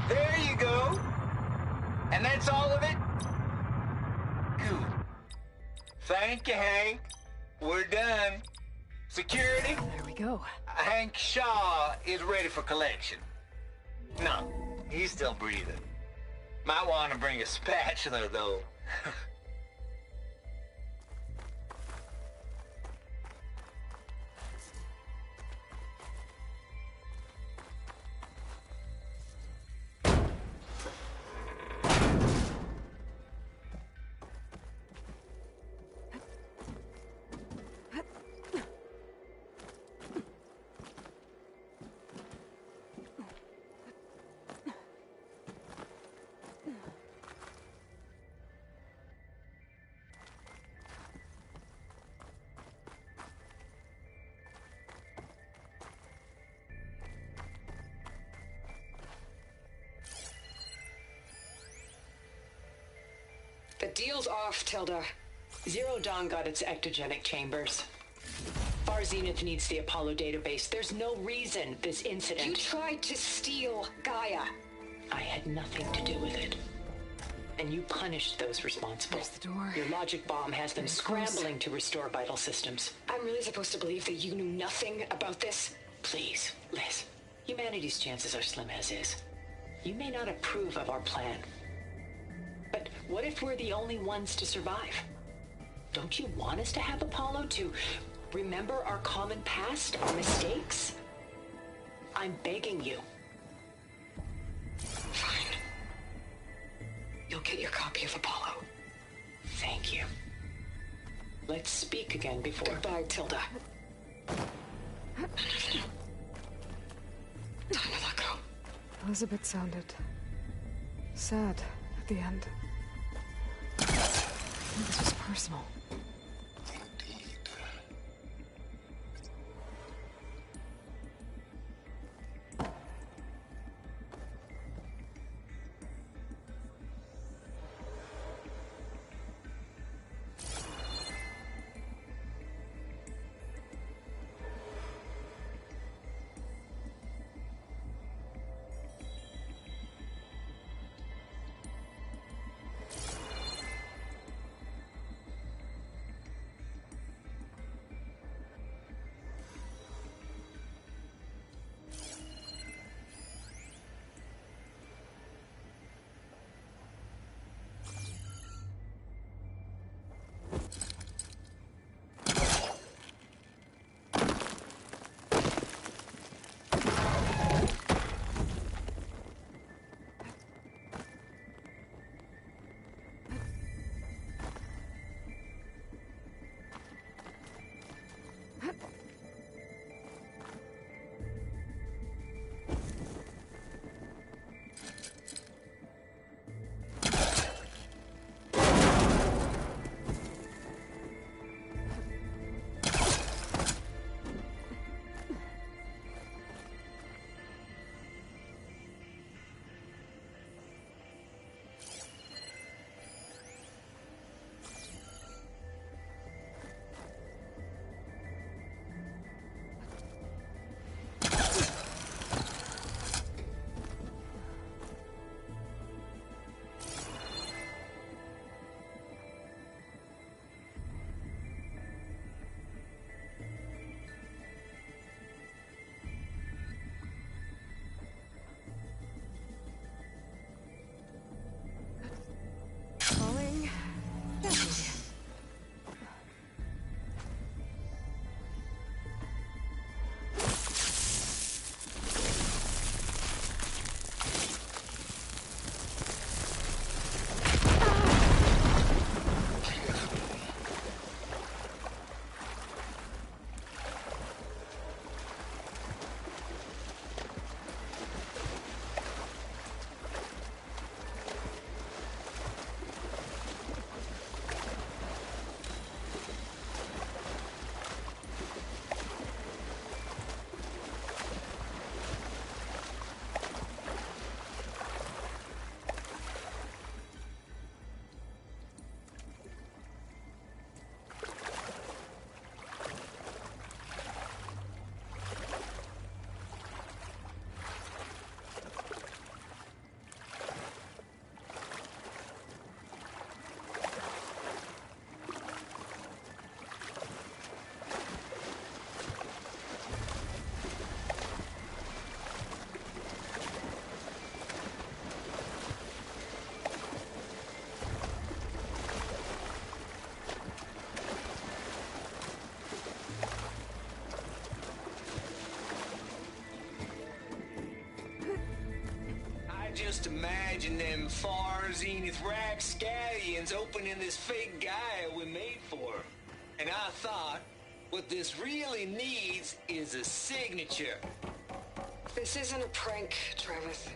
[SPEAKER 18] There you go. And that's all of it? Good. Thank you, Hank. We're done. Security?
[SPEAKER 2] There we go.
[SPEAKER 18] Hank Shaw is ready for collection. No, he's still breathing. Might want to bring a spatula, though.
[SPEAKER 19] deal's off, Tilda. Zero Dawn got its ectogenic chambers. Far Zenith needs the Apollo database. There's no reason this incident...
[SPEAKER 22] You tried to steal Gaia.
[SPEAKER 19] I had nothing to do with it. And you punished those responsible.
[SPEAKER 2] There's the door.
[SPEAKER 19] Your logic bomb has them scrambling to restore vital systems.
[SPEAKER 22] I'm really supposed to believe that you knew nothing about this?
[SPEAKER 19] Please, Liz. Humanity's chances are slim as is. You may not approve of our plan. But what if we're the only ones to survive? Don't you want us to have Apollo to remember our common past, our mistakes? I'm begging you.
[SPEAKER 22] Fine. You'll get your copy of Apollo.
[SPEAKER 19] Thank you. Let's speak again before...
[SPEAKER 22] Goodbye, Tilda. Time to let go.
[SPEAKER 2] Elizabeth sounded sad at the end. This was personal.
[SPEAKER 18] Just imagine them far zenith rapscallions opening this fake Gaia we made for her. And I thought, what this really needs is a signature.
[SPEAKER 22] This isn't a prank, Travis.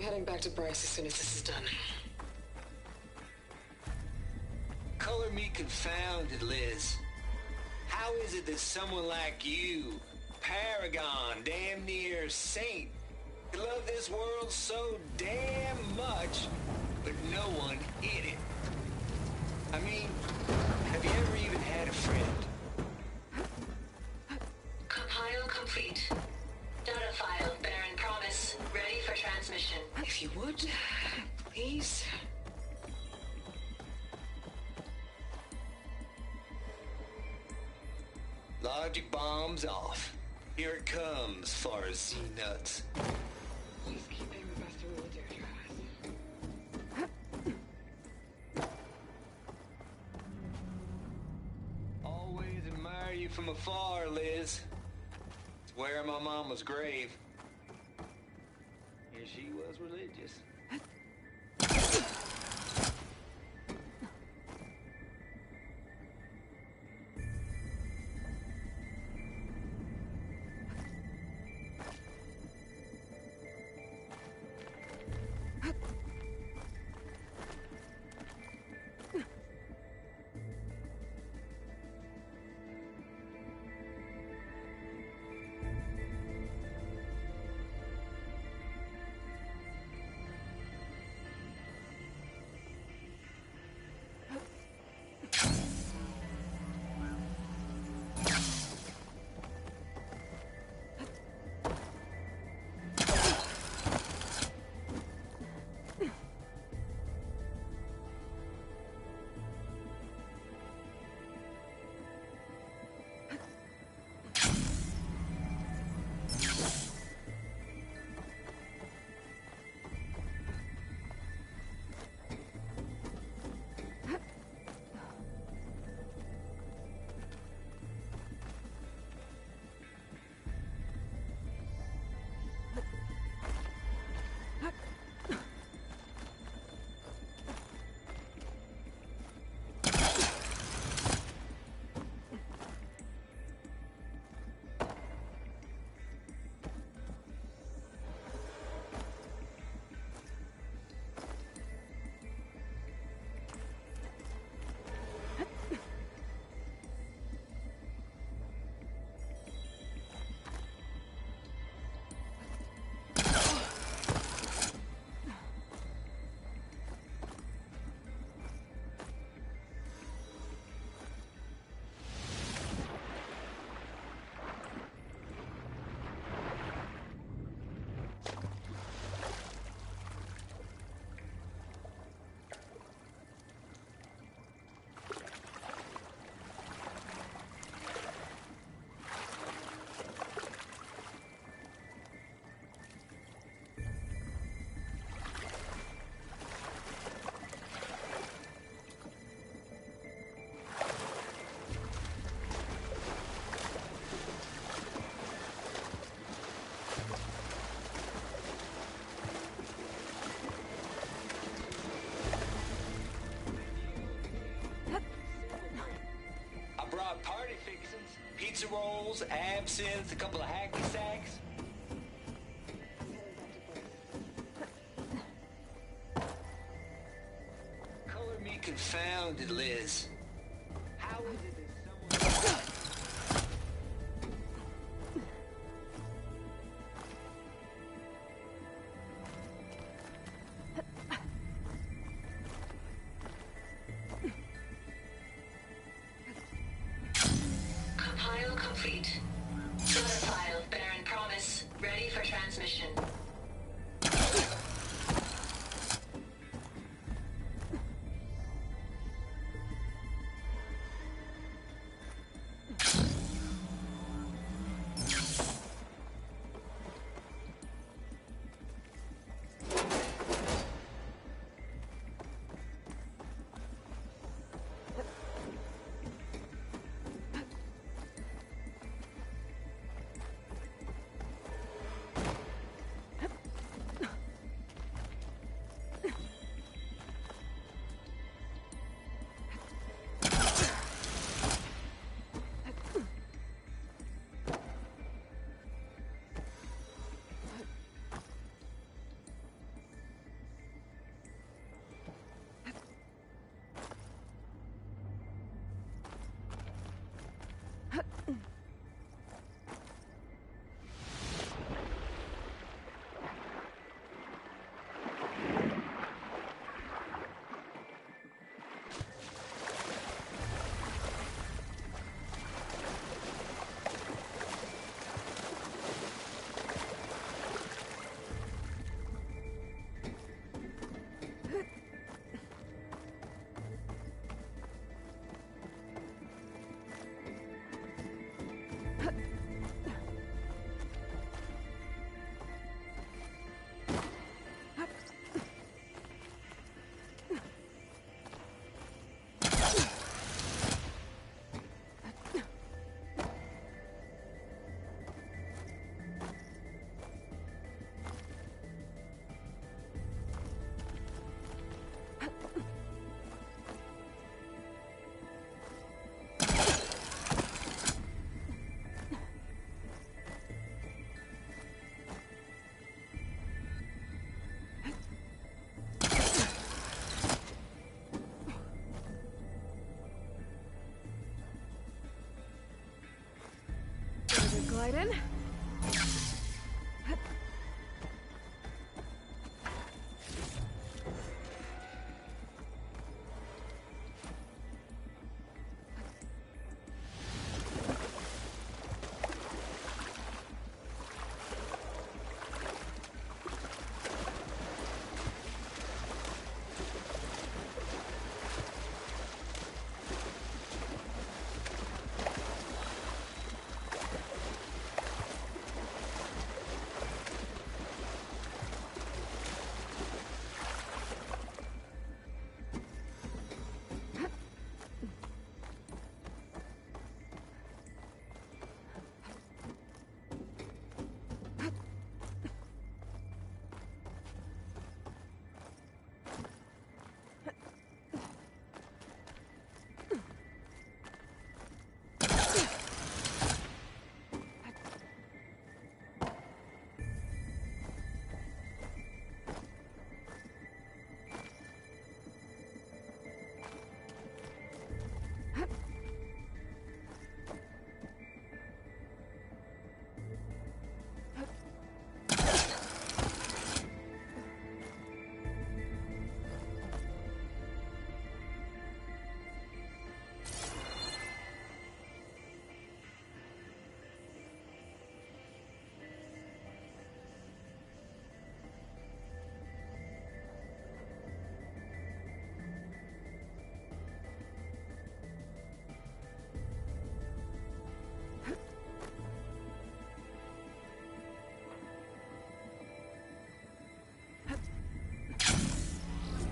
[SPEAKER 22] heading back to Bryce as soon as this is done.
[SPEAKER 18] Color me confounded, Liz. How is it that someone like you, paragon, damn near saint, could love this world so damn much, but no one in it? I mean, have you ever even had a friend?
[SPEAKER 22] Compile complete. Data file, Baron Promise, ready for transmission. If you would, please.
[SPEAKER 18] Logic bomb's off. Here it comes, far as Z-nuts.
[SPEAKER 22] Just keep being the best we will do,
[SPEAKER 18] Always admire you from afar, Liz. It's where my mama's grave. And she was religious. Party fixings, pizza rolls, absinthe, a couple of hacky sacks. Color me confounded, Liz. How is it that someone...
[SPEAKER 22] Compile complete. Data file, Baron Promise, ready for transmission.
[SPEAKER 2] slide in.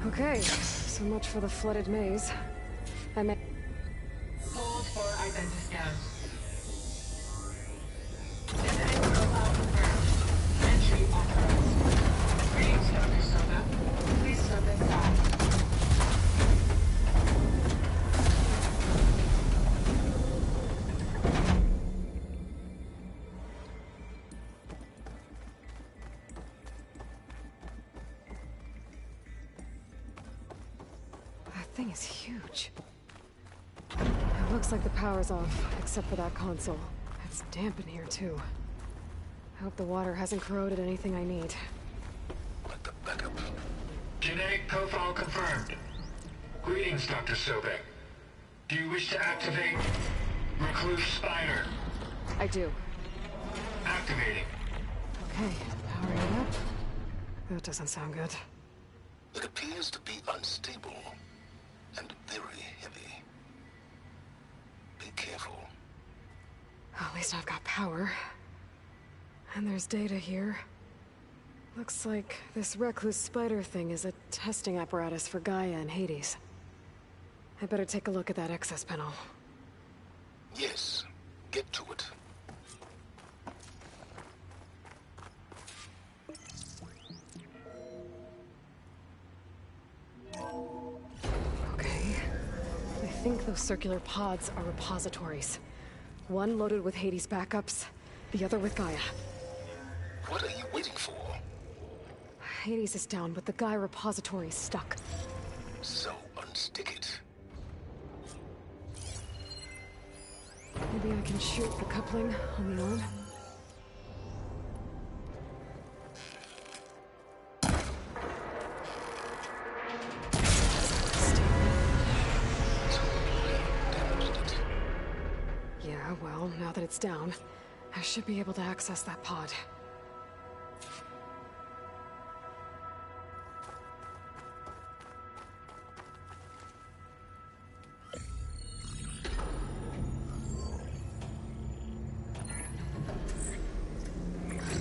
[SPEAKER 2] Okay, so much for the flooded maze. I may...
[SPEAKER 10] Hold for identiscan. Genetic profile confirmed. Entry authorized. Greetings, Dr. Soda. Please step inside.
[SPEAKER 2] That thing is huge. It looks like the power's off, except for that console. It's damp in here, too. I hope the water hasn't corroded anything I need.
[SPEAKER 22] Genetic profile confirmed. Greetings, Dr. Sobek. Do you wish to activate Recluse Spider?
[SPEAKER 2] I do.
[SPEAKER 22] Activating.
[SPEAKER 2] Okay, powering it up. That doesn't sound good.
[SPEAKER 6] It appears to be unstable and very heavy. Be careful.
[SPEAKER 2] At least I've got power. And there's data here. Looks like this recluse spider thing is a testing apparatus for Gaia and Hades. I better take a look at that access panel.
[SPEAKER 6] Yes, get to it.
[SPEAKER 2] Okay. I think those circular pods are repositories. One loaded with Hades backups, the other with Gaia.
[SPEAKER 6] What are you waiting for?
[SPEAKER 2] Hades is down, but the Gaia repository is stuck.
[SPEAKER 6] So unstick it.
[SPEAKER 2] Maybe I can shoot the coupling on the arm. Yeah, well, now that it's down, I should be able to access that pod.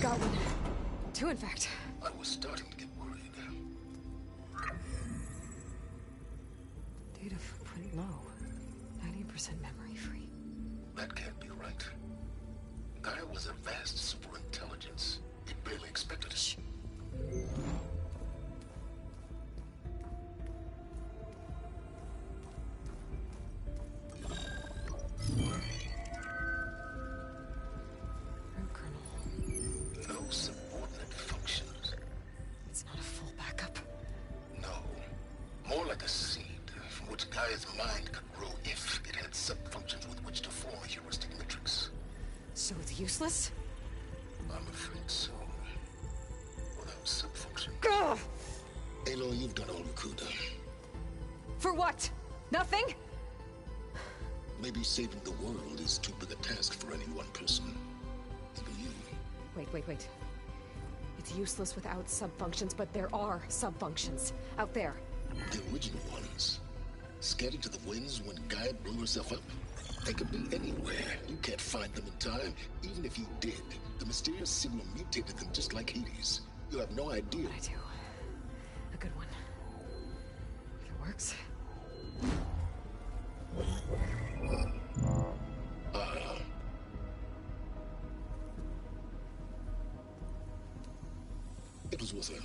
[SPEAKER 2] Got one. Two, in fact.
[SPEAKER 6] I was starting to get worried.
[SPEAKER 2] Data footprint low. 90% memory free.
[SPEAKER 6] That can't be right. Gaia was a vast superintelligence. It barely expected us. No subordinate functions.
[SPEAKER 2] It's not a full backup.
[SPEAKER 6] No. More like a seed from which Gaia's mind could grow if it had sub-functions with which to form a heuristic matrix.
[SPEAKER 2] So it's useless?
[SPEAKER 6] I'm afraid so. Without sub-function.
[SPEAKER 2] Ugh!
[SPEAKER 6] Aloy, you've done all you could.
[SPEAKER 2] For what? Nothing?
[SPEAKER 6] Maybe saving the world is too big a task for any one person. Even you.
[SPEAKER 2] Wait. It's useless without sub-functions, but there are sub-functions out there.
[SPEAKER 6] The original ones. Scattered to the winds when Gaia blew herself up? They could be anywhere. You can't find them in time. Even if you did, the mysterious signal mutated them just like Hades. You have no idea.
[SPEAKER 2] I do. A good one. If it works.
[SPEAKER 6] It was worth it.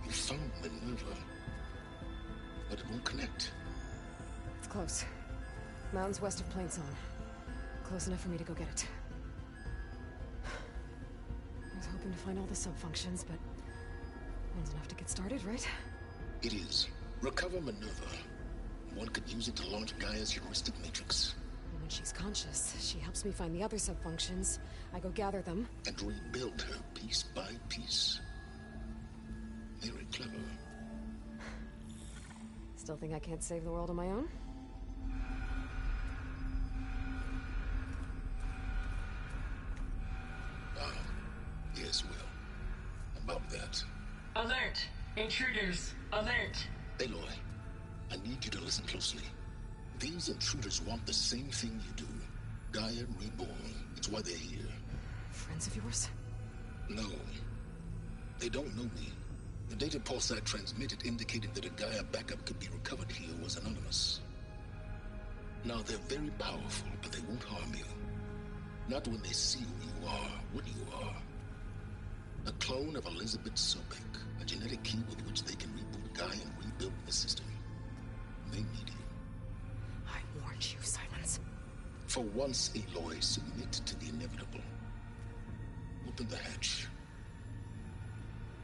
[SPEAKER 6] You found Minerva, but it won't connect.
[SPEAKER 2] It's close. Mountains west of Plainsong. Close enough for me to go get it. I was hoping to find all the sub-functions, but one's enough to get started, right?
[SPEAKER 6] It is. Recover Minerva. One could use it to launch Gaia's heuristic matrix.
[SPEAKER 2] And when she's conscious, she helps me find the other sub-functions. I go gather them.
[SPEAKER 6] And rebuild her piece by piece. Very clever.
[SPEAKER 2] Still think I can't save the world on my own?
[SPEAKER 6] Yes, well. About that.
[SPEAKER 10] Alert! Intruders! Alert!
[SPEAKER 6] Aloy, I need you to listen closely. These intruders want the same thing you do. Gaia reborn. It's why they're here.
[SPEAKER 2] Friends of yours?
[SPEAKER 6] No. They don't know me. The data pulse I transmitted indicated that a Gaia backup could be recovered here was anonymous. Now, they're very powerful, but they won't harm you. Not when they see who you are, what you are. A clone of Elizabeth Sobek, a genetic key with which they can reboot Gaia and rebuild the system. They need you.
[SPEAKER 2] I warned you, Silence.
[SPEAKER 6] For once, Aloy, submit to the inevitable. Open the hatch.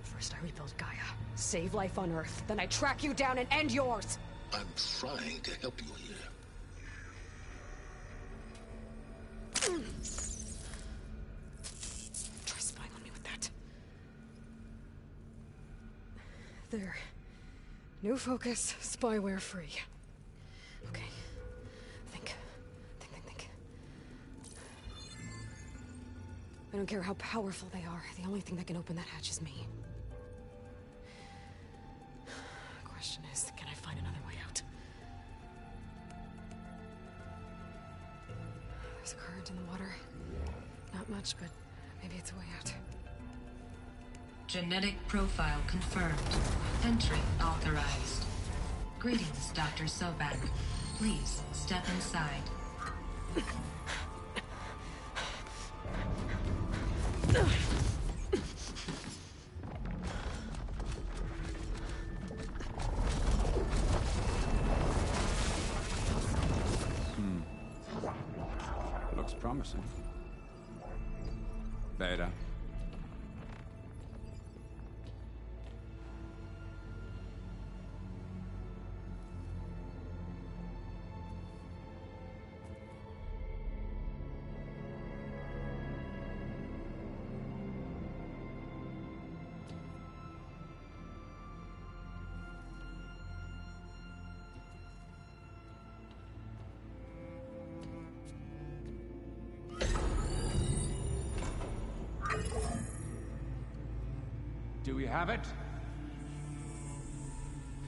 [SPEAKER 2] First I rebuild Gaia, save life on Earth, then I track you down and end yours!
[SPEAKER 6] I'm trying to help you here.
[SPEAKER 2] Try spying on me with that. There. New focus, spyware free. Okay. Think. I don't care how powerful they are. The only thing that can open that hatch is me. Question is, can I find another way out? There's a current in the water. Not much, but maybe it's a way out.
[SPEAKER 10] Genetic profile confirmed. Entry authorized. Greetings, Dr. Sobek. Please step inside.
[SPEAKER 15] Looks promising. Beta. Do we have it?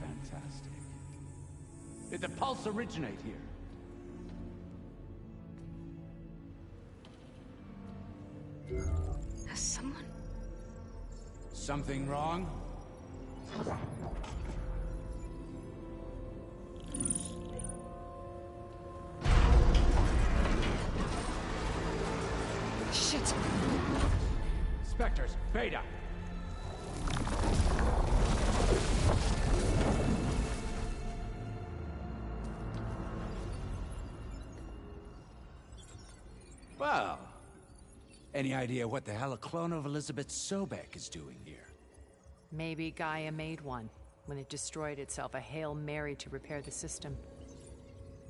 [SPEAKER 15] Fantastic. Did the pulse originate here?
[SPEAKER 2] Has someone...
[SPEAKER 15] Something wrong?
[SPEAKER 2] Shit!
[SPEAKER 15] Spectres, Beta! Well, any idea what the hell a clone of Elizabeth Sobek is doing here?
[SPEAKER 17] Maybe Gaia made one when it destroyed itself, a Hail Mary to repair the system.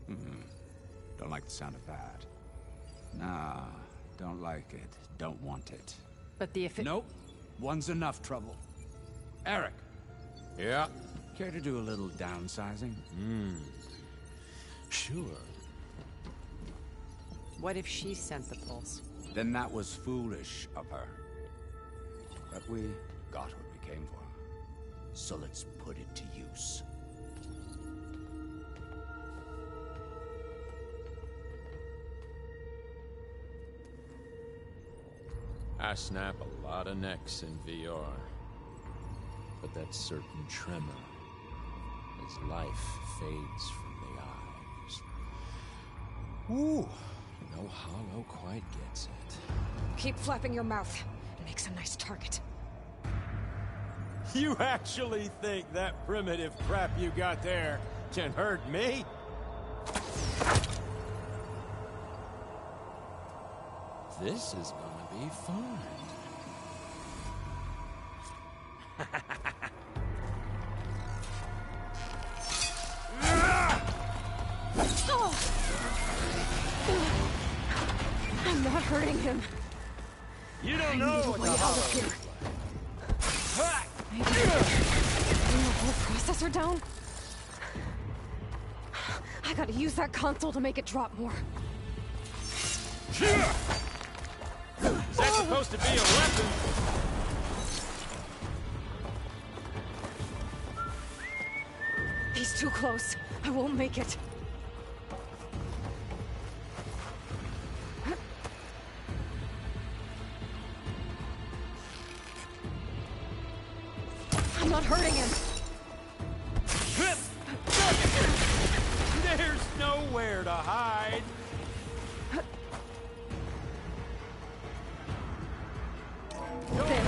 [SPEAKER 15] Don't like the sound of that. Nah, don't like it. Don't want it.
[SPEAKER 21] But the
[SPEAKER 15] Nope. One's enough trouble. Eric.
[SPEAKER 16] Yeah?
[SPEAKER 15] Care to do a little downsizing?
[SPEAKER 16] Sure.
[SPEAKER 20] What if she sent the pulse?
[SPEAKER 15] Then that was foolish of her. But we got what we came for. So let's put it to use.
[SPEAKER 16] I snap a lot of necks in VR. But that certain tremor as life fades from the eyes. Ooh, no hollow quite gets it.
[SPEAKER 2] Keep flapping your mouth. It makes a nice target.
[SPEAKER 13] You actually think that primitive crap you got there can hurt me?
[SPEAKER 16] This is gonna be fun.
[SPEAKER 2] I'm not hurting him.
[SPEAKER 13] You don't know what the hollow is like.
[SPEAKER 2] Maybe bring the whole processor down? I gotta use that console to make it drop more.
[SPEAKER 13] Is that supposed to be a weapon?
[SPEAKER 2] He's too close. I won't make it. I'm not hurting him.
[SPEAKER 13] There's nowhere to hide.
[SPEAKER 2] There.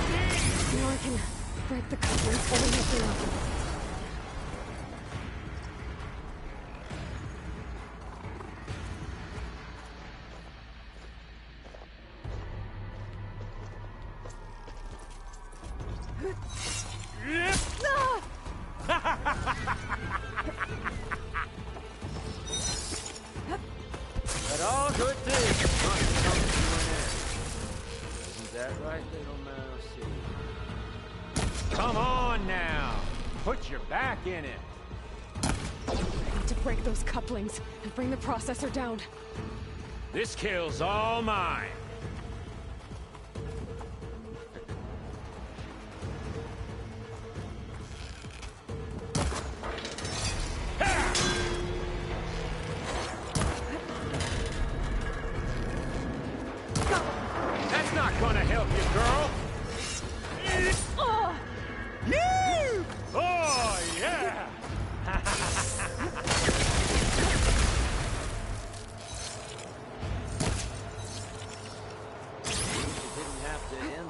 [SPEAKER 2] Now I can break the couplings holding it down.
[SPEAKER 13] But all good things must come to an end. Isn't that right, little mousey? Come on now! Put your back in it!
[SPEAKER 2] I need to break those couplings and bring the processor down.
[SPEAKER 13] This kill's all mine! That's not gonna help you, girl! Oh, yeah! Didn't have to end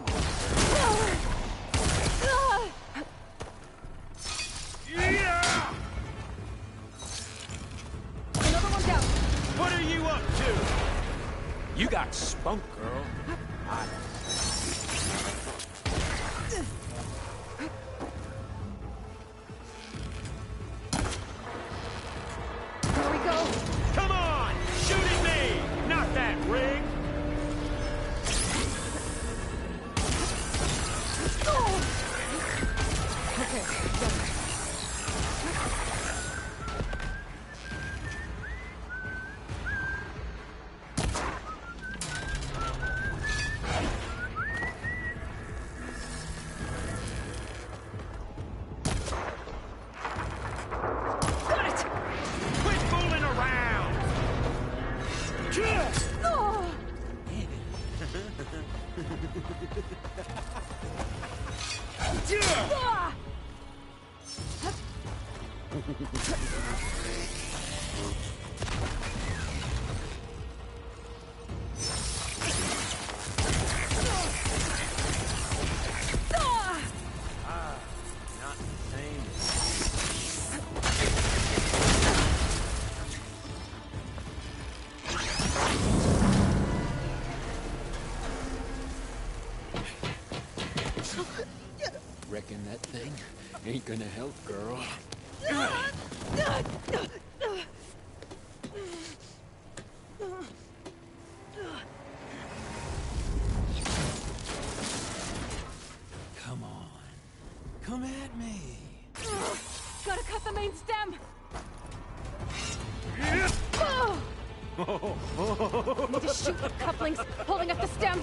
[SPEAKER 13] yeah!
[SPEAKER 2] Another one down.
[SPEAKER 13] What are you up to? You got spunk, girl.
[SPEAKER 2] There we go.
[SPEAKER 13] Come on! Shooting me! Not that rig!
[SPEAKER 2] Okay, done.
[SPEAKER 13] Quit fooling around! Not the same.
[SPEAKER 16] Reckon that thing ain't gonna help, girl.
[SPEAKER 13] Come at me.
[SPEAKER 17] Gotta cut the main stem! Need to shoot the couplings holding up the stem!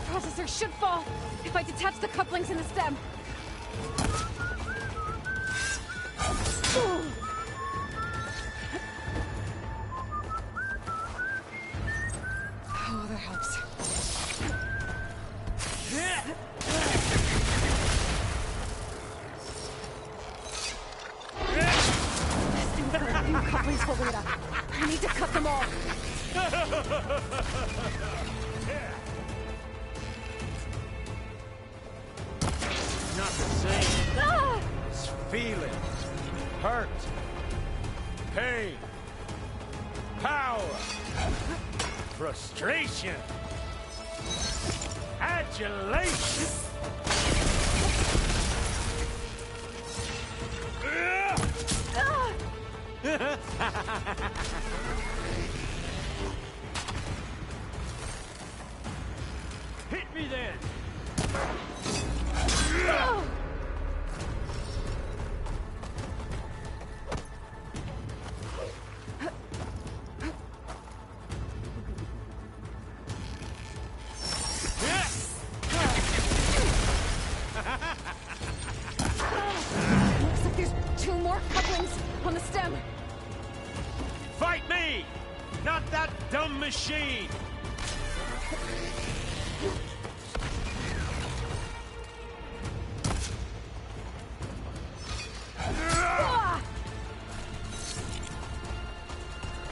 [SPEAKER 17] Processor should fall if I detach the couplings in the stem.
[SPEAKER 2] Oh, that helps.
[SPEAKER 17] This thing's got a few couplings holding it up. I need to cut them all.
[SPEAKER 13] Not the same. It's feelings, hurt, pain, power, frustration, adulation. Hit me then.
[SPEAKER 17] Looks like there's 2 more couplings on the stem.
[SPEAKER 13] Fight me, not that dumb machine.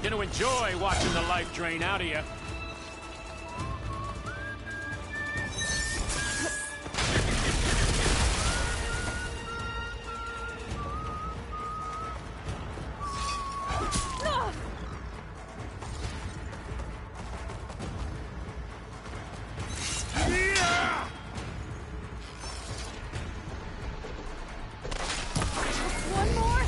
[SPEAKER 13] Gonna enjoy watching the life drain out of you.
[SPEAKER 17] One more?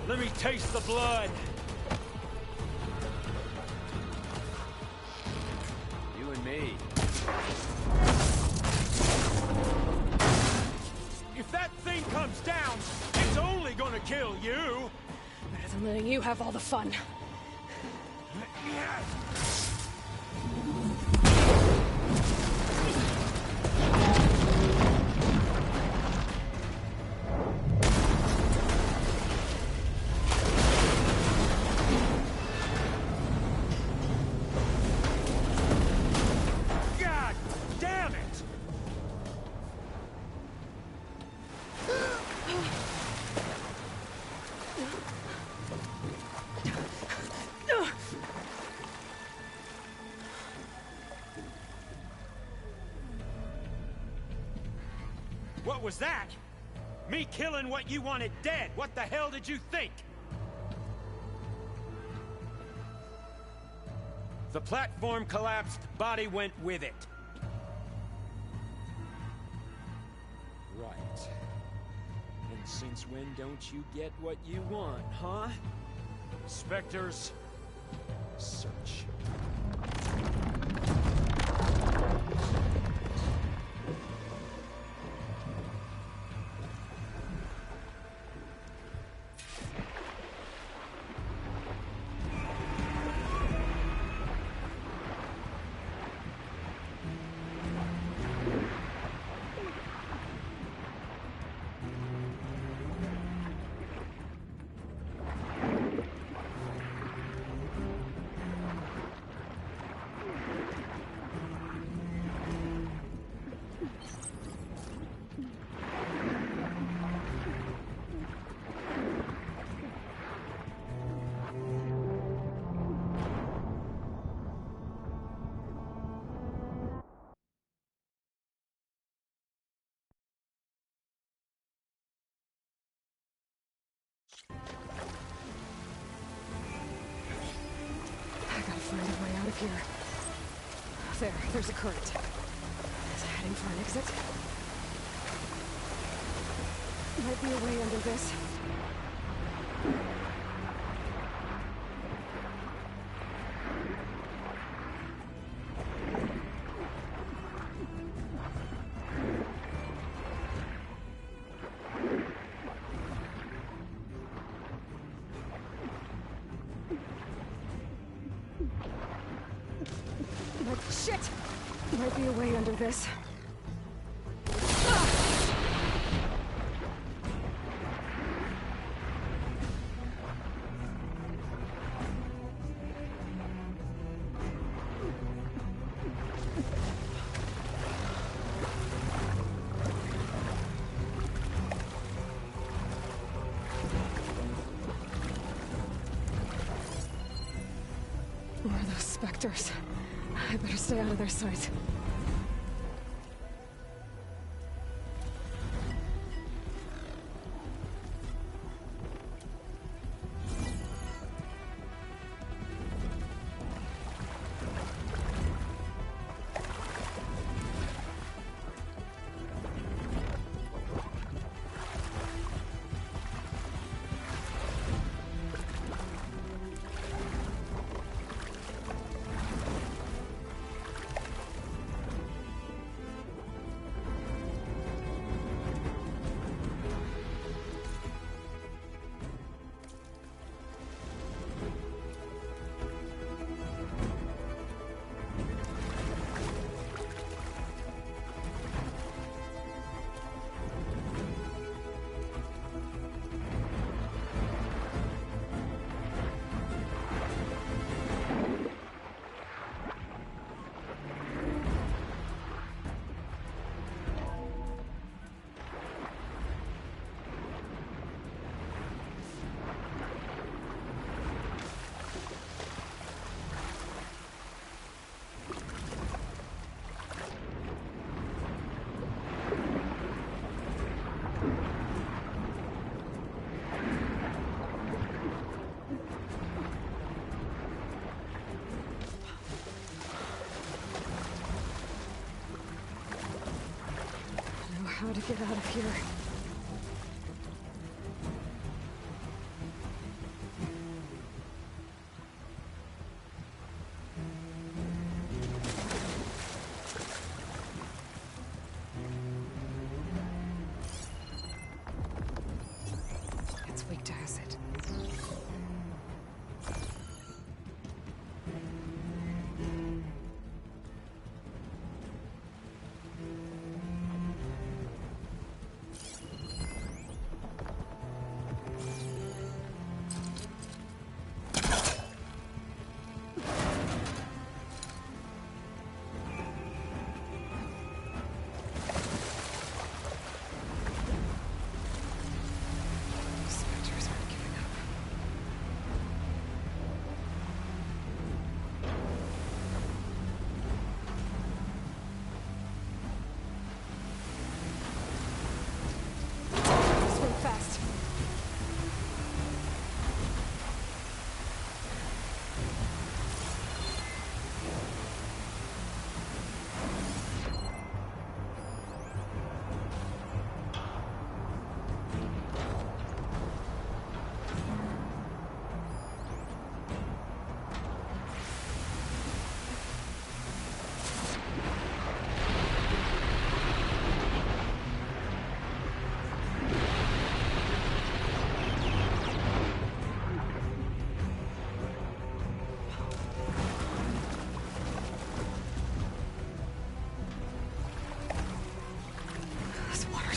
[SPEAKER 13] Let me taste the blood. You and me. If that thing comes down, it's only gonna kill you.
[SPEAKER 17] Better than letting you have all the fun.
[SPEAKER 13] God damn it! What was that? Me killing what you wanted dead. What the hell did you think? The platform collapsed, body went with it. Right. And since when don't you get what you want, huh? Spectres, search.
[SPEAKER 2] here. There's a current. Is it heading for an exit? Might be a way under this. Shit! Might be a way under this. More of those specters. I better stay out of their sight. How to get out of here. It's weak to acid.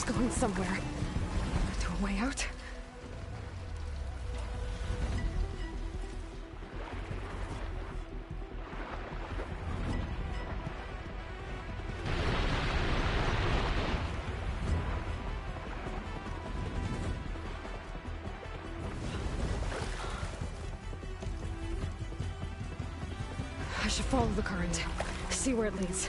[SPEAKER 2] Going somewhere. To a way out? I should follow the current. See where it leads.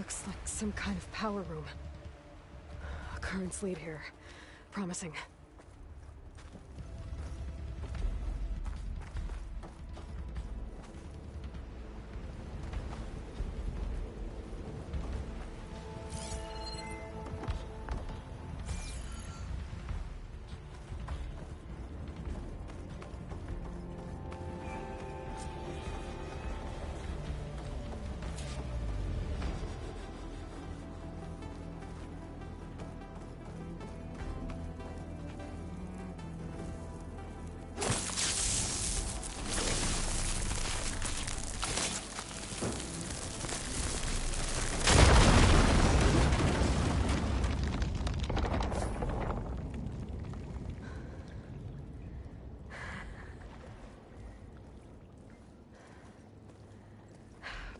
[SPEAKER 2] Looks like some kind of power room. A currents lead here. Promising.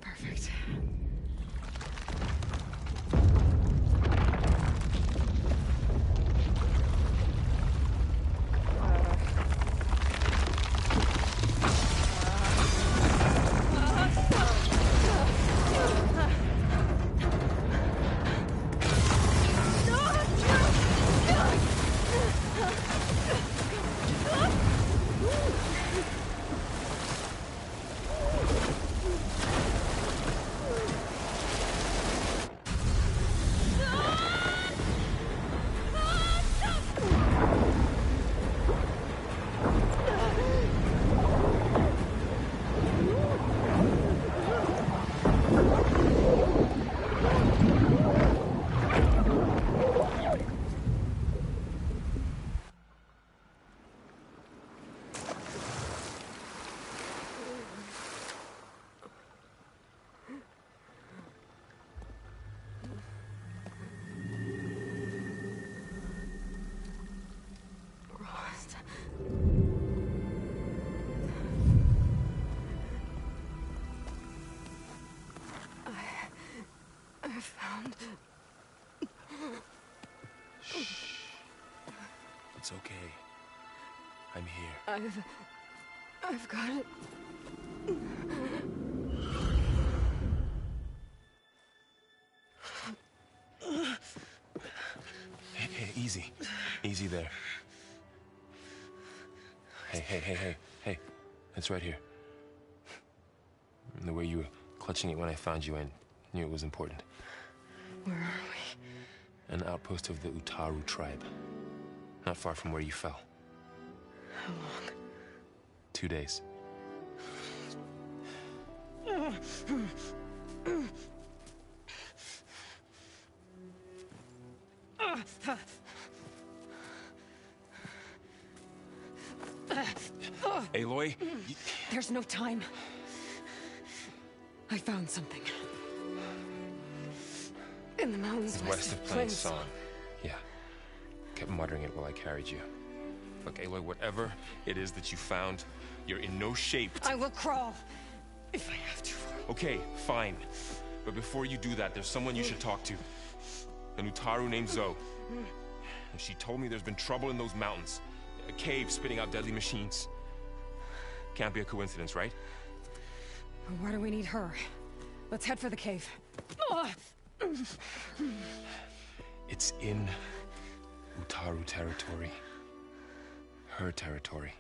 [SPEAKER 2] Perfect. Found.
[SPEAKER 1] Shh. It's okay. I'm here.
[SPEAKER 2] I've got it.
[SPEAKER 1] Hey, easy. Easy there. Hey. It's right here. The way you were clutching it when I found you, I knew it was important.
[SPEAKER 2] Where are we?
[SPEAKER 1] An outpost of the Utaru tribe. Not far from where you fell.
[SPEAKER 2] How long?
[SPEAKER 1] 2 days. Aloy?
[SPEAKER 2] There's no time. I found something. In the mountains
[SPEAKER 1] West of Plain Song. Yeah. Kept muttering it while I carried you. Look, Aloy, whatever it is that you found, you're in no shape to...
[SPEAKER 2] I will crawl, if I have to.
[SPEAKER 1] Okay, fine. But before you do that, there's someone you should talk to. An Utaru named Zoe. And she told me there's been trouble in those mountains. A cave spitting out deadly machines. Can't be a coincidence, right?
[SPEAKER 2] Why do we need her? Let's head for the cave.
[SPEAKER 1] It's in Utaru territory. Her territory.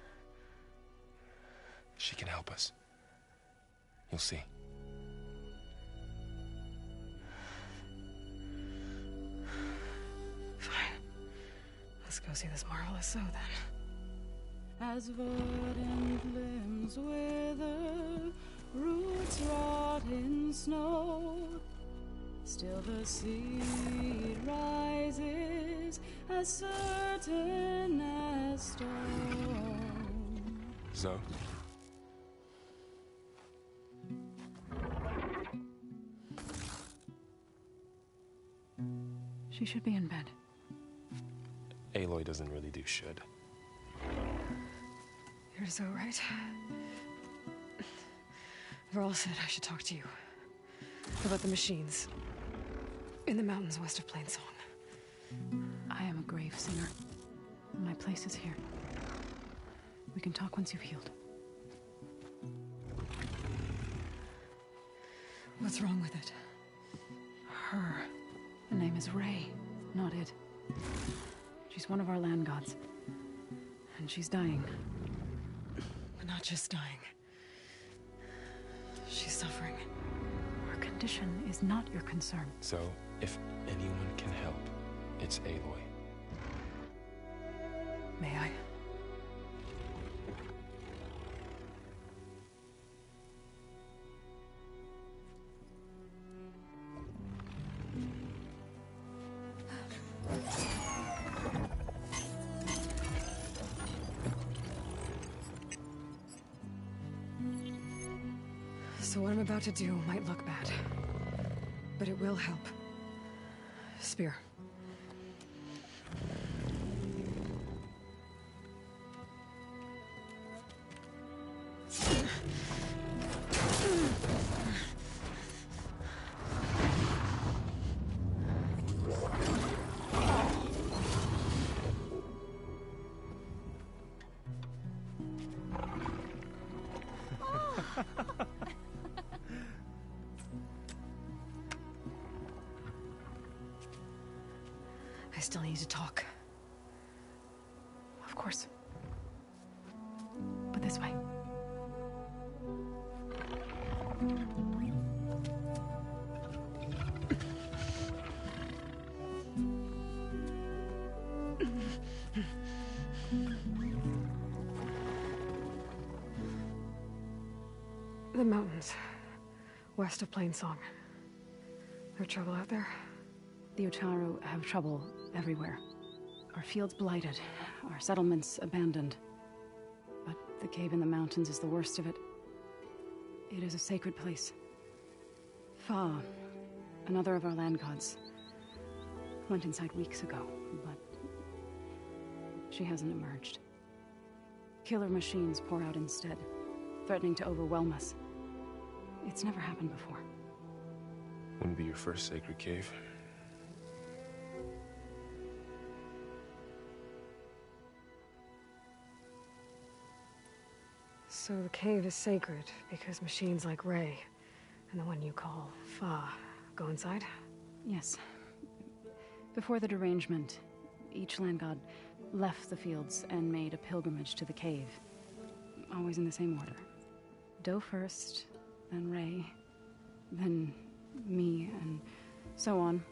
[SPEAKER 1] She can help us. You'll see.
[SPEAKER 2] Fine. Let's go see this marvelous Zoe then.
[SPEAKER 14] As verdant limbs wither, roots rot in snow, still the seed rises as certain as stone.
[SPEAKER 1] Zoe?
[SPEAKER 5] She should be in bed.
[SPEAKER 1] Aloy doesn't really do should.
[SPEAKER 2] You're so right. Varl said I should talk to you. About the machines. In the mountains west of Plain Song.
[SPEAKER 5] I am a grave singer. My place is here. We can talk once you've healed.
[SPEAKER 2] What's wrong with it?
[SPEAKER 5] her. The name is Ray, not it. She's one of our land gods. And she's dying.
[SPEAKER 2] But not just dying. She's suffering.
[SPEAKER 5] Her condition is not your concern.
[SPEAKER 1] So, if anyone can help, it's Aloy.
[SPEAKER 2] May I? So what I'm about to do might look bad, but it will help. Spear. I still need to talk.
[SPEAKER 5] Of course. But this way.
[SPEAKER 2] The mountains, west of Plainsong. There trouble out there?
[SPEAKER 5] The Utaru have trouble everywhere. Our fields blighted, our settlements abandoned. But the cave in the mountains is the worst of it. It is a sacred place. Fa, another of our land gods, went inside weeks ago, but she hasn't emerged. Killer machines pour out instead, threatening to overwhelm us. It's never happened before.
[SPEAKER 1] Wouldn't be your first sacred cave.
[SPEAKER 2] So the cave is sacred because machines like Ray and the one you call Fa go inside?
[SPEAKER 5] Yes. Before the derangement, each land god left the fields and made a pilgrimage to the cave. Always in the same order. Doe first, then Ray, then me, and so on.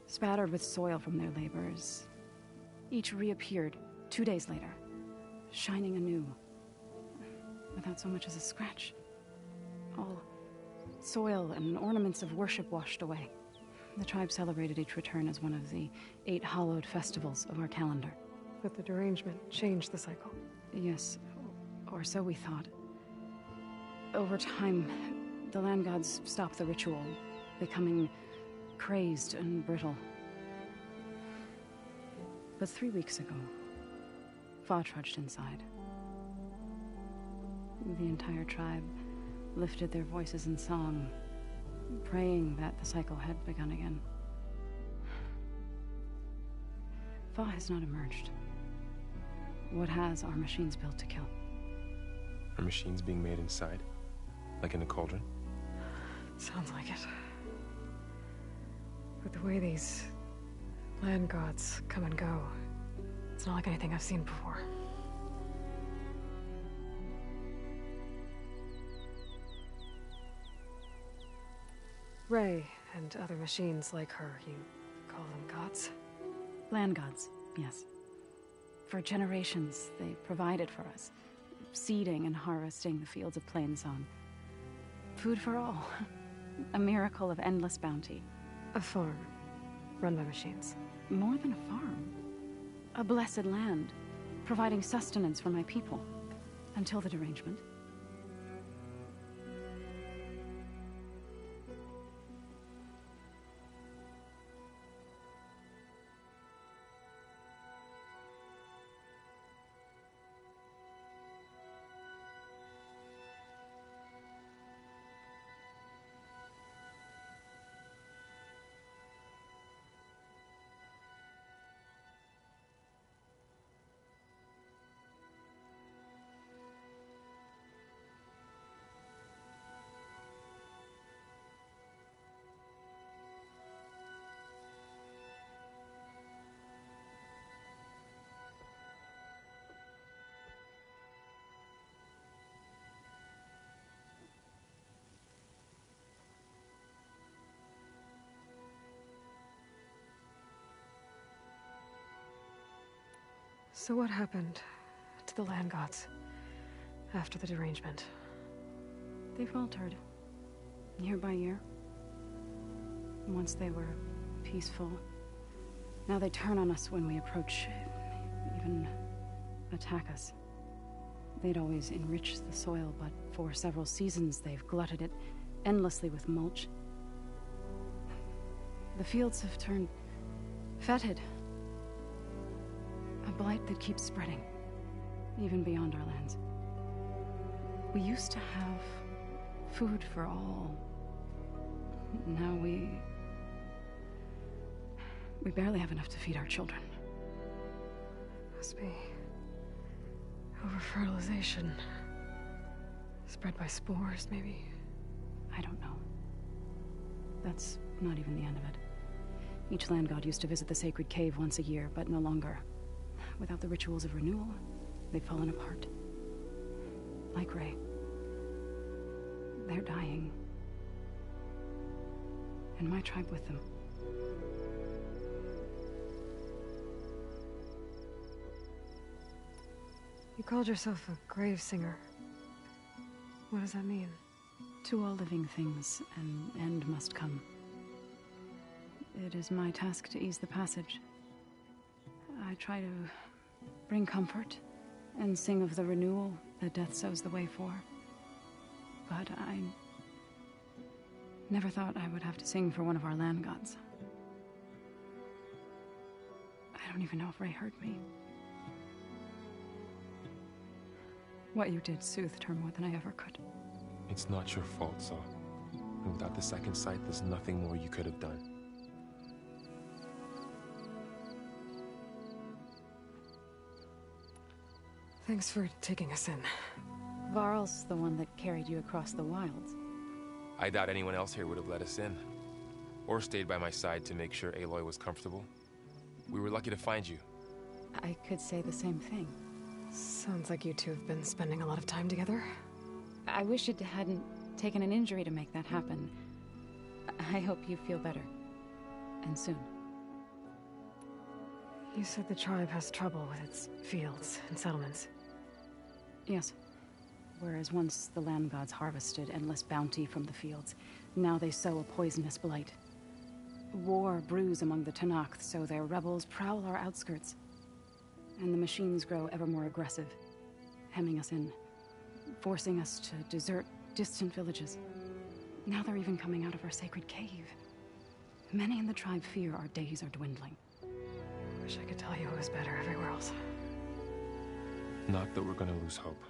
[SPEAKER 5] Spattered with soil from their labors. Each reappeared 2 days later, shining anew. Without so much as a scratch. All soil and ornaments of worship washed away. The tribe celebrated each return as one of the 8 hallowed festivals of our calendar.
[SPEAKER 2] But the derangement changed the cycle.
[SPEAKER 5] Yes, or so we thought. Over time, the land gods stopped the ritual, becoming crazed and brittle. But 3 weeks ago, Fa trudged inside. The entire tribe lifted their voices in song, praying that the cycle had begun again. Fa has not emerged. What has are machines built to kill?
[SPEAKER 1] Are machines being made inside? Like in a cauldron?
[SPEAKER 2] Sounds like it. But the way these land gods come and go, it's not like anything I've seen before. Ray and other machines like her, you call them gods?
[SPEAKER 5] Land gods, yes. For generations, they provided for us, seeding and harvesting the fields of Plainsong. Food for all. A miracle of endless bounty.
[SPEAKER 2] A farm, run by machines.
[SPEAKER 5] More than a farm. A blessed land, providing sustenance for my people. Until the derangement.
[SPEAKER 2] So what happened to the land gods after the derangement?
[SPEAKER 5] They faltered, year by year. Once they were peaceful. Now they turn on us when we approach, even attack us. They'd always enriched the soil, but for several seasons they've glutted it endlessly with mulch. The fields have turned fetid. A blight that keeps spreading, even beyond our lands. We used to have food for all. Now we barely have enough to feed our children.
[SPEAKER 2] Must be over-fertilization. Spread by spores, maybe?
[SPEAKER 5] I don't know. That's not even the end of it. Each land god used to visit the sacred cave once a year, but no longer. Without the rituals of renewal, they've fallen apart. Like Ray. They're dying. And my tribe with them.
[SPEAKER 2] You called yourself a grave singer. What does that mean?
[SPEAKER 5] To all living things, an end must come. It is my task to ease the passage. I try to bring comfort and sing of the renewal that death sows the way for. But I never thought I would have to sing for one of our land gods. I don't even know if Ray heard me. What you did soothed her more than I ever could.
[SPEAKER 1] It's not your fault, Saul. And without the second sight, there's nothing more you could have done.
[SPEAKER 2] Thanks for taking us in.
[SPEAKER 5] Varl's the one that carried you across the wilds.
[SPEAKER 1] I doubt anyone else here would have let us in. Or stayed by my side to make sure Aloy was comfortable. We were lucky to find you.
[SPEAKER 5] I could say the same thing.
[SPEAKER 2] Sounds like you two have been spending a lot of time together.
[SPEAKER 5] I wish it hadn't taken an injury to make that happen. I hope you feel better. And soon.
[SPEAKER 2] You said the tribe has trouble with its fields and settlements.
[SPEAKER 5] Yes. Whereas once the land gods harvested endless bounty from the fields, now they sow a poisonous blight. War brews among the Tenakth, so their rebels prowl our outskirts. And the machines grow ever more aggressive, hemming us in, forcing us to desert distant villages. Now they're even coming out of our sacred cave. Many in the tribe fear our days are dwindling.
[SPEAKER 2] Wish I could tell you it was better everywhere else.
[SPEAKER 1] Not that we're gonna lose hope.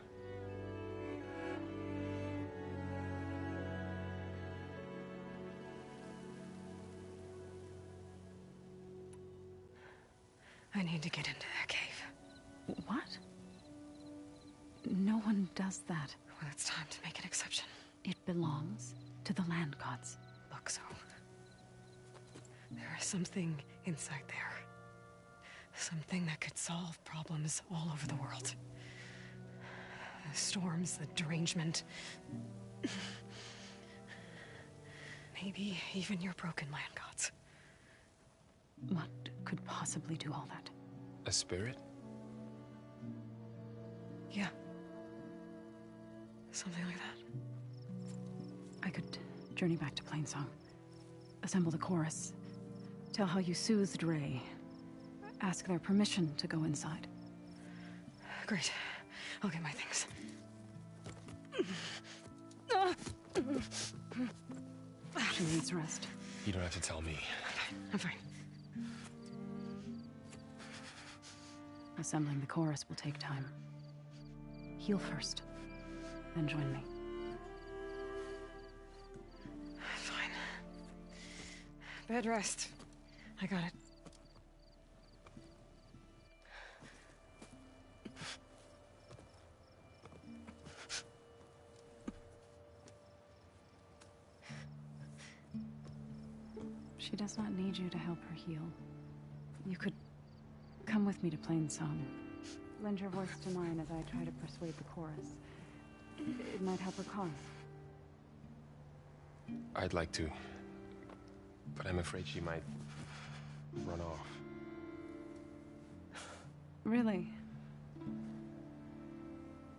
[SPEAKER 2] I need to get into that cave.
[SPEAKER 5] What? No one does that.
[SPEAKER 2] Well, it's time to make an exception.
[SPEAKER 5] It belongs to the land gods.
[SPEAKER 2] Look, so there is something inside there. Something that could solve problems all over the world. The storms, the derangement. Maybe even your broken land gods.
[SPEAKER 5] What could possibly do all that?
[SPEAKER 1] A spirit?
[SPEAKER 2] Yeah. Something like that.
[SPEAKER 5] I could journey back to Plainsong. Assemble the chorus. Tell how you soothed Ray. Ask their permission to go inside.
[SPEAKER 2] Great. I'll get my things.
[SPEAKER 5] She needs rest.
[SPEAKER 1] You don't have to tell me.
[SPEAKER 2] I'm fine.
[SPEAKER 5] Assembling the chorus will take time. Heal first, then join me.
[SPEAKER 2] Fine. Bed rest. I got it.
[SPEAKER 5] She does not need you to help her heal. You could come with me to Plainsong. Lend your voice to mine as I try to persuade the chorus. It might help her cause.
[SPEAKER 1] I'd like to, but I'm afraid she might run off.
[SPEAKER 5] Really?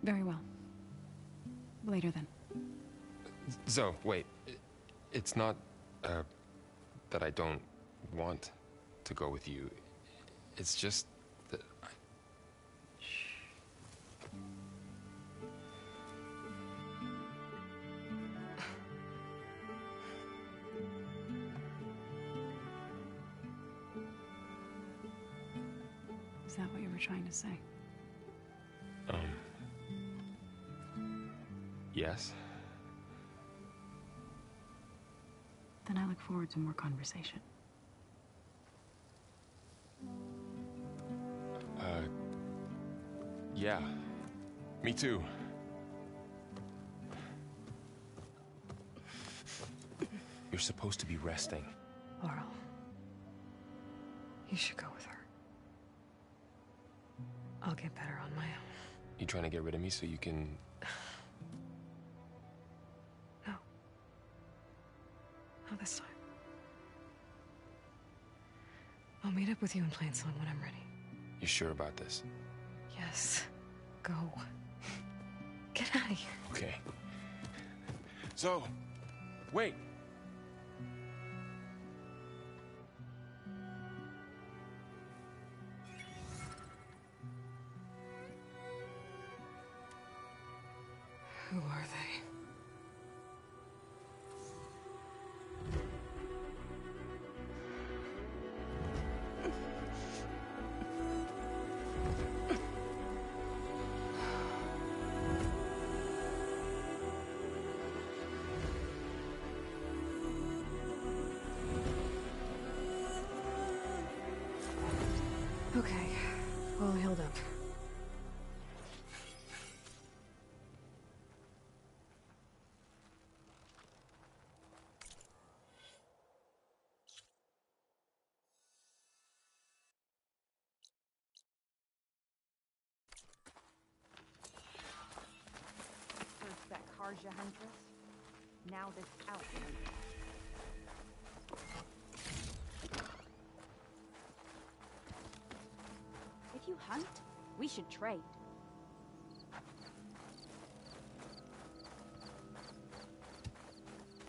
[SPEAKER 5] Very well. Later then.
[SPEAKER 1] Zoe, wait. It's not, that I don't want to go with you. It's just that I...
[SPEAKER 5] Is that what you were trying to say?
[SPEAKER 1] Yes?
[SPEAKER 5] Then I look forward to more conversation.
[SPEAKER 1] Yeah. Me too. You're supposed to be resting.
[SPEAKER 2] Laurel. You should go with her. I'll get better on my own.
[SPEAKER 1] You trying to get rid of me so you can...
[SPEAKER 2] No. Not this time. I'll meet up with you in Plainsong when I'm ready.
[SPEAKER 1] You sure about this?
[SPEAKER 2] Yes. Go. Get out of here.
[SPEAKER 1] Okay. Zoe, wait.
[SPEAKER 2] Who are they? Okay, all healed up.
[SPEAKER 3] First that Karja huntress, now this outlander. If you hunt, we should trade.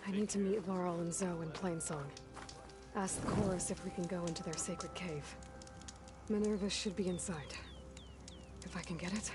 [SPEAKER 2] I need to meet Varl and Zoe in Plainsong. Ask the chorus if we can go into their sacred cave. Minerva should be inside. If I can get it,